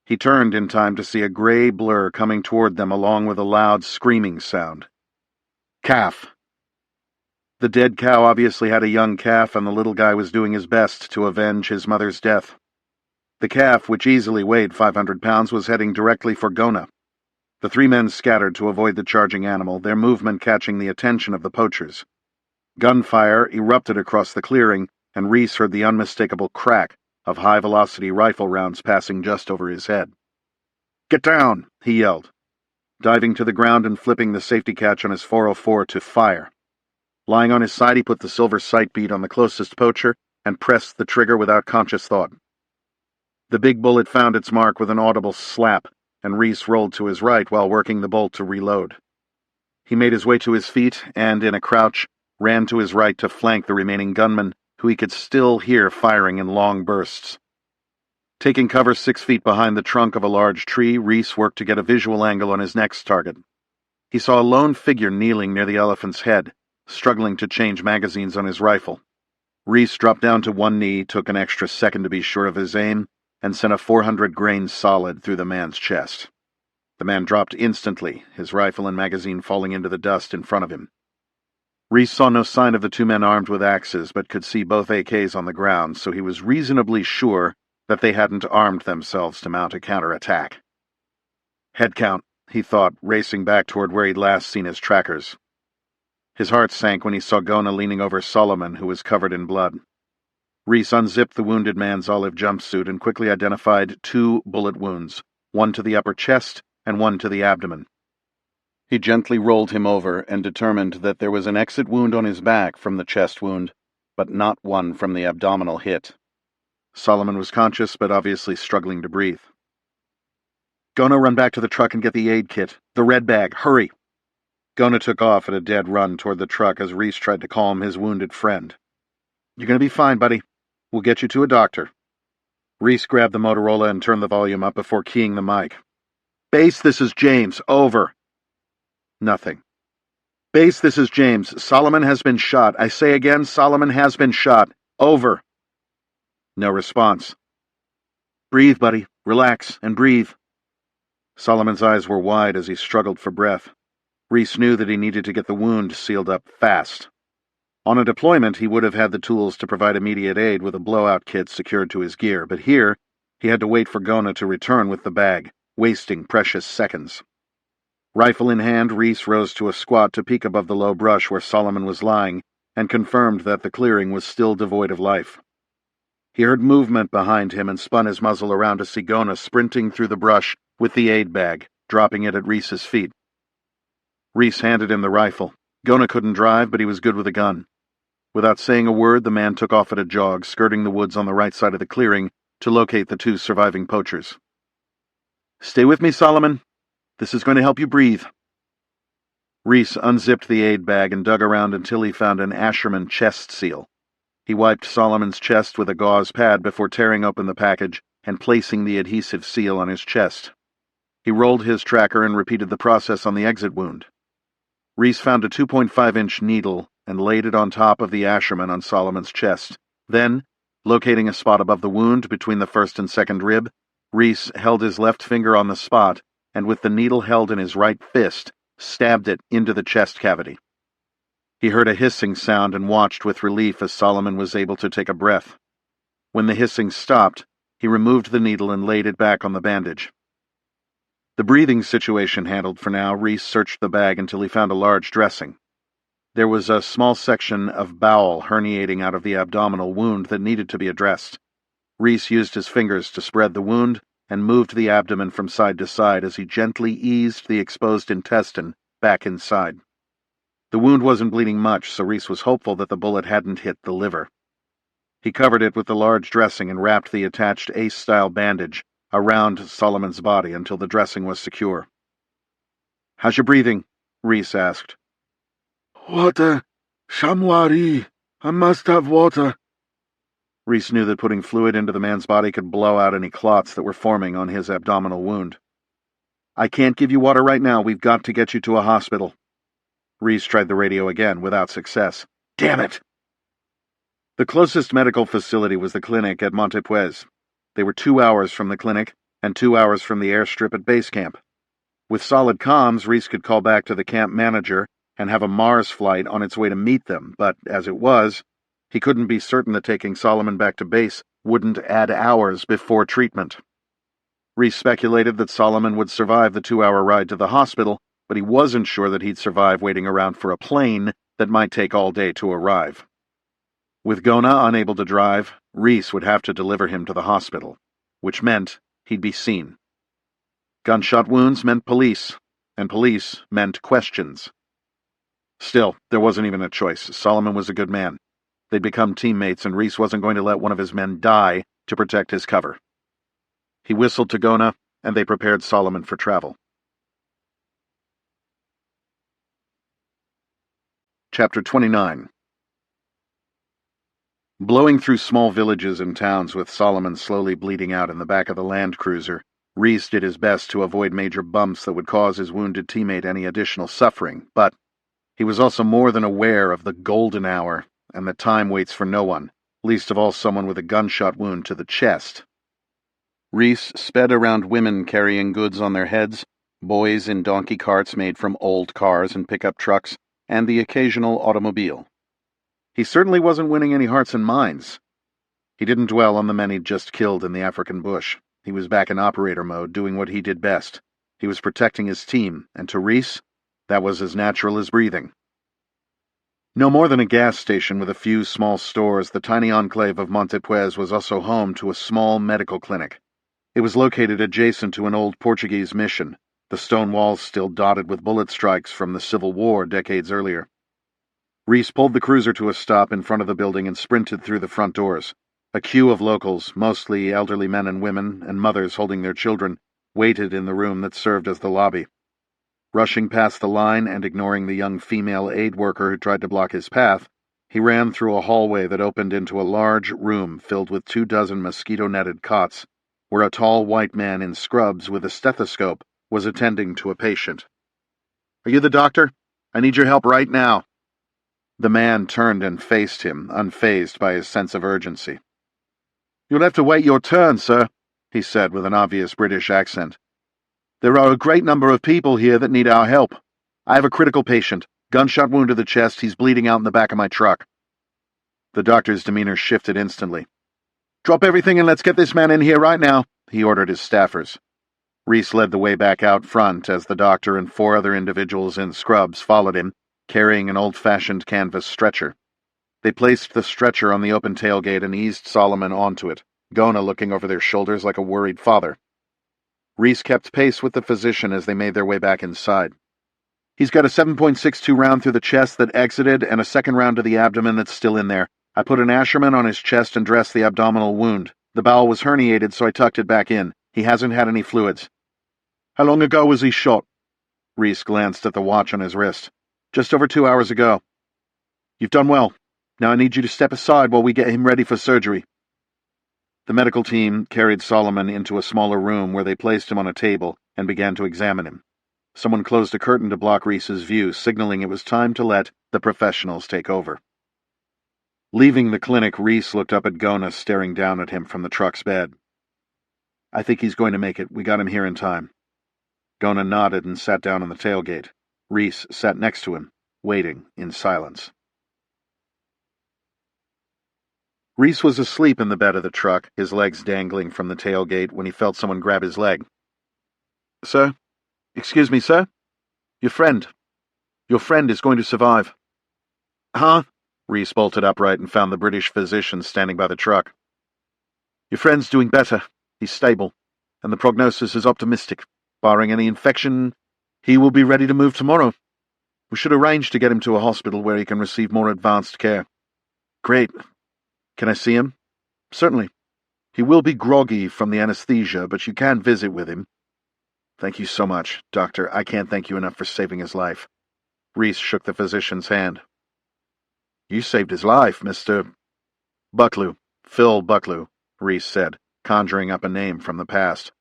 He turned in time to see a gray blur coming toward them along with a loud screaming sound. Calf. The dead cow obviously had a young calf, and the little guy was doing his best to avenge his mother's death. The calf, which easily weighed 500 pounds, was heading directly for Gona. The 3 men scattered to avoid the charging animal, their movement catching the attention of the poachers. Gunfire erupted across the clearing, and Reece heard the unmistakable crack of high-velocity rifle rounds passing just over his head. "Get down!" he yelled, diving to the ground and flipping the safety catch on his 404 to fire. Lying on his side, he put the silver sight bead on the closest poacher and pressed the trigger without conscious thought. The big bullet found its mark with an audible slap, and Reece rolled to his right while working the bolt to reload. He made his way to his feet and, in a crouch, ran to his right to flank the remaining gunman, who he could still hear firing in long bursts. Taking cover 6 feet behind the trunk of a large tree, Reece worked to get a visual angle on his next target. He saw a lone figure kneeling near the elephant's head, struggling to change magazines on his rifle. Reece dropped down to one knee, took an extra second to be sure of his aim, and sent a 400-grain solid through the man's chest. The man dropped instantly, his rifle and magazine falling into the dust in front of him. Reece saw no sign of the 2 men armed with axes, but could see both AKs on the ground, so he was reasonably sure that they hadn't armed themselves to mount a counterattack. Head count, he thought, racing back toward where he'd last seen his trackers. His heart sank when he saw Gona leaning over Solomon, who was covered in blood. Reece unzipped the wounded man's olive jumpsuit and quickly identified 2 bullet wounds, one to the upper chest and one to the abdomen. He gently rolled him over and determined that there was an exit wound on his back from the chest wound, but not one from the abdominal hit. Solomon was conscious, but obviously struggling to breathe. "Gona, run back to the truck and get the aid kit. The red bag, hurry!" Gona took off at a dead run toward the truck as Reece tried to calm his wounded friend. "You're going to be fine, buddy. We'll get you to a doctor." Reece grabbed the Motorola and turned the volume up before keying the mic. "Base, this is James. Over." Nothing. "Base, this is James. Solomon has been shot. I say again, Solomon has been shot. Over." No response. Breathe, buddy. Relax and breathe. Solomon's eyes were wide as he struggled for breath. Reece knew that he needed to get the wound sealed up fast. On a deployment, he would have had the tools to provide immediate aid with a blowout kit secured to his gear, but here, he had to wait for Gona to return with the bag, wasting precious seconds. Rifle in hand, Reece rose to a squat to peek above the low brush where Solomon was lying, and confirmed that the clearing was still devoid of life. He heard movement behind him and spun his muzzle around to see Gona sprinting through the brush with the aid bag, dropping it at Reece's feet. Reece handed him the rifle. Gona couldn't drive, but he was good with a gun. Without saying a word, the man took off at a jog, skirting the woods on the right side of the clearing to locate the two surviving poachers. "Stay with me, Solomon. This is going to help you breathe." Reece unzipped the aid bag and dug around until he found an Asherman chest seal. He wiped Solomon's chest with a gauze pad before tearing open the package and placing the adhesive seal on his chest. He rolled his tracker and repeated the process on the exit wound. Reece found a 2.5-inch needle and laid it on top of the Asherman on Solomon's chest. Then, locating a spot above the wound between the first and second rib, Reece held his left finger on the spot and with the needle held in his right fist, stabbed it into the chest cavity. He heard a hissing sound and watched with relief as Solomon was able to take a breath. When the hissing stopped, he removed the needle and laid it back on the bandage. The breathing situation handled for now, Reece searched the bag until he found a large dressing. There was a small section of bowel herniating out of the abdominal wound that needed to be addressed. Reece used his fingers to spread the wound and moved the abdomen from side to side as he gently eased the exposed intestine back inside. The wound wasn't bleeding much, so Reece was hopeful that the bullet hadn't hit the liver. He covered it with the large dressing and wrapped the attached ace-style bandage around Solomon's body until the dressing was secure. "How's your breathing?" Reece asked. "Water. Shamwari. I must have water." Reece knew that putting fluid into the man's body could blow out any clots that were forming on his abdominal wound. "I can't give you water right now. We've got to get you to a hospital." Reece tried the radio again, without success. "Damn it!" The closest medical facility was the clinic at Montepuez. They were 2 hours from the clinic and 2 hours from the airstrip at base camp. With solid comms, Reece could call back to the camp manager and have a Mars flight on its way to meet them, but as it was, he couldn't be certain that taking Solomon back to base wouldn't add hours before treatment. Reece speculated that Solomon would survive the 2-hour ride to the hospital, but he wasn't sure that he'd survive waiting around for a plane that might take all day to arrive. With Gona unable to drive, Reece would have to deliver him to the hospital, which meant he'd be seen. Gunshot wounds meant police, and police meant questions. Still, there wasn't even a choice. Solomon was a good man. They'd become teammates, and Reece wasn't going to let one of his men die to protect his cover. He whistled to Gona, and they prepared Solomon for travel. Chapter 29. Blowing through small villages and towns with Solomon slowly bleeding out in the back of the land cruiser, Reece did his best to avoid major bumps that would cause his wounded teammate any additional suffering, but he was also more than aware of the golden hour and that time waits for no one, least of all someone with a gunshot wound to the chest. Reece sped around women carrying goods on their heads, boys in donkey carts made from old cars and pickup trucks, and the occasional automobile. He certainly wasn't winning any hearts and minds. He didn't dwell on the men he'd just killed in the African bush. He was back in operator mode, doing what he did best. He was protecting his team, and to Reece, that was as natural as breathing. No more than a gas station with a few small stores, the tiny enclave of Montepuez was also home to a small medical clinic. It was located adjacent to an old Portuguese mission, the stone walls still dotted with bullet strikes from the Civil War decades earlier. Reece pulled the cruiser to a stop in front of the building and sprinted through the front doors. A queue of locals, mostly elderly men and women, and mothers holding their children, waited in the room that served as the lobby. Rushing past the line and ignoring the young female aid worker who tried to block his path, he ran through a hallway that opened into a large room filled with 24 mosquito-netted cots, where a tall white man in scrubs with a stethoscope was attending to a patient. "Are you the doctor? I need your help right now." The man turned and faced him, unfazed by his sense of urgency. "You'll have to wait your turn, sir. he said with an obvious British accent. "There are a great number of people here that need our help. I have a critical patient. Gunshot wound to the chest. He's bleeding out in the back of my truck." The doctor's demeanor shifted instantly. "Drop everything and let's get this man in here right now," he ordered his staffers. Reece led the way back out front as the doctor and 4 other individuals in scrubs followed him, carrying an old-fashioned canvas stretcher. They placed the stretcher on the open tailgate and eased Solomon onto it, Gona looking over their shoulders like a worried father. Reece kept pace with the physician as they made their way back inside. "He's got a 7.62 round through the chest that exited and a second round to the abdomen that's still in there. I put an Asherman on his chest and dressed the abdominal wound. The bowel was herniated, so I tucked it back in. He hasn't had any fluids." "How long ago was he shot?" Reece glanced at the watch on his wrist. "Just over 2 hours ago." "You've done well. Now I need you to step aside while we get him ready for surgery." The medical team carried Solomon into a smaller room where they placed him on a table and began to examine him. Someone closed a curtain to block Reece's view, signaling it was time to let the professionals take over. Leaving the clinic, Reece looked up at Gona staring down at him from the truck's bed. "I think he's going to make it. We got him here in time." Gona nodded and sat down on the tailgate. Reece sat next to him, waiting in silence. Reece was asleep in the bed of the truck, his legs dangling from the tailgate, when he felt someone grab his leg. "Sir? Excuse me, sir? Your friend is going to survive." "Huh?" Reece bolted upright and found the British physician standing by the truck. "Your friend's doing better. He's stable, and the prognosis is optimistic. Barring any infection, he will be ready to move tomorrow. We should arrange to get him to a hospital where he can receive more advanced care." "Great. Can I see him?" "Certainly. He will be groggy from the anesthesia, but you can visit with him." "Thank you so much, Doctor. I can't thank you enough for saving his life." Reece shook the physician's hand. "You saved his life, Mr. Bucklew. Phil Bucklew," Reece said, conjuring up a name from the past.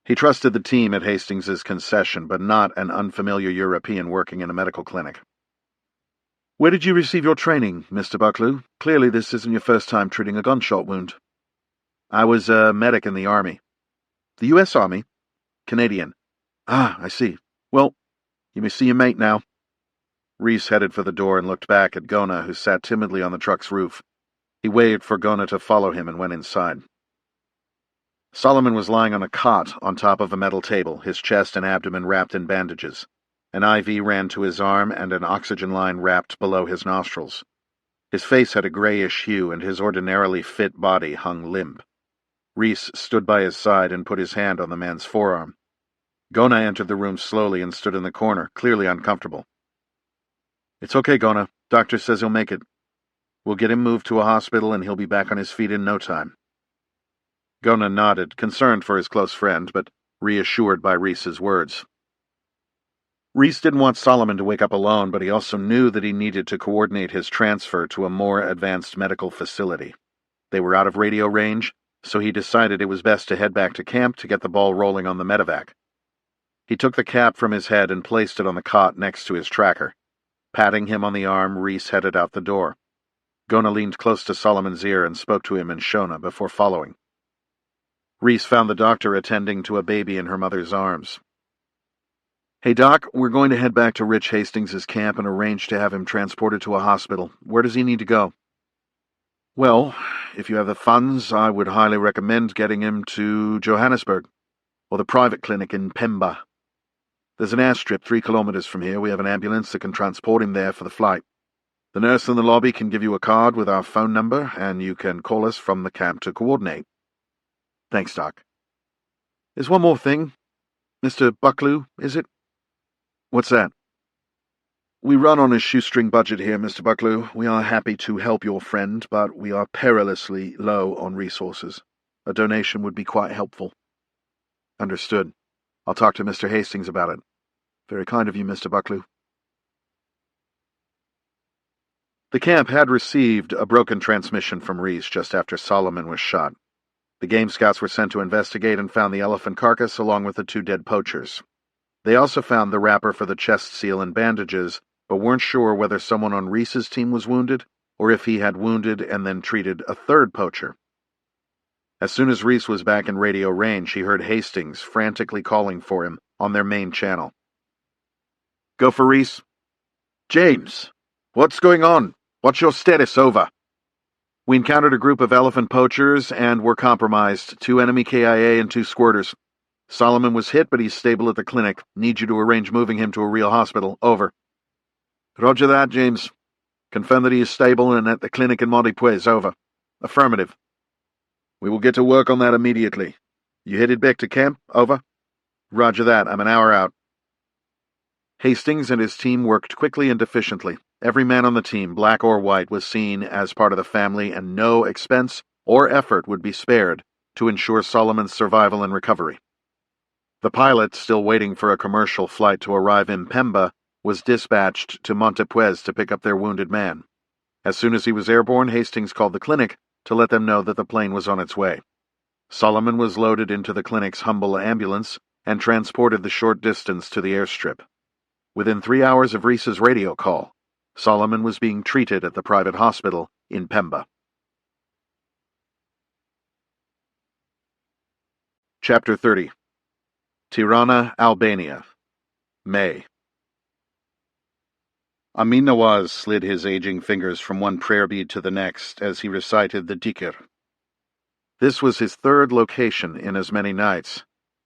He trusted the team at Hastings' concession, but not an unfamiliar European working in a medical clinic. "Where did you receive your training, Mr. Bucklew? Clearly this isn't your first time treating a gunshot wound." "I was a medic in the Army." "The U.S. Army?" "Canadian." "Ah, I see. Well, you may see your mate now." Reece headed for the door and looked back at Gona, who sat timidly on the truck's roof. He waved for Gona to follow him and went inside. Solomon was lying on a cot on top of a metal table, his chest and abdomen wrapped in bandages. An IV ran to his arm and an oxygen line wrapped below his nostrils. His face had a grayish hue and his ordinarily fit body hung limp. Reece stood by his side and put his hand on the man's forearm. Gona entered the room slowly and stood in the corner, clearly uncomfortable. "It's okay, Gona. Doctor says he'll make it. We'll get him moved to a hospital and he'll be back on his feet in no time." Gona nodded, concerned for his close friend, but reassured by Reece's words. Reece didn't want Solomon to wake up alone, but he also knew that he needed to coordinate his transfer to a more advanced medical facility. They were out of radio range, so he decided it was best to head back to camp to get the ball rolling on the medevac. He took the cap from his head and placed it on the cot next to his tracker. Patting him on the arm, Reece headed out the door. Gona leaned close to Solomon's ear and spoke to him in Shona before following. Reece found the doctor attending to a baby in her mother's arms. "Hey, Doc, we're going to head back to Rich Hastings' camp and arrange to have him transported to a hospital. Where does he need to go?" "Well, if you have the funds, I would highly recommend getting him to Johannesburg, or the private clinic in Pemba. There's an airstrip 3 kilometers from here. We have an ambulance that can transport him there for the flight. The nurse in the lobby can give you a card with our phone number, and you can call us from the camp to coordinate." "Thanks, Doc. There's one more thing. Mr. Bucklew, is it?" "What's that?" "We run on a shoestring budget here, Mr. Bucklew. We are happy to help your friend, but we are perilously low on resources. A donation would be quite helpful." "Understood. I'll talk to Mr. Hastings about it. Very kind of you, Mr. Bucklew." The camp had received a broken transmission from Reece just after Solomon was shot. The game scouts were sent to investigate and found the elephant carcass along with the 2 dead poachers. They also found the wrapper for the chest seal and bandages, but weren't sure whether someone on Reece's team was wounded or if he had wounded and then treated a 3rd poacher. As soon as Reece was back in radio range, he heard Hastings frantically calling for him on their main channel. Go for Reece. James, what's going on? What's your status? Over. We encountered a group of elephant poachers and were compromised. 2 enemy KIA and 2 squirters. Solomon was hit, but he's stable at the clinic. Need you to arrange moving him to a real hospital. Over. Roger that, James. Confirm that he is stable and at the clinic in Montepuez. Over. Affirmative. We will get to work on that immediately. You headed back to camp? Over. Roger that. I'm an hour out. Hastings and his team worked quickly and efficiently. Every man on the team, black or white, was seen as part of the family, and no expense or effort would be spared to ensure Solomon's survival and recovery. The pilot, still waiting for a commercial flight to arrive in Pemba, was dispatched to Montepuez to pick up their wounded man. As soon as he was airborne, Hastings called the clinic to let them know that the plane was on its way. Solomon was loaded into the clinic's humble ambulance and transported the short distance to the airstrip. Within 3 hours of Reece's radio call, Solomon was being treated at the private hospital in Pemba. Chapter 30. Tirana, Albania. May. Amin Nawaz slid his aging fingers from one prayer bead to the next as he recited the dhikr. This was his 3rd location in as many nights,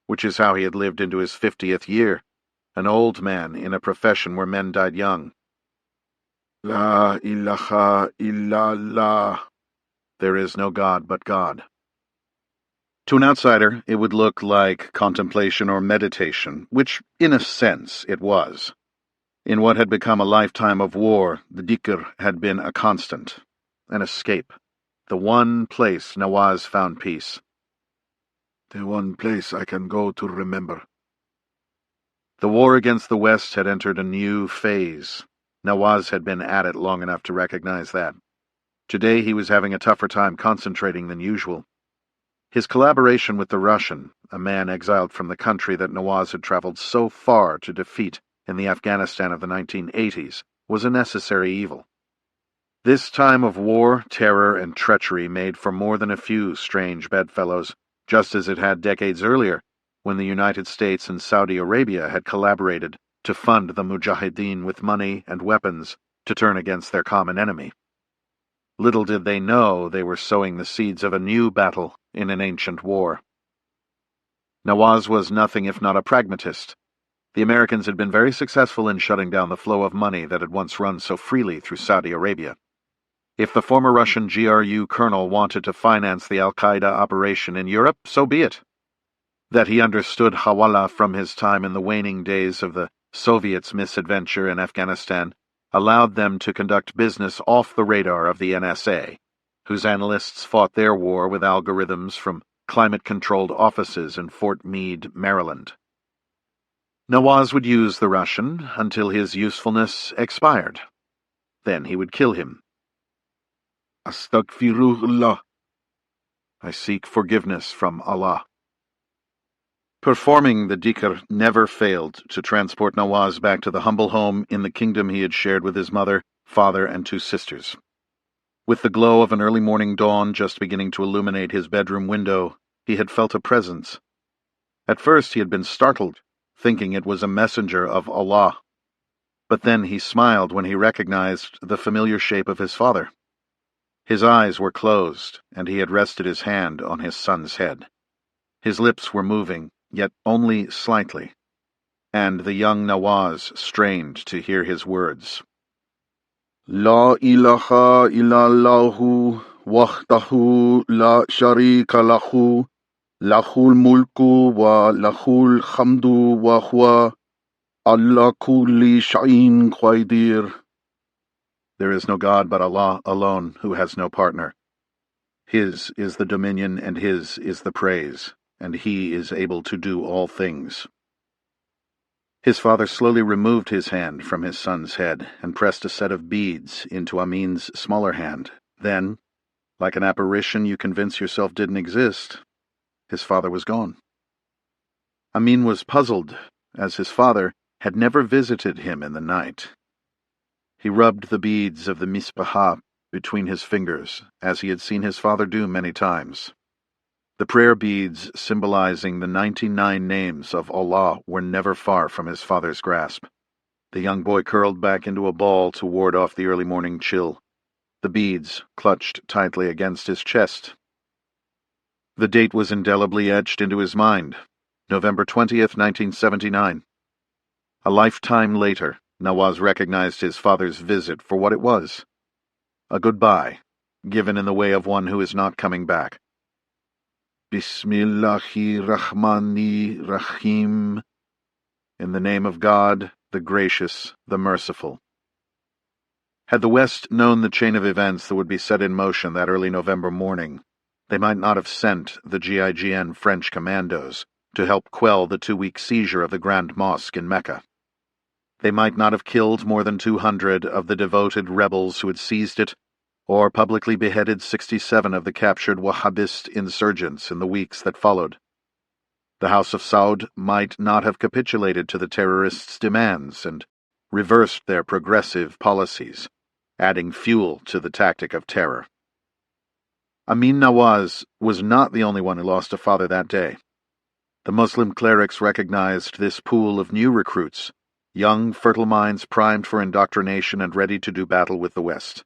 which is how he had lived into his 50th year, an old man in a profession where men died young. La ilaha illallah. There is no God but God. To an outsider, it would look like contemplation or meditation, which, in a sense, it was. In what had become a lifetime of war, the dhikr had been a constant, an escape, the one place Nawaz found peace. The one place I can go to remember. The war against the West had entered a new phase. Nawaz had been at it long enough to recognize that. Today he was having a tougher time concentrating than usual. His collaboration with the Russian, a man exiled from the country that Nawaz had traveled so far to defeat in the Afghanistan of the 1980s, was a necessary evil. This time of war, terror, and treachery made for more than a few strange bedfellows, just as it had decades earlier, when the United States and Saudi Arabia had collaborated to fund the Mujahideen with money and weapons to turn against their common enemy. Little did they know they were sowing the seeds of a new battle in an ancient war. Nawaz was nothing if not a pragmatist. The Americans had been very successful in shutting down the flow of money that had once run so freely through Saudi Arabia. If the former Russian GRU colonel wanted to finance the Al-Qaeda operation in Europe, so be it. That he understood Hawala from his time in the waning days of the Soviets' misadventure in Afghanistan allowed them to conduct business off the radar of the NSA, whose analysts fought their war with algorithms from climate-controlled offices in Fort Meade, Maryland. Nawaz would use the Russian until his usefulness expired. Then he would kill him. Astaghfirullah. I seek forgiveness from Allah. Performing the dhikr never failed to transport Nawaz back to the humble home in the kingdom he had shared with his mother, father, and 2 sisters. With the glow of an early morning dawn just beginning to illuminate his bedroom window, he had felt a presence. At first he had been startled, thinking it was a messenger of Allah. But then he smiled when he recognized the familiar shape of his father. His eyes were closed, and he had rested his hand on his son's head. His lips were moving, yet only slightly, and the young Nawaz strained to hear his words. La ilaha illallahu wahdahu la sharika lahu, lahul mulku wa lahul hamdu wa huwa ala kulli shay'in qadir. There is no God but Allah alone, who has no partner. His is the dominion and His is the praise, and He is able to do all things. His father slowly removed his hand from his son's head and pressed a set of beads into Amin's smaller hand. Then, like an apparition you convince yourself didn't exist, his father was gone. Amin was puzzled, as his father had never visited him in the night. He rubbed the beads of the misbah between his fingers, as he had seen his father do many times. The prayer beads symbolizing the 99 names of Allah were never far from his father's grasp. The young boy curled back into a ball to ward off the early morning chill. The beads clutched tightly against his chest. The date was indelibly etched into his mind, November 20th, 1979. A lifetime later, Nawaz recognized his father's visit for what it was. A goodbye, given in the way of one who is not coming back. Bismillahirrahmanirrahim. In the name of God, the gracious, the merciful. Had the West known the chain of events that would be set in motion that early November morning, they might not have sent the GIGN French commandos to help quell the 2-week seizure of the Grand Mosque in Mecca. They might not have killed more than 200 of the devoted rebels who had seized it, or publicly beheaded 67 of the captured Wahhabist insurgents in the weeks that followed. The House of Saud might not have capitulated to the terrorists' demands and reversed their progressive policies, adding fuel to the tactic of terror. Amin Nawaz was not the only one who lost a father that day. The Muslim clerics recognized this pool of new recruits, young, fertile minds primed for indoctrination and ready to do battle with the West.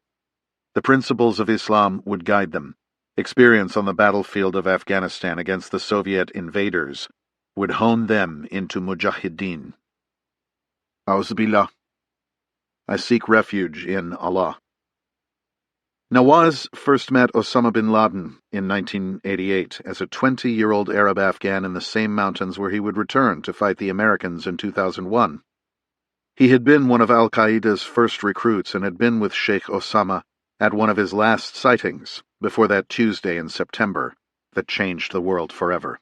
The principles of Islam would guide them. Experience on the battlefield of Afghanistan against the Soviet invaders would hone them into mujahideen. Auzubillah. I seek refuge in Allah. Nawaz first met Osama bin Laden in 1988 as a 20-year-old Arab Afghan in the same mountains where he would return to fight the Americans in 2001. He had been one of al-Qaeda's first recruits and had been with Sheikh Osama at one of his last sightings before that Tuesday in September that changed the world forever.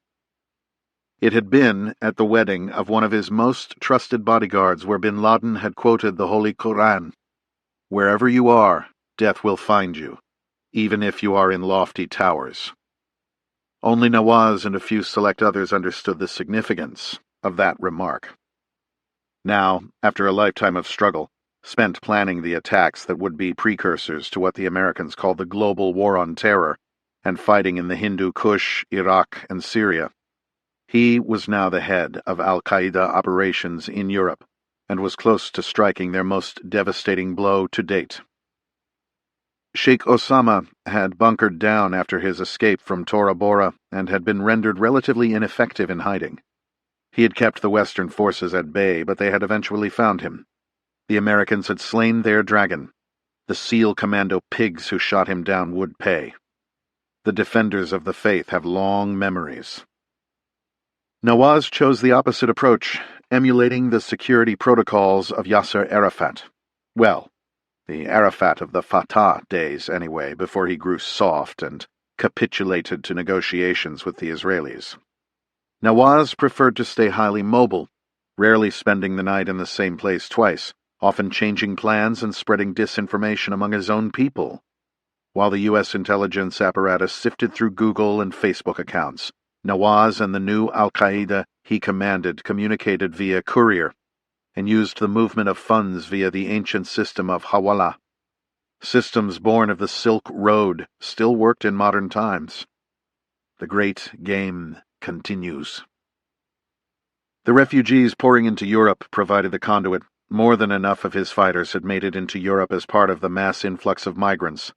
It had been at the wedding of one of his most trusted bodyguards where bin Laden had quoted the Holy Quran, "Wherever you are, death will find you, even if you are in lofty towers." Only Nawaz and a few select others understood the significance of that remark. Now, after a lifetime of struggle, spent planning the attacks that would be precursors to what the Americans called the global war on terror, and fighting in the Hindu Kush, Iraq, and Syria, he was now the head of al-Qaeda operations in Europe, and was close to striking their most devastating blow to date. Sheikh Osama had bunkered down after his escape from Tora Bora and had been rendered relatively ineffective in hiding. He had kept the Western forces at bay, but they had eventually found him. The Americans had slain their dragon. The SEAL commando pigs who shot him down would pay. The defenders of the faith have long memories. Nawaz chose the opposite approach, emulating the security protocols of Yasser Arafat. Well, the Arafat of the Fatah days, anyway, before he grew soft and capitulated to negotiations with the Israelis. Nawaz preferred to stay highly mobile, rarely spending the night in the same place twice, often changing plans and spreading disinformation among his own people. While the U.S. intelligence apparatus sifted through Google and Facebook accounts, Nawaz and the new al-Qaeda he commanded communicated via courier and used the movement of funds via the ancient system of Hawala. Systems born of the Silk Road still worked in modern times. The great game continues. The refugees pouring into Europe provided the conduit. More than enough of his fighters had made it into Europe as part of the mass influx of migrants.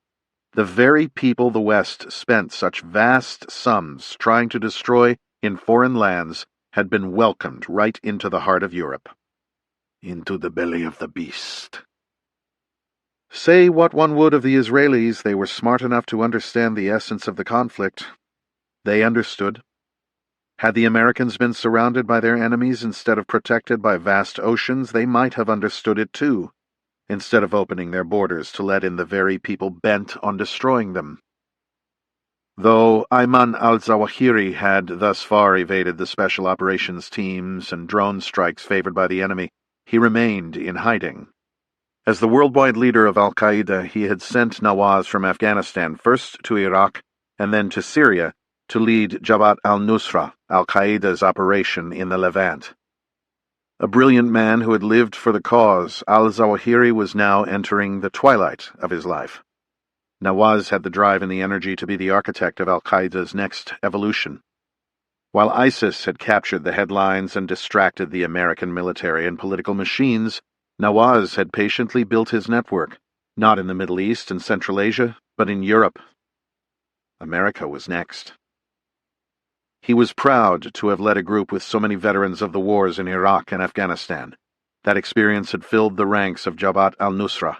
The very people the West spent such vast sums trying to destroy in foreign lands had been welcomed right into the heart of Europe. Into the belly of the beast. Say what one would of the Israelis, they were smart enough to understand the essence of the conflict. They understood. Had the Americans been surrounded by their enemies instead of protected by vast oceans, they might have understood it too, instead of opening their borders to let in the very people bent on destroying them. Though Ayman al-Zawahiri had thus far evaded the special operations teams and drone strikes favored by the enemy, he remained in hiding. As the worldwide leader of al-Qaeda, he had sent Nawaz from Afghanistan first to Iraq and then to Syria to lead Jabhat al-Nusra, al-Qaeda's operation in the Levant. A brilliant man who had lived for the cause, al-Zawahiri was now entering the twilight of his life. Nawaz had the drive and the energy to be the architect of al-Qaeda's next evolution. While ISIS had captured the headlines and distracted the American military and political machines, Nawaz had patiently built his network, not in the Middle East and Central Asia, but in Europe. America was next. He was proud to have led a group with so many veterans of the wars in Iraq and Afghanistan. That experience had filled the ranks of Jabhat al-Nusra.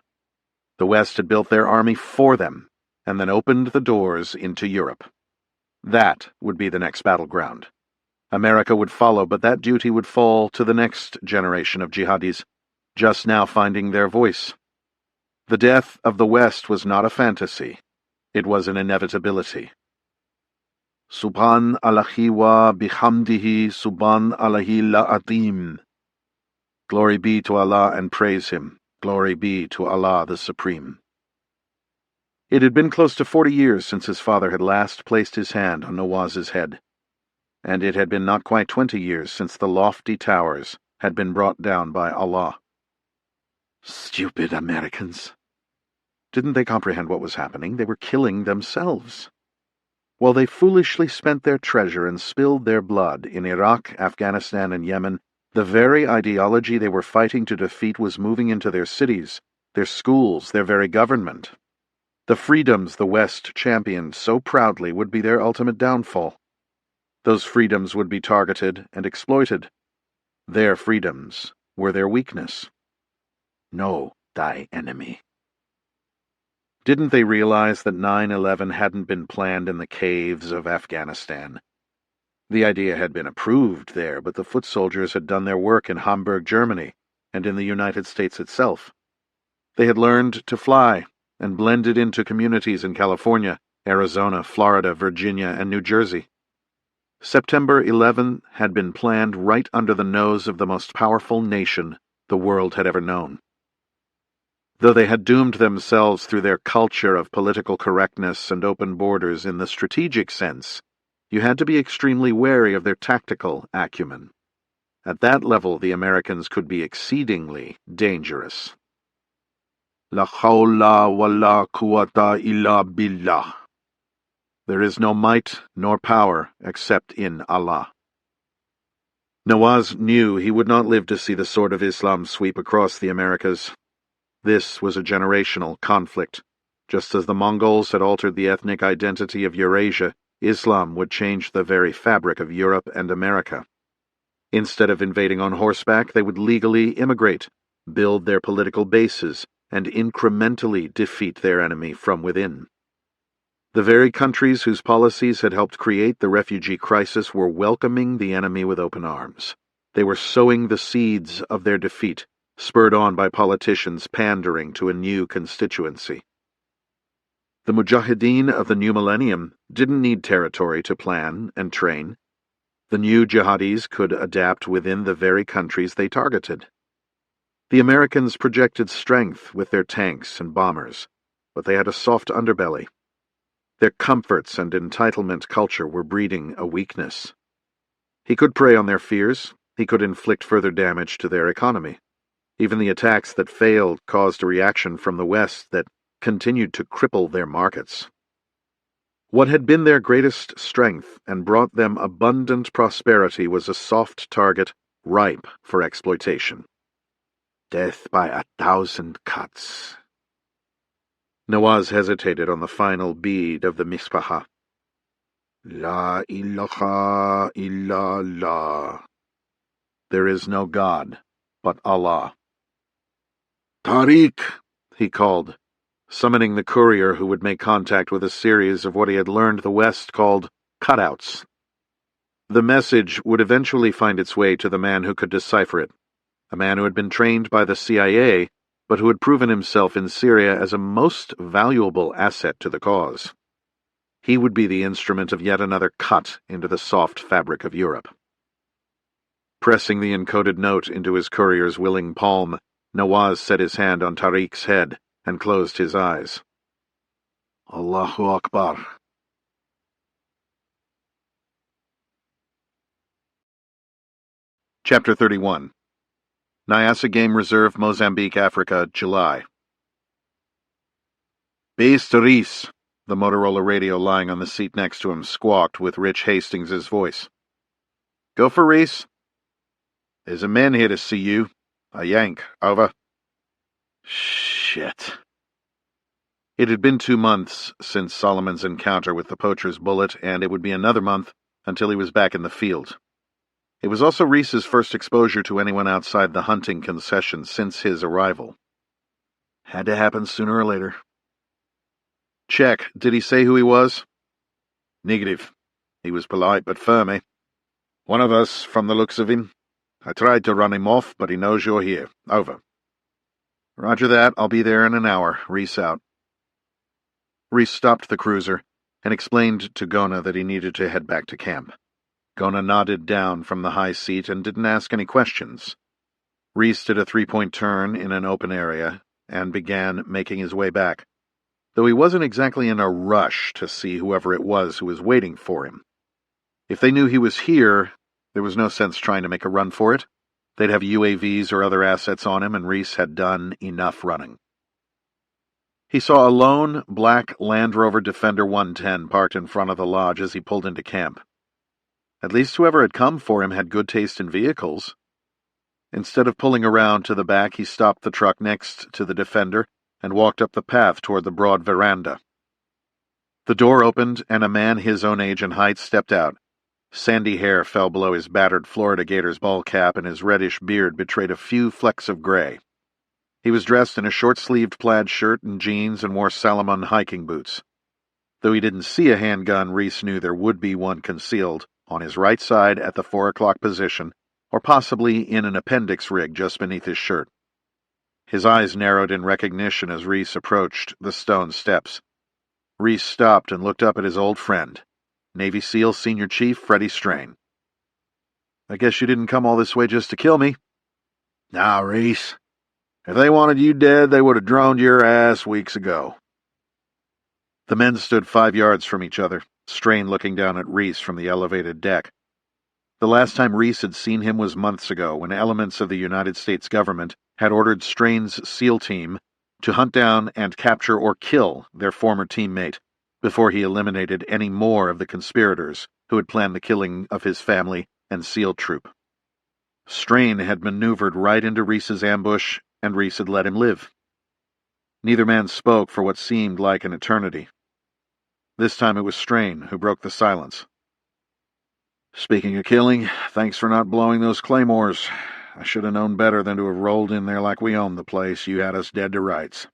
The West had built their army for them, and then opened the doors into Europe. That would be the next battleground. America would follow, but that duty would fall to the next generation of jihadis, just now finding their voice. The death of the West was not a fantasy. It was an inevitability. Subhan Allahi wa bihamdihi subhan Allahi la'atim. Glory be to Allah and praise Him. Glory be to Allah the Supreme. It had been close to 40 years since his father had last placed his hand on Nawaz's head, and it had been not quite 20 years since the lofty towers had been brought down by Allah. Stupid Americans! Didn't they comprehend what was happening? They were killing themselves. While they foolishly spent their treasure and spilled their blood in Iraq, Afghanistan, and Yemen, the very ideology they were fighting to defeat was moving into their cities, their schools, their very government. The freedoms the West championed so proudly would be their ultimate downfall. Those freedoms would be targeted and exploited. Their freedoms were their weakness. Know thy enemy. Didn't they realize that 9/11 hadn't been planned in the caves of Afghanistan? The idea had been approved there, but the foot soldiers had done their work in Hamburg, Germany, and in the United States itself. They had learned to fly and blended into communities in California, Arizona, Florida, Virginia, and New Jersey. September 11 had been planned right under the nose of the most powerful nation the world had ever known. Though they had doomed themselves through their culture of political correctness and open borders in the strategic sense, you had to be extremely wary of their tactical acumen. At that level, the Americans could be exceedingly dangerous. La hawla wa la quwwata illa billah. There is no might nor power except in Allah. Nawaz knew he would not live to see the sword of Islam sweep across the Americas. This was a generational conflict. Just as the Mongols had altered the ethnic identity of Eurasia, Islam would change the very fabric of Europe and America. Instead of invading on horseback, they would legally immigrate, build their political bases, and incrementally defeat their enemy from within. The very countries whose policies had helped create the refugee crisis were welcoming the enemy with open arms. They were sowing the seeds of their defeat, spurred on by politicians pandering to a new constituency. The Mujahideen of the new millennium didn't need territory to plan and train. The new jihadis could adapt within the very countries they targeted. The Americans projected strength with their tanks and bombers, but they had a soft underbelly. Their comforts and entitlement culture were breeding a weakness. He could prey on their fears. He could inflict further damage to their economy. Even the attacks that failed caused a reaction from the West that continued to cripple their markets. What had been their greatest strength and brought them abundant prosperity was a soft target ripe for exploitation. Death by 1,000 cuts. Nawaz hesitated on the final bead of the misbah. La ilaha illallah. There is no God but Allah. Tariq, he called, summoning the courier who would make contact with a series of what he had learned the West called cutouts. The message would eventually find its way to the man who could decipher it, a man who had been trained by the CIA, but who had proven himself in Syria as a most valuable asset to the cause. He would be the instrument of yet another cut into the soft fabric of Europe. Pressing the encoded note into his courier's willing palm, Nawaz set his hand on Tariq's head and closed his eyes. Allahu Akbar. Chapter 31. Nyassa Game Reserve, Mozambique, Africa, July. Beast Reece, the Motorola radio lying on the seat next to him squawked with Rich Hastings' voice. Go for Reece. There's a man here to see you. A Yank, over. Shit. It had been 2 months since Solomon's encounter with the poacher's bullet, and it would be another month until he was back in the field. It was also Reece's first exposure to anyone outside the hunting concession since his arrival. Had to happen sooner or later. Check. Did he say who he was? Negative. He was polite but firm, eh? One of us, from the looks of him. I tried to run him off, but he knows you're here. Over. Roger that. I'll be there in an hour. Reece out. Reece stopped the cruiser and explained to Gona that he needed to head back to camp. Gona nodded down from the high seat and didn't ask any questions. Reece did a 3-point turn in an open area and began making his way back, though he wasn't exactly in a rush to see whoever it was who was waiting for him. If they knew he was here, there was no sense trying to make a run for it. They'd have UAVs or other assets on him, and Reece had done enough running. He saw a lone, black Land Rover Defender 110 parked in front of the lodge as he pulled into camp. At least whoever had come for him had good taste in vehicles. Instead of pulling around to the back, he stopped the truck next to the Defender and walked up the path toward the broad veranda. The door opened, and a man his own age and height stepped out. Sandy hair fell below his battered Florida Gator's ball cap, and his reddish beard betrayed a few flecks of gray. He was dressed in a short-sleeved plaid shirt and jeans and wore Salomon hiking boots. Though he didn't see a handgun, Reece knew there would be one concealed on his right side at the 4 o'clock position, or possibly in an appendix rig just beneath his shirt. His eyes narrowed in recognition as Reece approached the stone steps. Reece stopped and looked up at his old friend, Navy SEAL Senior Chief Freddie Strain. I guess you didn't come all this way just to kill me. Nah, Reece. If they wanted you dead, they would have droned your ass weeks ago. The men stood 5 yards from each other, Strain looking down at Reece from the elevated deck. The last time Reece had seen him was months ago, when elements of the United States government had ordered Strain's SEAL team to hunt down and capture or kill their former teammate before he eliminated any more of the conspirators who had planned the killing of his family and SEAL troop. Strain had maneuvered right into Reece's ambush, and Reece had let him live. Neither man spoke for what seemed like an eternity. This time it was Strain who broke the silence. Speaking of killing, thanks for not blowing those claymores. I should have known better than to have rolled in there like we owned the place. You had us dead to rights.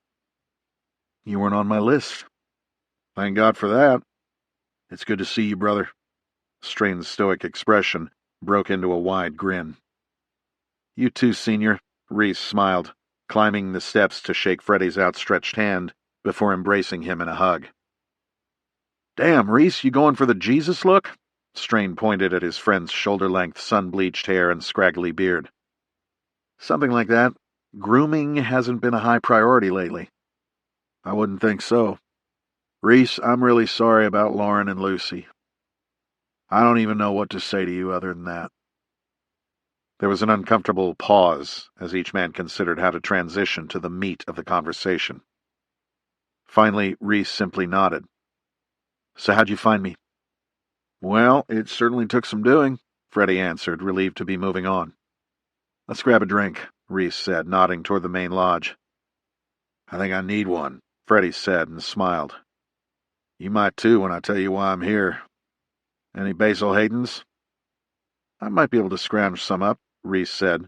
You weren't on my list. Thank God for that. It's good to see you, brother. Strain's stoic expression broke into a wide grin. You too, Senior, Reece smiled, climbing the steps to shake Freddie's outstretched hand before embracing him in a hug. Damn, Reece, you going for the Jesus look? Strain pointed at his friend's shoulder-length, sun-bleached hair and scraggly beard. Something like that. Grooming hasn't been a high priority lately. I wouldn't think so. Reece, I'm really sorry about Lauren and Lucy. I don't even know what to say to you other than that. There was an uncomfortable pause as each man considered how to transition to the meat of the conversation. Finally, Reece simply nodded. So how'd you find me? Well, it certainly took some doing, Freddie answered, relieved to be moving on. Let's grab a drink, Reece said, nodding toward the main lodge. I think I need one, Freddie said and smiled. You might too when I tell you why I'm here. Any Basil Haydens? I might be able to scrounge some up, Reece said.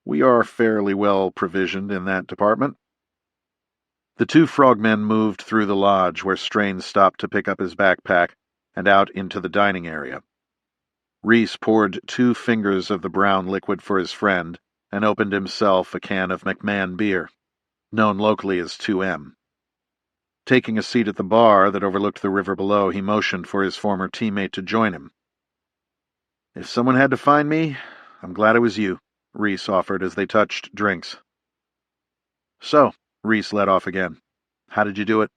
We are fairly well provisioned in that department. The two frogmen moved through the lodge where Strain stopped to pick up his backpack and out into the dining area. Reece poured 2 fingers of the brown liquid for his friend and opened himself a can of McMahon beer, known locally as 2M. Taking a seat at the bar that overlooked the river below, he motioned for his former teammate to join him. If someone had to find me, I'm glad it was you, Reece offered as they touched drinks. So, Reece led off again. How did you do it?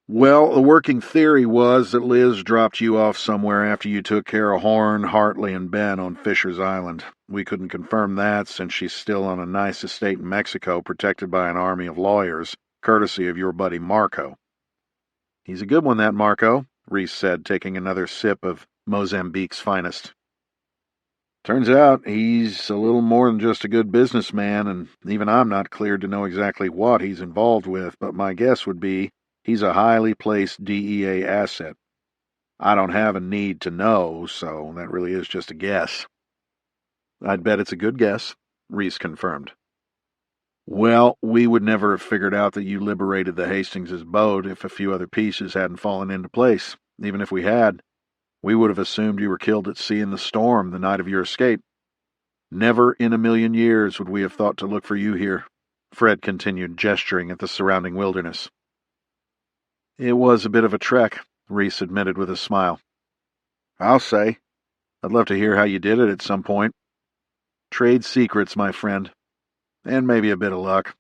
Well, the working theory was that Liz dropped you off somewhere after you took care of Horn, Hartley, and Ben on Fisher's Island. We couldn't confirm that since she's still on a nice estate in Mexico protected by an army of lawyers, courtesy of your buddy Marco. He's a good one, that Marco, Reece said, taking another sip of Mozambique's finest. Turns out he's a little more than just a good businessman, and even I'm not cleared to know exactly what he's involved with, but my guess would be he's a highly placed DEA asset. I don't have a need to know, so that really is just a guess. I'd bet it's a good guess, Reece confirmed. Well, we would never have figured out that you liberated the Hastings' boat if a few other pieces hadn't fallen into place. Even if we had, we would have assumed you were killed at sea in the storm the night of your escape. Never in a million years would we have thought to look for you here, Fred continued, gesturing at the surrounding wilderness. It was a bit of a trek, Reece admitted with a smile. I'll say. I'd love to hear how you did it at some point. Trade secrets, my friend. And maybe a bit of luck.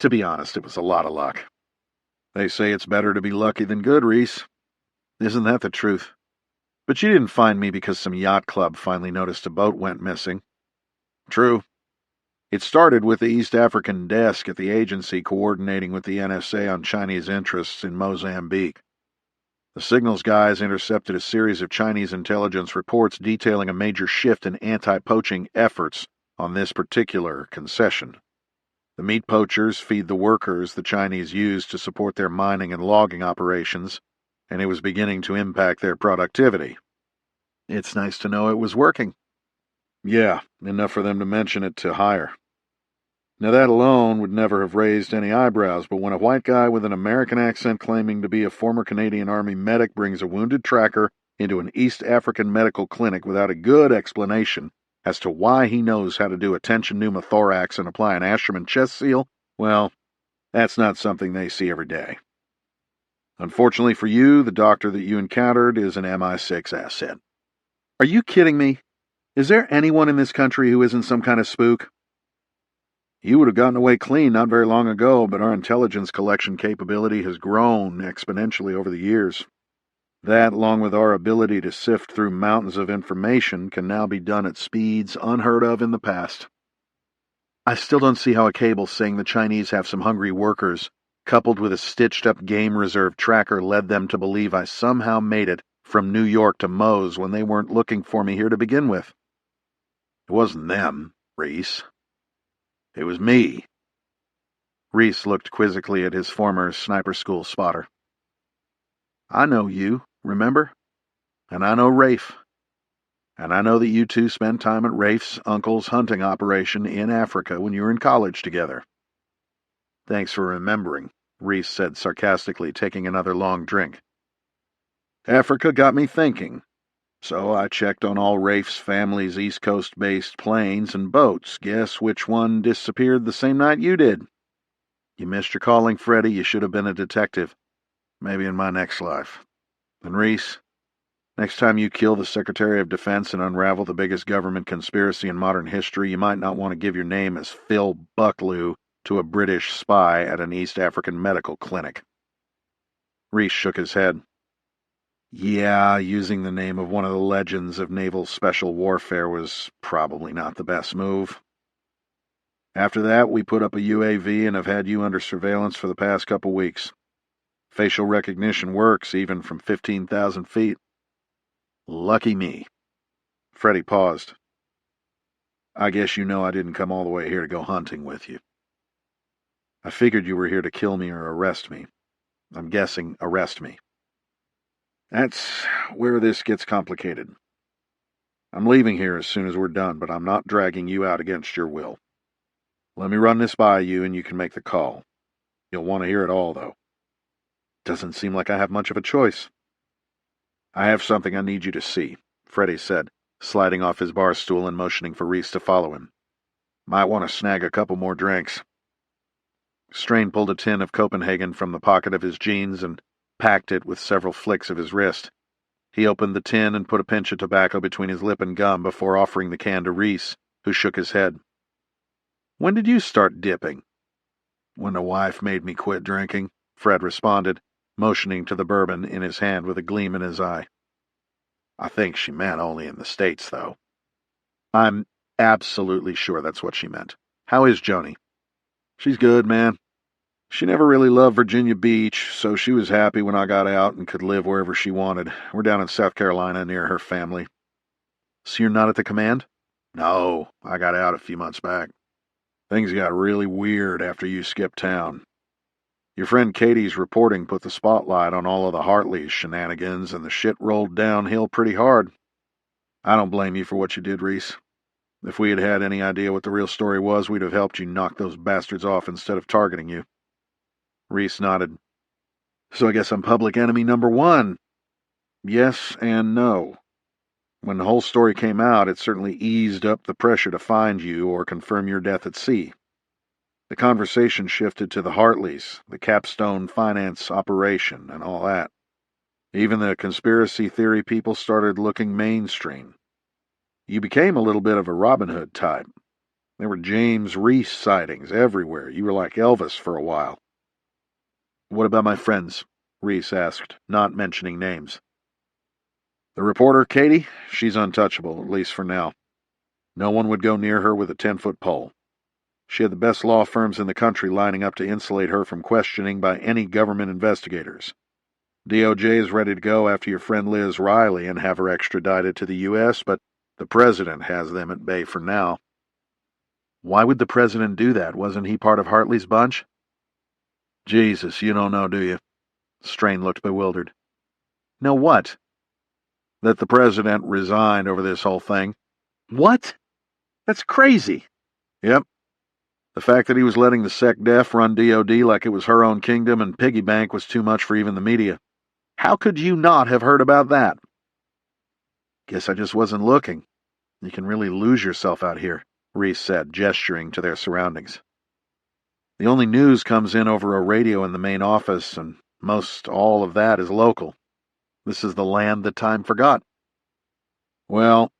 To be honest, it was a lot of luck. They say it's better to be lucky than good, Reece. Isn't that the truth? But you didn't find me because some yacht club finally noticed a boat went missing. True. It started with the East African desk at the agency coordinating with the NSA on Chinese interests in Mozambique. The signals guys intercepted a series of Chinese intelligence reports detailing a major shift in anti-poaching efforts on this particular concession. The meat poachers feed the workers the Chinese use to support their mining and logging operations, and it was beginning to impact their productivity. It's nice to know it was working. Yeah, enough for them to mention it to hire. Now that alone would never have raised any eyebrows, but when a white guy with an American accent claiming to be a former Canadian Army medic brings a wounded tracker into an East African medical clinic without a good explanation as to why he knows how to do a tension pneumothorax and apply an Asherman chest seal, well, that's not something they see every day. Unfortunately for you, the doctor that you encountered is an MI6 asset. Are you kidding me? Is there anyone in this country who isn't some kind of spook? You would have gotten away clean not very long ago, but our intelligence collection capability has grown exponentially over the years. That, along with our ability to sift through mountains of information, can now be done at speeds unheard of in the past. I still don't see how a cable saying the Chinese have some hungry workers, coupled with a stitched-up game reserve tracker, led them to believe I somehow made it from New York to Mose when they weren't looking for me here to begin with. It wasn't them, Reece. It was me. Reece looked quizzically at his former sniper school spotter. I know you, remember? And I know Rafe. And I know that you two spent time at Rafe's uncle's hunting operation in Africa when you were in college together. Thanks for remembering, Reece said sarcastically, taking another long drink. Africa got me thinking. So I checked on all Rafe's family's East Coast-based planes and boats. Guess which one disappeared the same night you did? You missed your calling, Freddie. You should have been a detective. Maybe in my next life. And Reece, next time you kill the Secretary of Defense and unravel the biggest government conspiracy in modern history, you might not want to give your name as Phil Bucklew to a British spy at an East African medical clinic. Reece shook his head. Yeah, using the name of one of the legends of naval special warfare was probably not the best move. After that, we put up a UAV and have had you under surveillance for the past couple weeks. Facial recognition works even from 15,000 feet. Lucky me. Freddie paused. I guess you know I didn't come all the way here to go hunting with you. I figured you were here to kill me or arrest me. I'm guessing arrest me. That's where this gets complicated. I'm leaving here as soon as we're done, but I'm not dragging you out against your will. Let me run this by you and you can make the call. You'll want to hear it all, though. Doesn't seem like I have much of a choice. I have something I need you to see, Freddie said, sliding off his bar stool and motioning for Reece to follow him. Might want to snag a couple more drinks. Strain pulled a tin of Copenhagen from the pocket of his jeans and packed it with several flicks of his wrist. He opened the tin and put a pinch of tobacco between his lip and gum before offering the can to Reece, who shook his head. When did you start dipping? When the wife made me quit drinking, Fred responded, motioning to the bourbon in his hand with a gleam in his eye. I think she meant only in the States, though. I'm absolutely sure that's what she meant. How is Joni? She's good, man. She never really loved Virginia Beach, so she was happy when I got out and could live wherever she wanted. We're down in South Carolina near her family. So you're not at the command? No, I got out a few months back. Things got really weird after you skipped town. Your friend Katie's reporting put the spotlight on all of the Hartley's shenanigans, and the shit rolled downhill pretty hard. I don't blame you for what you did, Reece. If we had had any idea what the real story was, we'd have helped you knock those bastards off instead of targeting you. Reece nodded. So I guess I'm public enemy number one. Yes and no. When the whole story came out, it certainly eased up the pressure to find you or confirm your death at sea. The conversation shifted to the Hartleys, the Capstone finance operation, and all that. Even the conspiracy theory people started looking mainstream. You became a little bit of a Robin Hood type. There were James Reece sightings everywhere. You were like Elvis for a while. What about my friends? Reece asked, not mentioning names. The reporter, Katie, she's untouchable, at least for now. No one would go near her with a 10-foot pole. She had the best law firms in the country lining up to insulate her from questioning by any government investigators. DOJ is ready to go after your friend Liz Riley and have her extradited to the U.S., but the president has them at bay for now. Why would the president do that? Wasn't he part of Hartley's bunch? Jesus, you don't know, do you? Strain looked bewildered. Know what? That the president resigned over this whole thing. What? That's crazy. Yep. The fact that he was letting the SecDef run DOD like it was her own kingdom and piggy bank was too much for even the media. How could you not have heard about that? Guess I just wasn't looking. You can really lose yourself out here, Reece said, gesturing to their surroundings. The only news comes in over a radio in the main office, and most all of that is local. This is the land that time forgot. Well,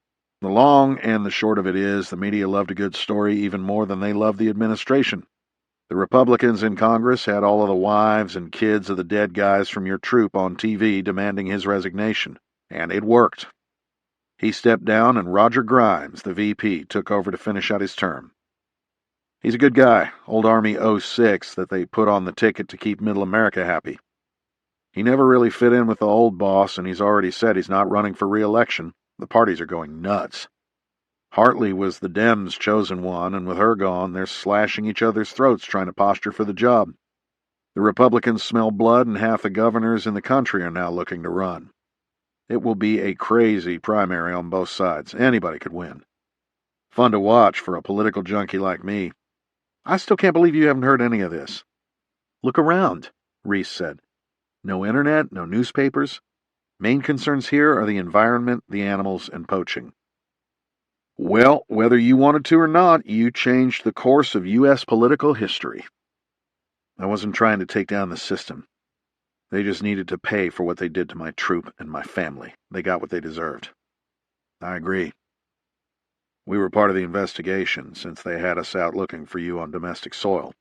the long and the short of it is, the media loved a good story even more than they loved the administration. The Republicans in Congress had all of the wives and kids of the dead guys from your troop on TV demanding his resignation, and it worked. He stepped down, and Roger Grimes, the VP, took over to finish out his term. He's a good guy, old Army 06 that they put on the ticket to keep Middle America happy. He never really fit in with the old boss, and he's already said he's not running for re-election. The parties are going nuts. Hartley was the Dems' chosen one, and with her gone, they're slashing each other's throats trying to posture for the job. The Republicans smell blood, and half the governors in the country are now looking to run. It will be a crazy primary on both sides. Anybody could win. Fun to watch for a political junkie like me. I still can't believe you haven't heard any of this. Look around, Reece said. No internet, no newspapers. Main concerns here are the environment, the animals, and poaching. Well, whether you wanted to or not, you changed the course of U.S. political history. I wasn't trying to take down the system. They just needed to pay for what they did to my troop and my family. They got what they deserved. I agree. We were part of the investigation since they had us out looking for you on domestic soil.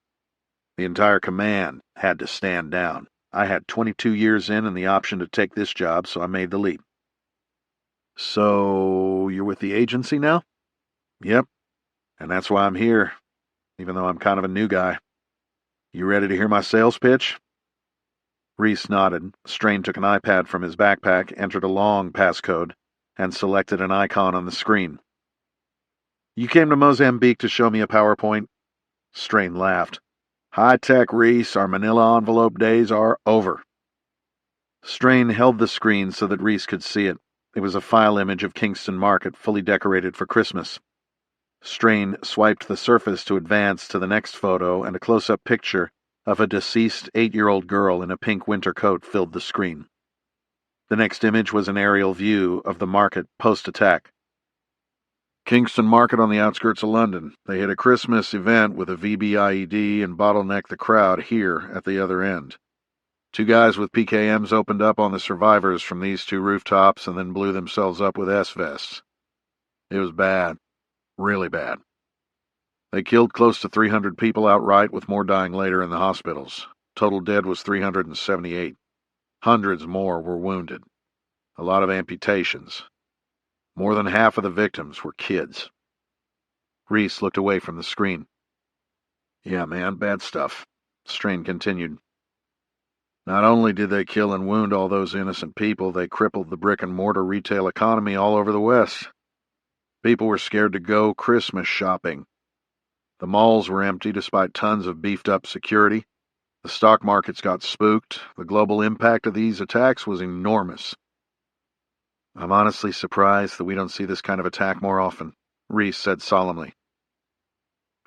The entire command had to stand down. I had 22 years in and the option to take this job, so I made the leap. So, you're with the agency now? Yep, and that's why I'm here, even though I'm kind of a new guy. You ready to hear my sales pitch? Reece nodded. Strain took an iPad from his backpack, entered a long passcode, and selected an icon on the screen. You came to Mozambique to show me a PowerPoint? Strain laughed. High-tech, Reece. Our manila envelope days are over. Strain held the screen so that Reece could see it. It was a file image of Kingston Market, fully decorated for Christmas. Strain swiped the surface to advance to the next photo, and a close-up picture of a deceased 8-year-old girl in a pink winter coat filled the screen. The next image was an aerial view of the market post-attack. Kingston Market on the outskirts of London. They had a Christmas event with a VBIED and bottlenecked the crowd here at the other end. 2 guys with PKMs opened up on the survivors from these 2 rooftops and then blew themselves up with S-vests. It was bad. Really bad. They killed close to 300 people outright, with more dying later in the hospitals. Total dead was 378. Hundreds more were wounded. A lot of amputations. More than half of the victims were kids. Reece looked away from the screen. Yeah, man, bad stuff. Strain continued. Not only did they kill and wound all those innocent people, they crippled the brick-and-mortar retail economy all over the West. People were scared to go Christmas shopping. The malls were empty despite tons of beefed-up security. The stock markets got spooked. The global impact of these attacks was enormous. I'm honestly surprised that we don't see this kind of attack more often, Reece said solemnly.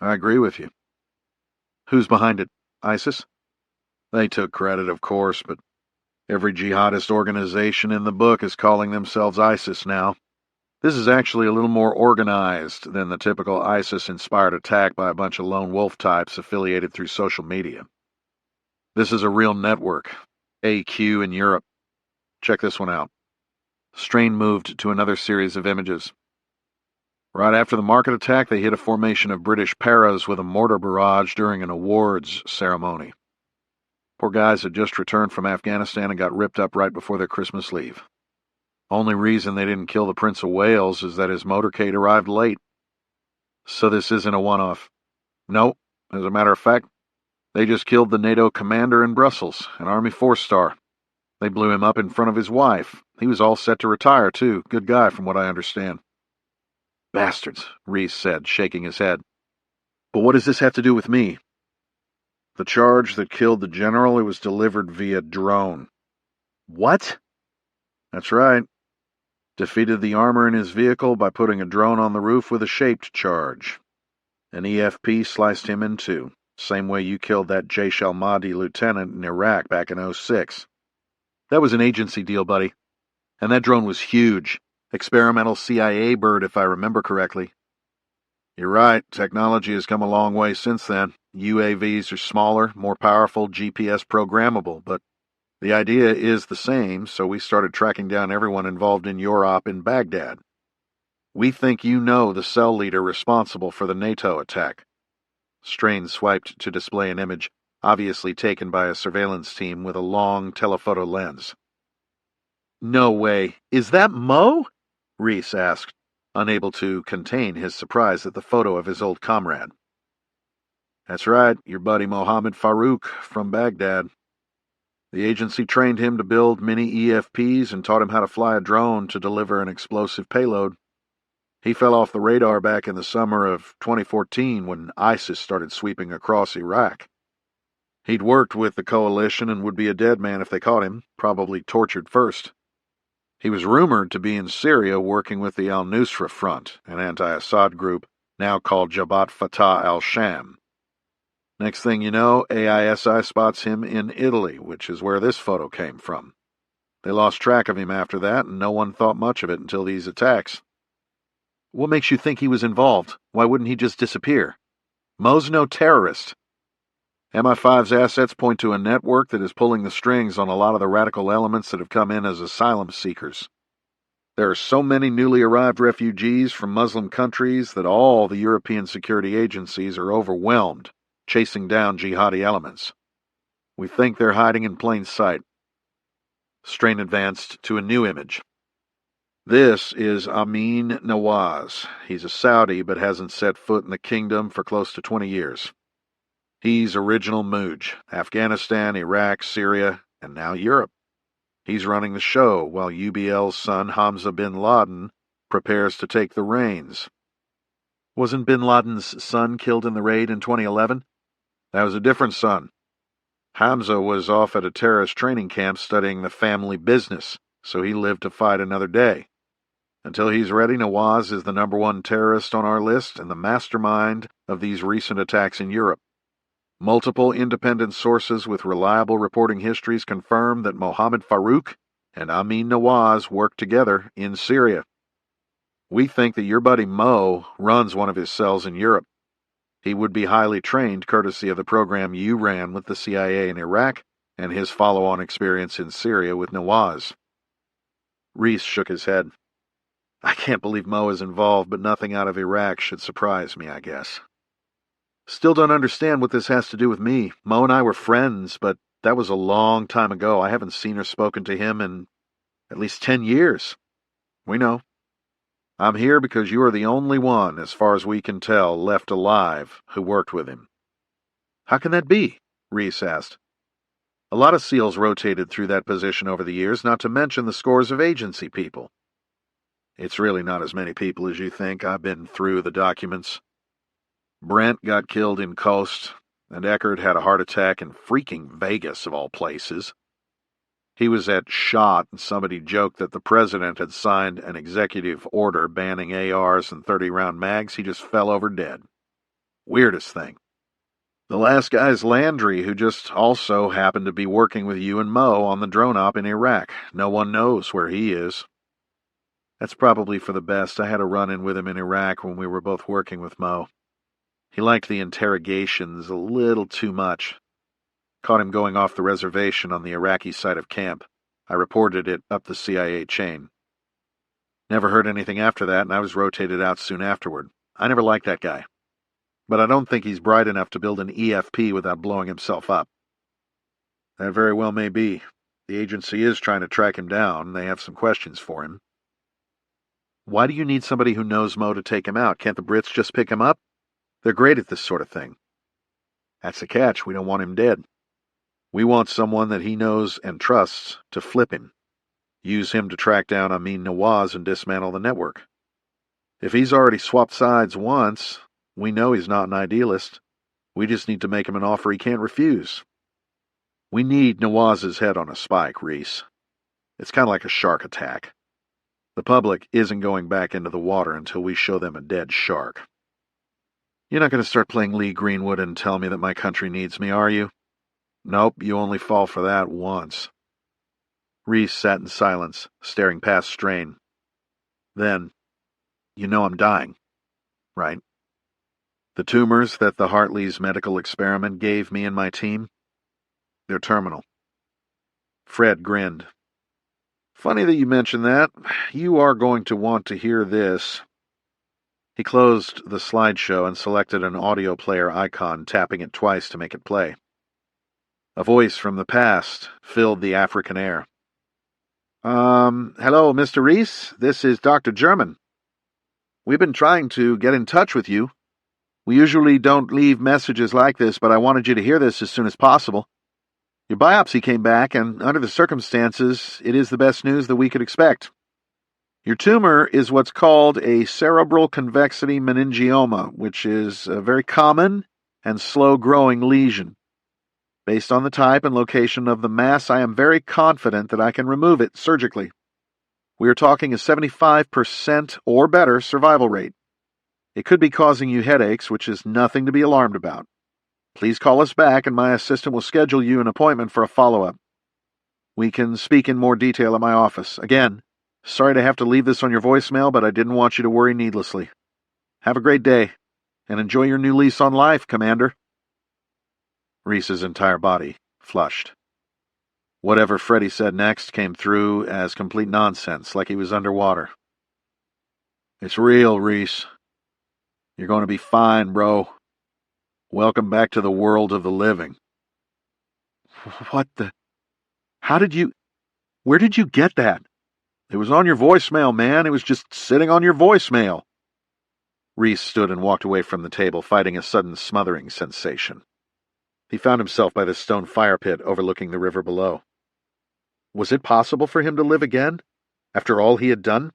I agree with you. Who's behind it? ISIS? They took credit, of course, but every jihadist organization in the book is calling themselves ISIS now. This is actually a little more organized than the typical ISIS-inspired attack by a bunch of lone wolf types affiliated through social media. This is a real network. AQ in Europe. Check this one out. Strain moved to another series of images. Right after the market attack, they hit a formation of British paras with a mortar barrage during an awards ceremony. Poor guys had just returned from Afghanistan and got ripped up right before their Christmas leave. Only reason they didn't kill the Prince of Wales is that his motorcade arrived late. So this isn't a one-off. No, as a matter of fact, they just killed the NATO commander in Brussels, an Army 4-star. They blew him up in front of his wife. He was all set to retire, too. Good guy, from what I understand. Bastards, Reece said, shaking his head. But what does this have to do with me? The charge that killed the general, it was delivered via drone. What? That's right. Defeated the armor in his vehicle by putting a drone on the roof with a shaped charge. An EFP sliced him in two, same way you killed that Jaish al-Mahdi lieutenant in Iraq back in '06. That was an agency deal, buddy. And that drone was huge. Experimental CIA bird, if I remember correctly. You're right, technology has come a long way since then. UAVs are smaller, more powerful, GPS programmable, but the idea is the same, so we started tracking down everyone involved in your op in Baghdad. We think you know the cell leader responsible for the NATO attack. Strain swiped to display an image, obviously taken by a surveillance team with a long telephoto lens. No way. Is that Mo? Reece asked, unable to contain his surprise at the photo of his old comrade. That's right, your buddy Mohammed Farouk from Baghdad. The agency trained him to build mini EFPs and taught him how to fly a drone to deliver an explosive payload. He fell off the radar back in the summer of 2014 when ISIS started sweeping across Iraq. He'd worked with the coalition and would be a dead man if they caught him, probably tortured first. He was rumored to be in Syria working with the al-Nusra Front, an anti-Assad group now called Jabhat Fatah al-Sham. Next thing you know, AISI spots him in Italy, which is where this photo came from. They lost track of him after that, and no one thought much of it until these attacks. What makes you think he was involved? Why wouldn't he just disappear? Mo's no terrorist. MI5's assets point to a network that is pulling the strings on a lot of the radical elements that have come in as asylum seekers. There are so many newly arrived refugees from Muslim countries that all the European security agencies are overwhelmed, chasing down jihadi elements. We think they're hiding in plain sight. Strain advanced to a new image. This is Amin Nawaz. He's a Saudi but hasn't set foot in the kingdom for close to 20 years. He's original Muj, Afghanistan, Iraq, Syria, and now Europe. He's running the show while UBL's son Hamza bin Laden prepares to take the reins. Wasn't bin Laden's son killed in the raid in 2011? That was a different son. Hamza was off at a terrorist training camp studying the family business, so he lived to fight another day. Until he's ready, Nawaz is the #1 terrorist on our list and the mastermind of these recent attacks in Europe. Multiple independent sources with reliable reporting histories confirm that Mohammed Farouk and Amin Nawaz work together in Syria. We think that your buddy Mo runs one of his cells in Europe. He would be highly trained courtesy of the program you ran with the CIA in Iraq and his follow-on experience in Syria with Nawaz. Reece shook his head. I can't believe Mo is involved, but nothing out of Iraq should surprise me, I guess. Still don't understand what this has to do with me. Mo and I were friends, but that was a long time ago. I haven't seen or spoken to him in at least 10 years. We know. I'm here because you are the only one, as far as we can tell, left alive who worked with him. How can that be? Reece asked. A lot of SEALs rotated through that position over the years, not to mention the scores of agency people. It's really not as many people as you think. I've been through the documents. Brent got killed in Coast, and Eckert had a heart attack in freaking Vegas, of all places. He was at SHOT, and somebody joked that the president had signed an executive order banning ARs and 30-round mags. He just fell over dead. Weirdest thing. The last guy's Landry, who just also happened to be working with you and Mo on the drone op in Iraq. No one knows where he is. That's probably for the best. I had a run-in with him in Iraq when we were both working with Mo. He liked the interrogations a little too much. Caught him going off the reservation on the Iraqi side of camp. I reported it up the CIA chain. Never heard anything after that, and I was rotated out soon afterward. I never liked that guy. But I don't think he's bright enough to build an EFP without blowing himself up. That very well may be. The agency is trying to track him down, and they have some questions for him. Why do you need somebody who knows Mo to take him out? Can't the Brits just pick him up? They're great at this sort of thing. That's the catch. We don't want him dead. We want someone that he knows and trusts to flip him. Use him to track down Amin Nawaz and dismantle the network. If he's already swapped sides once, we know he's not an idealist. We just need to make him an offer he can't refuse. We need Nawaz's head on a spike, Reece. It's kind of like a shark attack. The public isn't going back into the water until we show them a dead shark. You're not going to start playing Lee Greenwood and tell me that my country needs me, are you? Nope, you only fall for that once. Reece sat in silence, staring past Strain. Then, you know I'm dying, right? The tumors that the Hartley's medical experiment gave me and my team, they're terminal. Fred grinned. Funny that you mention that. You are going to want to hear this. He closed the slideshow and selected an audio player icon, tapping it twice to make it play. A voice from the past filled the African air. Hello, Mr. Reece. This is Dr. German. We've been trying to get in touch with you. We usually don't leave messages like this, but I wanted you to hear this as soon as possible. Your biopsy came back, and under the circumstances, it is the best news that we could expect. Your tumor is what's called a cerebral convexity meningioma, which is a very common and slow-growing lesion. Based on the type and location of the mass, I am very confident that I can remove it surgically. We are talking a 75% or better survival rate. It could be causing you headaches, which is nothing to be alarmed about. Please call us back, and my assistant will schedule you an appointment for a follow-up. We can speak in more detail at my office. Again, sorry to have to leave this on your voicemail, but I didn't want you to worry needlessly. Have a great day, and enjoy your new lease on life, Commander. Reece's entire body flushed. Whatever Freddy said next came through as complete nonsense, like he was underwater. It's real, Reece. You're going to be fine, bro. Welcome back to the world of the living. What the... Where did you get that? It was on your voicemail, man. It was just sitting on your voicemail. Reece stood and walked away from the table, fighting a sudden smothering sensation. He found himself by the stone fire pit overlooking the river below. Was it possible for him to live again, after all he had done?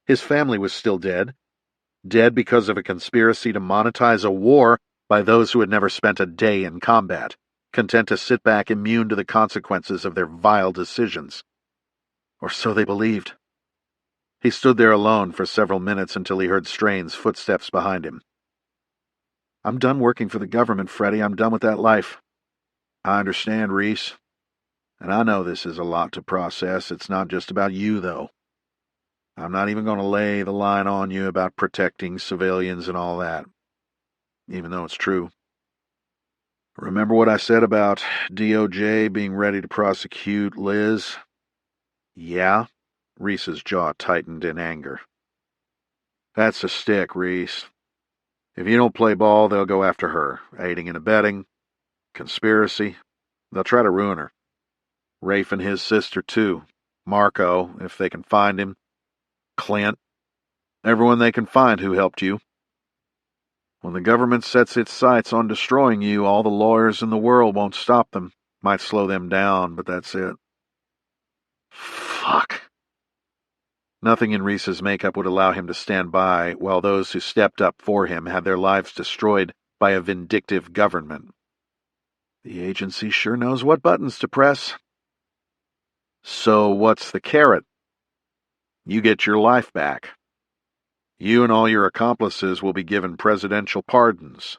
His family was still dead. Dead because of a conspiracy to monetize a war by those who had never spent a day in combat, content to sit back immune to the consequences of their vile decisions. Or so they believed. He stood there alone for several minutes until he heard Strain's footsteps behind him. I'm done working for the government, Freddy. I'm done with that life. I understand, Reece. And I know this is a lot to process. It's not just about you, though. I'm not even going to lay the line on you about protecting civilians and all that, even though it's true. Remember what I said about DOJ being ready to prosecute Liz? Yeah? Reece's jaw tightened in anger. That's a stick, Reece. If you don't play ball, they'll go after her. Aiding and abetting. Conspiracy. They'll try to ruin her. Rafe and his sister, too. Marco, if they can find him. Clint. Everyone they can find who helped you. When the government sets its sights on destroying you, all the lawyers in the world won't stop them. Might slow them down, but that's it. Fuck. Nothing in Reece's makeup would allow him to stand by while those who stepped up for him had their lives destroyed by a vindictive government. The agency sure knows what buttons to press. So what's the carrot? You get your life back. You and all your accomplices will be given presidential pardons.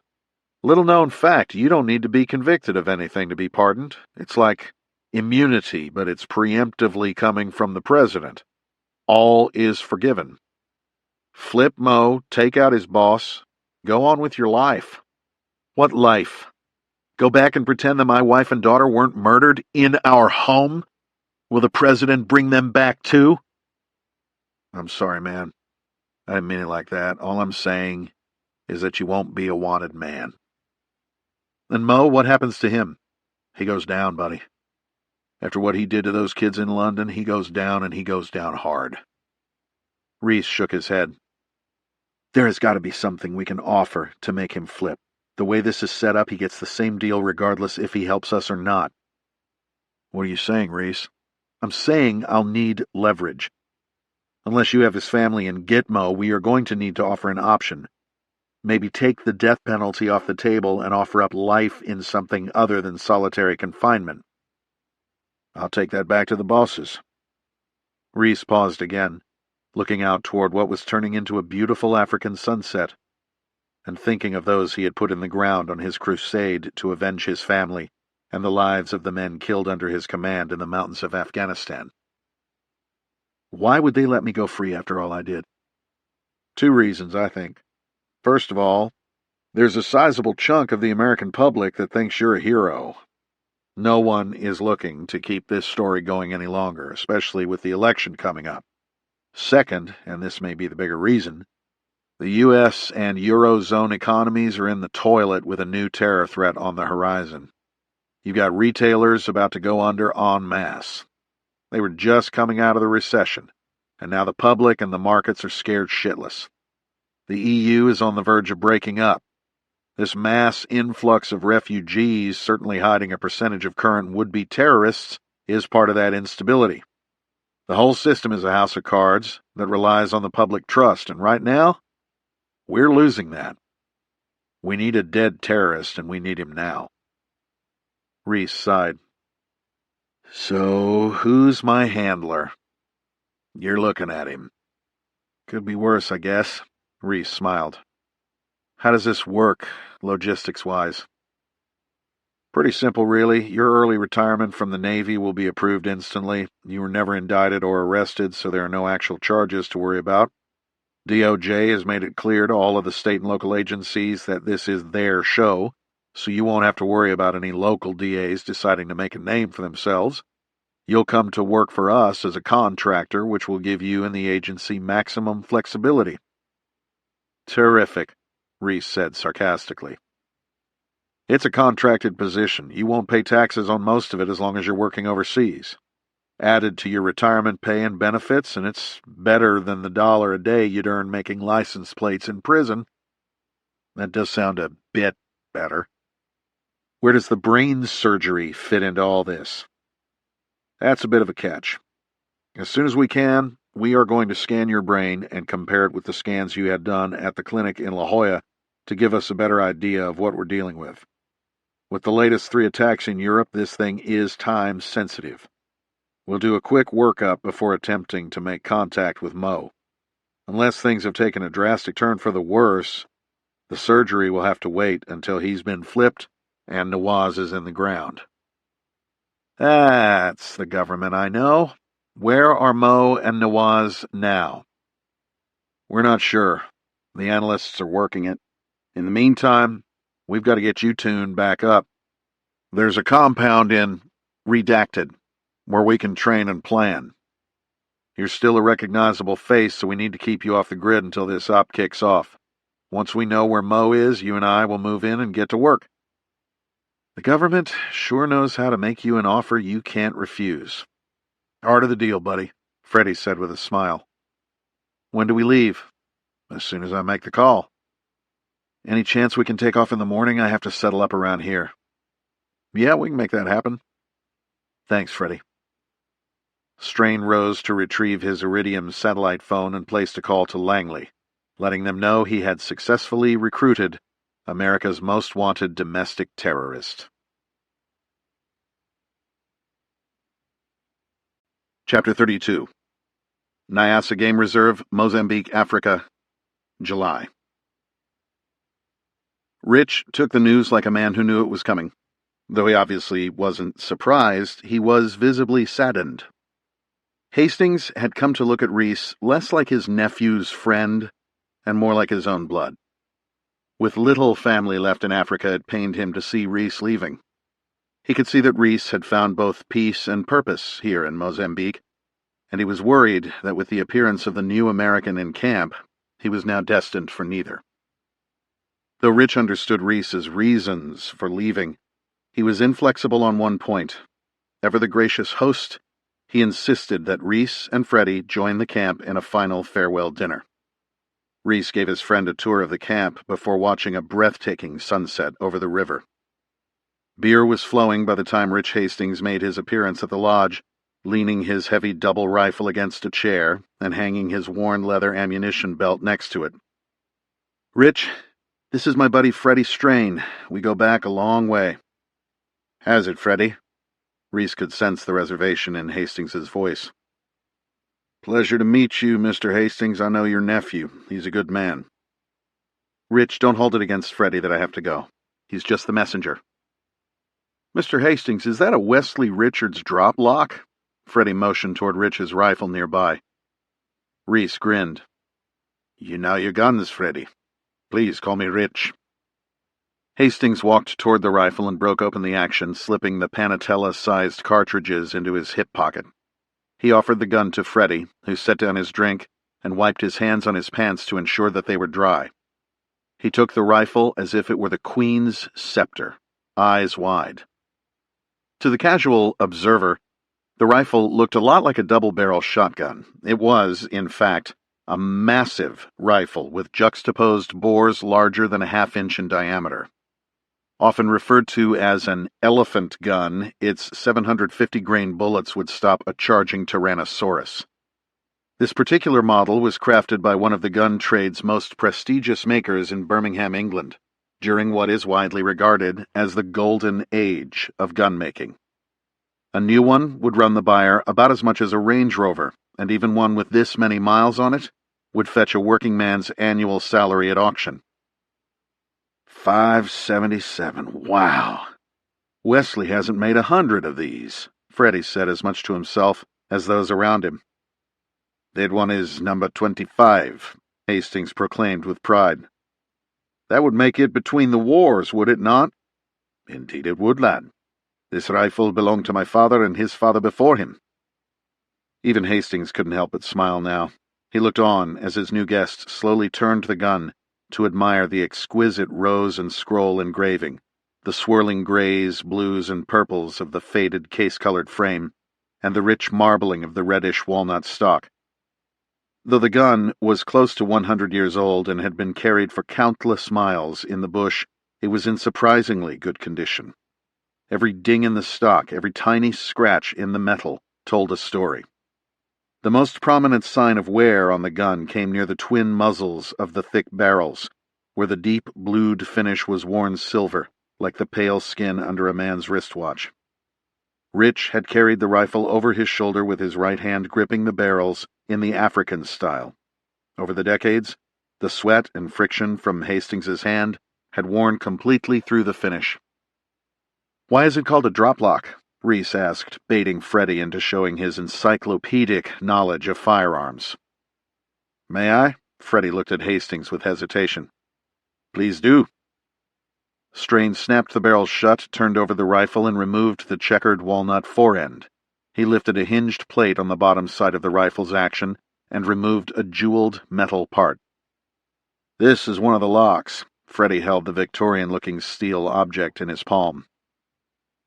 Little known fact, you don't need to be convicted of anything to be pardoned. It's like immunity, but it's preemptively coming from the president. All is forgiven. Flip Mo, take out his boss, go on with your life. What life? Go back and pretend that my wife and daughter weren't murdered in our home? Will the president bring them back too? I'm sorry, man. I didn't mean it like that. All I'm saying is that you won't be a wanted man. And Mo, what happens to him? He goes down, buddy. After what he did to those kids in London, he goes down, and he goes down hard. Reece shook his head. There has got to be something we can offer to make him flip. The way this is set up, he gets the same deal regardless if he helps us or not. What are you saying, Reece? I'm saying I'll need leverage. Unless you have his family in Gitmo, we are going to need to offer an option. Maybe take the death penalty off the table and offer up life in something other than solitary confinement. I'll take that back to the bosses. Reece paused again, looking out toward what was turning into a beautiful African sunset, and thinking of those he had put in the ground on his crusade to avenge his family and the lives of the men killed under his command in the mountains of Afghanistan. Why would they let me go free after all I did? 2 reasons, I think. First of all, there's a sizable chunk of the American public that thinks you're a hero. No one is looking to keep this story going any longer, especially with the election coming up. Second, and this may be the bigger reason, the U.S. and Eurozone economies are in the toilet with a new terror threat on the horizon. You've got retailers about to go under en masse. They were just coming out of the recession, and now the public and the markets are scared shitless. The EU is on the verge of breaking up. This mass influx of refugees, certainly hiding a percentage of current would-be terrorists, is part of that instability. The whole system is a house of cards that relies on the public trust, and right now, we're losing that. We need a dead terrorist, and we need him now. Reece sighed. So, who's my handler? You're looking at him. Could be worse, I guess. Reece smiled. How does this work, logistics-wise? Pretty simple, really. Your early retirement from the Navy will be approved instantly. You were never indicted or arrested, so there are no actual charges to worry about. DOJ has made it clear to all of the state and local agencies that this is their show, so you won't have to worry about any local DAs deciding to make a name for themselves. You'll come to work for us as a contractor, which will give you and the agency maximum flexibility. Terrific, Reece said sarcastically. It's a contracted position. You won't pay taxes on most of it as long as you're working overseas. Added to your retirement pay and benefits, and it's better than the $1 a day you'd earn making license plates in prison. That does sound a bit better. Where does the brain surgery fit into all this? That's a bit of a catch. As soon as we can, we are going to scan your brain and compare it with the scans you had done at the clinic in La Jolla to give us a better idea of what we're dealing with. With the latest 3 attacks in Europe, this thing is time sensitive. We'll do a quick workup before attempting to make contact with Mo. Unless things have taken a drastic turn for the worse, the surgery will have to wait until he's been flipped and Nawaz is in the ground. That's the government I know. Where are Mo and Nawaz now? We're not sure. The analysts are working it. In the meantime, we've got to get you tuned back up. There's a compound in Redacted where we can train and plan. You're still a recognizable face, so we need to keep you off the grid until this op kicks off. Once we know where Mo is, you and I will move in and get to work. The government sure knows how to make you an offer you can't refuse. Art of the deal, buddy, Freddie said with a smile. When do we leave? As soon as I make the call. Any chance we can take off in the morning? I have to settle up around here. Yeah, we can make that happen. Thanks, Freddie. Strain rose to retrieve his Iridium satellite phone and placed a call to Langley, letting them know he had successfully recruited America's most wanted domestic terrorist. Chapter 32. Nyassa Game Reserve, Mozambique, Africa, July. Rich took the news like a man who knew it was coming. Though he obviously wasn't surprised, he was visibly saddened. Hastings had come to look at Reece less like his nephew's friend and more like his own blood. With little family left in Africa, it pained him to see Reece leaving. He could see that Reece had found both peace and purpose here in Mozambique, and he was worried that with the appearance of the new American in camp, he was now destined for neither. Though Rich understood Reece's reasons for leaving, he was inflexible on one point. Ever the gracious host, he insisted that Reece and Freddie join the camp in a final farewell dinner. Reece gave his friend a tour of the camp before watching a breathtaking sunset over the river. Beer was flowing by the time Rich Hastings made his appearance at the lodge, leaning his heavy double rifle against a chair and hanging his worn leather ammunition belt next to it. "Rich, this is my buddy Freddie Strain. We go back a long way." "Has it, Freddie?" Reece could sense the reservation in Hastings's voice. "Pleasure to meet you, Mr. Hastings. I know your nephew. He's a good man." "Rich, don't hold it against Freddie that I have to go. He's just the messenger." "Mr. Hastings, is that a Wesley Richards drop lock?" Freddie motioned toward Rich's rifle nearby. Reece grinned. "You know your guns, Freddie. Please call me Rich." Hastings walked toward the rifle and broke open the action, slipping the Panatella-sized cartridges into his hip pocket. He offered the gun to Freddie, who set down his drink and wiped his hands on his pants to ensure that they were dry. He took the rifle as if it were the Queen's scepter, eyes wide. To the casual observer, the rifle looked a lot like a double-barrel shotgun. It was, in fact, a massive rifle with juxtaposed bores larger than a half-inch in diameter. Often referred to as an elephant gun, its 750-grain bullets would stop a charging Tyrannosaurus. This particular model was crafted by one of the gun trade's most prestigious makers in Birmingham, England, during what is widely regarded as the golden age of gun-making. A new one would run the buyer about as much as a Range Rover, and even one with this many miles on it would fetch a working man's annual salary at auction. $577. Wow. Wesley hasn't made 100 of these, Freddie said as much to himself as those around him. That one is number 25, Hastings proclaimed with pride. That would make it between the wars, would it not? Indeed it would, lad. This rifle belonged to my father and his father before him. Even Hastings couldn't help but smile now. He looked on as his new guest slowly turned the gun to admire the exquisite rose and scroll engraving, the swirling grays, blues, and purples of the faded case-colored frame, and the rich marbling of the reddish walnut stock. Though the gun was close to 100 years old and had been carried for countless miles in the bush, it was in surprisingly good condition. Every ding in the stock, every tiny scratch in the metal, told a story. The most prominent sign of wear on the gun came near the twin muzzles of the thick barrels, where the deep blued finish was worn silver, like the pale skin under a man's wristwatch. Rich had carried the rifle over his shoulder with his right hand gripping the barrels in the African style. Over the decades, the sweat and friction from Hastings's hand had worn completely through the finish. "Why is it called a drop lock?" Reece asked, baiting Freddie into showing his encyclopedic knowledge of firearms. "May I?" Freddie looked at Hastings with hesitation. "Please do." Strain snapped the barrel shut, turned over the rifle, and removed the checkered walnut forend. He lifted a hinged plate on the bottom side of the rifle's action and removed a jeweled metal part. "This is one of the locks." Freddie held the Victorian-looking steel object in his palm.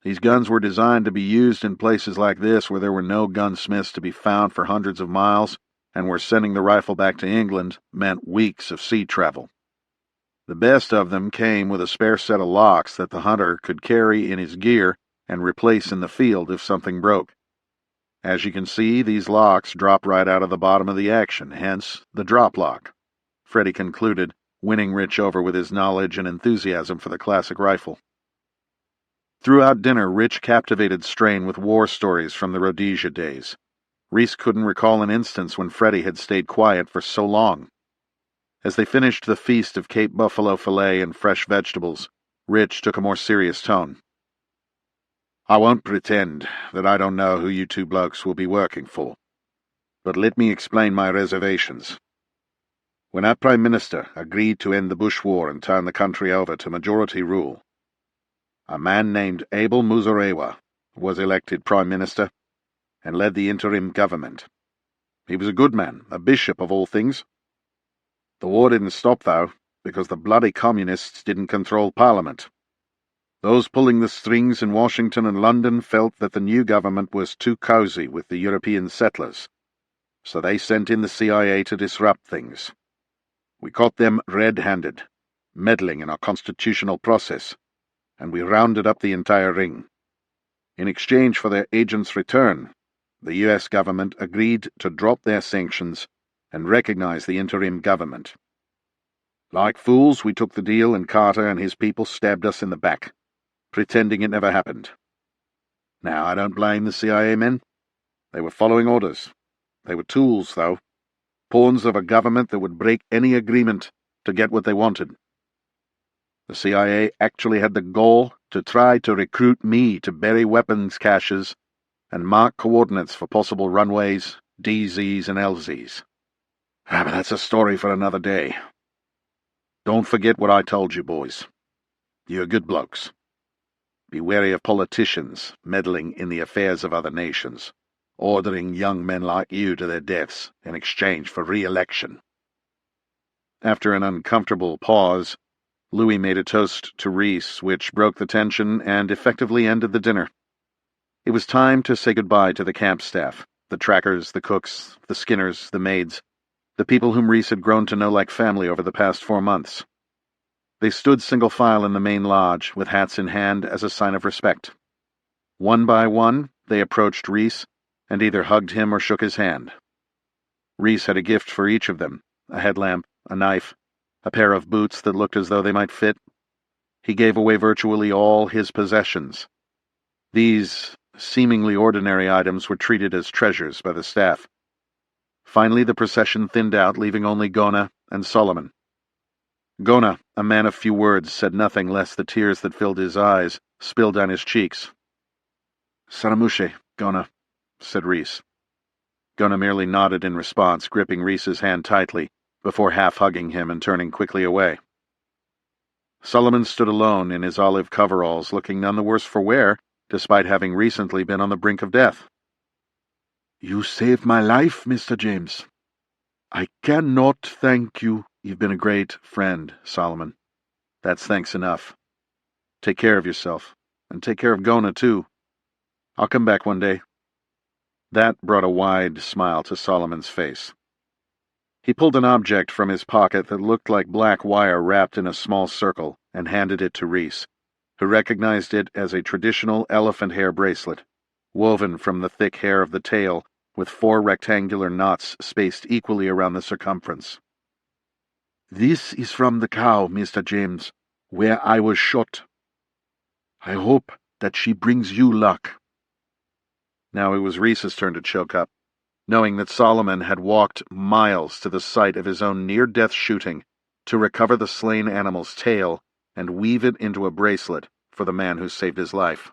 "These guns were designed to be used in places like this where there were no gunsmiths to be found for hundreds of miles, and where sending the rifle back to England meant weeks of sea travel." The best of them came with a spare set of locks that the hunter could carry in his gear and replace in the field if something broke. As you can see, these locks drop right out of the bottom of the action, hence the drop lock, Freddie concluded, winning Rich over with his knowledge and enthusiasm for the classic rifle. Throughout dinner, Rich captivated Strain with war stories from the Rhodesia days. Reece couldn't recall an instance when Freddie had stayed quiet for so long. As they finished the feast of Cape buffalo fillet and fresh vegetables, Rich took a more serious tone. I won't pretend that I don't know who you two blokes will be working for, but let me explain my reservations. When our Prime Minister agreed to end the Bush War and turn the country over to majority rule, a man named Abel Muzorewa was elected Prime Minister and led the interim government. He was a good man, a bishop of all things. The war didn't stop, though, because the bloody communists didn't control Parliament. Those pulling the strings in Washington and London felt that the new government was too cozy with the European settlers, so they sent in the CIA to disrupt things. We caught them red-handed, meddling in our constitutional process, and we rounded up the entire ring. In exchange for their agent's return, the U.S. government agreed to drop their sanctions and recognize the interim government. Like fools, we took the deal, and Carter and his people stabbed us in the back, pretending it never happened. Now, I don't blame the CIA men. They were following orders. They were tools, though, pawns of a government that would break any agreement to get what they wanted. The CIA actually had the gall to try to recruit me to bury weapons caches and mark coordinates for possible runways, DZs and LZs. But that's a story for another day. Don't forget what I told you, boys. You're good blokes. Be wary of politicians meddling in the affairs of other nations, ordering young men like you to their deaths in exchange for re-election. After an uncomfortable pause, Louis made a toast to Reece, which broke the tension and effectively ended the dinner. It was time to say goodbye to the camp staff, the trackers, the cooks, the skinners, the maids, the people whom Reece had grown to know like family over the past 4 months. They stood single file in the main lodge, with hats in hand as a sign of respect. One by one, they approached Reece and either hugged him or shook his hand. Reece had a gift for each of them, a headlamp, a knife, a pair of boots that looked as though they might fit. He gave away virtually all his possessions. These seemingly ordinary items were treated as treasures by the staff. Finally, the procession thinned out, leaving only Gona and Solomon. Gona, a man of few words, said nothing lest the tears that filled his eyes spilled down his cheeks. "Saramushe, Gona," said Reece. Gona merely nodded in response, gripping Reece's hand tightly, before half-hugging him and turning quickly away. Solomon stood alone in his olive coveralls, looking none the worse for wear, despite having recently been on the brink of death. "You saved my life, Mr. James. I cannot thank you." "You've been a great friend, Solomon. That's thanks enough. Take care of yourself, and take care of Gona, too. I'll come back one day." That brought a wide smile to Solomon's face. He pulled an object from his pocket that looked like black wire wrapped in a small circle and handed it to Reece, who recognized it as a traditional elephant hair bracelet, woven from the thick hair of the tail with 4 rectangular knots spaced equally around the circumference. "This is from the cow, Mr. James, where I was shot. I hope that she brings you luck." Now it was Reece's turn to choke up, knowing that Solomon had walked miles to the site of his own near-death shooting to recover the slain animal's tail and weave it into a bracelet for the man who saved his life.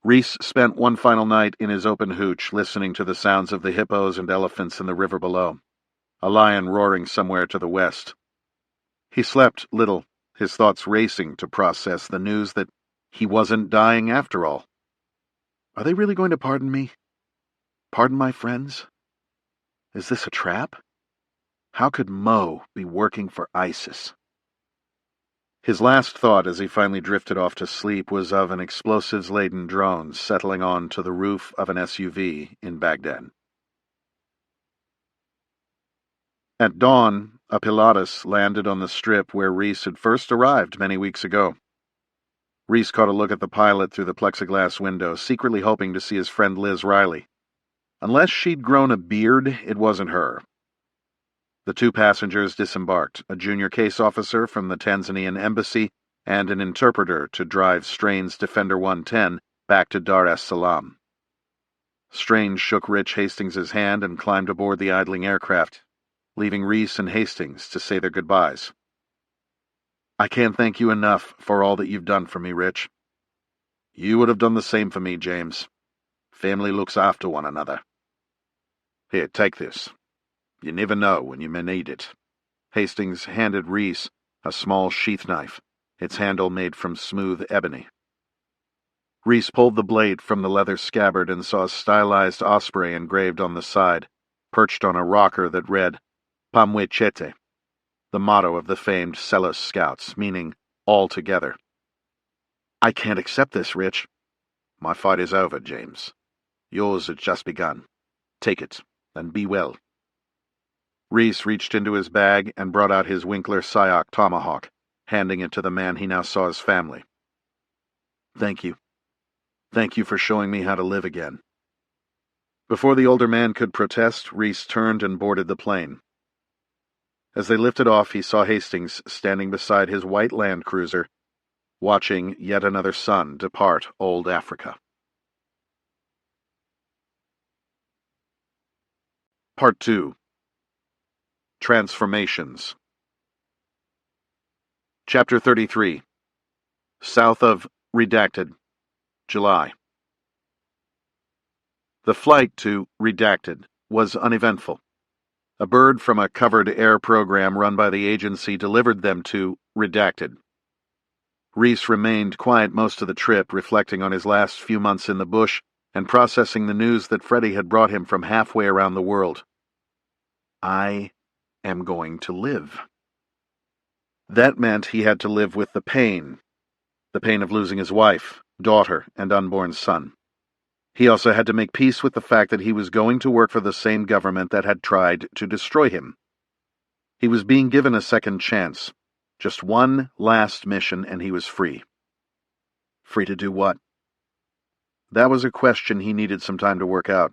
Reece spent one final night in his open hooch, listening to the sounds of the hippos and elephants in the river below, a lion roaring somewhere to the west. He slept little, his thoughts racing to process the news that he wasn't dying after all. Are they really going to pardon me? Pardon my friends? Is this a trap? How could Mo be working for ISIS? His last thought as he finally drifted off to sleep was of an explosives-laden drone settling onto the roof of an SUV in Baghdad. At dawn, A Pilatus landed on the strip where Reece had first arrived many weeks ago. Reece caught a look at the pilot through the plexiglass window, secretly hoping to see his friend Liz Riley. Unless she'd grown a beard, it wasn't her. The two passengers disembarked, a junior case officer from the Tanzanian embassy and an interpreter to drive Strain's Defender 110 back to Dar es Salaam. Strain shook Rich Hastings' hand and climbed aboard the idling aircraft, leaving Reece and Hastings to say their goodbyes. "I can't thank you enough for all that you've done for me, Rich." "You would have done the same for me, James. Family looks after one another. Here, take this. You never know when you may need it." Hastings handed Reece a small sheath knife, its handle made from smooth ebony. Reece pulled the blade from the leather scabbard and saw a stylized osprey engraved on the side, perched on a rocker that read, "Pamwe Chete," the motto of the famed Celos Scouts, meaning all together. "I can't accept this, Rich." "My fight is over, James. Yours has just begun. Take it, and be well." Reece reached into his bag and brought out his Winkler Syoc tomahawk, handing it to the man he now saw as family. "Thank you. Thank you for showing me how to live again." Before the older man could protest, Reece turned and boarded the plane. As they lifted off, he saw Hastings standing beside his white Land Cruiser, watching yet another son depart old Africa. Part 2. Transformations. Chapter 33. South of Redacted, July. The flight to Redacted was uneventful. A bird from a covered air program run by the agency delivered them to Redacted. Reece remained quiet most of the trip, reflecting on his last few months in the bush and processing the news that Freddie had brought him from halfway around the world. I am going to live. That meant he had to live with the pain of losing his wife, daughter, and unborn son. He also had to make peace with the fact that he was going to work for the same government that had tried to destroy him. He was being given a second chance. Just one last mission, and he was free. Free to do what? That was a question he needed some time to work out.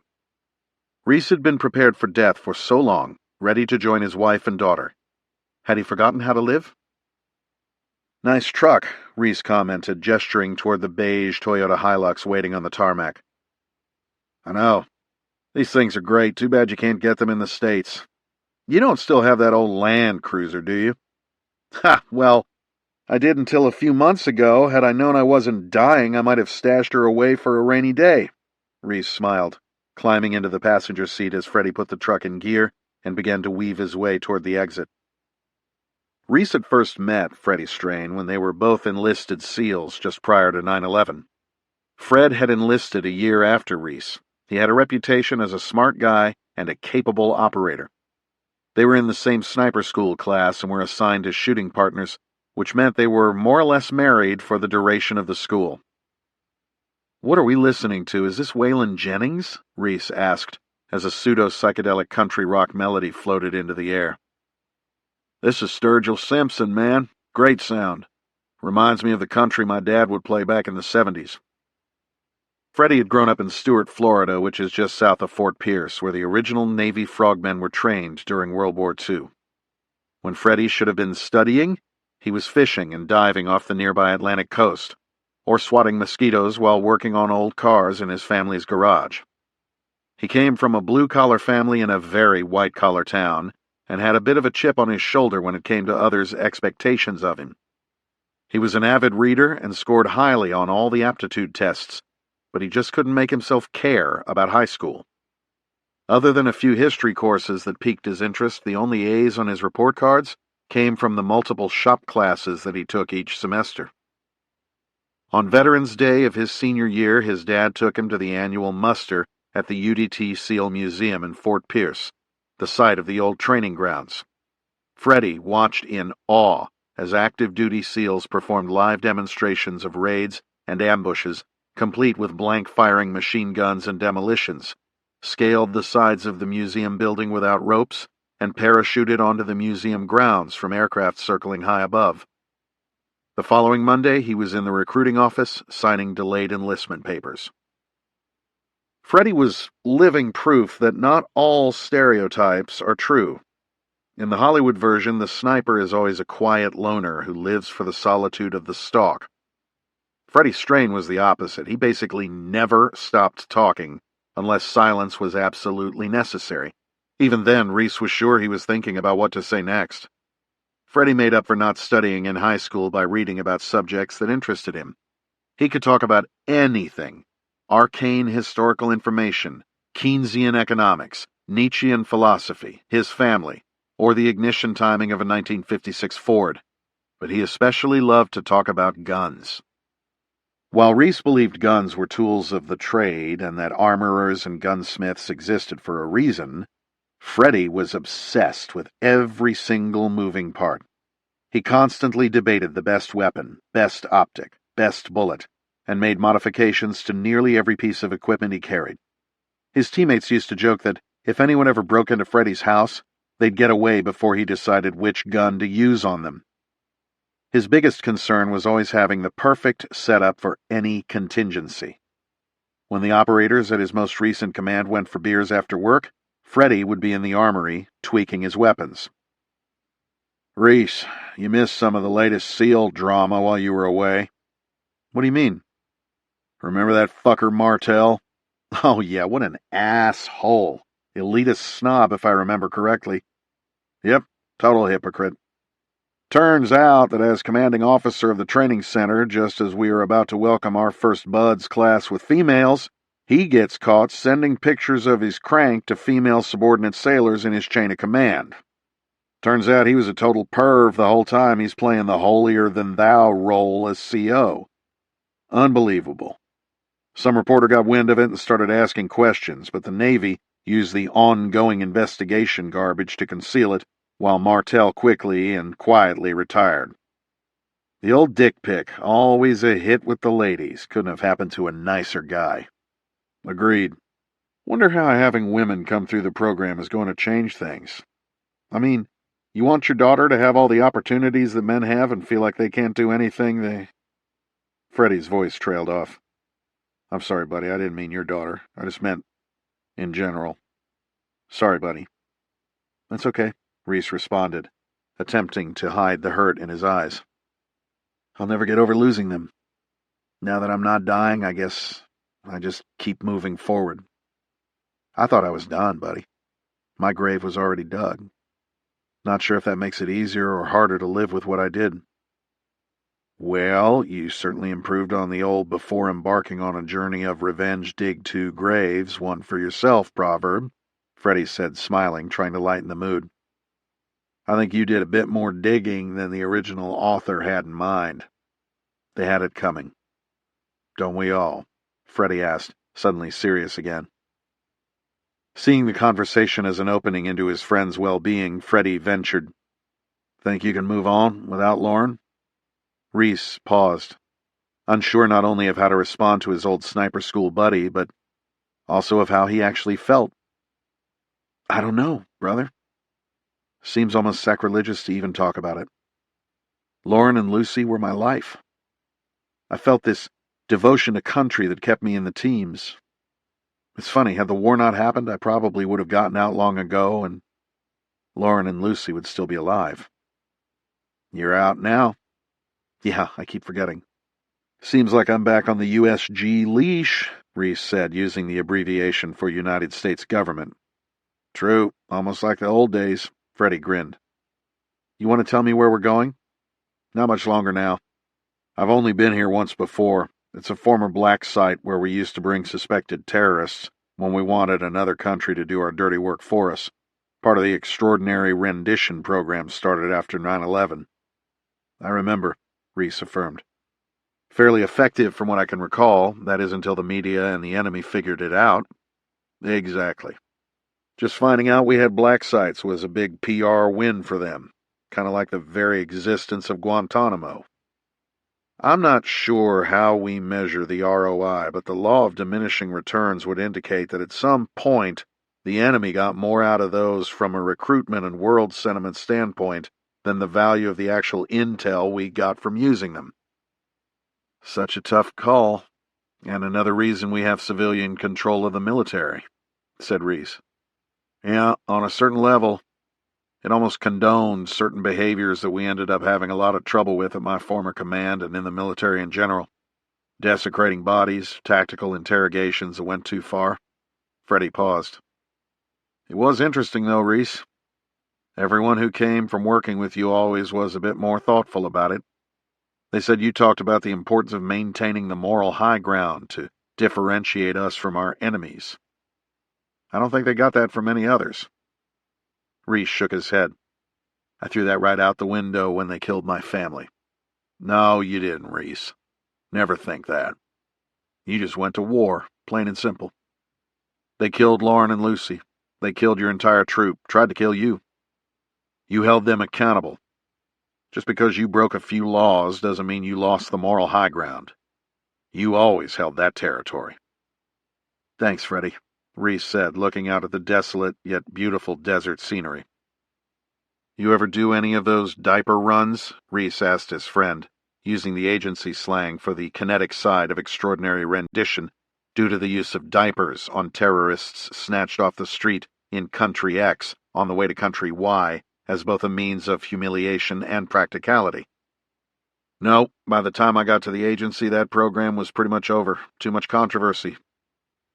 Reece had been prepared for death for so long, ready to join his wife and daughter. Had he forgotten how to live? "Nice truck," Reece commented, gesturing toward the beige Toyota Hilux waiting on the tarmac. "I know. These things are great. Too bad you can't get them in the States. You don't still have that old Land Cruiser, do you?" "Ha, well, I did until a few months ago. Had I known I wasn't dying, I might have stashed her away for a rainy day." Reece smiled, climbing into the passenger seat as Freddie put the truck in gear and began to weave his way toward the exit. Reece had first met Freddie Strain when they were both enlisted SEALs just prior to 9/11. Fred had enlisted a year after Reece. He had a reputation as a smart guy and a capable operator. They were in the same sniper school class and were assigned as shooting partners, which meant they were more or less married for the duration of the school. "What are we listening to? Is this Waylon Jennings?" Reece asked, as a pseudo-psychedelic country rock melody floated into the air. "This is Sturgill Simpson, man. Great sound. Reminds me of the country my dad would play back in the 70s. Freddie had grown up in Stuart, Florida, which is just south of Fort Pierce, where the original Navy frogmen were trained during World War II. When Freddie should have been studying, he was fishing and diving off the nearby Atlantic coast, or swatting mosquitoes while working on old cars in his family's garage. He came from a blue-collar family in a very white-collar town, and had a bit of a chip on his shoulder when it came to others' expectations of him. He was an avid reader and scored highly on all the aptitude tests, but he just couldn't make himself care about high school. Other than a few history courses that piqued his interest, the only A's on his report cards came from the multiple shop classes that he took each semester. On Veterans Day of his senior year, his dad took him to the annual muster at the UDT SEAL Museum in Fort Pierce, the site of the old training grounds. Freddie watched in awe as active duty SEALs performed live demonstrations of raids and ambushes, complete with blank-firing machine guns and demolitions, scaled the sides of the museum building without ropes, and parachuted onto the museum grounds from aircraft circling high above. The following Monday, he was in the recruiting office signing delayed enlistment papers. Freddie was living proof that not all stereotypes are true. In the Hollywood version, the sniper is always a quiet loner who lives for the solitude of the stalk. Freddie Strain was the opposite. He basically never stopped talking unless silence was absolutely necessary. Even then, Reece was sure he was thinking about what to say next. Freddie made up for not studying in high school by reading about subjects that interested him. He could talk about anything: arcane historical information, Keynesian economics, Nietzschean philosophy, his family, or the ignition timing of a 1956 Ford. But he especially loved to talk about guns. While Reece believed guns were tools of the trade and that armorers and gunsmiths existed for a reason, Freddie was obsessed with every single moving part. He constantly debated the best weapon, best optic, best bullet, and made modifications to nearly every piece of equipment he carried. His teammates used to joke that if anyone ever broke into Freddie's house, they'd get away before he decided which gun to use on them. His biggest concern was always having the perfect setup for any contingency. When the operators at his most recent command went for beers after work, Freddie would be in the armory, tweaking his weapons. "Reece, you missed some of the latest SEAL drama while you were away." "What do you mean?" "Remember that fucker Martell?" "Oh yeah, what an asshole. Elitist snob, if I remember correctly." "Yep, total hypocrite. Turns out that as commanding officer of the training center, just as we are about to welcome our first buds class with females, he gets caught sending pictures of his crank to female subordinate sailors in his chain of command. Turns out he was a total perv the whole time he's playing the holier-than-thou role as CO. Unbelievable. Some reporter got wind of it and started asking questions, but the Navy used the ongoing investigation garbage to conceal it, while Martell quickly and quietly retired. The old dick pic, always a hit with the ladies, couldn't have happened to a nicer guy." "Agreed. Wonder how having women come through the program is going to change things. I mean, you want your daughter to have all the opportunities that men have and feel like they can't do anything they..." Freddie's voice trailed off. "I'm sorry, buddy, I didn't mean your daughter. I just meant in general. Sorry, buddy." "That's okay," Reece responded, attempting to hide the hurt in his eyes. "I'll never get over losing them. Now that I'm not dying, I guess I just keep moving forward. I thought I was done, buddy. My grave was already dug. Not sure if that makes it easier or harder to live with what I did." "Well, you certainly improved on the old before embarking on a journey of revenge dig 2 graves, one for yourself proverb," Freddie said, smiling, trying to lighten the mood. "I think you did a bit more digging than the original author had in mind. They had it coming. Don't we all?" Freddie asked, suddenly serious again. Seeing the conversation as an opening into his friend's well-being, Freddie ventured, "Think you can move on without Lauren?" Reece paused, unsure not only of how to respond to his old sniper school buddy, but also of how he actually felt. "I don't know, brother. Seems almost sacrilegious to even talk about it. Lauren and Lucy were my life. I felt this devotion to country that kept me in the teams. It's funny, had the war not happened, I probably would have gotten out long ago, and Lauren and Lucy would still be alive." "You're out now." "Yeah, I keep forgetting." "Seems like I'm back on the USG leash," Reece said, using the abbreviation for United States government. "True, almost like the old days," Freddie grinned. "You want to tell me where we're going?" "Not much longer now. I've only been here once before. It's a former black site where we used to bring suspected terrorists when we wanted another country to do our dirty work for us. Part of the extraordinary rendition program started after 9/11. "I remember," Reece affirmed. "Fairly effective from what I can recall, that is until the media and the enemy figured it out." "Exactly. Just finding out we had black sites was a big PR win for them, kind of like the very existence of Guantanamo. I'm not sure how we measure the ROI, but the law of diminishing returns would indicate that at some point The enemy got more out of those from a recruitment and world sentiment standpoint than the value of the actual intel we got from using them. Such a tough call, and another reason we have civilian control of the military, said Reece. Yeah, on a certain level, it almost condoned certain behaviors that we ended up having a lot of trouble with at my former command and in the military in general. Desecrating bodies, tactical interrogations that went too far. Freddie paused. It was interesting, though, Reece. Everyone who came from working with you always was a bit more thoughtful about it. They said you talked about the importance of maintaining the moral high ground to differentiate us from our enemies. I don't think they got that from many others. Reece shook his head. I threw that right out the window when they killed my family. No, you didn't, Reece. Never think that. You just went to war, plain and simple. They killed Lauren and Lucy. They killed your entire troop, tried to kill you. You held them accountable. Just because you broke a few laws doesn't mean you lost the moral high ground. You always held that territory. Thanks, Freddie, Reece said, looking out at the desolate yet beautiful desert scenery. You ever do any of those diaper runs? Reece asked his friend, using the agency slang for the kinetic side of extraordinary rendition due to the use of diapers on terrorists snatched off the street in Country X on the way to Country Y as both a means of humiliation and practicality. No, by the time I got to the agency, that program was pretty much over. Too much controversy.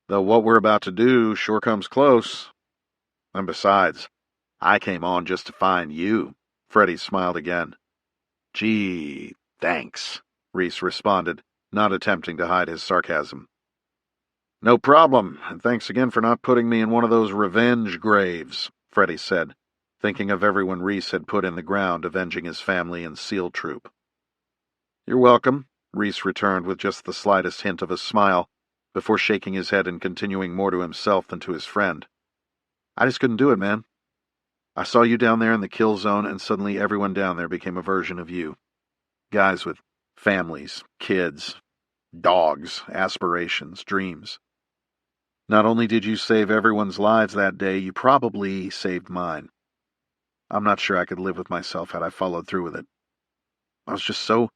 Though what we're about to do sure comes close. And besides, I came on just to find you. Freddie smiled again. Gee, thanks, Reece responded, not attempting to hide his sarcasm. No problem, and thanks again for not putting me in one of those revenge graves, Freddie said, thinking of everyone Reece had put in the ground avenging his family and SEAL troop. You're welcome, Reece returned with just the slightest hint of a smile, before shaking his head and continuing more to himself than to his friend. I just couldn't do it, man. I saw you down there in the kill zone, and suddenly everyone down there became a version of you. Guys with families, kids, dogs, aspirations, dreams. Not only did you save everyone's lives that day, you probably saved mine. I'm not sure I could live with myself had I followed through with it. I was just so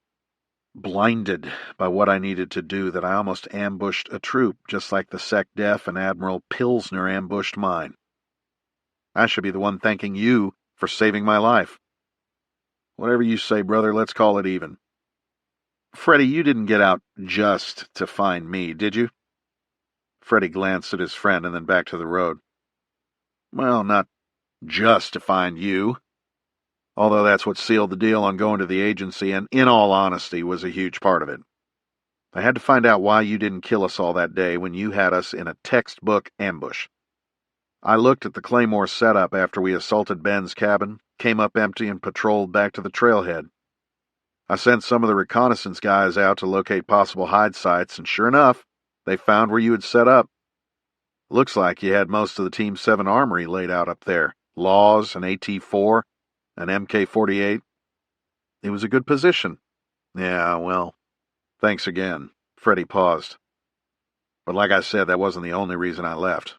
blinded by what I needed to do that I almost ambushed a troop, just like the SecDef and Admiral Pilsner ambushed mine. I should be the one thanking you for saving my life. Whatever you say, brother, let's call it even. Freddie, you didn't get out just to find me, did you? Freddie glanced at his friend and then back to the road. Well, not just to find you. Although that's what sealed the deal on going to the agency, and in all honesty was a huge part of it. I had to find out why you didn't kill us all that day when you had us in a textbook ambush. I looked at the Claymore setup after we assaulted Ben's cabin, came up empty, and patrolled back to the trailhead. I sent some of the reconnaissance guys out to locate possible hide sites, and sure enough, they found where you had set up. Looks like you had most of the Team 7 armory laid out up there. Laws, an AT-4, an MK-48. It was a good position. Yeah, well, thanks again. Freddie paused. But like I said, that wasn't the only reason I left.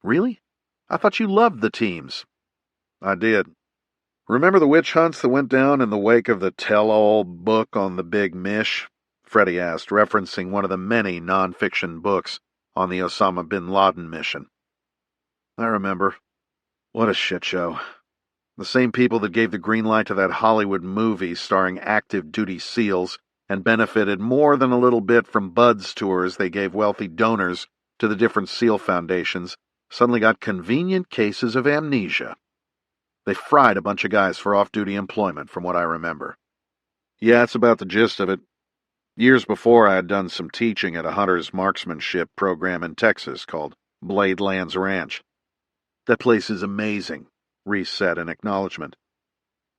Really? I thought you loved the teams. I did. Remember the witch hunts that went down in the wake of the tell-all book on the Big Mish? Freddie asked, referencing one of the many non-fiction books on the Osama bin Laden mission. I remember. What a shit show. The same people that gave the green light to that Hollywood movie starring active duty SEALs and benefited more than a little bit from Bud's tours they gave wealthy donors to the different SEAL foundations suddenly got convenient cases of amnesia. They fried a bunch of guys for off-duty employment, from what I remember. Yeah, that's about the gist of it. Years before, I had done some teaching at a hunter's marksmanship program in Texas called Blade Lands Ranch. That place is amazing, Reece said in acknowledgement.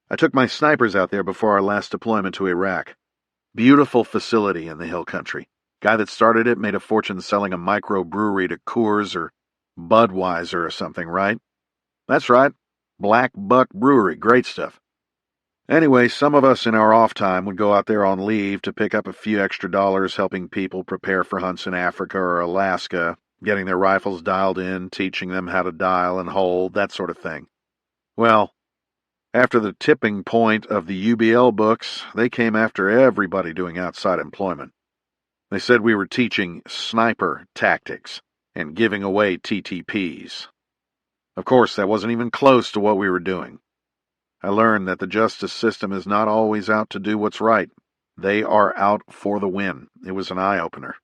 I took my snipers out there before our last deployment to Iraq. Beautiful facility in the hill country. Guy that started it made a fortune selling a microbrewery to Coors or Budweiser or something, right? That's right. Black Buck Brewery. Great stuff. Anyway, some of us in our off time would go out there on leave to pick up a few extra dollars helping people prepare for hunts in Africa or Alaska, getting their rifles dialed in, teaching them how to dial and hold, that sort of thing. Well, after the tipping point of the UBL books, they came after everybody doing outside employment. They said we were teaching sniper tactics and giving away TTPs. Of course, that wasn't even close to what we were doing. I learned that the justice system is not always out to do what's right. They are out for the win. It was an eye-opener.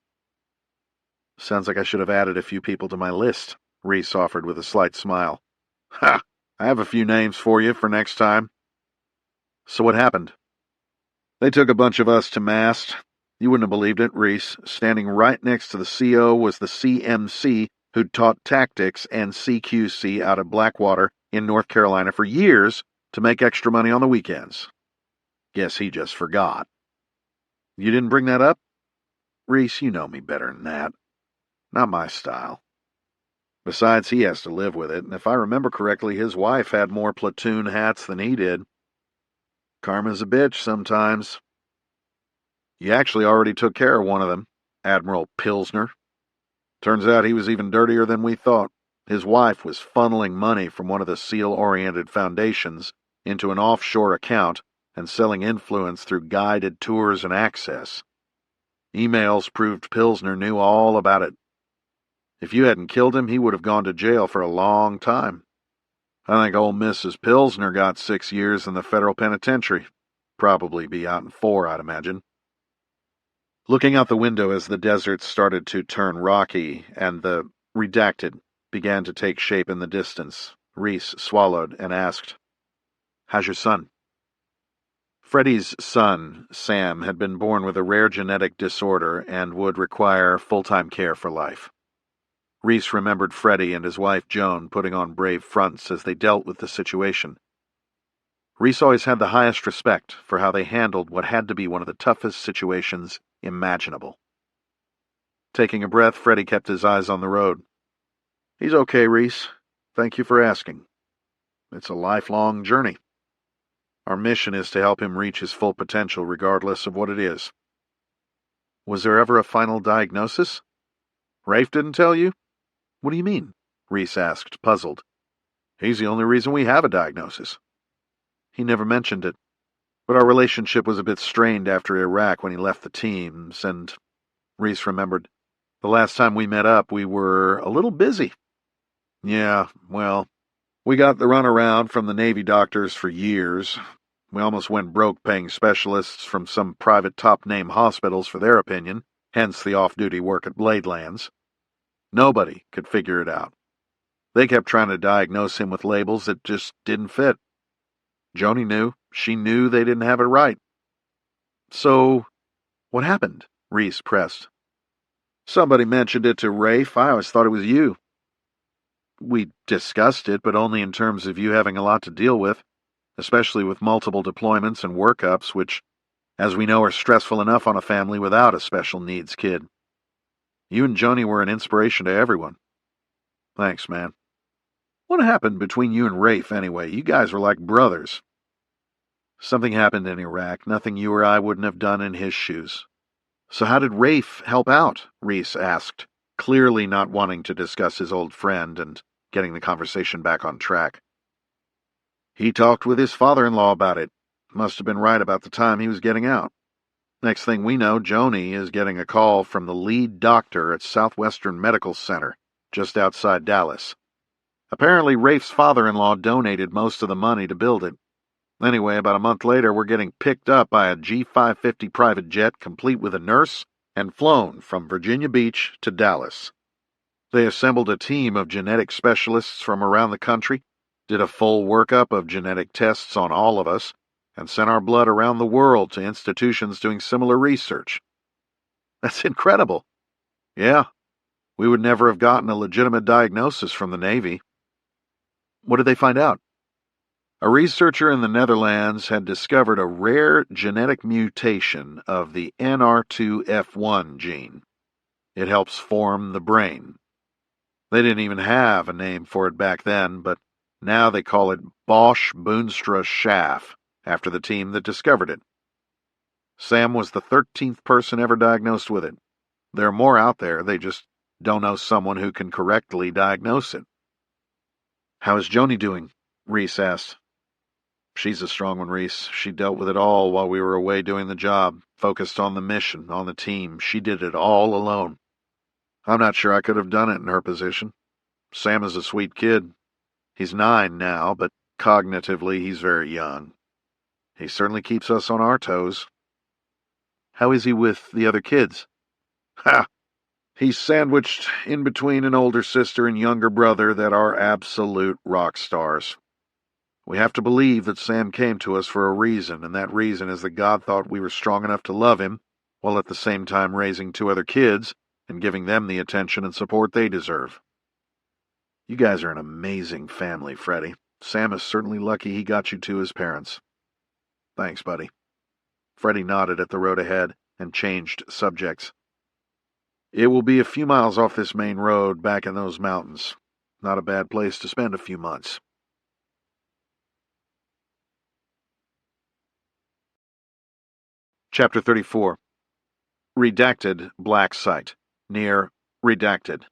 Sounds like I should have added a few people to my list, Reece offered with a slight smile. Ha! I have a few names for you for next time. So what happened? They took a bunch of us to mast. You wouldn't have believed it, Reece. Standing right next to the CO was the CMC, who'd taught tactics and CQC out of Blackwater in North Carolina for years to make extra money on the weekends. Guess he just forgot. You didn't bring that up? Reece, you know me better than that. Not my style. Besides, he has to live with it, and if I remember correctly, his wife had more platoon hats than he did. Karma's a bitch sometimes. You actually already took care of one of them, Admiral Pilsner. Turns out he was even dirtier than we thought. His wife was funneling money from one of the SEAL-oriented foundations into an offshore account and selling influence through guided tours and access. Emails proved Pilsner knew all about it. If you hadn't killed him, he would have gone to jail for a long time. I think old Mrs. Pilsner got 6 years in the federal penitentiary. Probably be out in 4, I'd imagine. Looking out the window as the desert started to turn rocky and the redacted began to take shape in the distance, Reece swallowed and asked, "How's your son?" Freddie's son, Sam, had been born with a rare genetic disorder and would require full-time care for life. Reece remembered Freddie and his wife Joan putting on brave fronts as they dealt with the situation. Reece always had the highest respect for how they handled what had to be one of the toughest situations imaginable. Taking a breath, Freddie kept his eyes on the road. "He's okay, Reece. Thank you for asking. It's a lifelong journey. Our mission is to help him reach his full potential regardless of what it is." "Was there ever a final diagnosis?" "Rafe didn't tell you?" "What do you mean?" Reece asked, puzzled. "He's the only reason we have a diagnosis." "He never mentioned it. But our relationship was a bit strained after Iraq when he left the teams, and," Reece remembered, "the last time we met up we were a little busy." "Yeah, well, we got the runaround from the Navy doctors for years. We almost went broke paying specialists from some private top-name hospitals for their opinion, hence the off-duty work at Bladelands. Nobody could figure it out. They kept trying to diagnose him with labels that just didn't fit. Joni knew. She knew they didn't have it right." "So, what happened?" Reece pressed. "Somebody mentioned it to Rafe. I always thought it was you." "We discussed it, but only in terms of you having a lot to deal with, especially with multiple deployments and workups, which, as we know, are stressful enough on a family without a special needs kid. You and Joni were an inspiration to everyone." "Thanks, man. What happened between you and Rafe, anyway? You guys were like brothers." "Something happened in Iraq, nothing you or I wouldn't have done in his shoes." "So how did Rafe help out?" Reece asked, clearly not wanting to discuss his old friend and getting the conversation back on track. "He talked with his father-in-law about it. Must have been right about the time he was getting out. Next thing we know, Joni is getting a call from the lead doctor at Southwestern Medical Center, just outside Dallas. Apparently, Rafe's father-in-law donated most of the money to build it. Anyway, about a month later, we're getting picked up by a G550 private jet complete with a nurse and flown from Virginia Beach to Dallas. They assembled a team of genetic specialists from around the country, did a full workup of genetic tests on all of us, and sent our blood around the world to institutions doing similar research." "That's incredible." "Yeah, we would never have gotten a legitimate diagnosis from the Navy." "What did they find out?" "A researcher in the Netherlands had discovered a rare genetic mutation of the NR2F1 gene. It helps form the brain. They didn't even have a name for it back then, but now they call it Bosch-Boonstra-Schaff, after the team that discovered it. Sam was the 13th person ever diagnosed with it. There are more out there, they just don't know someone who can correctly diagnose it. "How is Joni doing?" Reece asked. "She's a strong one, Reece. She dealt with it all while we were away doing the job, focused on the mission, on the team. She did it all alone. I'm not sure I could have done it in her position. Sam is a sweet kid. He's 9 now, but cognitively he's very young. He certainly keeps us on our toes." "How is he with the other kids?" "Ha! He's sandwiched in between an older sister and younger brother that are absolute rock stars. We have to believe that Sam came to us for a reason, and that reason is that God thought we were strong enough to love him, while at the same time raising 2 other kids and giving them the attention and support they deserve. You guys are an amazing family, Freddie. Sam is certainly lucky he got you 2 as parents." "Thanks, buddy." Freddie nodded at the road ahead and changed subjects. "It will be a few miles off this main road back in those mountains. Not a bad place to spend a few months." Chapter 34. Redacted Black Site, near Redacted,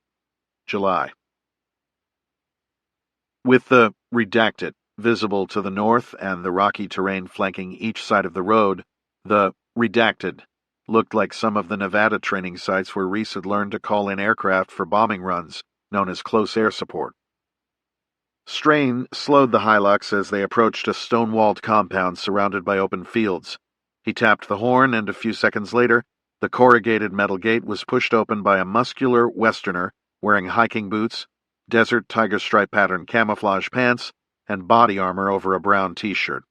July. With the Redacted visible to the north and the rocky terrain flanking each side of the road, the Redacted looked like some of the Nevada training sites where Reece had learned to call in aircraft for bombing runs, known as close air support. Strain slowed the Hilux as they approached a stone-walled compound surrounded by open fields. He tapped the horn, and a few seconds later, the corrugated metal gate was pushed open by a muscular Westerner wearing hiking boots, desert tiger stripe pattern camouflage pants, and body armor over a brown t-shirt.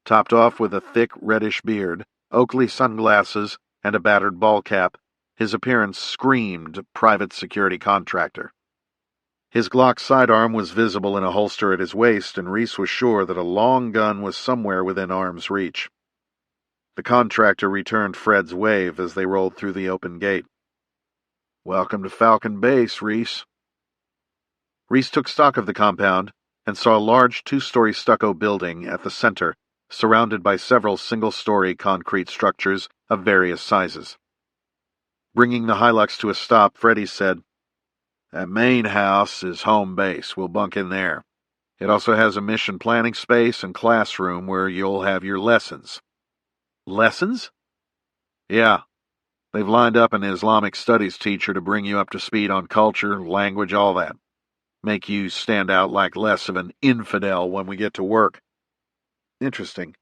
Topped off with a thick reddish beard, Oakley sunglasses, and a battered ball cap, his appearance screamed private security contractor. His Glock sidearm was visible in a holster at his waist, and Reece was sure that a long gun was somewhere within arm's reach. The contractor returned Fred's wave as they rolled through the open gate. "Welcome to Falcon Base, Reece." Reece took stock of the compound and saw a large 2-story stucco building at the center, surrounded by several single-story concrete structures of various sizes. Bringing the Hilux to a stop, Freddie said, "That main house is home base. We'll bunk in there. It also has a mission planning space and classroom where you'll have your lessons." "Lessons?" "Yeah. They've lined up an Islamic studies teacher to bring you up to speed on culture, language, all that. Make you stand out like less of an infidel when we get to work." "Interesting.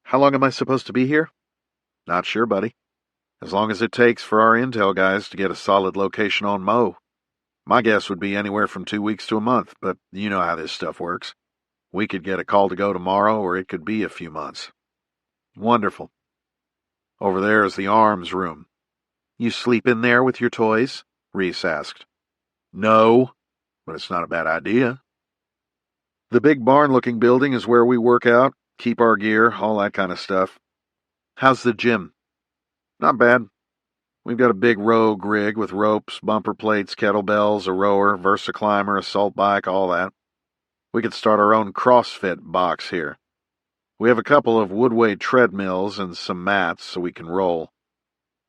How long am I supposed to be here?" "Not sure, buddy. As long as it takes for our intel guys to get a solid location on Mo. My guess would be anywhere from 2 weeks to a month, but you know how this stuff works. We could get a call to go tomorrow, or it could be a few months." "Wonderful. Over there is the arms room." "You sleep in there with your toys?" Reece asked. "No, but it's not a bad idea." "The big barn-looking building is where we work out, keep our gear, all that kind of stuff." "How's the gym?" "Not bad. We've got a big rogue rig with ropes, bumper plates, kettlebells, a rower, VersaClimber, assault bike, all that. We could start our own CrossFit box here. We have a couple of woodway treadmills and some mats so we can roll.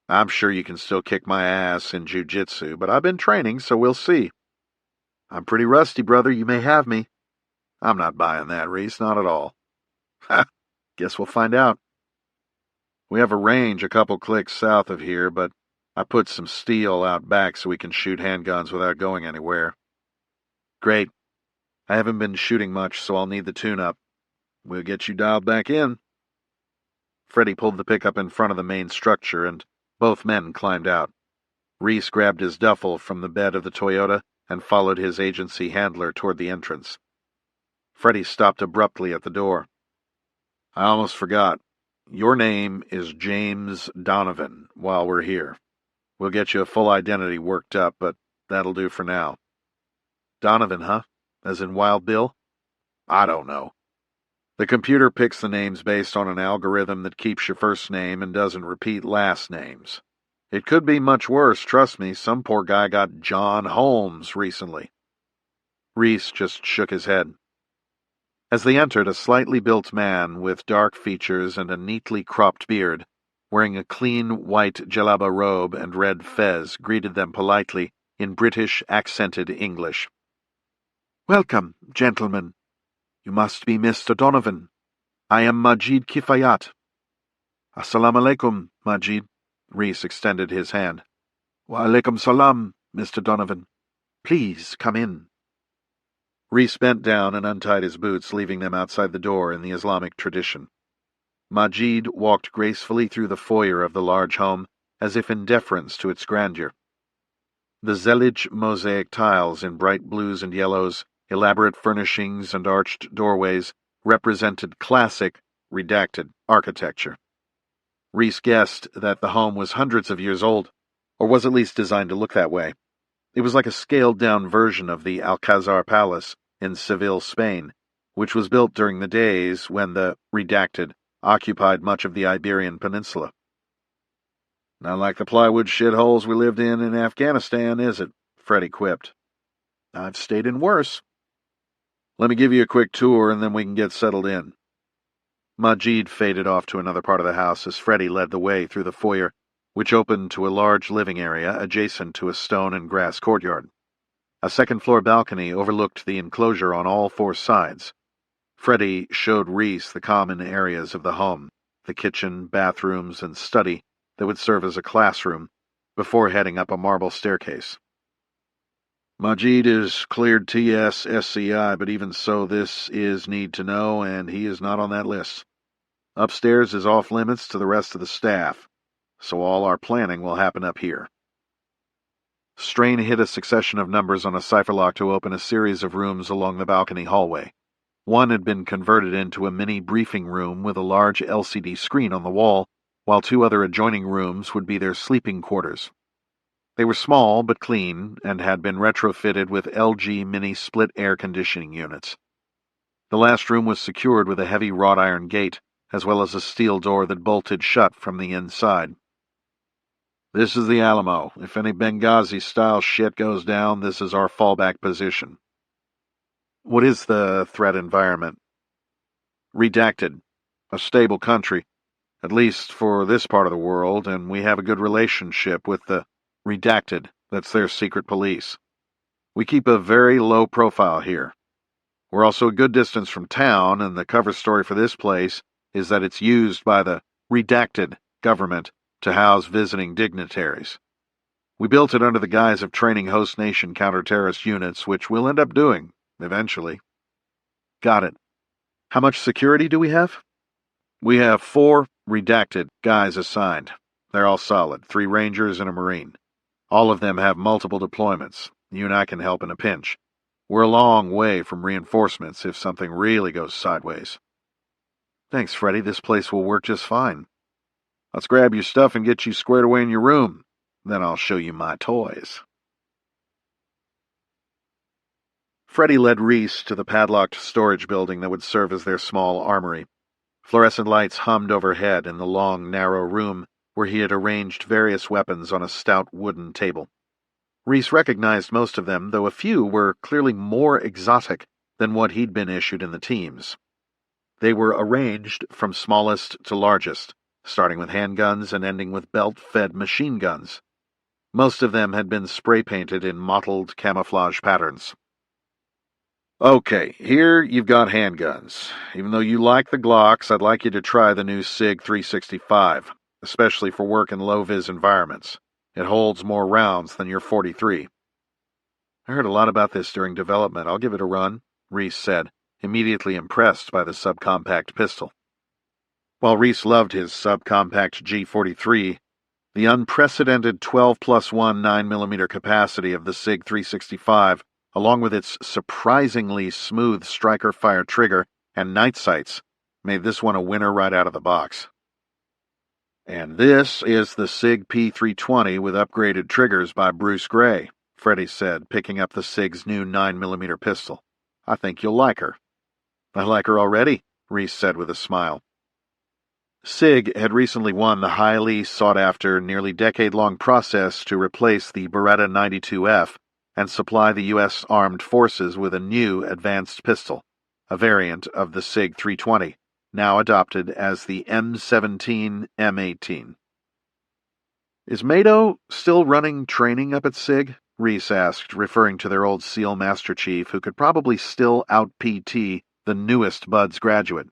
I'm sure you can still kick my ass in jiu-jitsu, but I've been training, so we'll see." "I'm pretty rusty, brother. You may have me." "I'm not buying that, Reece. Not at all." "Ha! Guess we'll find out." "We have a range a couple clicks south of here, but I put some steel out back so we can shoot handguns without going anywhere." "Great. I haven't been shooting much, so I'll need the tune-up. We'll get you dialed back in." Freddie pulled the pickup in front of the main structure, and both men climbed out. Reece grabbed his duffel from the bed of the Toyota and followed his agency handler toward the entrance. Freddie stopped abruptly at the door. "I almost forgot. Your name is James Donovan while we're here. We'll get you a full identity worked up, but that'll do for now." "Donovan, huh? As in Wild Bill?" "I don't know. The computer picks the names based on an algorithm that keeps your first name and doesn't repeat last names. It could be much worse, trust me. Some poor guy got John Holmes recently." Reece just shook his head. As they entered, a slightly built man with dark features and a neatly cropped beard, wearing a clean white jalaba robe and red fez, greeted them politely in British accented English. "Welcome, gentlemen. You must be Mr. Donovan. I am Majid Kifayat." "Assalamu alaikum, Majid." Reece extended his hand. "Wa alaikum salam, Mr. Donovan. Please come in." Reece bent down and untied his boots, leaving them outside the door in the Islamic tradition. Majid walked gracefully through the foyer of the large home, as if in deference to its grandeur. The Zellige mosaic tiles in bright blues and yellows, elaborate furnishings and arched doorways represented classic, redacted architecture. Reece guessed that the home was hundreds of years old, or was at least designed to look that way. It was like a scaled-down version of the Alcazar Palace in Seville, Spain, which was built during the days when the redacted occupied much of the Iberian Peninsula. "Not like the plywood shitholes we lived in Afghanistan, is it?" Freddie quipped. "I've stayed in worse." "Let me give you a quick tour, and then we can get settled in." Majid faded off to another part of the house as Freddie led the way through the foyer, which opened to a large living area adjacent to a stone and grass courtyard. A second-floor balcony overlooked the enclosure on all four sides. Freddie showed Reece the common areas of the home, the kitchen, bathrooms, and study that would serve as a classroom, before heading up a marble staircase. "Majid is cleared TS SCI, but even so, this is need to know, and he is not on that list. Upstairs is off-limits to the rest of the staff, so all our planning will happen up here." Strain hit a succession of numbers on a cipher lock to open a series of rooms along the balcony hallway. One had been converted into a mini briefing room with a large LCD screen on the wall, while two other adjoining rooms would be their sleeping quarters. They were small but clean and had been retrofitted with LG mini split air conditioning units. The last room was secured with a heavy wrought iron gate, as well as a steel door that bolted shut from the inside. "This is the Alamo. If any Benghazi-style shit goes down, this is our fallback position." "What is the threat environment?" "Redacted. A stable country, at least for this part of the world, and we have a good relationship with the redacted. That's their secret police. We keep a very low profile here. We're also a good distance from town, and the cover story for this place is that it's used by the redacted government to house visiting dignitaries. We built it under the guise of training host nation counter-terrorist units, which we'll end up doing, eventually." "Got it. How much security do we have?" "We have 4 redacted guys assigned. They're all solid, 3 Rangers and a Marine. All of them have multiple deployments. You and I can help in a pinch. We're a long way from reinforcements if something really goes sideways." "Thanks, Freddie. This place will work just fine." "Let's grab your stuff and get you squared away in your room. Then I'll show you my toys." Freddie led Reece to the padlocked storage building that would serve as their small armory. Fluorescent lights hummed overhead in the long, narrow room where he had arranged various weapons on a stout wooden table. Reece recognized most of them, though a few were clearly more exotic than what he'd been issued in the teams. They were arranged from smallest to largest, starting with handguns and ending with belt-fed machine guns. Most of them had been spray-painted in mottled camouflage patterns. "Okay, here you've got handguns. Even though you like the Glocks, I'd like you to try the new SIG 365, especially for work in low-vis environments. It holds more rounds than your .43. "I heard a lot about this during development. I'll give it a run," Reece said, immediately impressed by the subcompact pistol. While Reece loved his subcompact G43, the unprecedented 12+1 9mm capacity of the SIG 365, along with its surprisingly smooth striker-fire trigger and night sights, made this one a winner right out of the box. "And this is the SIG P320 with upgraded triggers by Bruce Gray," Freddie said, picking up the SIG's new 9mm pistol. "I think you'll like her." "I like her already," Reece said with a smile. SIG had recently won the highly sought-after, nearly decade-long process to replace the Beretta 92F and supply the U.S. Armed Forces with a new advanced pistol, a variant of the SIG 320, now adopted as the M17 M18. "Is Mado still running training up at SIG?" Reece asked, referring to their old SEAL Master Chief, who could probably still out-PT the newest Buds graduate.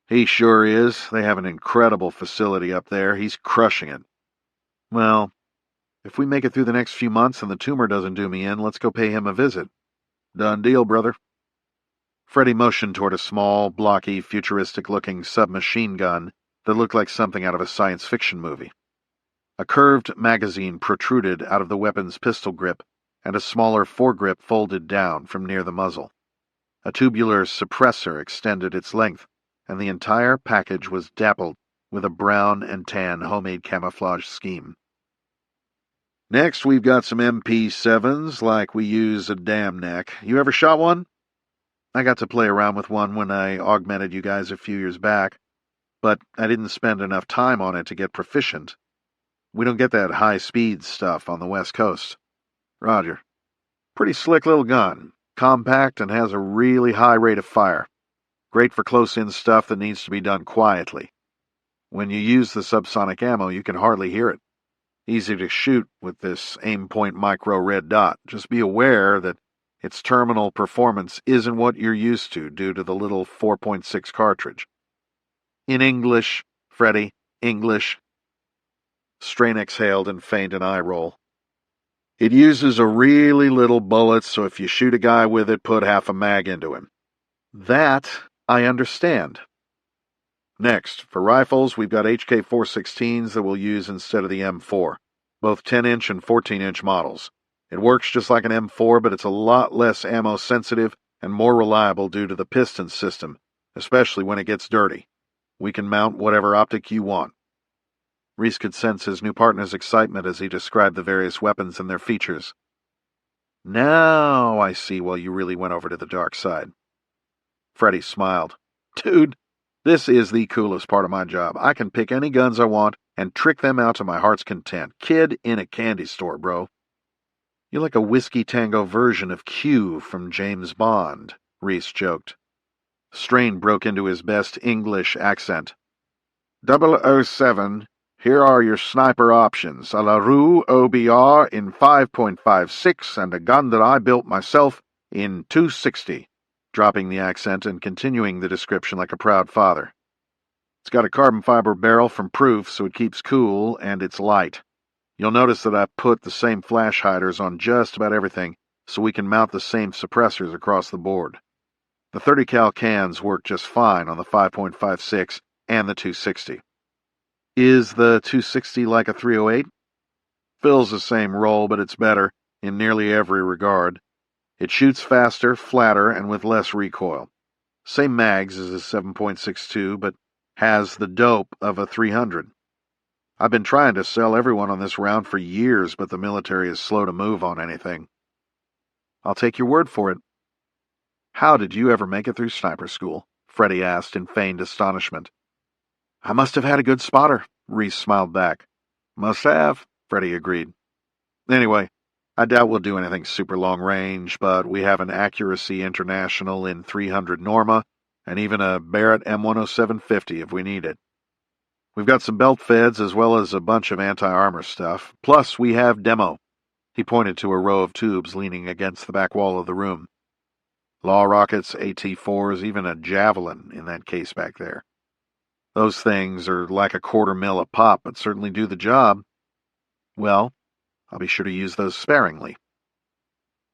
He sure is. They have an incredible facility up there. He's crushing it. Well, if we make it through the next few months and the tumor doesn't do me in, let's go pay him a visit. Done deal, brother. Freddie motioned toward a small, blocky, futuristic-looking submachine gun that looked like something out of a science fiction movie. A curved magazine protruded out of the weapon's pistol grip, and a smaller foregrip folded down from near the muzzle. A tubular suppressor extended its length, and the entire package was dappled with a brown and tan homemade camouflage scheme. Next, we've got some MP7s like we use a dam neck. You ever shot one? I got to play around with one when I augmented you guys a few years back, but I didn't spend enough time on it to get proficient. We don't get that high-speed stuff on the West Coast. Roger. Pretty slick little gun, compact and has a really high rate of fire. Great for close-in stuff that needs to be done quietly. When you use the subsonic ammo, you can hardly hear it. Easy to shoot with this aim-point micro red dot. Just be aware that its terminal performance isn't what you're used to due to the little 4.6 cartridge. In English, Freddie, English. Strain exhaled and feigned an eye roll. It uses a really little bullet, so if you shoot a guy with it, put half a mag into him. That I understand. Next, for rifles, we've got HK-416s that we'll use instead of the M4, both 10-inch and 14-inch models. It works just like an M4, but it's a lot less ammo-sensitive and more reliable due to the piston system, especially when it gets dirty. We can mount whatever optic you want. Reece could sense his new partner's excitement as he described the various weapons and their features. Now I see why you really went over to the dark side. Freddie smiled. Dude, this is the coolest part of my job. I can pick any guns I want and trick them out to my heart's content. Kid in a candy store, bro. You're like a Whiskey Tango version of Q from James Bond, Reece joked. Strain broke into his best English accent. 007, here are your sniper options. A LaRue OBR in 5.56 and a gun that I built myself in 260. Dropping the accent and continuing the description like a proud father. It's got a carbon fiber barrel from Proof, so it keeps cool, and it's light. You'll notice that I put the same flash hiders on just about everything, so we can mount the same suppressors across the board. The 30 cal cans work just fine on the 5.56 and the 260. Is the 260 like a 308? Fills the same role, but it's better in nearly every regard. It shoots faster, flatter, and with less recoil. Same mags as a 7.62, but has the dope of a 300. I've been trying to sell everyone on this round for years, but the military is slow to move on anything. I'll take your word for it. How did you ever make it through sniper school? Freddie asked in feigned astonishment. I must have had a good spotter, Reece smiled back. Must have, Freddie agreed. Anyway, I doubt we'll do anything super long range, but we have an Accuracy International in 300 Norma, and even a Barrett M10750 if we need it. We've got some belt feds as well as a bunch of anti-armor stuff, plus we have demo. He pointed to a row of tubes leaning against the back wall of the room. Law rockets, AT-4s, even a Javelin in that case back there. Those things are like $250,000 a pop, but certainly do the job. Well, I'll be sure to use those sparingly.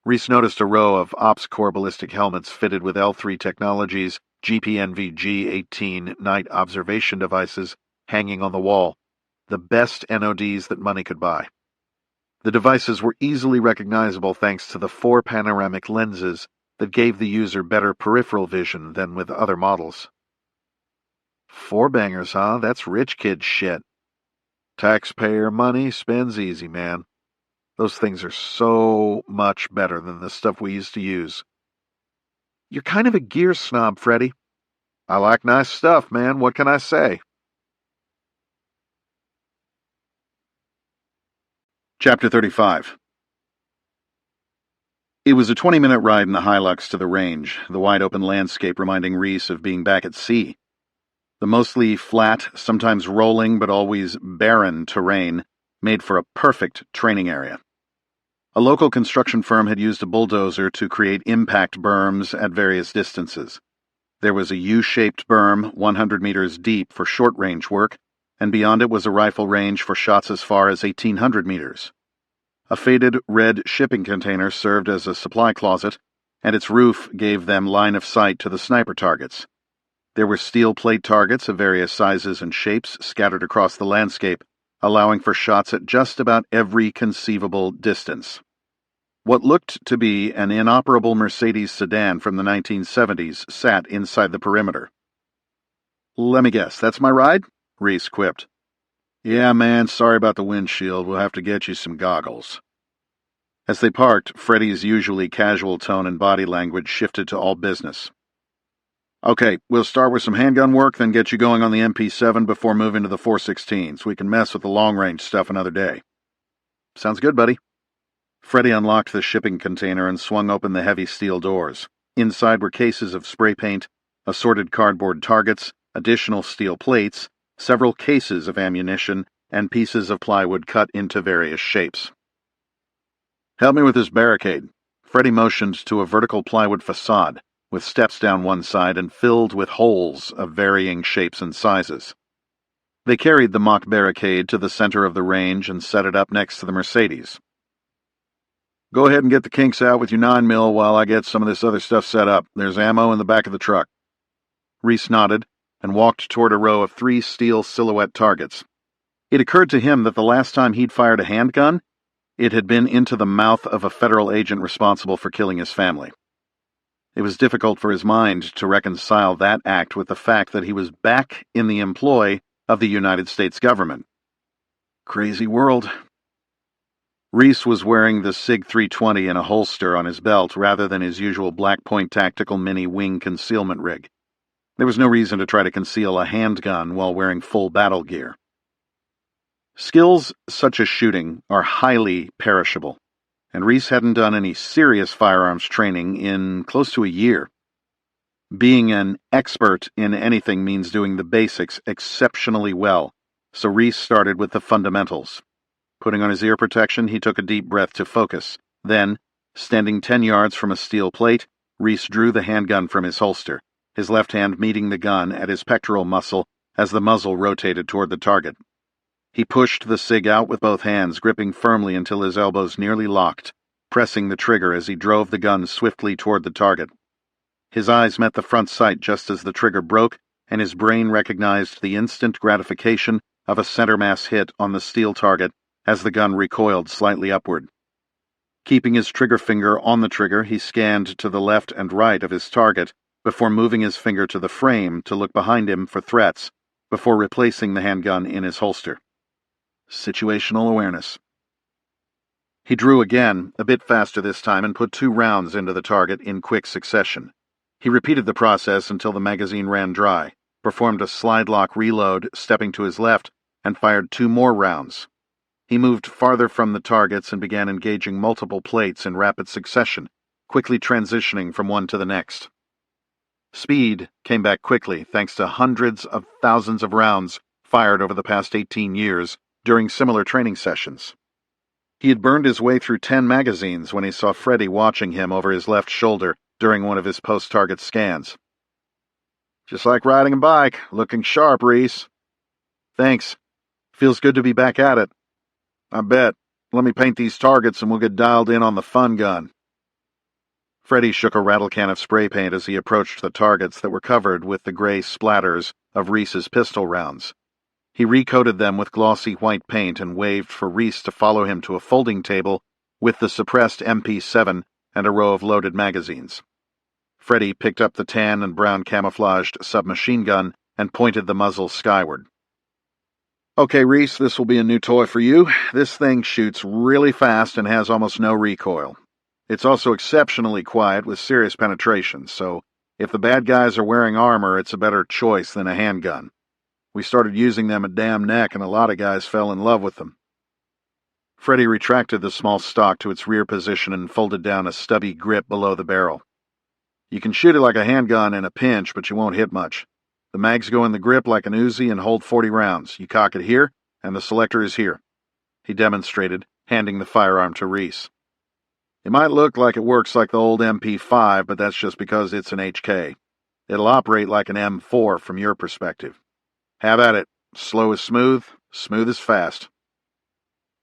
Reece noticed a row of Ops Corps ballistic helmets fitted with L3 Technologies GPNVG-18 night observation devices hanging on the wall, the best NODs that money could buy. The devices were easily recognizable thanks to the 4 panoramic lenses that gave the user better peripheral vision than with other models. 4 bangers, huh? That's rich kid shit. Taxpayer money spends easy, man. Those things are so much better than the stuff we used to use. You're kind of a gear snob, Freddie. I like nice stuff, man. What can I say? Chapter 35. It was a 20-minute ride in the Hilux to the range, the wide-open landscape reminding Reece of being back at sea. The mostly flat, sometimes rolling but always barren terrain made for a perfect training area. A local construction firm had used a bulldozer to create impact berms at various distances. There was a U-shaped berm 100 meters deep for short-range work, and beyond it was a rifle range for shots as far as 1,800 meters. A faded red shipping container served as a supply closet, and its roof gave them line of sight to the sniper targets. There were steel plate targets of various sizes and shapes scattered across the landscape, allowing for shots at just about every conceivable distance. What looked to be an inoperable Mercedes sedan from the 1970s sat inside the perimeter. "Let me guess, that's my ride?" Reece quipped. "Yeah, man, sorry about the windshield. We'll have to get you some goggles." As they parked, Freddie's usually casual tone and body language shifted to all business. "Okay, we'll start with some handgun work, then get you going on the MP7 before moving to the 416s. We can mess with the long-range stuff another day." "Sounds good, buddy." Freddie unlocked the shipping container and swung open the heavy steel doors. Inside were cases of spray paint, assorted cardboard targets, additional steel plates, several cases of ammunition, and pieces of plywood cut into various shapes. "Help me with this barricade." Freddie motioned to a vertical plywood facade, with steps down one side and filled with holes of varying shapes and sizes. They carried the mock barricade to the center of the range and set it up next to the Mercedes. "Go ahead and get the kinks out with your 9mm while I get some of this other stuff set up. There's ammo in the back of the truck." Reece nodded and walked toward a row of 3 steel silhouette targets. It occurred to him that the last time he'd fired a handgun, it had been into the mouth of a federal agent responsible for killing his family. It was difficult for his mind to reconcile that act with the fact that he was back in the employ of the United States government. Crazy world. Reece was wearing the SIG 320 in a holster on his belt rather than his usual Black Point Tactical Mini wing concealment rig. There was no reason to try to conceal a handgun while wearing full battle gear. Skills such as shooting are highly perishable, and Reece hadn't done any serious firearms training in close to a year. Being an expert in anything means doing the basics exceptionally well, so Reece started with the fundamentals. Putting on his ear protection, he took a deep breath to focus. Then, standing 10 yards from a steel plate, Reece drew the handgun from his holster, his left hand meeting the gun at his pectoral muscle as the muzzle rotated toward the target. He pushed the SIG out with both hands, gripping firmly until his elbows nearly locked, pressing the trigger as he drove the gun swiftly toward the target. His eyes met the front sight just as the trigger broke, and his brain recognized the instant gratification of a center mass hit on the steel target as the gun recoiled slightly upward. Keeping his trigger finger on the trigger, he scanned to the left and right of his target before moving his finger to the frame to look behind him for threats, before replacing the handgun in his holster. Situational awareness. He drew again, a bit faster this time, and put 2 rounds into the target in quick succession. He repeated the process until the magazine ran dry, performed a slide-lock reload, stepping to his left, and fired 2 more rounds. He moved farther from the targets and began engaging multiple plates in rapid succession, quickly transitioning from one to the next. Speed came back quickly thanks to hundreds of thousands of rounds fired over the past 18 years during similar training sessions. He had burned his way through 10 magazines when he saw Freddie watching him over his left shoulder during one of his post-target scans. "Just like riding a bike, looking sharp, Reece." "Thanks. Feels good to be back at it." "I bet. Let me paint these targets and we'll get dialed in on the fun gun." Freddie shook a rattle can of spray paint as he approached the targets that were covered with the gray splatters of Reece's pistol rounds. He recoated them with glossy white paint and waved for Reece to follow him to a folding table with the suppressed MP7 and a row of loaded magazines. Freddie picked up the tan and brown camouflaged submachine gun and pointed the muzzle skyward. "Okay, Reece, this will be a new toy for you. This thing shoots really fast and has almost no recoil. It's also exceptionally quiet with serious penetration, so if the bad guys are wearing armor, it's a better choice than a handgun. We started using them at Dam Neck, and a lot of guys fell in love with them." Freddie retracted the small stock to its rear position and folded down a stubby grip below the barrel. "You can shoot it like a handgun in a pinch, but you won't hit much. The mags go in the grip like an Uzi and hold 40 rounds. You cock it here, and the selector is here." He demonstrated, handing the firearm to Reece. It might look like it works like the old MP5, but that's just because it's an HK. It'll operate like an M4 from your perspective. Have at it. Slow is smooth, smooth is fast.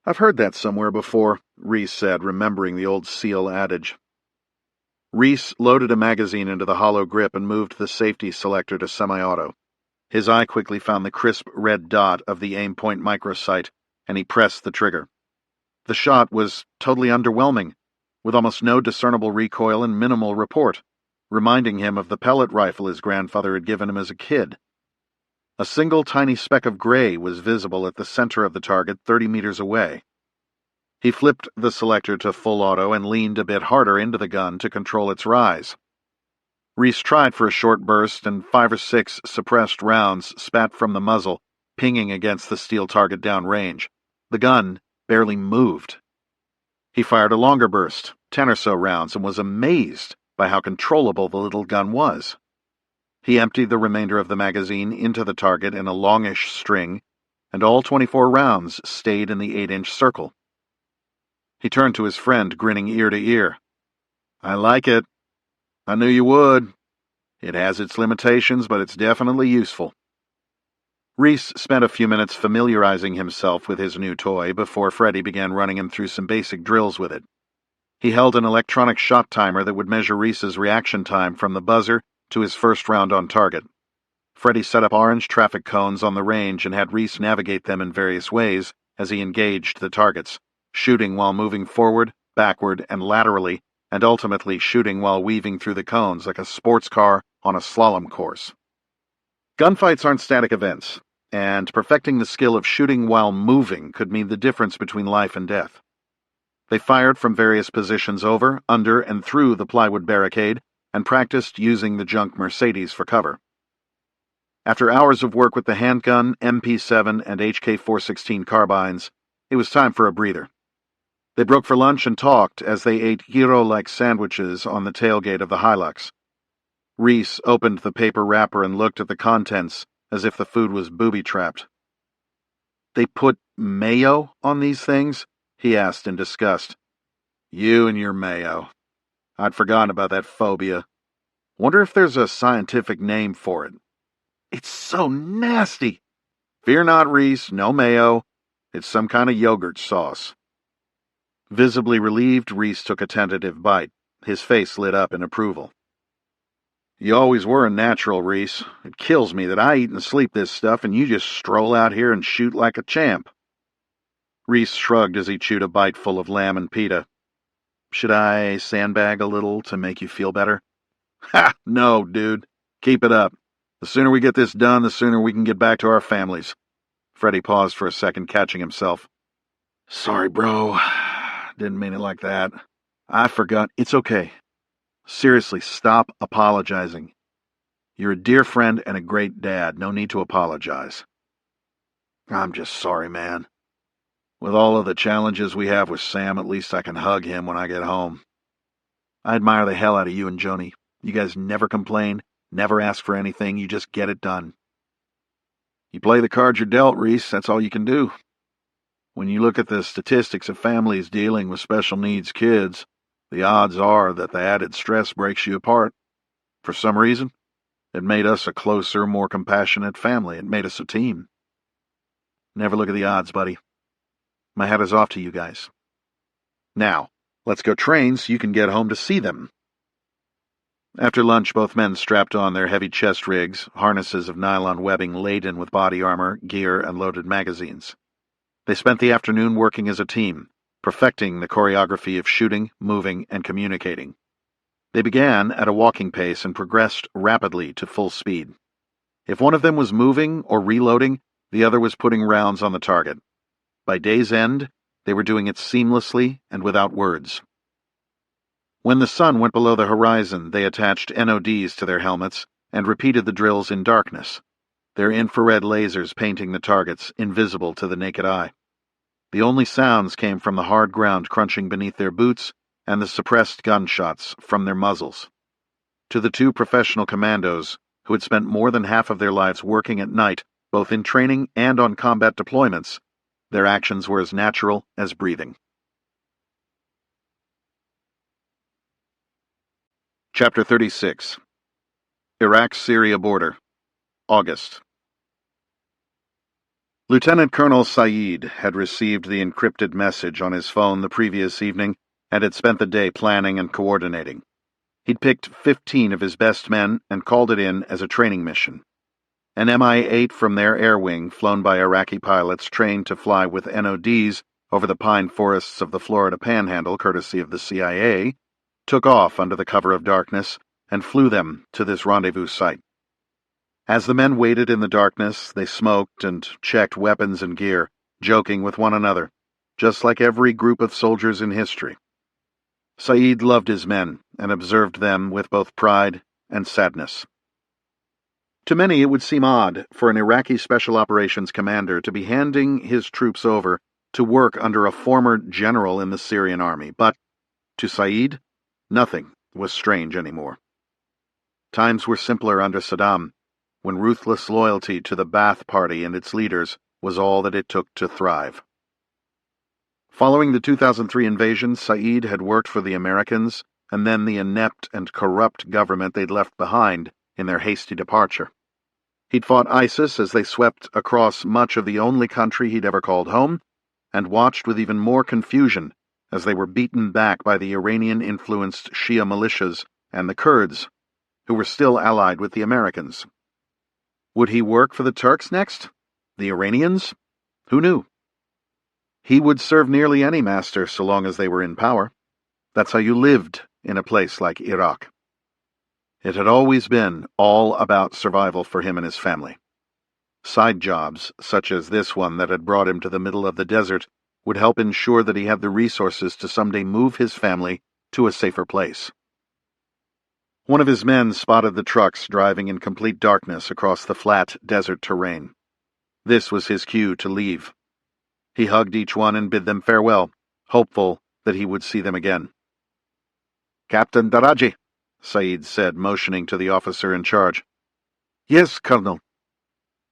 I've heard that somewhere before, Reece said, remembering the old SEAL adage. Reece loaded a magazine into the hollow grip and moved the safety selector to semi-auto. His eye quickly found the crisp red dot of the aim point microsight, and he pressed the trigger. The shot was totally underwhelming, with almost no discernible recoil and minimal report, reminding him of the pellet rifle his grandfather had given him as a kid. A single tiny speck of gray was visible at the center of the target 30 meters away. He flipped the selector to full auto and leaned a bit harder into the gun to control its rise. Reece tried for a short burst, and 5 or 6 suppressed rounds spat from the muzzle, pinging against the steel target downrange. The gun barely moved. He fired a longer burst, 10 or so rounds, and was amazed by how controllable the little gun was. He emptied the remainder of the magazine into the target in a longish string, and all 24 rounds stayed in the 8-inch circle. He turned to his friend, grinning ear to ear. "I like it. I knew you would. It has its limitations, but it's definitely useful." Reece spent a few minutes familiarizing himself with his new toy before Freddie began running him through some basic drills with it. He held an electronic shot timer that would measure Reece's reaction time from the buzzer to his first round on target. Freddie set up orange traffic cones on the range and had Reece navigate them in various ways as he engaged the targets, shooting while moving forward, backward, and laterally, and ultimately shooting while weaving through the cones like a sports car on a slalom course. Gunfights aren't static events, and perfecting the skill of shooting while moving could mean the difference between life and death. They fired from various positions over, under, and through the plywood barricade, and practiced using the junk Mercedes for cover. After hours of work with the handgun, MP7, and HK-416 carbines, it was time for a breather. They broke for lunch and talked as they ate gyro-like sandwiches on the tailgate of the Hilux. Reece opened the paper wrapper and looked at the contents as if the food was booby-trapped. "They put mayo on these things?" he asked in disgust. "You and your mayo. I'd forgotten about that phobia. Wonder if there's a scientific name for it. It's so nasty." "Fear not, Reece, no mayo. It's some kind of yogurt sauce." Visibly relieved, Reece took a tentative bite. His face lit up in approval. "You always were a natural, Reece. It kills me that I eat and sleep this stuff and you just stroll out here and shoot like a champ." Reece shrugged as he chewed a bite full of lamb and pita. "Should I sandbag a little to make you feel better?" "Ha! No, dude. Keep it up. The sooner we get this done, the sooner we can get back to our families." Freddie paused for a second, catching himself. "Sorry, bro. Didn't mean it like that. I forgot. It's okay. Seriously, stop apologizing. You're a dear friend and a great dad. No need to apologize." "I'm just sorry, man. With all of the challenges we have with Sam, at least I can hug him when I get home. I admire the hell out of you and Joni. You guys never complain, never ask for anything, you just get it done." "You play the cards you're dealt, Reece. That's all you can do. When you look at the statistics of families dealing with special needs kids, the odds are that the added stress breaks you apart. For some reason, it made us a closer, more compassionate family. It made us a team. Never look at the odds, buddy. My hat is off to you guys. Now, let's go train so you can get home to see them." After lunch, both men strapped on their heavy chest rigs, harnesses of nylon webbing laden with body armor, gear, and loaded magazines. They spent the afternoon working as a team, perfecting the choreography of shooting, moving, and communicating. They began at a walking pace and progressed rapidly to full speed. If one of them was moving or reloading, the other was putting rounds on the target. By day's end, they were doing it seamlessly and without words. When the sun went below the horizon, they attached NODs to their helmets and repeated the drills in darkness, their infrared lasers painting the targets invisible to the naked eye. The only sounds came from the hard ground crunching beneath their boots and the suppressed gunshots from their muzzles. To the two professional commandos, who had spent more than half of their lives working at night, both in training and on combat deployments, their actions were as natural as breathing. Chapter 36. Iraq-Syria border, August. Lieutenant Colonel Saeed had received the encrypted message on his phone the previous evening and had spent the day planning and coordinating. He'd picked 15 of his best men and called it in as a training mission. An Mi-8 from their air wing, flown by Iraqi pilots trained to fly with NODs over the pine forests of the Florida Panhandle, courtesy of the CIA, took off under the cover of darkness and flew them to this rendezvous site. As the men waited in the darkness, they smoked and checked weapons and gear, joking with one another, just like every group of soldiers in history. Saeed loved his men and observed them with both pride and sadness. To many, it would seem odd for an Iraqi Special Operations commander to be handing his troops over to work under a former general in the Syrian army, but to Saeed, nothing was strange anymore. Times were simpler under Saddam, when ruthless loyalty to the Ba'ath Party and its leaders was all that it took to thrive. Following the 2003 invasion, Saeed had worked for the Americans and then the inept and corrupt government they'd left behind in their hasty departure. He'd fought ISIS as they swept across much of the only country he'd ever called home, and watched with even more confusion as they were beaten back by the Iranian-influenced Shia militias and the Kurds, who were still allied with the Americans. Would he work for the Turks next? The Iranians? Who knew? He would serve nearly any master so long as they were in power. That's how you lived in a place like Iraq. It had always been all about survival for him and his family. Side jobs, such as this one that had brought him to the middle of the desert, would help ensure that he had the resources to someday move his family to a safer place. One of his men spotted the trucks driving in complete darkness across the flat desert terrain. This was his cue to leave. He hugged each one and bid them farewell, hopeful that he would see them again. "Captain Daraji," Saeed said, motioning to the officer in charge. "Yes, Colonel.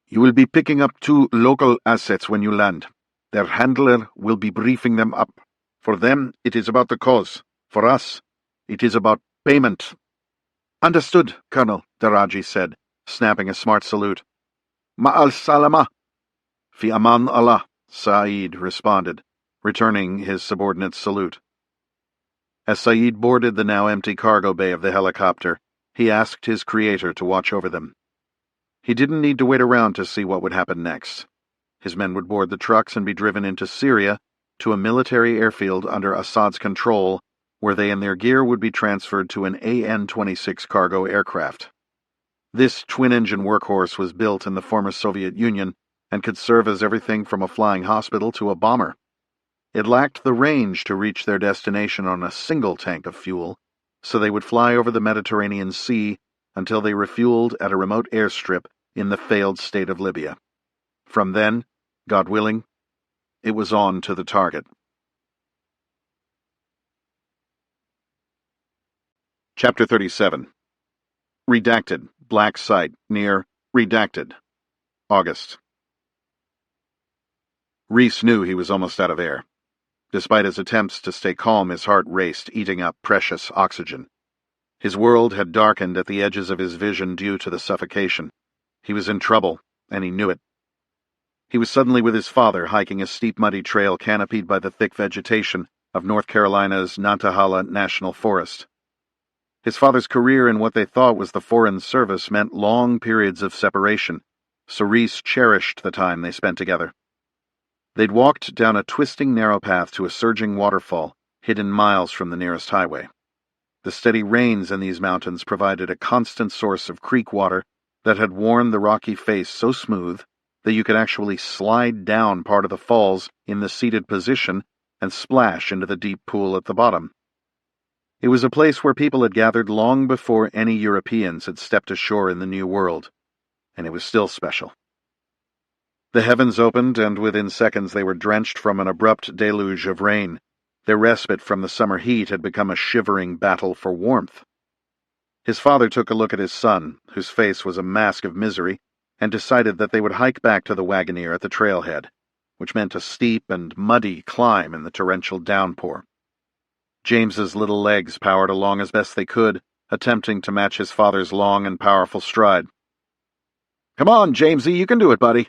You will be picking up 2 local assets when you land. Their handler will be briefing them up. For them, it is about the cause. For us, it is about payment." "Understood, Colonel," Daraji said, snapping a smart salute. "Ma'al salama." "Fi aman Allah," Saeed responded, returning his subordinate's salute. As Saeed boarded the now empty cargo bay of the helicopter, he asked his creator to watch over them. He didn't need to wait around to see what would happen next. His men would board the trucks and be driven into Syria to a military airfield under Assad's control, where they and their gear would be transferred to an AN-26 cargo aircraft. This twin-engine workhorse was built in the former Soviet Union and could serve as everything from a flying hospital to a bomber. It lacked the range to reach their destination on a single tank of fuel, so they would fly over the Mediterranean Sea until they refueled at a remote airstrip in the failed state of Libya. From then, God willing, it was on to the target. Chapter 37. Redacted, Black Site, near Redacted, August. Reece knew he was almost out of air. Despite his attempts to stay calm, his heart raced, eating up precious oxygen. His world had darkened at the edges of his vision due to the suffocation. He was in trouble, and he knew it. He was suddenly with his father, hiking a steep muddy trail canopied by the thick vegetation of North Carolina's Nantahala National Forest. His father's career in what they thought was the Foreign Service meant long periods of separation, so Reece cherished the time they spent together. They'd walked down a twisting narrow path to a surging waterfall, hidden miles from the nearest highway. The steady rains in these mountains provided a constant source of creek water that had worn the rocky face so smooth that you could actually slide down part of the falls in the seated position and splash into the deep pool at the bottom. It was a place where people had gathered long before any Europeans had stepped ashore in the New World, and it was still special. The heavens opened, and within seconds they were drenched from an abrupt deluge of rain. Their respite from the summer heat had become a shivering battle for warmth. His father took a look at his son, whose face was a mask of misery, and decided that they would hike back to the Wagoneer at the trailhead, which meant a steep and muddy climb in the torrential downpour. James's little legs powered along as best they could, attempting to match his father's long and powerful stride. "Come on, Jamesy, you can do it, buddy.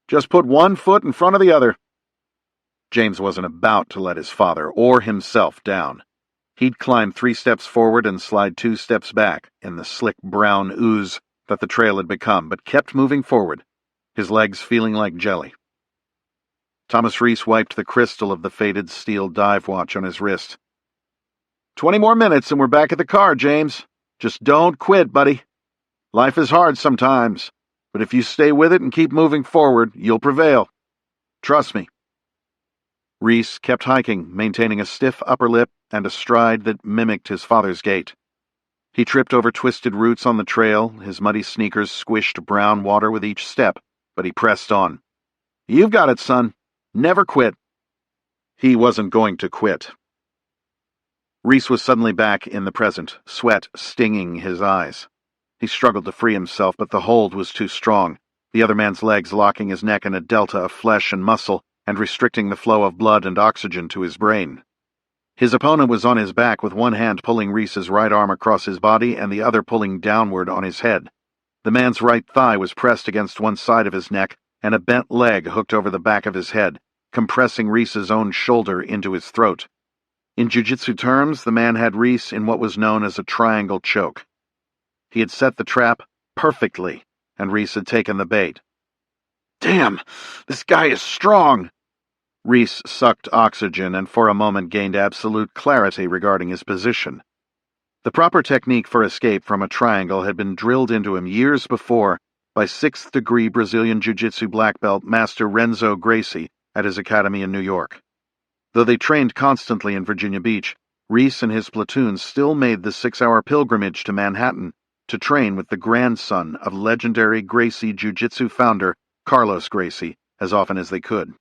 Just put one foot in front of the other." James wasn't about to let his father or himself down. He'd climb 3 steps forward and slide 2 steps back in the slick brown ooze that the trail had become, but kept moving forward, his legs feeling like jelly. Thomas Reece wiped the crystal of the faded steel dive watch on his wrist. 20 more minutes and we're back at the car, James. Just don't quit, buddy. Life is hard sometimes, but if you stay with it and keep moving forward, you'll prevail. Trust me." Reece kept hiking, maintaining a stiff upper lip and a stride that mimicked his father's gait. He tripped over twisted roots on the trail, his muddy sneakers squished brown water with each step, but he pressed on. "You've got it, son. Never quit." He wasn't going to quit. Reece was suddenly back in the present, sweat stinging his eyes. He struggled to free himself, but the hold was too strong, the other man's legs locking his neck in a delta of flesh and muscle and restricting the flow of blood and oxygen to his brain. His opponent was on his back with one hand pulling Reece's right arm across his body and the other pulling downward on his head. The man's right thigh was pressed against one side of his neck and a bent leg hooked over the back of his head, compressing Reece's own shoulder into his throat. In jiu-jitsu terms, the man had Reece in what was known as a triangle choke. He had set the trap perfectly, and Reece had taken the bait. "Damn, this guy is strong!" Reece sucked oxygen and for a moment gained absolute clarity regarding his position. The proper technique for escape from a triangle had been drilled into him years before by 6th-degree Brazilian Jiu-Jitsu black belt Master Renzo Gracie at his academy in New York. Though they trained constantly in Virginia Beach, Reece and his platoon still made the 6-hour pilgrimage to Manhattan to train with the grandson of legendary Gracie Jiu-Jitsu founder Carlos Gracie as often as they could.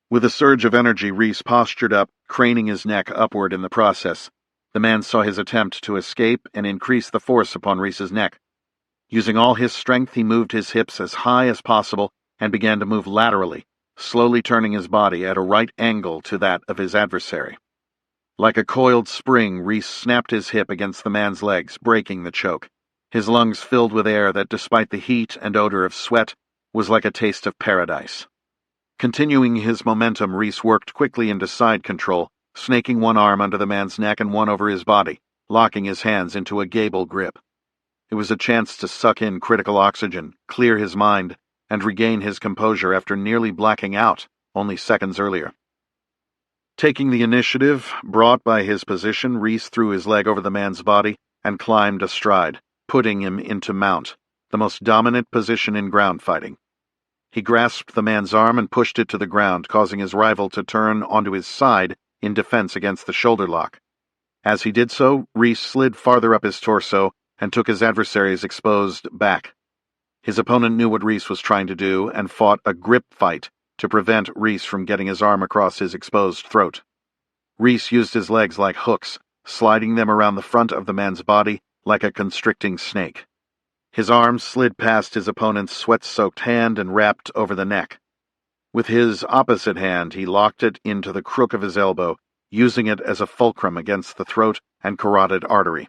With a surge of energy, Reece postured up, craning his neck upward in the process. The man saw his attempt to escape and increased the force upon Reece's neck. Using all his strength, he moved his hips as high as possible and began to move laterally, slowly turning his body at a right angle to that of his adversary. Like a coiled spring, Reece snapped his hip against the man's legs, breaking the choke. His lungs filled with air that, despite the heat and odor of sweat, was like a taste of paradise. Continuing his momentum, Reece worked quickly into side control, snaking one arm under the man's neck and one over his body, locking his hands into a gable grip. It was a chance to suck in critical oxygen, clear his mind, and regain his composure after nearly blacking out only seconds earlier. Taking the initiative brought by his position, Reece threw his leg over the man's body and climbed astride, putting him into mount, the most dominant position in ground fighting. He grasped the man's arm and pushed it to the ground, causing his rival to turn onto his side in defense against the shoulder lock. As he did so, Reece slid farther up his torso and took his adversary's exposed back. His opponent knew what Reece was trying to do and fought a grip fight to prevent Reece from getting his arm across his exposed throat. Reece used his legs like hooks, sliding them around the front of the man's body like a constricting snake. His arm slid past his opponent's sweat-soaked hand and wrapped over the neck. With his opposite hand, he locked it into the crook of his elbow, using it as a fulcrum against the throat and carotid artery.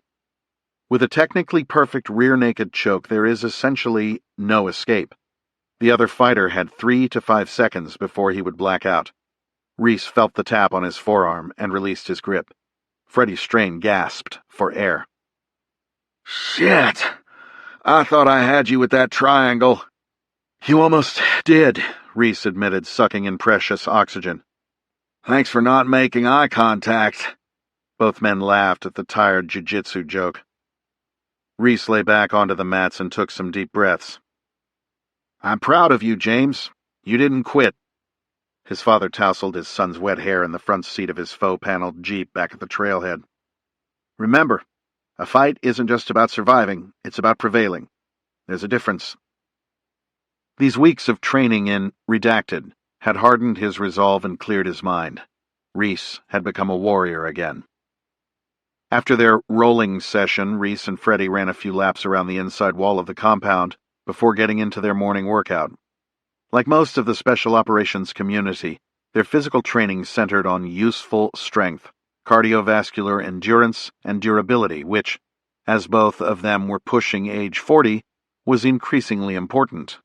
With a technically perfect rear-naked choke, there is essentially no escape. The other fighter had 3 to 5 seconds before he would black out. Reece felt the tap on his forearm and released his grip. Freddie Strain gasped for air. "Shit! I thought I had you with that triangle." "You almost did," Reece admitted, sucking in precious oxygen. "Thanks for not making eye contact." Both men laughed at the tired jiu-jitsu joke. Reece lay back onto the mats and took some deep breaths. "I'm proud of you, James. You didn't quit." His father tousled his son's wet hair in the front seat of his faux-paneled Jeep back at the trailhead. "Remember, a fight isn't just about surviving, it's about prevailing. There's a difference." These weeks of training in Redacted had hardened his resolve and cleared his mind. Reece had become a warrior again. After their rolling session, Reece and Freddie ran a few laps around the inside wall of the compound before getting into their morning workout. Like most of the Special Operations community, their physical training centered on useful strength, cardiovascular endurance, and durability, which, as both of them were pushing age 40, was increasingly important.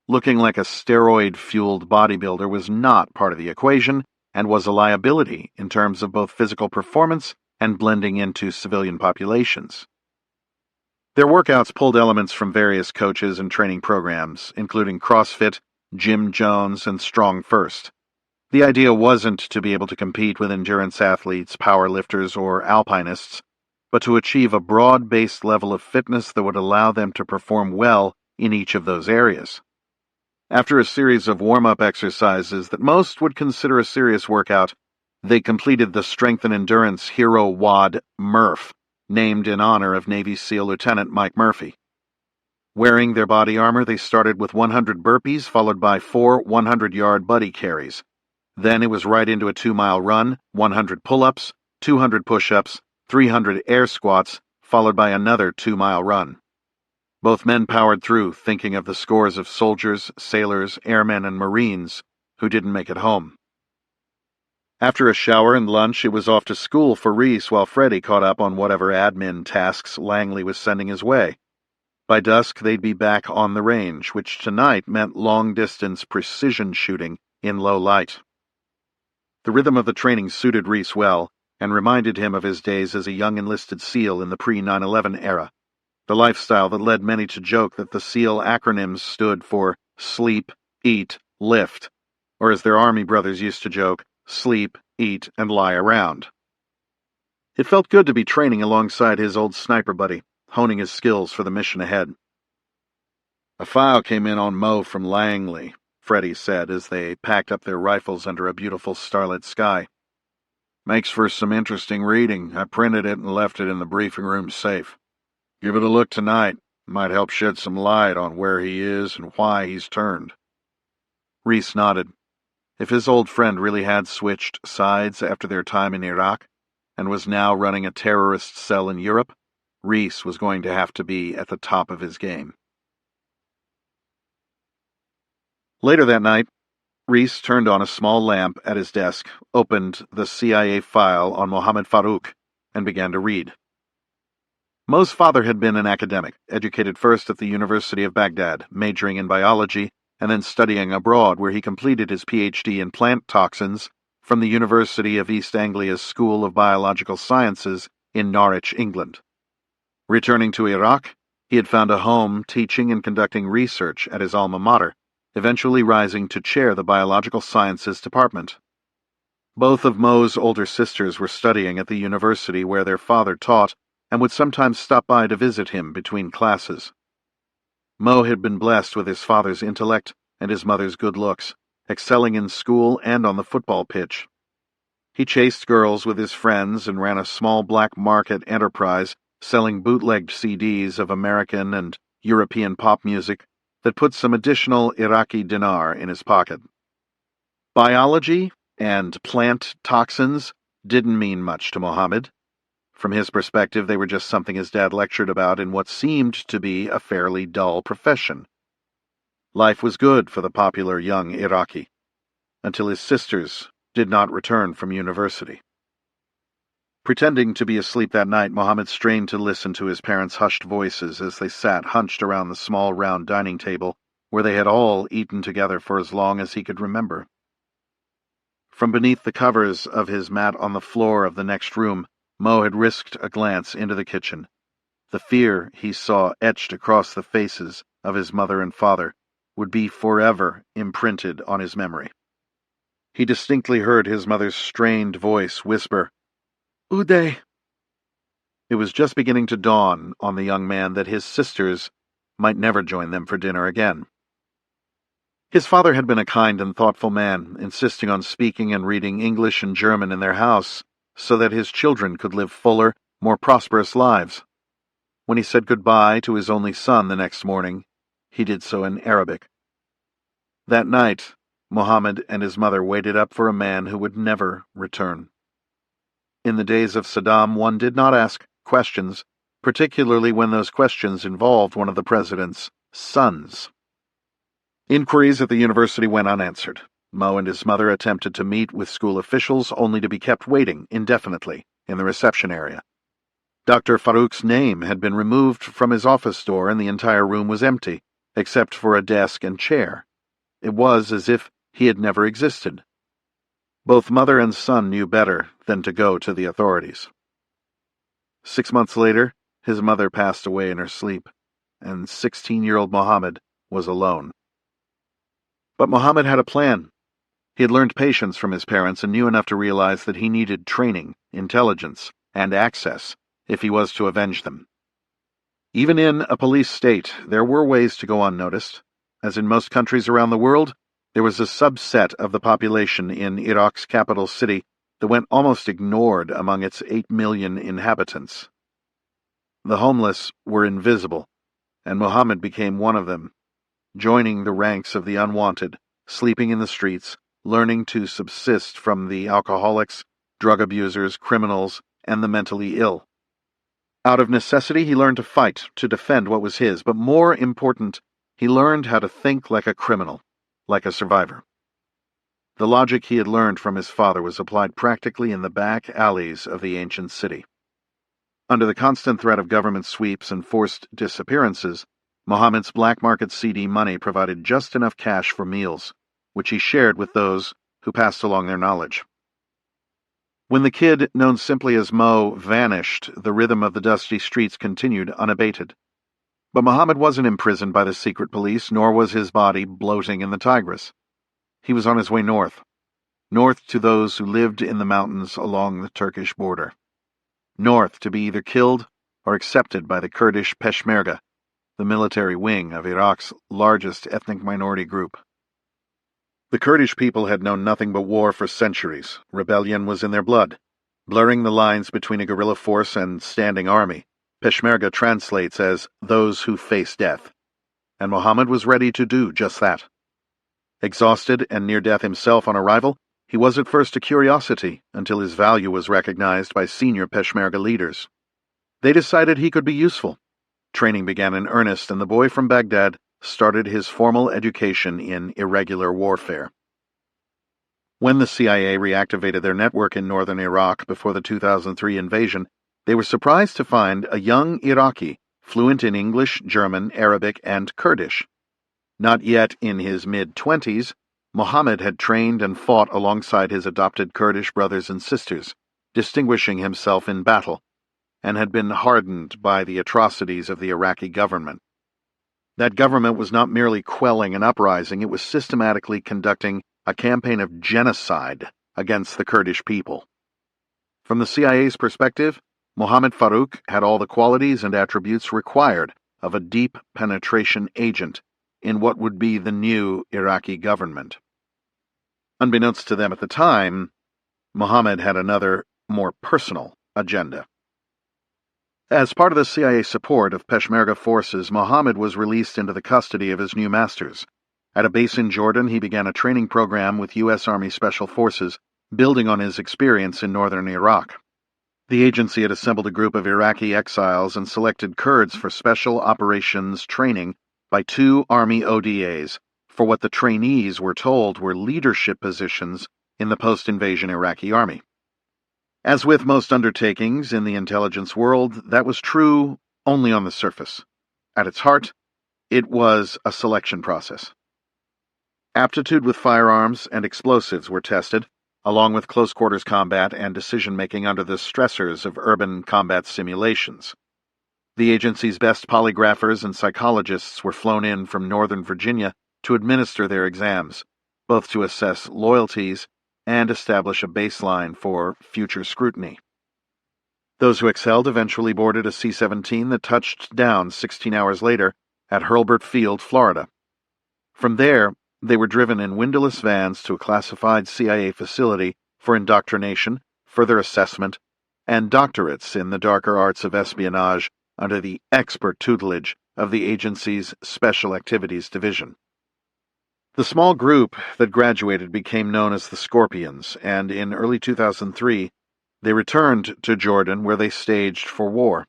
Looking like a steroid-fueled bodybuilder was not part of the equation and was a liability in terms of both physical performance and blending into civilian populations. Their workouts pulled elements from various coaches and training programs, including CrossFit, Jim Jones, and Strong First. The idea wasn't to be able to compete with endurance athletes, powerlifters, or alpinists, but to achieve a broad-based level of fitness that would allow them to perform well in each of those areas. After a series of warm-up exercises that most would consider a serious workout, they completed the Strength and Endurance Hero WOD Murph, named in honor of Navy SEAL Lieutenant Mike Murphy. Wearing their body armor, they started with 100 burpees, followed by 4 100-yard buddy carries. Then it was right into a 2-mile run, 100 pull-ups, 200 push-ups, 300 air squats, followed by another 2-mile run. Both men powered through, thinking of the scores of soldiers, sailors, airmen, and Marines who didn't make it home. After a shower and lunch, it was off to school for Reece while Freddie caught up on whatever admin tasks Langley was sending his way. By dusk, they'd be back on the range, which tonight meant long-distance precision shooting in low light. The rhythm of the training suited Reece well and reminded him of his days as a young enlisted SEAL in the pre-9/11 era. The lifestyle that led many to joke that the SEAL acronyms stood for sleep, eat, lift, or as their Army brothers used to joke, sleep, eat, and lie around. It felt good to be training alongside his old sniper buddy, honing his skills for the mission ahead. "A file came in on Mo from Langley," Freddie said as they packed up their rifles under a beautiful starlit sky. "Makes for some interesting reading. I printed it and left it in the briefing room safe. Give it a look tonight. Might help shed some light on where he is and why he's turned." Reece nodded. If his old friend really had switched sides after their time in Iraq and was now running a terrorist cell in Europe, Reece was going to have to be at the top of his game. Later that night, Reece turned on a small lamp at his desk, opened the CIA file on Mohammed Farouk, and began to read. Mo's father had been an academic, educated first at the University of Baghdad, majoring in biology, and then studying abroad, where he completed his PhD in plant toxins from the University of East Anglia's School of Biological Sciences in Norwich, England. Returning to Iraq, he had found a home teaching and conducting research at his alma mater, eventually rising to chair the Biological Sciences Department. Both of Mo's older sisters were studying at the university where their father taught, and would sometimes stop by to visit him between classes. Mo had been blessed with his father's intellect and his mother's good looks, excelling in school and on the football pitch. He chased girls with his friends and ran a small black market enterprise selling bootlegged CDs of American and European pop music that put some additional Iraqi dinar in his pocket. Biology and plant toxins didn't mean much to Mohammed. From his perspective, they were just something his dad lectured about in what seemed to be a fairly dull profession. Life was good for the popular young Iraqi, until his sisters did not return from university. Pretending to be asleep that night, Mohammed strained to listen to his parents' hushed voices as they sat hunched around the small round dining table where they had all eaten together for as long as he could remember. From beneath the covers of his mat on the floor of the next room, Mo had risked a glance into the kitchen. The fear he saw etched across the faces of his mother and father would be forever imprinted on his memory. He distinctly heard his mother's strained voice whisper, "Uday." It was just beginning to dawn on the young man that his sisters might never join them for dinner again. His father had been a kind and thoughtful man, insisting on speaking and reading English and German in their house so that his children could live fuller, more prosperous lives. When he said goodbye to his only son the next morning, he did so in Arabic. That night, Mohammed and his mother waited up for a man who would never return. In the days of Saddam, one did not ask questions, particularly when those questions involved one of the president's sons. Inquiries at the university went unanswered. Mo and his mother attempted to meet with school officials only to be kept waiting indefinitely in the reception area. Dr. Farouk's name had been removed from his office door and the entire room was empty, except for a desk and chair. It was as if he had never existed. Both mother and son knew better than to go to the authorities. 6 months later, his mother passed away in her sleep, and 16-year-old Mohammed was alone. But Mohammed had a plan. He had learned patience from his parents and knew enough to realize that he needed training, intelligence, and access if he was to avenge them. Even in a police state, there were ways to go unnoticed. As in most countries around the world, there was a subset of the population in Iraq's capital city that went almost ignored among its 8 million inhabitants. The homeless were invisible, and Mohammed became one of them, joining the ranks of the unwanted, sleeping in the streets, learning to subsist from the alcoholics, drug abusers, criminals, and the mentally ill. Out of necessity, he learned to fight, to defend what was his, but more important, he learned how to think like a criminal, like a survivor. The logic he had learned from his father was applied practically in the back alleys of the ancient city. Under the constant threat of government sweeps and forced disappearances, Mohammed's black market CD money provided just enough cash for meals, which he shared with those who passed along their knowledge. When the kid, known simply as Mo, vanished, the rhythm of the dusty streets continued unabated. But Mohammed wasn't imprisoned by the secret police, nor was his body bloating in the Tigris. He was on his way north to those who lived in the mountains along the Turkish border. North to be either killed or accepted by the Kurdish Peshmerga, the military wing of Iraq's largest ethnic minority group. The Kurdish people had known nothing but war for centuries. Rebellion was in their blood. Blurring the lines between a guerrilla force and standing army, Peshmerga translates as those who face death. And Mohammed was ready to do just that. Exhausted and near death himself on arrival, he was at first a curiosity until his value was recognized by senior Peshmerga leaders. They decided he could be useful. Training began in earnest, and the boy from Baghdad started his formal education in irregular warfare. When the CIA reactivated their network in northern Iraq before the 2003 invasion, they were surprised to find a young Iraqi fluent in English, German, Arabic, and Kurdish. Not yet in his mid-20s, Mohammed had trained and fought alongside his adopted Kurdish brothers and sisters, distinguishing himself in battle, and had been hardened by the atrocities of the Iraqi government. That government was not merely quelling an uprising, it was systematically conducting a campaign of genocide against the Kurdish people. From the CIA's perspective, Mohammed Farouk had all the qualities and attributes required of a deep penetration agent in what would be the new Iraqi government. Unbeknownst to them at the time, Mohammed had another, more personal agenda. As part of the CIA support of Peshmerga forces, Mohammed was released into the custody of his new masters. At a base in Jordan, he began a training program with U.S. Army Special Forces, building on his experience in northern Iraq. The agency had assembled a group of Iraqi exiles and selected Kurds for special operations training by 2 Army ODAs for what the trainees were told were leadership positions in the post-invasion Iraqi army. As with most undertakings in the intelligence world, that was true only on the surface. At its heart, it was a selection process. Aptitude with firearms and explosives were tested, along with close-quarters combat and decision-making under the stressors of urban combat simulations. The agency's best polygraphers and psychologists were flown in from Northern Virginia to administer their exams, both to assess loyalties and establish a baseline for future scrutiny. Those who excelled eventually boarded a C-17 that touched down 16 hours later at Hurlburt Field, Florida. From there, they were driven in windowless vans to a classified CIA facility for indoctrination, further assessment, and doctorates in the darker arts of espionage under the expert tutelage of the agency's Special Activities Division. The small group that graduated became known as the Scorpions, and in early 2003, they returned to Jordan where they staged for war.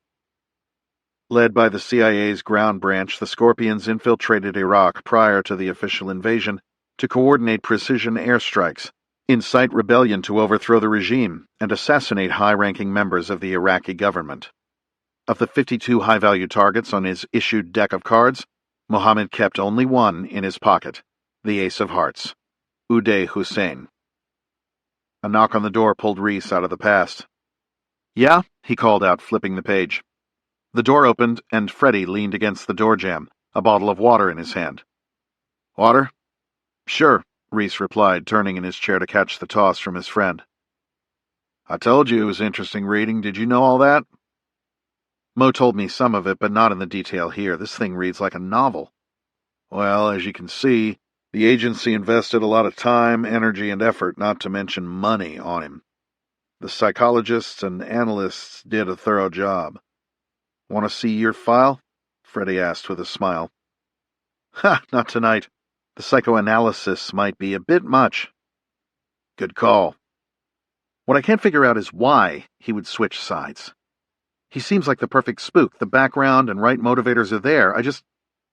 Led by the CIA's ground branch, the Scorpions infiltrated Iraq prior to the official invasion to coordinate precision airstrikes, incite rebellion to overthrow the regime, and assassinate high-ranking members of the Iraqi government. Of the 52 high-value targets on his issued deck of cards, Mohammed kept only one in his pocket, the Ace of Hearts, Uday Hussein. A knock on the door pulled Reece out of the past. "Yeah?" he called out, flipping the page. The door opened, and Freddie leaned against the door jamb, a bottle of water in his hand. "Water?" "Sure," Reece replied, turning in his chair to catch the toss from his friend. "I told you it was interesting reading. Did you know all that?" "Mo told me some of it, but not in the detail here. This thing reads like a novel." "Well, as you can see, the agency invested a lot of time, energy, and effort, not to mention money, on him. The psychologists and analysts did a thorough job." "Want to see your file?" Freddie asked with a smile. "Ha, not tonight. The psychoanalysis might be a bit much." "Good call." "What I can't figure out is why he would switch sides. He seems like the perfect spook. The background and right motivators are there. I just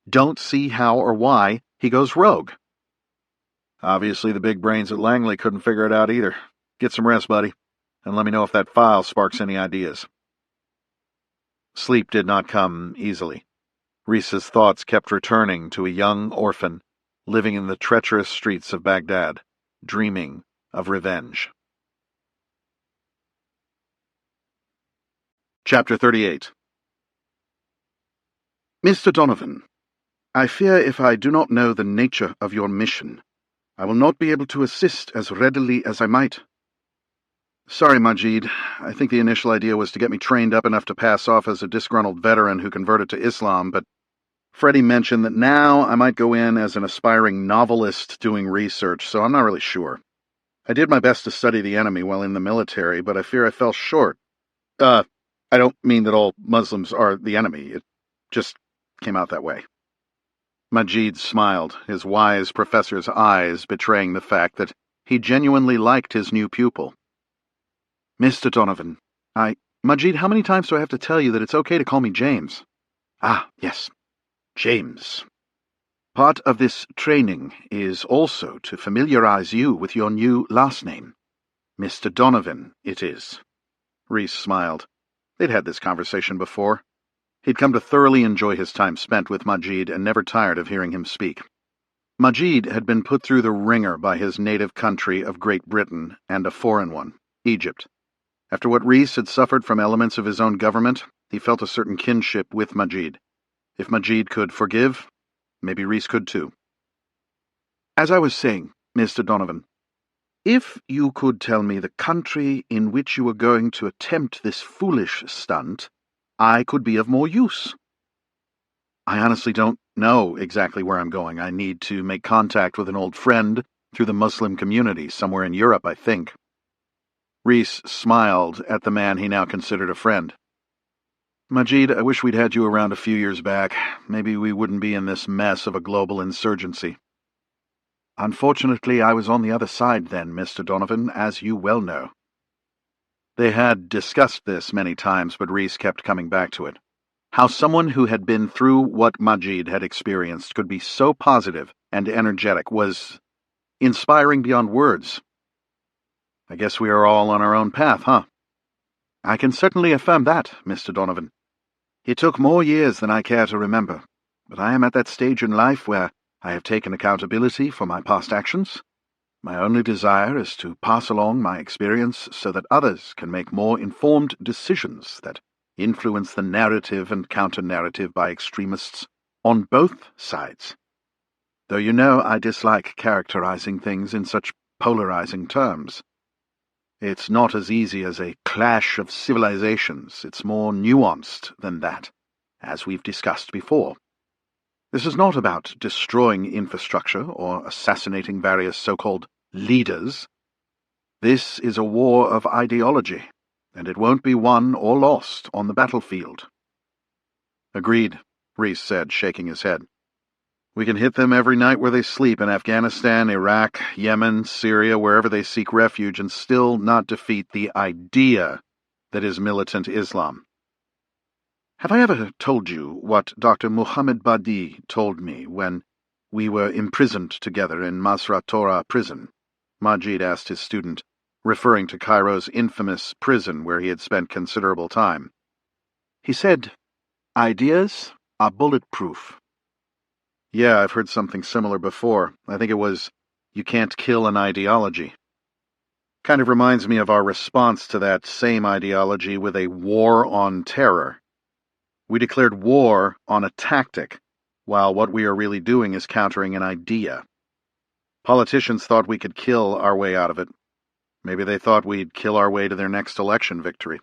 don't see how or why he goes rogue." "Obviously the big brains at Langley couldn't figure it out either. Get some rest, buddy, and let me know if that file sparks any ideas." Sleep did not come easily. Reece's thoughts kept returning to a young orphan living in the treacherous streets of Baghdad, dreaming of revenge. Chapter 38. Mr. Donovan, I fear if I do not know the nature of your mission, I will not be able to assist as readily as I might. Sorry, Majid. I think the initial idea was to get me trained up enough to pass off as a disgruntled veteran who converted to Islam, but Freddie mentioned that now I might go in as an aspiring novelist doing research, so I'm not really sure. I did my best to study the enemy while in the military, but I fear I fell short. I don't mean that all Muslims are the enemy. It just came out that way. Majid smiled, his wise professor's eyes betraying the fact that he genuinely liked his new pupil. "Mr. Donovan, Majid, how many times do I have to tell you that it's okay to call me James?" "Ah, yes. James. Part of this training is also to familiarize you with your new last name. Mr. Donovan, it is." Reece smiled. They'd had this conversation before. He'd come to thoroughly enjoy his time spent with Majid and never tired of hearing him speak. Majid had been put through the ringer by his native country of Great Britain and a foreign one, Egypt. After what Reece had suffered from elements of his own government, he felt a certain kinship with Majid. If Majid could forgive, maybe Reece could too. "As I was saying, Mr. Donovan, if you could tell me the country in which you were going to attempt this foolish stunt, I could be of more use." "I honestly don't know exactly where I'm going. I need to make contact with an old friend through the Muslim community, somewhere in Europe, I think." Reece smiled at the man he now considered a friend. "Majid, I wish we'd had you around a few years back. Maybe we wouldn't be in this mess of a global insurgency." "Unfortunately, I was on the other side then, Mr. Donovan, as you well know." They had discussed this many times, but Reece kept coming back to it. How someone who had been through what Majid had experienced could be so positive and energetic was inspiring beyond words. "I guess we are all on our own path, huh?" "I can certainly affirm that, Mr. Donovan. It took more years than I care to remember, but I am at that stage in life where I have taken accountability for my past actions. My only desire is to pass along my experience so that others can make more informed decisions that influence the narrative and counter-narrative by extremists on both sides. Though you know I dislike characterizing things in such polarizing terms. It's not as easy as a clash of civilizations. It's more nuanced than that, as we've discussed before. This is not about destroying infrastructure or assassinating various so-called leaders. This is a war of ideology, and it won't be won or lost on the battlefield." "Agreed," Reece said, shaking his head. "We can hit them every night where they sleep in Afghanistan, Iraq, Yemen, Syria, wherever they seek refuge, and still not defeat the idea that is militant Islam. Have I ever told you what Dr. Muhammad Badi told me when we were imprisoned together in Masra Torah prison?" Majid asked his student, referring to Cairo's infamous prison where he had spent considerable time. He said, "Ideas are bulletproof." Yeah, I've heard something similar before. I think it was, "You can't kill an ideology." Kind of reminds me of our response to that same ideology with a war on terror. We declared war on a tactic, while what we are really doing is countering an idea. Politicians thought we could kill our way out of it. Maybe they thought we'd kill our way to their next election victory.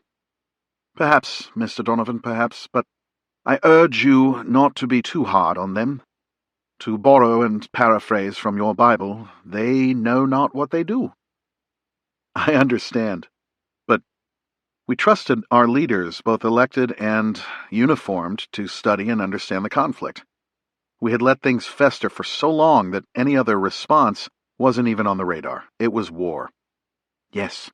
Perhaps, Mr. Donovan, perhaps, but I urge you not to be too hard on them. To borrow and paraphrase from your Bible, they know not what they do. I understand, but we trusted our leaders, both elected and uniformed, to study and understand the conflict. We had let things fester for so long that any other response wasn't even on the radar. It was war. Yes,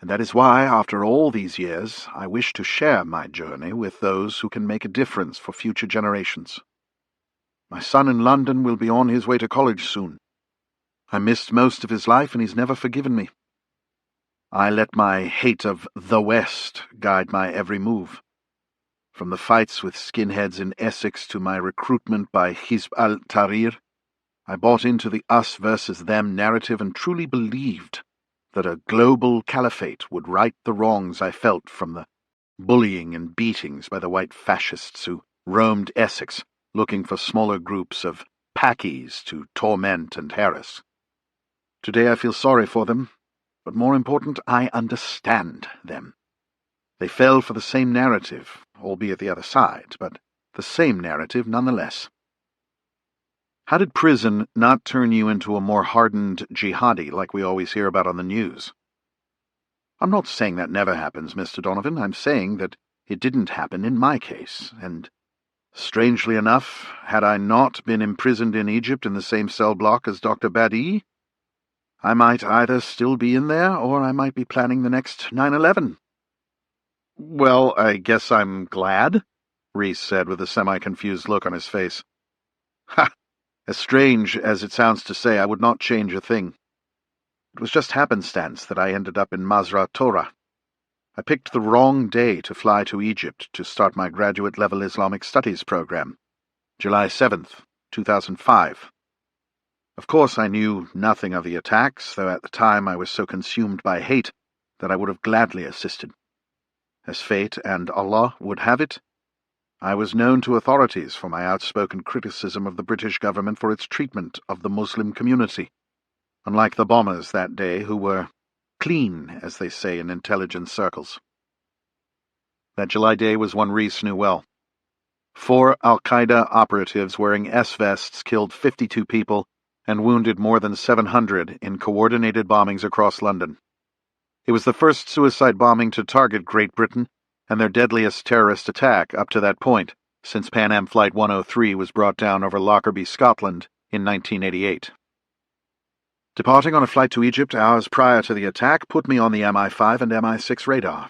and that is why, after all these years, I wish to share my journey with those who can make a difference for future generations. My son in London will be on his way to college soon. I missed most of his life, and he's never forgiven me. I let my hate of the West guide my every move. From the fights with skinheads in Essex to my recruitment by Hizb al-Tahrir, I bought into the us versus them narrative and truly believed that a global caliphate would right the wrongs I felt from the bullying and beatings by the white fascists who roamed Essex looking for smaller groups of packies to torment and harass. Today I feel sorry for them, but more important, I understand them. They fell for the same narrative, albeit the other side, but the same narrative nonetheless. How did prison not turn you into a more hardened jihadi like we always hear about on the news? I'm not saying that never happens, Mr. Donovan. I'm saying that it didn't happen in my case, and strangely enough, had I not been imprisoned in Egypt in the same cell block as Dr. Badi, I might either still be in there, or I might be planning the next 9/11. Well, I guess I'm glad, Reece said with a semi-confused look on his face. Ha! As strange as it sounds to say, I would not change a thing. It was just happenstance that I ended up in Masra Torah. I picked the wrong day to fly to Egypt to start my graduate-level Islamic Studies program, July 7th, 2005. Of course, I knew nothing of the attacks, though at the time I was so consumed by hate that I would have gladly assisted. As fate and Allah would have it, I was known to authorities for my outspoken criticism of the British government for its treatment of the Muslim community, unlike the bombers that day who were clean, as they say in intelligence circles. That July day was one Reece knew well. 4 al-Qaeda operatives wearing S-vests killed 52 people and wounded more than 700 in coordinated bombings across London. It was the first suicide bombing to target Great Britain and their deadliest terrorist attack up to that point, since Pan Am Flight 103 was brought down over Lockerbie, Scotland in 1988. Departing on a flight to Egypt hours prior to the attack put me on the MI5 and MI6 radar.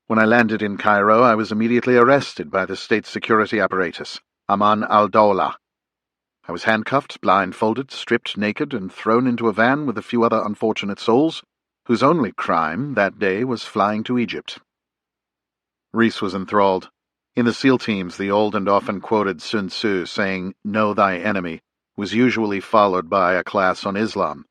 When I landed in Cairo, I was immediately arrested by the state security apparatus, Aman al-Dawla. I was handcuffed, blindfolded, stripped naked, and thrown into a van with a few other unfortunate souls, whose only crime that day was flying to Egypt. Reece was enthralled. In the SEAL teams, the old and often quoted Sun Tzu saying, "Know thy enemy," was usually followed by a class on Islam,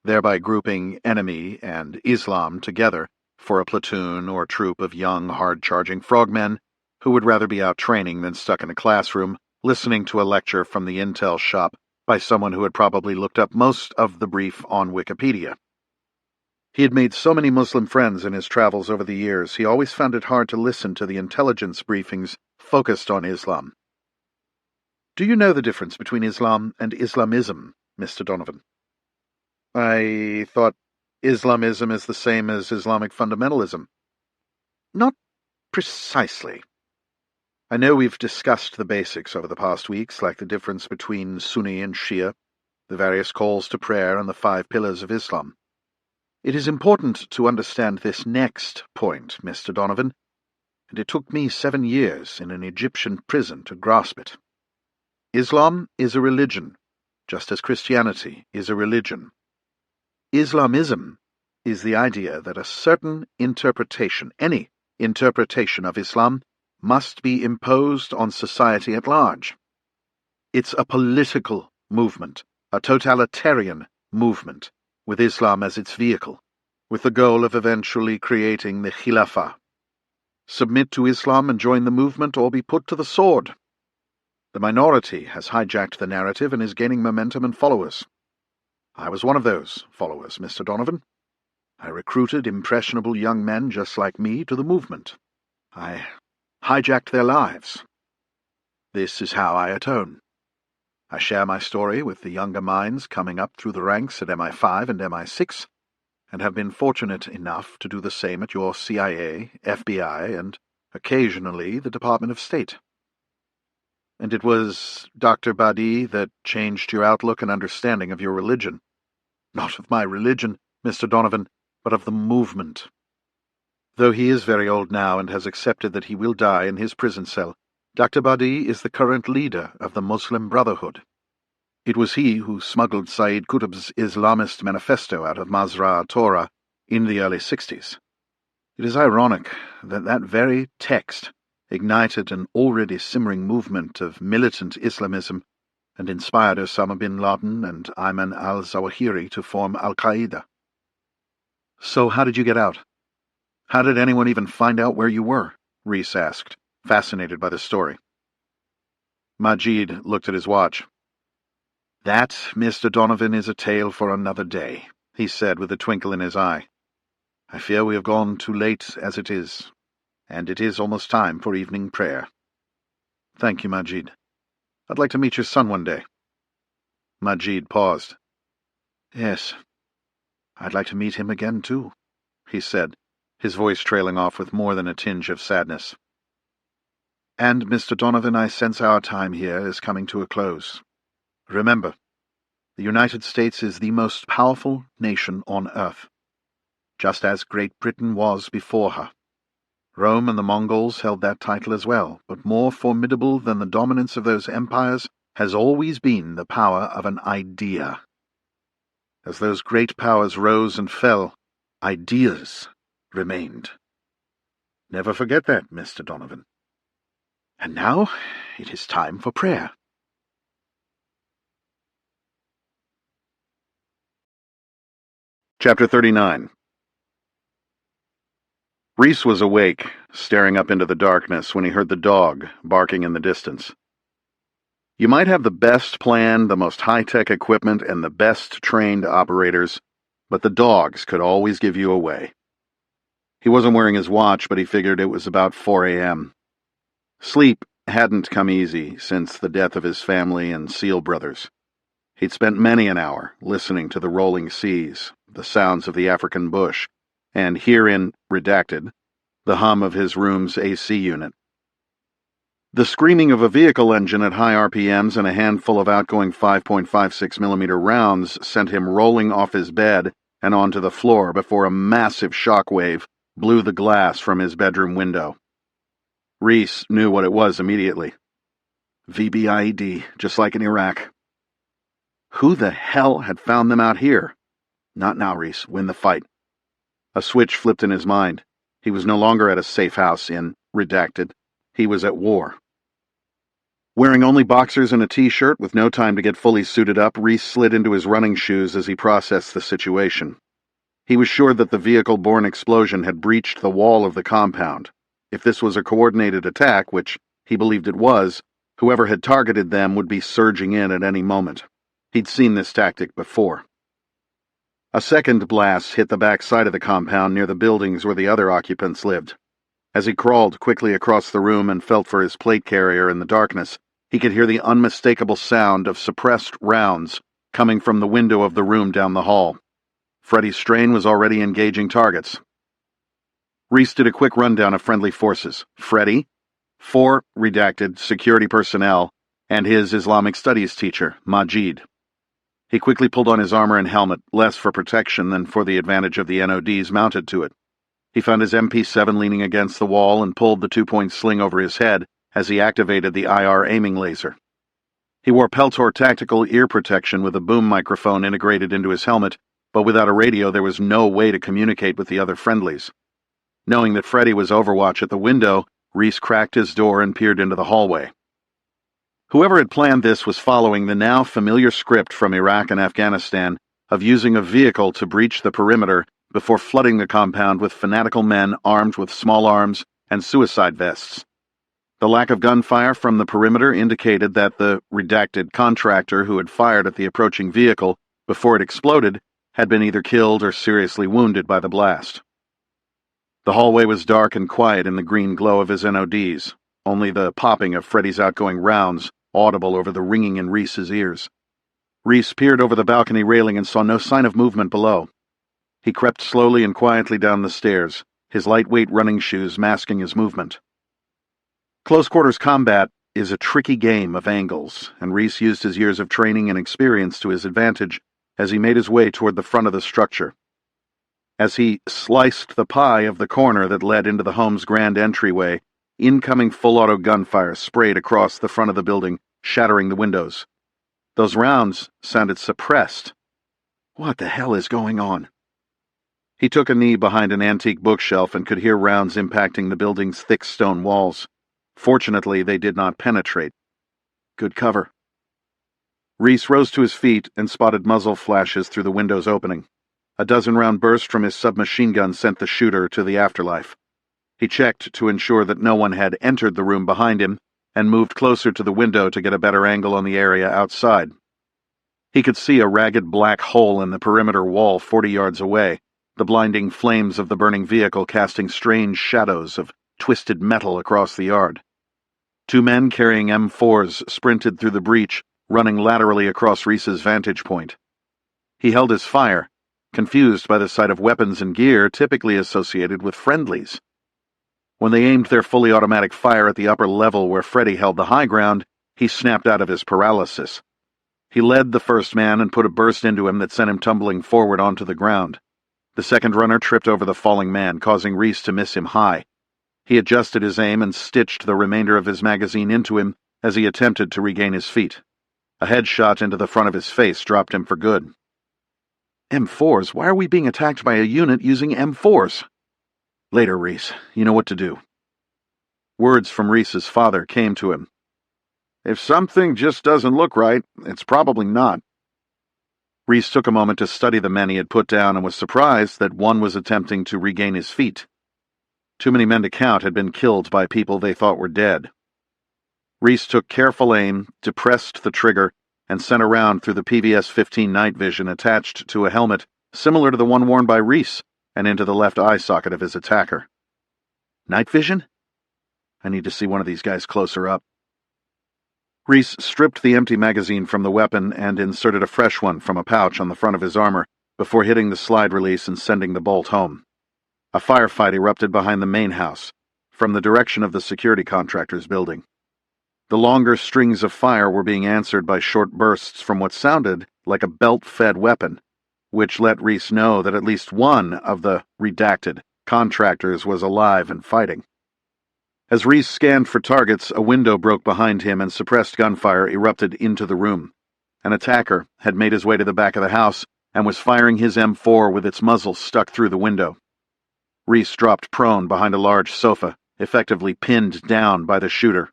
thereby grouping enemy and Islam together for a platoon or troop of young, hard-charging frogmen who would rather be out training than stuck in a classroom listening to a lecture from the intel shop by someone who had probably looked up most of the brief on Wikipedia. He had made so many Muslim friends in his travels over the years, he always found it hard to listen to the intelligence briefings focused on Islam. Do you know the difference between Islam and Islamism, Mr. Donovan? I thought Islamism is the same as Islamic fundamentalism. Not precisely. I know we've discussed the basics over the past weeks, like the difference between Sunni and Shia, the various calls to prayer, and the 5 pillars of Islam. It is important to understand this next point, Mr. Donovan, and it took me 7 years in an Egyptian prison to grasp it. Islam is a religion, just as Christianity is a religion. Islamism is the idea that a certain interpretation, any interpretation of Islam, must be imposed on society at large. It's a political movement, a totalitarian movement, with Islam as its vehicle, with the goal of eventually creating the Khilafah. Submit to Islam and join the movement, or be put to the sword. The minority has hijacked the narrative and is gaining momentum and followers. I was one of those followers, Mr. Donovan. I recruited impressionable young men just like me to the movement. I hijacked their lives. This is how I atone. I share my story with the younger minds coming up through the ranks at MI5 and MI6, and have been fortunate enough to do the same at your CIA, FBI, and occasionally the Department of State. And it was Dr. Badi that changed your outlook and understanding of your religion. Not of my religion, Mr. Donovan, but of the movement. Though he is very old now and has accepted that he will die in his prison cell, Dr. Badi is the current leader of the Muslim Brotherhood. It was he who smuggled Sayyid Qutb's Islamist manifesto out of Mazra' Torah in the early 60s. It is ironic that that very text ignited an already simmering movement of militant Islamism and inspired Osama bin Laden and Ayman al-Zawahiri to form al-Qaeda. So how did you get out? How did anyone even find out where you were? Reece asked, fascinated by the story. Majid looked at his watch. That, Mr. Donovan, is a tale for another day, he said with a twinkle in his eye. I fear we have gone too late as it is, and it is almost time for evening prayer. Thank you, Majid. I'd like to meet your son one day. Majid paused. Yes, I'd like to meet him again, too, he said, his voice trailing off with more than a tinge of sadness. And, Mr. Donovan, I sense our time here is coming to a close. Remember, the United States is the most powerful nation on earth, just as Great Britain was before her. Rome and the Mongols held that title as well, but more formidable than the dominance of those empires has always been the power of an idea. As those great powers rose and fell, ideas remained. Never forget that, Mr. Donovan. And now it is time for prayer. Chapter 39. Reece was awake, staring up into the darkness when he heard the dog barking in the distance. You might have the best plan, the most high-tech equipment, and the best trained operators, but the dogs could always give you away. He wasn't wearing his watch, but he figured it was about 4 a.m. Sleep hadn't come easy since the death of his family and Seal brothers. He'd spent many an hour listening to the rolling seas, the sounds of the African bush, and herein, redacted, the hum of his room's AC unit. The screaming of a vehicle engine at high RPMs and a handful of outgoing 5.56mm rounds sent him rolling off his bed and onto the floor before a massive shockwave blew the glass from his bedroom window. Reece knew what it was immediately. VBIED, just like in Iraq. Who the hell had found them out here? Not now, Reece. Win the fight. A switch flipped in his mind. He was no longer at a safe house in redacted. He was at war. Wearing only boxers and a t-shirt with no time to get fully suited up, Reece slid into his running shoes as he processed the situation. He was sure that the vehicle-borne explosion had breached the wall of the compound. If this was a coordinated attack, which he believed it was, whoever had targeted them would be surging in at any moment. He'd seen this tactic before. A second blast hit the back side of the compound near the buildings where the other occupants lived. As he crawled quickly across the room and felt for his plate carrier in the darkness, he could hear the unmistakable sound of suppressed rounds coming from the window of the room down the hall. Freddie Strain was already engaging targets. Reece did a quick rundown of friendly forces. Freddie, 4 redacted security personnel, and his Islamic studies teacher, Majid. He quickly pulled on his armor and helmet, less for protection than for the advantage of the NODs mounted to it. He found his MP7 leaning against the wall and pulled the 2-point sling over his head as he activated the IR aiming laser. He wore Peltor tactical ear protection with a boom microphone integrated into his helmet, but without a radio there was no way to communicate with the other friendlies. Knowing that Freddie was overwatch at the window, Reece cracked his door and peered into the hallway. Whoever had planned this was following the now familiar script from Iraq and Afghanistan of using a vehicle to breach the perimeter before flooding the compound with fanatical men armed with small arms and suicide vests. The lack of gunfire from the perimeter indicated that the redacted contractor who had fired at the approaching vehicle before it exploded had been either killed or seriously wounded by the blast. The hallway was dark and quiet in the green glow of his NODs, only the popping of Freddy's outgoing rounds audible over the ringing in Reece's ears. Reece peered over the balcony railing and saw no sign of movement below. He crept slowly and quietly down the stairs, his lightweight running shoes masking his movement. Close-quarters combat is a tricky game of angles, and Reece used his years of training and experience to his advantage as he made his way toward the front of the structure. As he sliced the pie of the corner that led into the home's grand entryway, incoming full-auto gunfire sprayed across the front of the building, shattering the windows. Those rounds sounded suppressed. What the hell is going on? He took a knee behind an antique bookshelf and could hear rounds impacting the building's thick stone walls. Fortunately, they did not penetrate. Good cover. Reece rose to his feet and spotted muzzle flashes through the window's opening. A dozen-round burst from his submachine gun sent the shooter to the afterlife. He checked to ensure that no one had entered the room behind him and moved closer to the window to get a better angle on the area outside. He could see a ragged black hole in the perimeter wall 40 yards away, the blinding flames of the burning vehicle casting strange shadows of twisted metal across the yard. Two men carrying M4s sprinted through the breach, running laterally across Reece's vantage point. He held his fire, confused by the sight of weapons and gear typically associated with friendlies. When they aimed their fully automatic fire at the upper level where Freddy held the high ground, he snapped out of his paralysis. He led the first man and put a burst into him that sent him tumbling forward onto the ground. The second runner tripped over the falling man, causing Reece to miss him high. He adjusted his aim and stitched the remainder of his magazine into him as he attempted to regain his feet. A headshot into the front of his face dropped him for good. M4s? Why are we being attacked by a unit using M4s? Later, Reece. You know what to do. Words from Reece's father came to him. If something just doesn't look right, it's probably not. Reece took a moment to study the men he had put down and was surprised that one was attempting to regain his feet. Too many men to count had been killed by people they thought were dead. Reece took careful aim, depressed the trigger, and sent a round through the PVS-15 night vision attached to a helmet similar to the one worn by Reece and into the left eye socket of his attacker. Night vision? I need to see one of these guys closer up. Reece stripped the empty magazine from the weapon and inserted a fresh one from a pouch on the front of his armor before hitting the slide release and sending the bolt home. A firefight erupted behind the main house, from the direction of the security contractor's building. The longer strings of fire were being answered by short bursts from what sounded like a belt-fed weapon, which let Reece know that at least one of the redacted contractors was alive and fighting. As Reece scanned for targets, a window broke behind him and suppressed gunfire erupted into the room. An attacker had made his way to the back of the house and was firing his M4 with its muzzle stuck through the window. Reece dropped prone behind a large sofa, effectively pinned down by the shooter.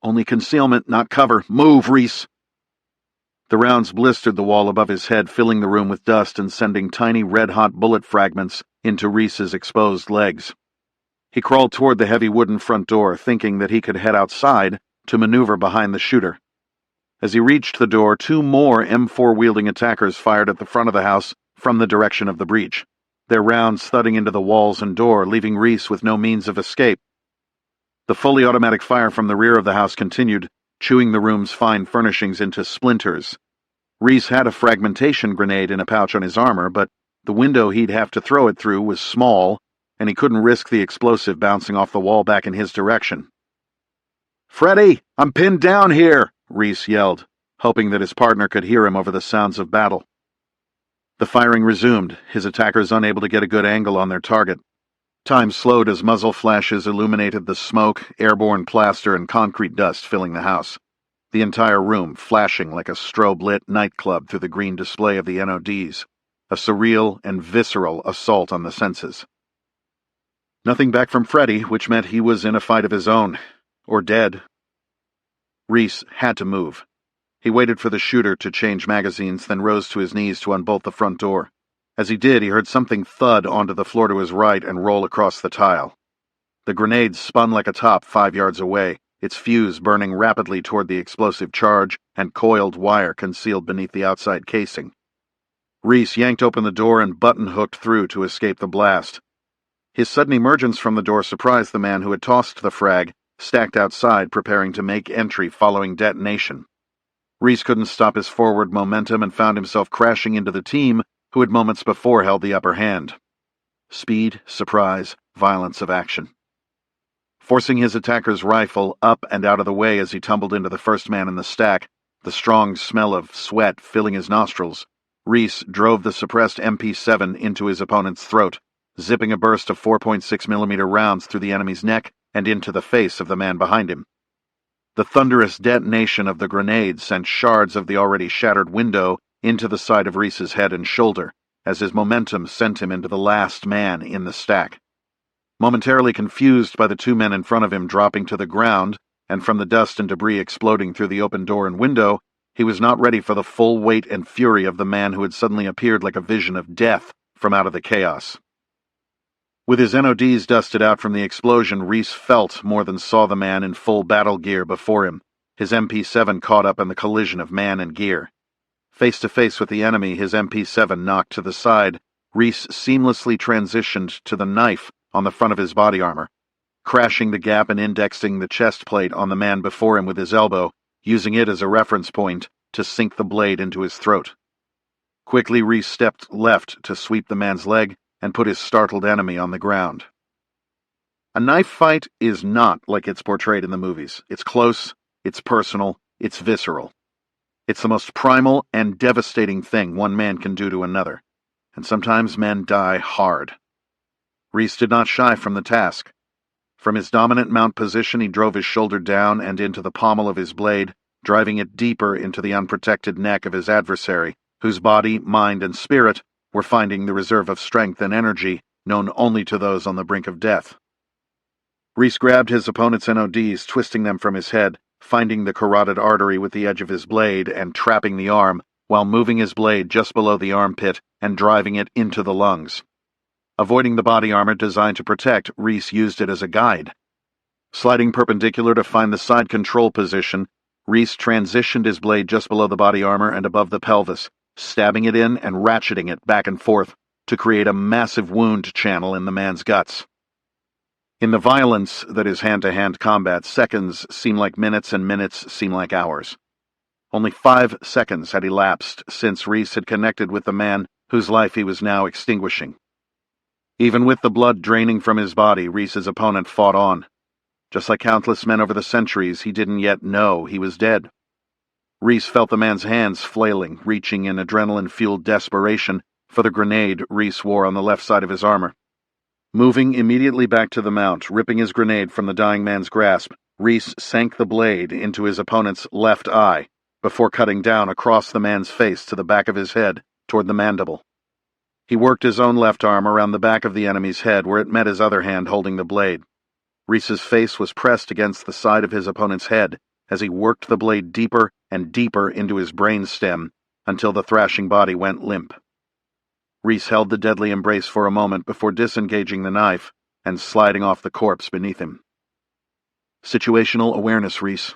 Only concealment, not cover. Move, Reece! The rounds blistered the wall above his head, filling the room with dust and sending tiny red-hot bullet fragments into Reece's exposed legs. He crawled toward the heavy wooden front door, thinking that he could head outside to maneuver behind the shooter. As he reached the door, two more M4-wielding attackers fired at the front of the house from the direction of the breach, their rounds thudding into the walls and door, leaving Reece with no means of escape. The fully automatic fire from the rear of the house continued, chewing the room's fine furnishings into splinters. Reece had a fragmentation grenade in a pouch on his armor, but the window he'd have to throw it through was small, and he couldn't risk the explosive bouncing off the wall back in his direction. "Freddy, I'm pinned down here!" Reece yelled, hoping that his partner could hear him over the sounds of battle. The firing resumed, his attackers unable to get a good angle on their target. Time slowed as muzzle flashes illuminated the smoke, airborne plaster, and concrete dust filling the house, the entire room flashing like a strobe-lit nightclub through the green display of the NODs, a surreal and visceral assault on the senses. Nothing back from Freddy, which meant he was in a fight of his own. Or dead. Reece had to move. He waited for the shooter to change magazines, then rose to his knees to unbolt the front door. As he did, he heard something thud onto the floor to his right and roll across the tile. The grenade spun like a top 5 yards away, its fuse burning rapidly toward the explosive charge and coiled wire concealed beneath the outside casing. Reece yanked open the door and button-hooked through to escape the blast. His sudden emergence from the door surprised the man who had tossed the frag, stacked outside preparing to make entry following detonation. Reece couldn't stop his forward momentum and found himself crashing into the team who had moments before held the upper hand. Speed, surprise, violence of action. Forcing his attacker's rifle up and out of the way as he tumbled into the first man in the stack, the strong smell of sweat filling his nostrils, Reece drove the suppressed MP7 into his opponent's throat, zipping a burst of 4.6mm rounds through the enemy's neck and into the face of the man behind him. The thunderous detonation of the grenade sent shards of the already shattered window into the side of Reece's head and shoulder, as his momentum sent him into the last man in the stack. Momentarily confused by the two men in front of him dropping to the ground, and from the dust and debris exploding through the open door and window, he was not ready for the full weight and fury of the man who had suddenly appeared like a vision of death from out of the chaos. With his NODs dusted out from the explosion, Reece felt more than saw the man in full battle gear before him, his MP7 caught up in the collision of man and gear. Face to face with the enemy, his MP7 knocked to the side, Reece seamlessly transitioned to the knife on the front of his body armor, crashing the gap and indexing the chest plate on the man before him with his elbow, using it as a reference point to sink the blade into his throat. Quickly, Reece stepped left to sweep the man's leg and put his startled enemy on the ground. A knife fight is not like it's portrayed in the movies. It's close, it's personal, it's visceral. It's the most primal and devastating thing one man can do to another, and sometimes men die hard. Reece did not shy from the task. From his dominant mount position, he drove his shoulder down and into the pommel of his blade, driving it deeper into the unprotected neck of his adversary, whose body, mind, and spirit were finding the reserve of strength and energy known only to those on the brink of death. Reece grabbed his opponent's NODs, twisting them from his head, finding the carotid artery with the edge of his blade and trapping the arm, while moving his blade just below the armpit and driving it into the lungs. Avoiding the body armor designed to protect, Reece used it as a guide. Sliding perpendicular to find the side control position, Reece transitioned his blade just below the body armor and above the pelvis, stabbing it in and ratcheting it back and forth to create a massive wound channel in the man's guts. In the violence that is hand-to-hand combat, seconds seem like minutes and minutes seem like hours. Only 5 seconds had elapsed since Reece had connected with the man whose life he was now extinguishing. Even with the blood draining from his body, Reece's opponent fought on. Just like countless men over the centuries, he didn't yet know he was dead. Reece felt the man's hands flailing, reaching in adrenaline-fueled desperation for the grenade Reece wore on the left side of his armor. Moving immediately back to the mount, ripping his grenade from the dying man's grasp, Reece sank the blade into his opponent's left eye before cutting down across the man's face to the back of his head toward the mandible. He worked his own left arm around the back of the enemy's head where it met his other hand holding the blade. Reece's face was pressed against the side of his opponent's head as he worked the blade deeper and deeper into his brain stem until the thrashing body went limp. Reece held the deadly embrace for a moment before disengaging the knife and sliding off the corpse beneath him. Situational awareness, Reece.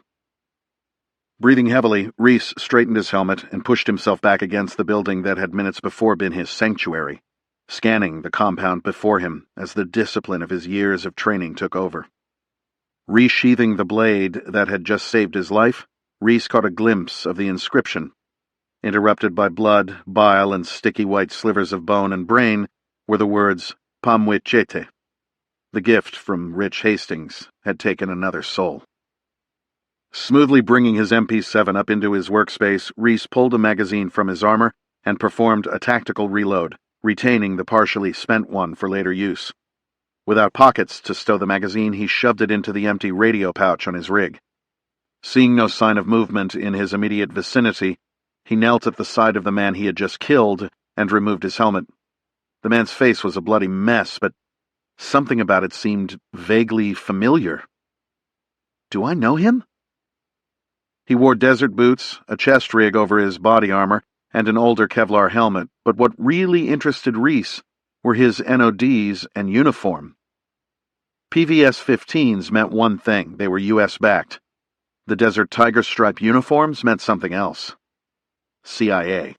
Breathing heavily, Reece straightened his helmet and pushed himself back against the building that had minutes before been his sanctuary, scanning the compound before him as the discipline of his years of training took over. Resheathing the blade that had just saved his life, Reece caught a glimpse of the inscription. Interrupted by blood, bile, and sticky white slivers of bone and brain were the words, Pamwechete. The gift from Rich Hastings had taken another soul. Smoothly bringing his MP7 up into his workspace, Reece pulled a magazine from his armor and performed a tactical reload, retaining the partially spent one for later use. Without pockets to stow the magazine, he shoved it into the empty radio pouch on his rig. Seeing no sign of movement in his immediate vicinity, he knelt at the side of the man he had just killed and removed his helmet. The man's face was a bloody mess, but Something about it seemed vaguely familiar. Do I know him? He wore desert boots, a chest rig over his body armor, and an older Kevlar helmet, but what really interested Reece were his NODs and uniform. PVS-15s meant one thing: they were US-backed. The Desert Tiger Stripe uniforms meant something else. CIA.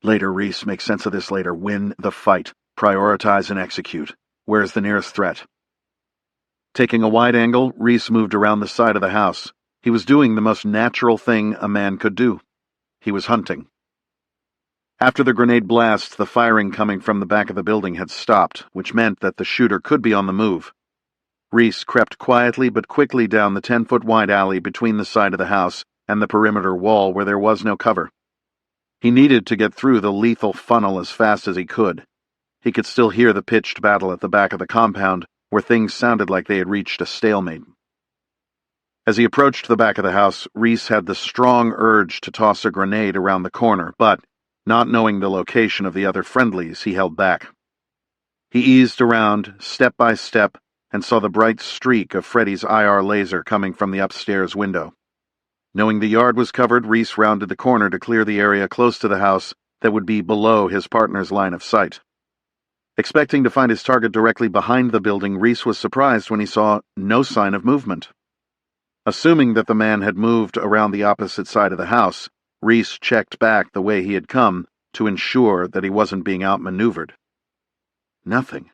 Later, Reece. Make sense of this later. Win the fight. Prioritize and execute. Where's the nearest threat? Taking a wide angle, Reece moved around the side of the house. He was doing the most natural thing a man could do. He was hunting. After the grenade blast, the firing coming from the back of the building had stopped, which meant that the shooter could be on the move. Reece crept quietly but quickly down the 10-foot-wide alley between the side of the house and the perimeter wall where there was no cover. He needed to get through the lethal funnel as fast as he could. He could still hear the pitched battle at the back of the compound, where things sounded like they had reached a stalemate. As he approached the back of the house, Reece had the strong urge to toss a grenade around the corner, but, not knowing the location of the other friendlies, he held back. He eased around, step by step, and saw the bright streak of Freddy's IR laser coming from the upstairs window. Knowing the yard was covered, Reece rounded the corner to clear the area close to the house that would be below his partner's line of sight. Expecting to find his target directly behind the building, Reece was surprised when he saw no sign of movement. Assuming that the man had moved around the opposite side of the house, Reece checked back the way he had come to ensure that he wasn't being outmaneuvered. Nothing.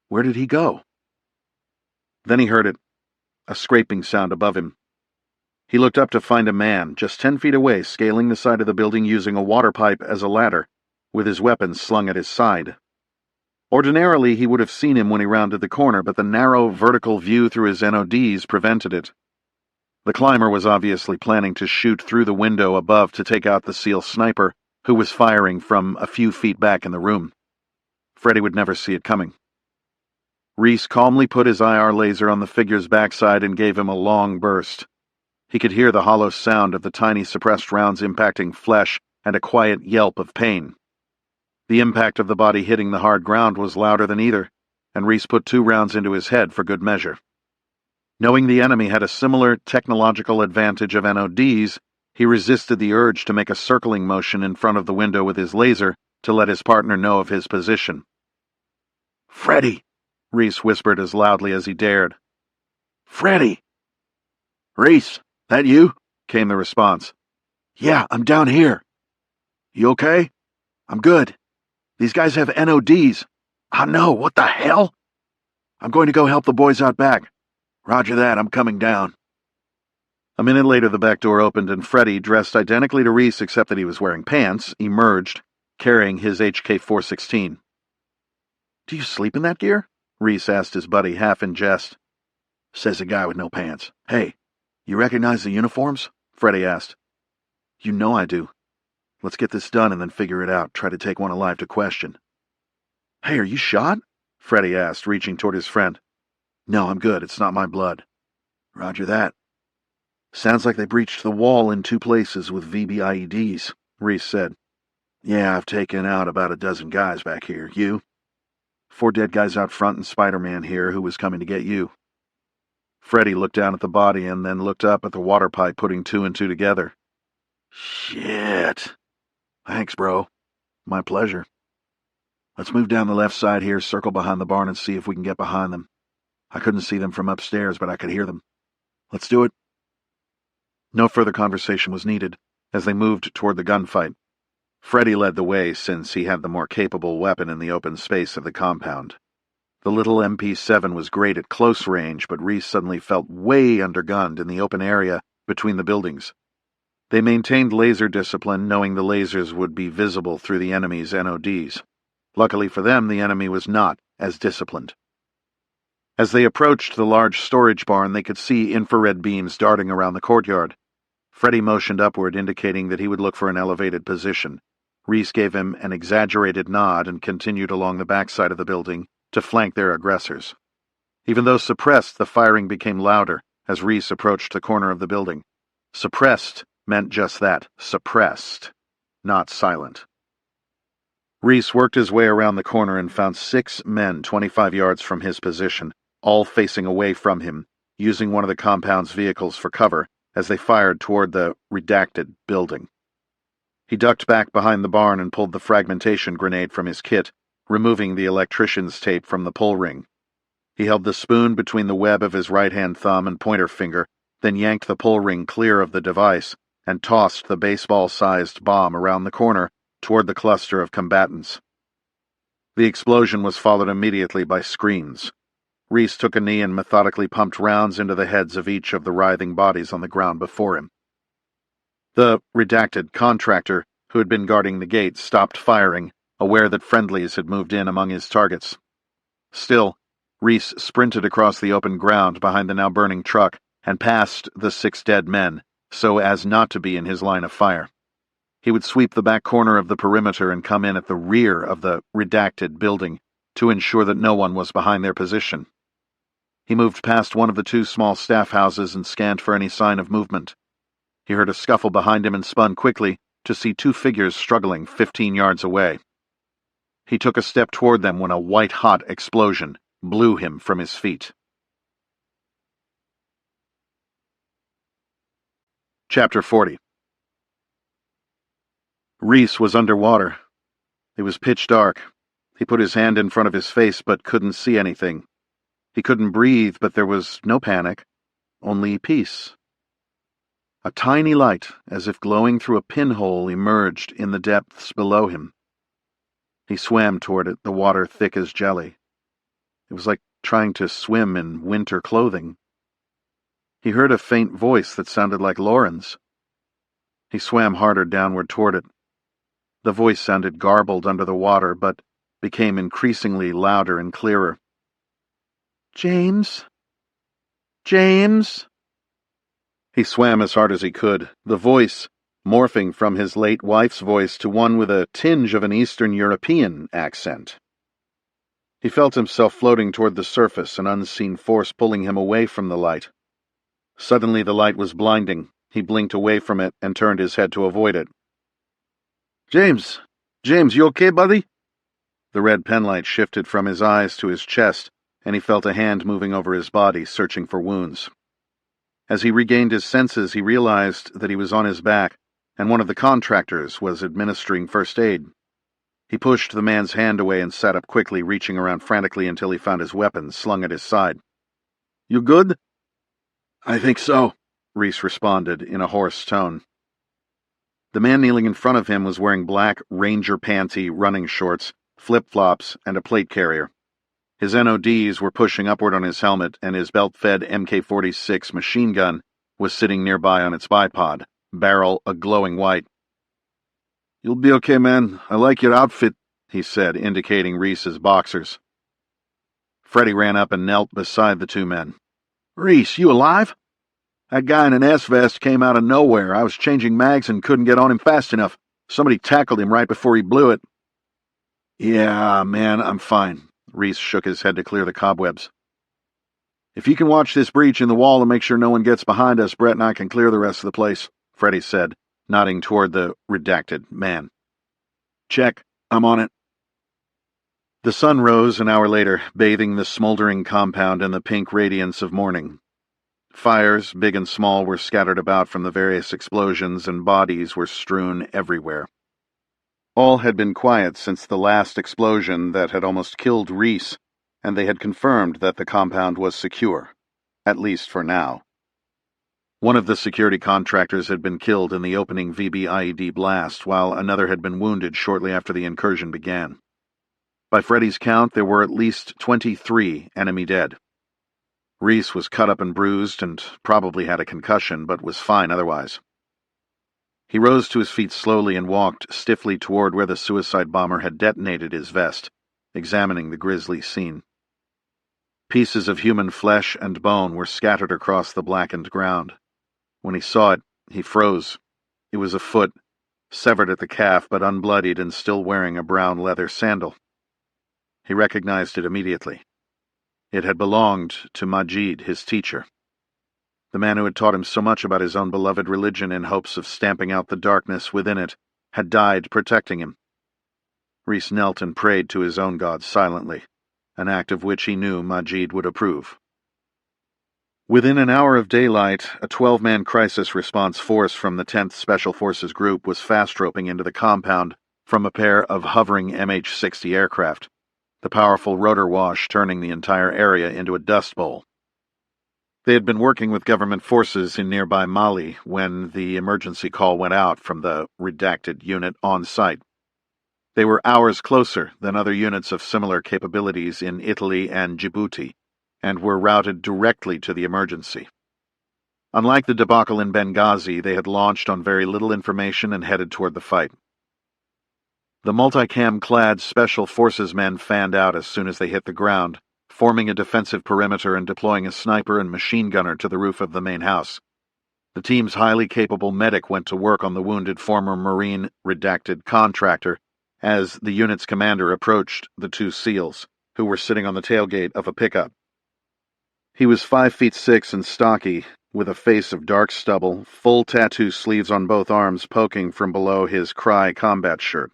Where did he go? Then he heard it, a scraping sound above him. He looked up to find a man just 10 feet away scaling the side of the building using a water pipe as a ladder, with his weapon slung at his side. Ordinarily, he would have seen him when he rounded the corner, but the narrow vertical view through his NODs prevented it. The climber was obviously planning to shoot through the window above to take out the SEAL sniper, who was firing from a few feet back in the room. Freddy would never see it coming. Reece calmly put his IR laser on the figure's backside and gave him a long burst. He could hear the hollow sound of the tiny suppressed rounds impacting flesh and a quiet yelp of pain. The impact of the body hitting the hard ground was louder than either, and Reece put 2 rounds into his head for good measure. Knowing the enemy had a similar technological advantage of NODs, he resisted the urge to make a circling motion in front of the window with his laser to let his partner know of his position. "Freddy!" Reece whispered as loudly as he dared. "Freddy!" "Reece, that you?" came the response. "Yeah, I'm down here." "You okay?" "I'm good. These guys have NODs. I know, what the hell?" "I'm going to go help the boys out back." "Roger that, I'm coming down." A minute later, the back door opened and Freddy, dressed identically to Reece except that he was wearing pants, emerged, carrying his HK-416. "Do you sleep in that gear?" Reece asked his buddy, half in jest. "Says a guy with no pants. Hey, you recognize the uniforms?" Freddy asked. "You know I do. Let's get this done and then figure it out. Try to take one alive to question." "Hey, are you shot?" Freddy asked, reaching toward his friend. "No, I'm good. It's not my blood." "Roger that." "Sounds like they breached the wall in 2 places with VBIEDs, Reece said. "Yeah, I've taken out about a dozen guys back here. You?" 4 dead guys out front and Spider-Man here who was coming to get you." Freddy looked down at the body and then looked up at the water pipe, putting 2 and 2 together. "Shit. Thanks, bro. My pleasure. Let's move down the left side here, circle behind the barn and see if we can get behind them. I couldn't see them from upstairs, but I could hear them. Let's do it." No further conversation was needed as they moved toward the gunfight. Freddy led the way since he had the more capable weapon in the open space of the compound. The little MP7 was great at close range, but Reece suddenly felt way undergunned in the open area between the buildings. They maintained laser discipline, knowing the lasers would be visible through the enemy's NODs. Luckily for them, the enemy was not as disciplined. As they approached the large storage barn, they could see infrared beams darting around the courtyard. Freddy motioned upward, indicating that he would look for an elevated position. Reece gave him an exaggerated nod and continued along the backside of the building to flank their aggressors. Even though suppressed, the firing became louder as Reece approached the corner of the building. Suppressed meant just that, suppressed, not silent. Reece worked his way around the corner and found 6 men 25 yards from his position, all facing away from him, using one of the compound's vehicles for cover as they fired toward the redacted building. He ducked back behind the barn and pulled the fragmentation grenade from his kit, removing the electrician's tape from the pull ring. He held the spoon between the web of his right-hand thumb and pointer finger, then yanked the pull ring clear of the device and tossed the baseball-sized bomb around the corner toward the cluster of combatants. The explosion was followed immediately by screams. Reece took a knee and methodically pumped rounds into the heads of each of the writhing bodies on the ground before him. The redacted contractor, who had been guarding the gate, stopped firing, aware that friendlies had moved in among his targets. Still, Reece sprinted across the open ground behind the now burning truck and past the 6 dead men, so as not to be in his line of fire. He would sweep the back corner of the perimeter and come in at the rear of the redacted building to ensure that no one was behind their position. He moved past one of the 2 small staff houses and scanned for any sign of movement. He heard a scuffle behind him and spun quickly to see 2 figures struggling 15 yards away. He took a step toward them when a white-hot explosion blew him from his feet. Chapter 40. Reece was underwater. It was pitch dark. He put his hand in front of his face but couldn't see anything. He couldn't breathe, but there was no panic, only peace. A tiny light, as if glowing through a pinhole, emerged in the depths below him. He swam toward it, the water thick as jelly. It was like trying to swim in winter clothing. He heard a faint voice that sounded like Lauren's. He swam harder downward toward it. The voice sounded garbled under the water, but became increasingly louder and clearer. "James? James?" He swam as hard as he could, the voice morphing from his late wife's voice to one with a tinge of an Eastern European accent. He felt himself floating toward the surface, an unseen force pulling him away from the light. Suddenly the light was blinding. He blinked away from it and turned his head to avoid it. James, you okay, buddy?" The red penlight shifted from his eyes to his chest, and he felt a hand moving over his body, searching for wounds. As he regained his senses, he realized that he was on his back, and one of the contractors was administering first aid. He pushed the man's hand away and sat up quickly, reaching around frantically until he found his weapon slung at his side. "You good?" "I think so," Reece responded in a hoarse tone. The man kneeling in front of him was wearing black Ranger panty running shorts, flip-flops, and a plate carrier. His NODs were pushing upward on his helmet, and his belt-fed MK-46 machine gun was sitting nearby on its bipod, barrel a glowing white. "You'll be okay, man. I like your outfit," he said, indicating Reece's boxers. Freddie ran up and knelt beside the 2 men. "Reece, you alive? That guy in an S-vest came out of nowhere. I was changing mags and couldn't get on him fast enough. Somebody tackled him right before he blew it." "Yeah, man, I'm fine." Reece shook his head to clear the cobwebs. "If you can watch this breach in the wall and make sure no one gets behind us, Brett and I can clear the rest of the place," Freddie said, nodding toward the redacted man. "Check. I'm on it." The sun rose an hour later, bathing the smoldering compound in the pink radiance of morning. Fires, big and small, were scattered about from the various explosions, and bodies were strewn everywhere. All had been quiet since the last explosion that had almost killed Reece, and they had confirmed that the compound was secure, at least for now. One of the security contractors had been killed in the opening VB-IED blast, while another had been wounded shortly after the incursion began. By Freddie's count, there were at least 23 enemy dead. Reece was cut up and bruised and probably had a concussion, but was fine otherwise. He rose to his feet slowly and walked stiffly toward where the suicide bomber had detonated his vest, examining the grisly scene. Pieces of human flesh and bone were scattered across the blackened ground. When he saw it, he froze. It was a foot, severed at the calf but unbloodied and still wearing a brown leather sandal. He recognized it immediately. It had belonged to Majid, his teacher, the man who had taught him so much about his own beloved religion in hopes of stamping out the darkness within it, had died protecting him. Reece knelt and prayed to his own gods silently, an act of which he knew Majid would approve. Within an hour of daylight, a 12-man crisis response force from the 10th Special Forces Group was fast-roping into the compound from a pair of hovering MH-60 aircraft, the powerful rotor wash turning the entire area into a dust bowl. They had been working with government forces in nearby Mali when the emergency call went out from the redacted unit on site. They were hours closer than other units of similar capabilities in Italy and Djibouti, and were routed directly to the emergency. Unlike the debacle in Benghazi, they had launched on very little information and headed toward the fight. The multicam-clad Special Forces men fanned out as soon as they hit the ground, forming a defensive perimeter and deploying a sniper and machine gunner to the roof of the main house. The team's highly capable medic went to work on the wounded former Marine redacted contractor as the unit's commander approached the two SEALs, who were sitting on the tailgate of a pickup. He was 5'6" and stocky, with a face of dark stubble, full tattoo sleeves on both arms poking from below his Cry combat shirt.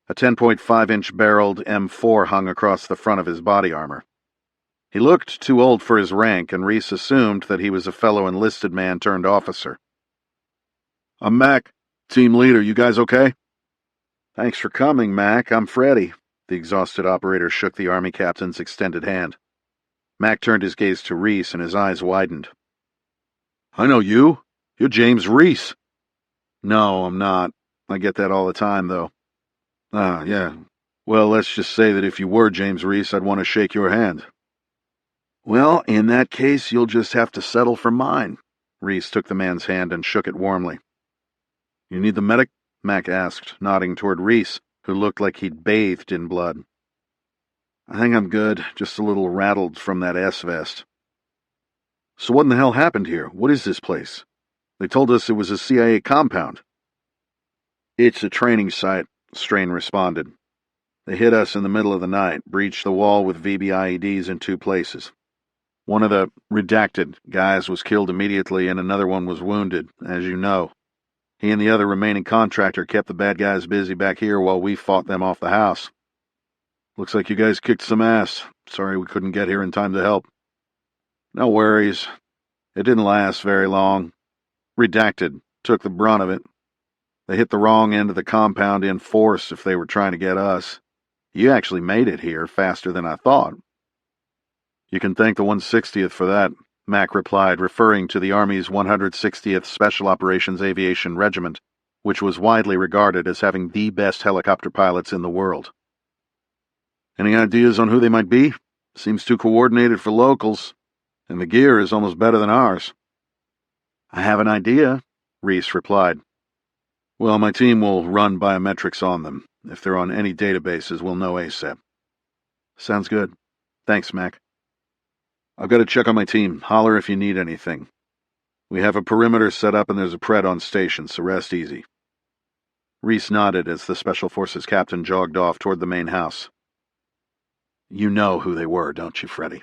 A 10.5-inch barreled M4 hung across the front of his body armor. He looked too old for his rank, and Reece assumed that he was a fellow enlisted man turned officer. "I'm Mac, team leader. You guys okay?" "Thanks for coming, Mac. I'm Freddy." The exhausted operator shook the Army captain's extended hand. Mac turned his gaze to Reece, and his eyes widened. "I know you. You're James Reece." "No, I'm not. I get that all the time, though." "Ah, yeah. Well, let's just say that if you were James Reece, I'd want to shake your hand." "Well, in that case, you'll just have to settle for mine." Reece took the man's hand and shook it warmly. "You need the medic?" Mac asked, nodding toward Reece, who looked like he'd bathed in blood. "I think I'm good, just a little rattled from that S-vest." "So what in the hell happened here? What is this place? They told us it was a CIA compound." "It's a training site," Strain responded. "They hit us in the middle of the night, breached the wall with VBIEDs in 2 places. One of the redacted guys was killed immediately and another one was wounded, as you know. He and the other remaining contractor kept the bad guys busy back here while we fought them off the house." "Looks like you guys kicked some ass. Sorry we couldn't get here in time to help." "No worries. It didn't last very long. Redacted took the brunt of it. They hit the wrong end of the compound in force if they were trying to get us. You actually made it here faster than I thought." "You can thank the 160th for that," Mac replied, referring to the Army's 160th Special Operations Aviation Regiment, which was widely regarded as having the best helicopter pilots in the world. "Any ideas on who they might be? Seems too coordinated for locals, and the gear is almost better than ours." "I have an idea," Reece replied. "Well, my team will run biometrics on them. If they're on any databases, we'll know ASAP." "Sounds good. Thanks, Mac." "I've got to check on my team. Holler if you need anything. We have a perimeter set up and there's a pred on station, so rest easy." Reece nodded as the Special Forces captain jogged off toward the main house. "You know who they were, don't you, Freddy?"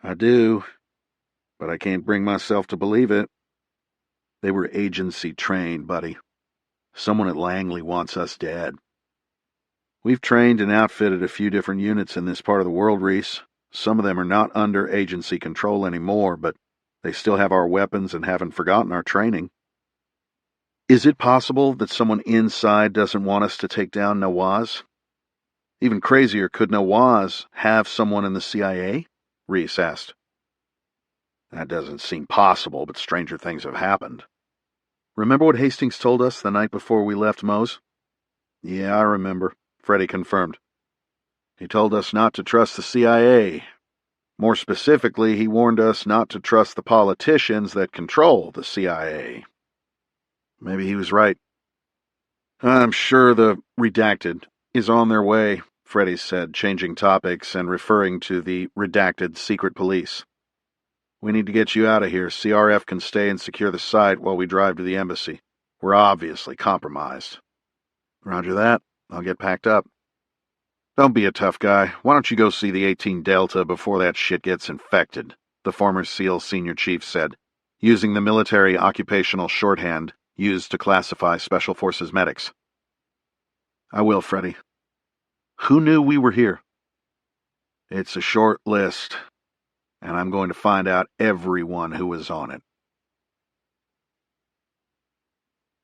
"I do, but I can't bring myself to believe it." "They were agency trained, buddy. Someone at Langley wants us dead." "We've trained and outfitted a few different units in this part of the world, Reece. Some of them are not under agency control anymore, but they still have our weapons and haven't forgotten our training." "Is it possible that someone inside doesn't want us to take down Nawaz? Even crazier, could Nawaz have someone in the CIA?" Reece asked. "That doesn't seem possible, but stranger things have happened." "Remember what Hastings told us the night before we left Moe's?" "Yeah, I remember," Freddy confirmed. "He told us not to trust the CIA. More specifically, he warned us not to trust the politicians that control the CIA." "Maybe he was right." "I'm sure the redacted is on their way," Freddy said, changing topics and referring to the redacted secret police. "We need to get you out of here. CRF can stay and secure the site while we drive to the embassy. We're obviously compromised." "Roger that. I'll get packed up." "Don't be a tough guy. Why don't you go see the 18 Delta before that shit gets infected?" the former SEAL senior chief said, using the military occupational shorthand used to classify Special Forces medics. I will, Freddy. Who knew we were here? It's a short list, and I'm going to find out everyone who was on it.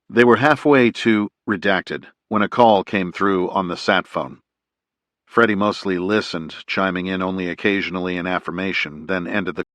They were halfway to redacted when a call came through on the sat phone. Freddy mostly listened, chiming in only occasionally in affirmation, then ended the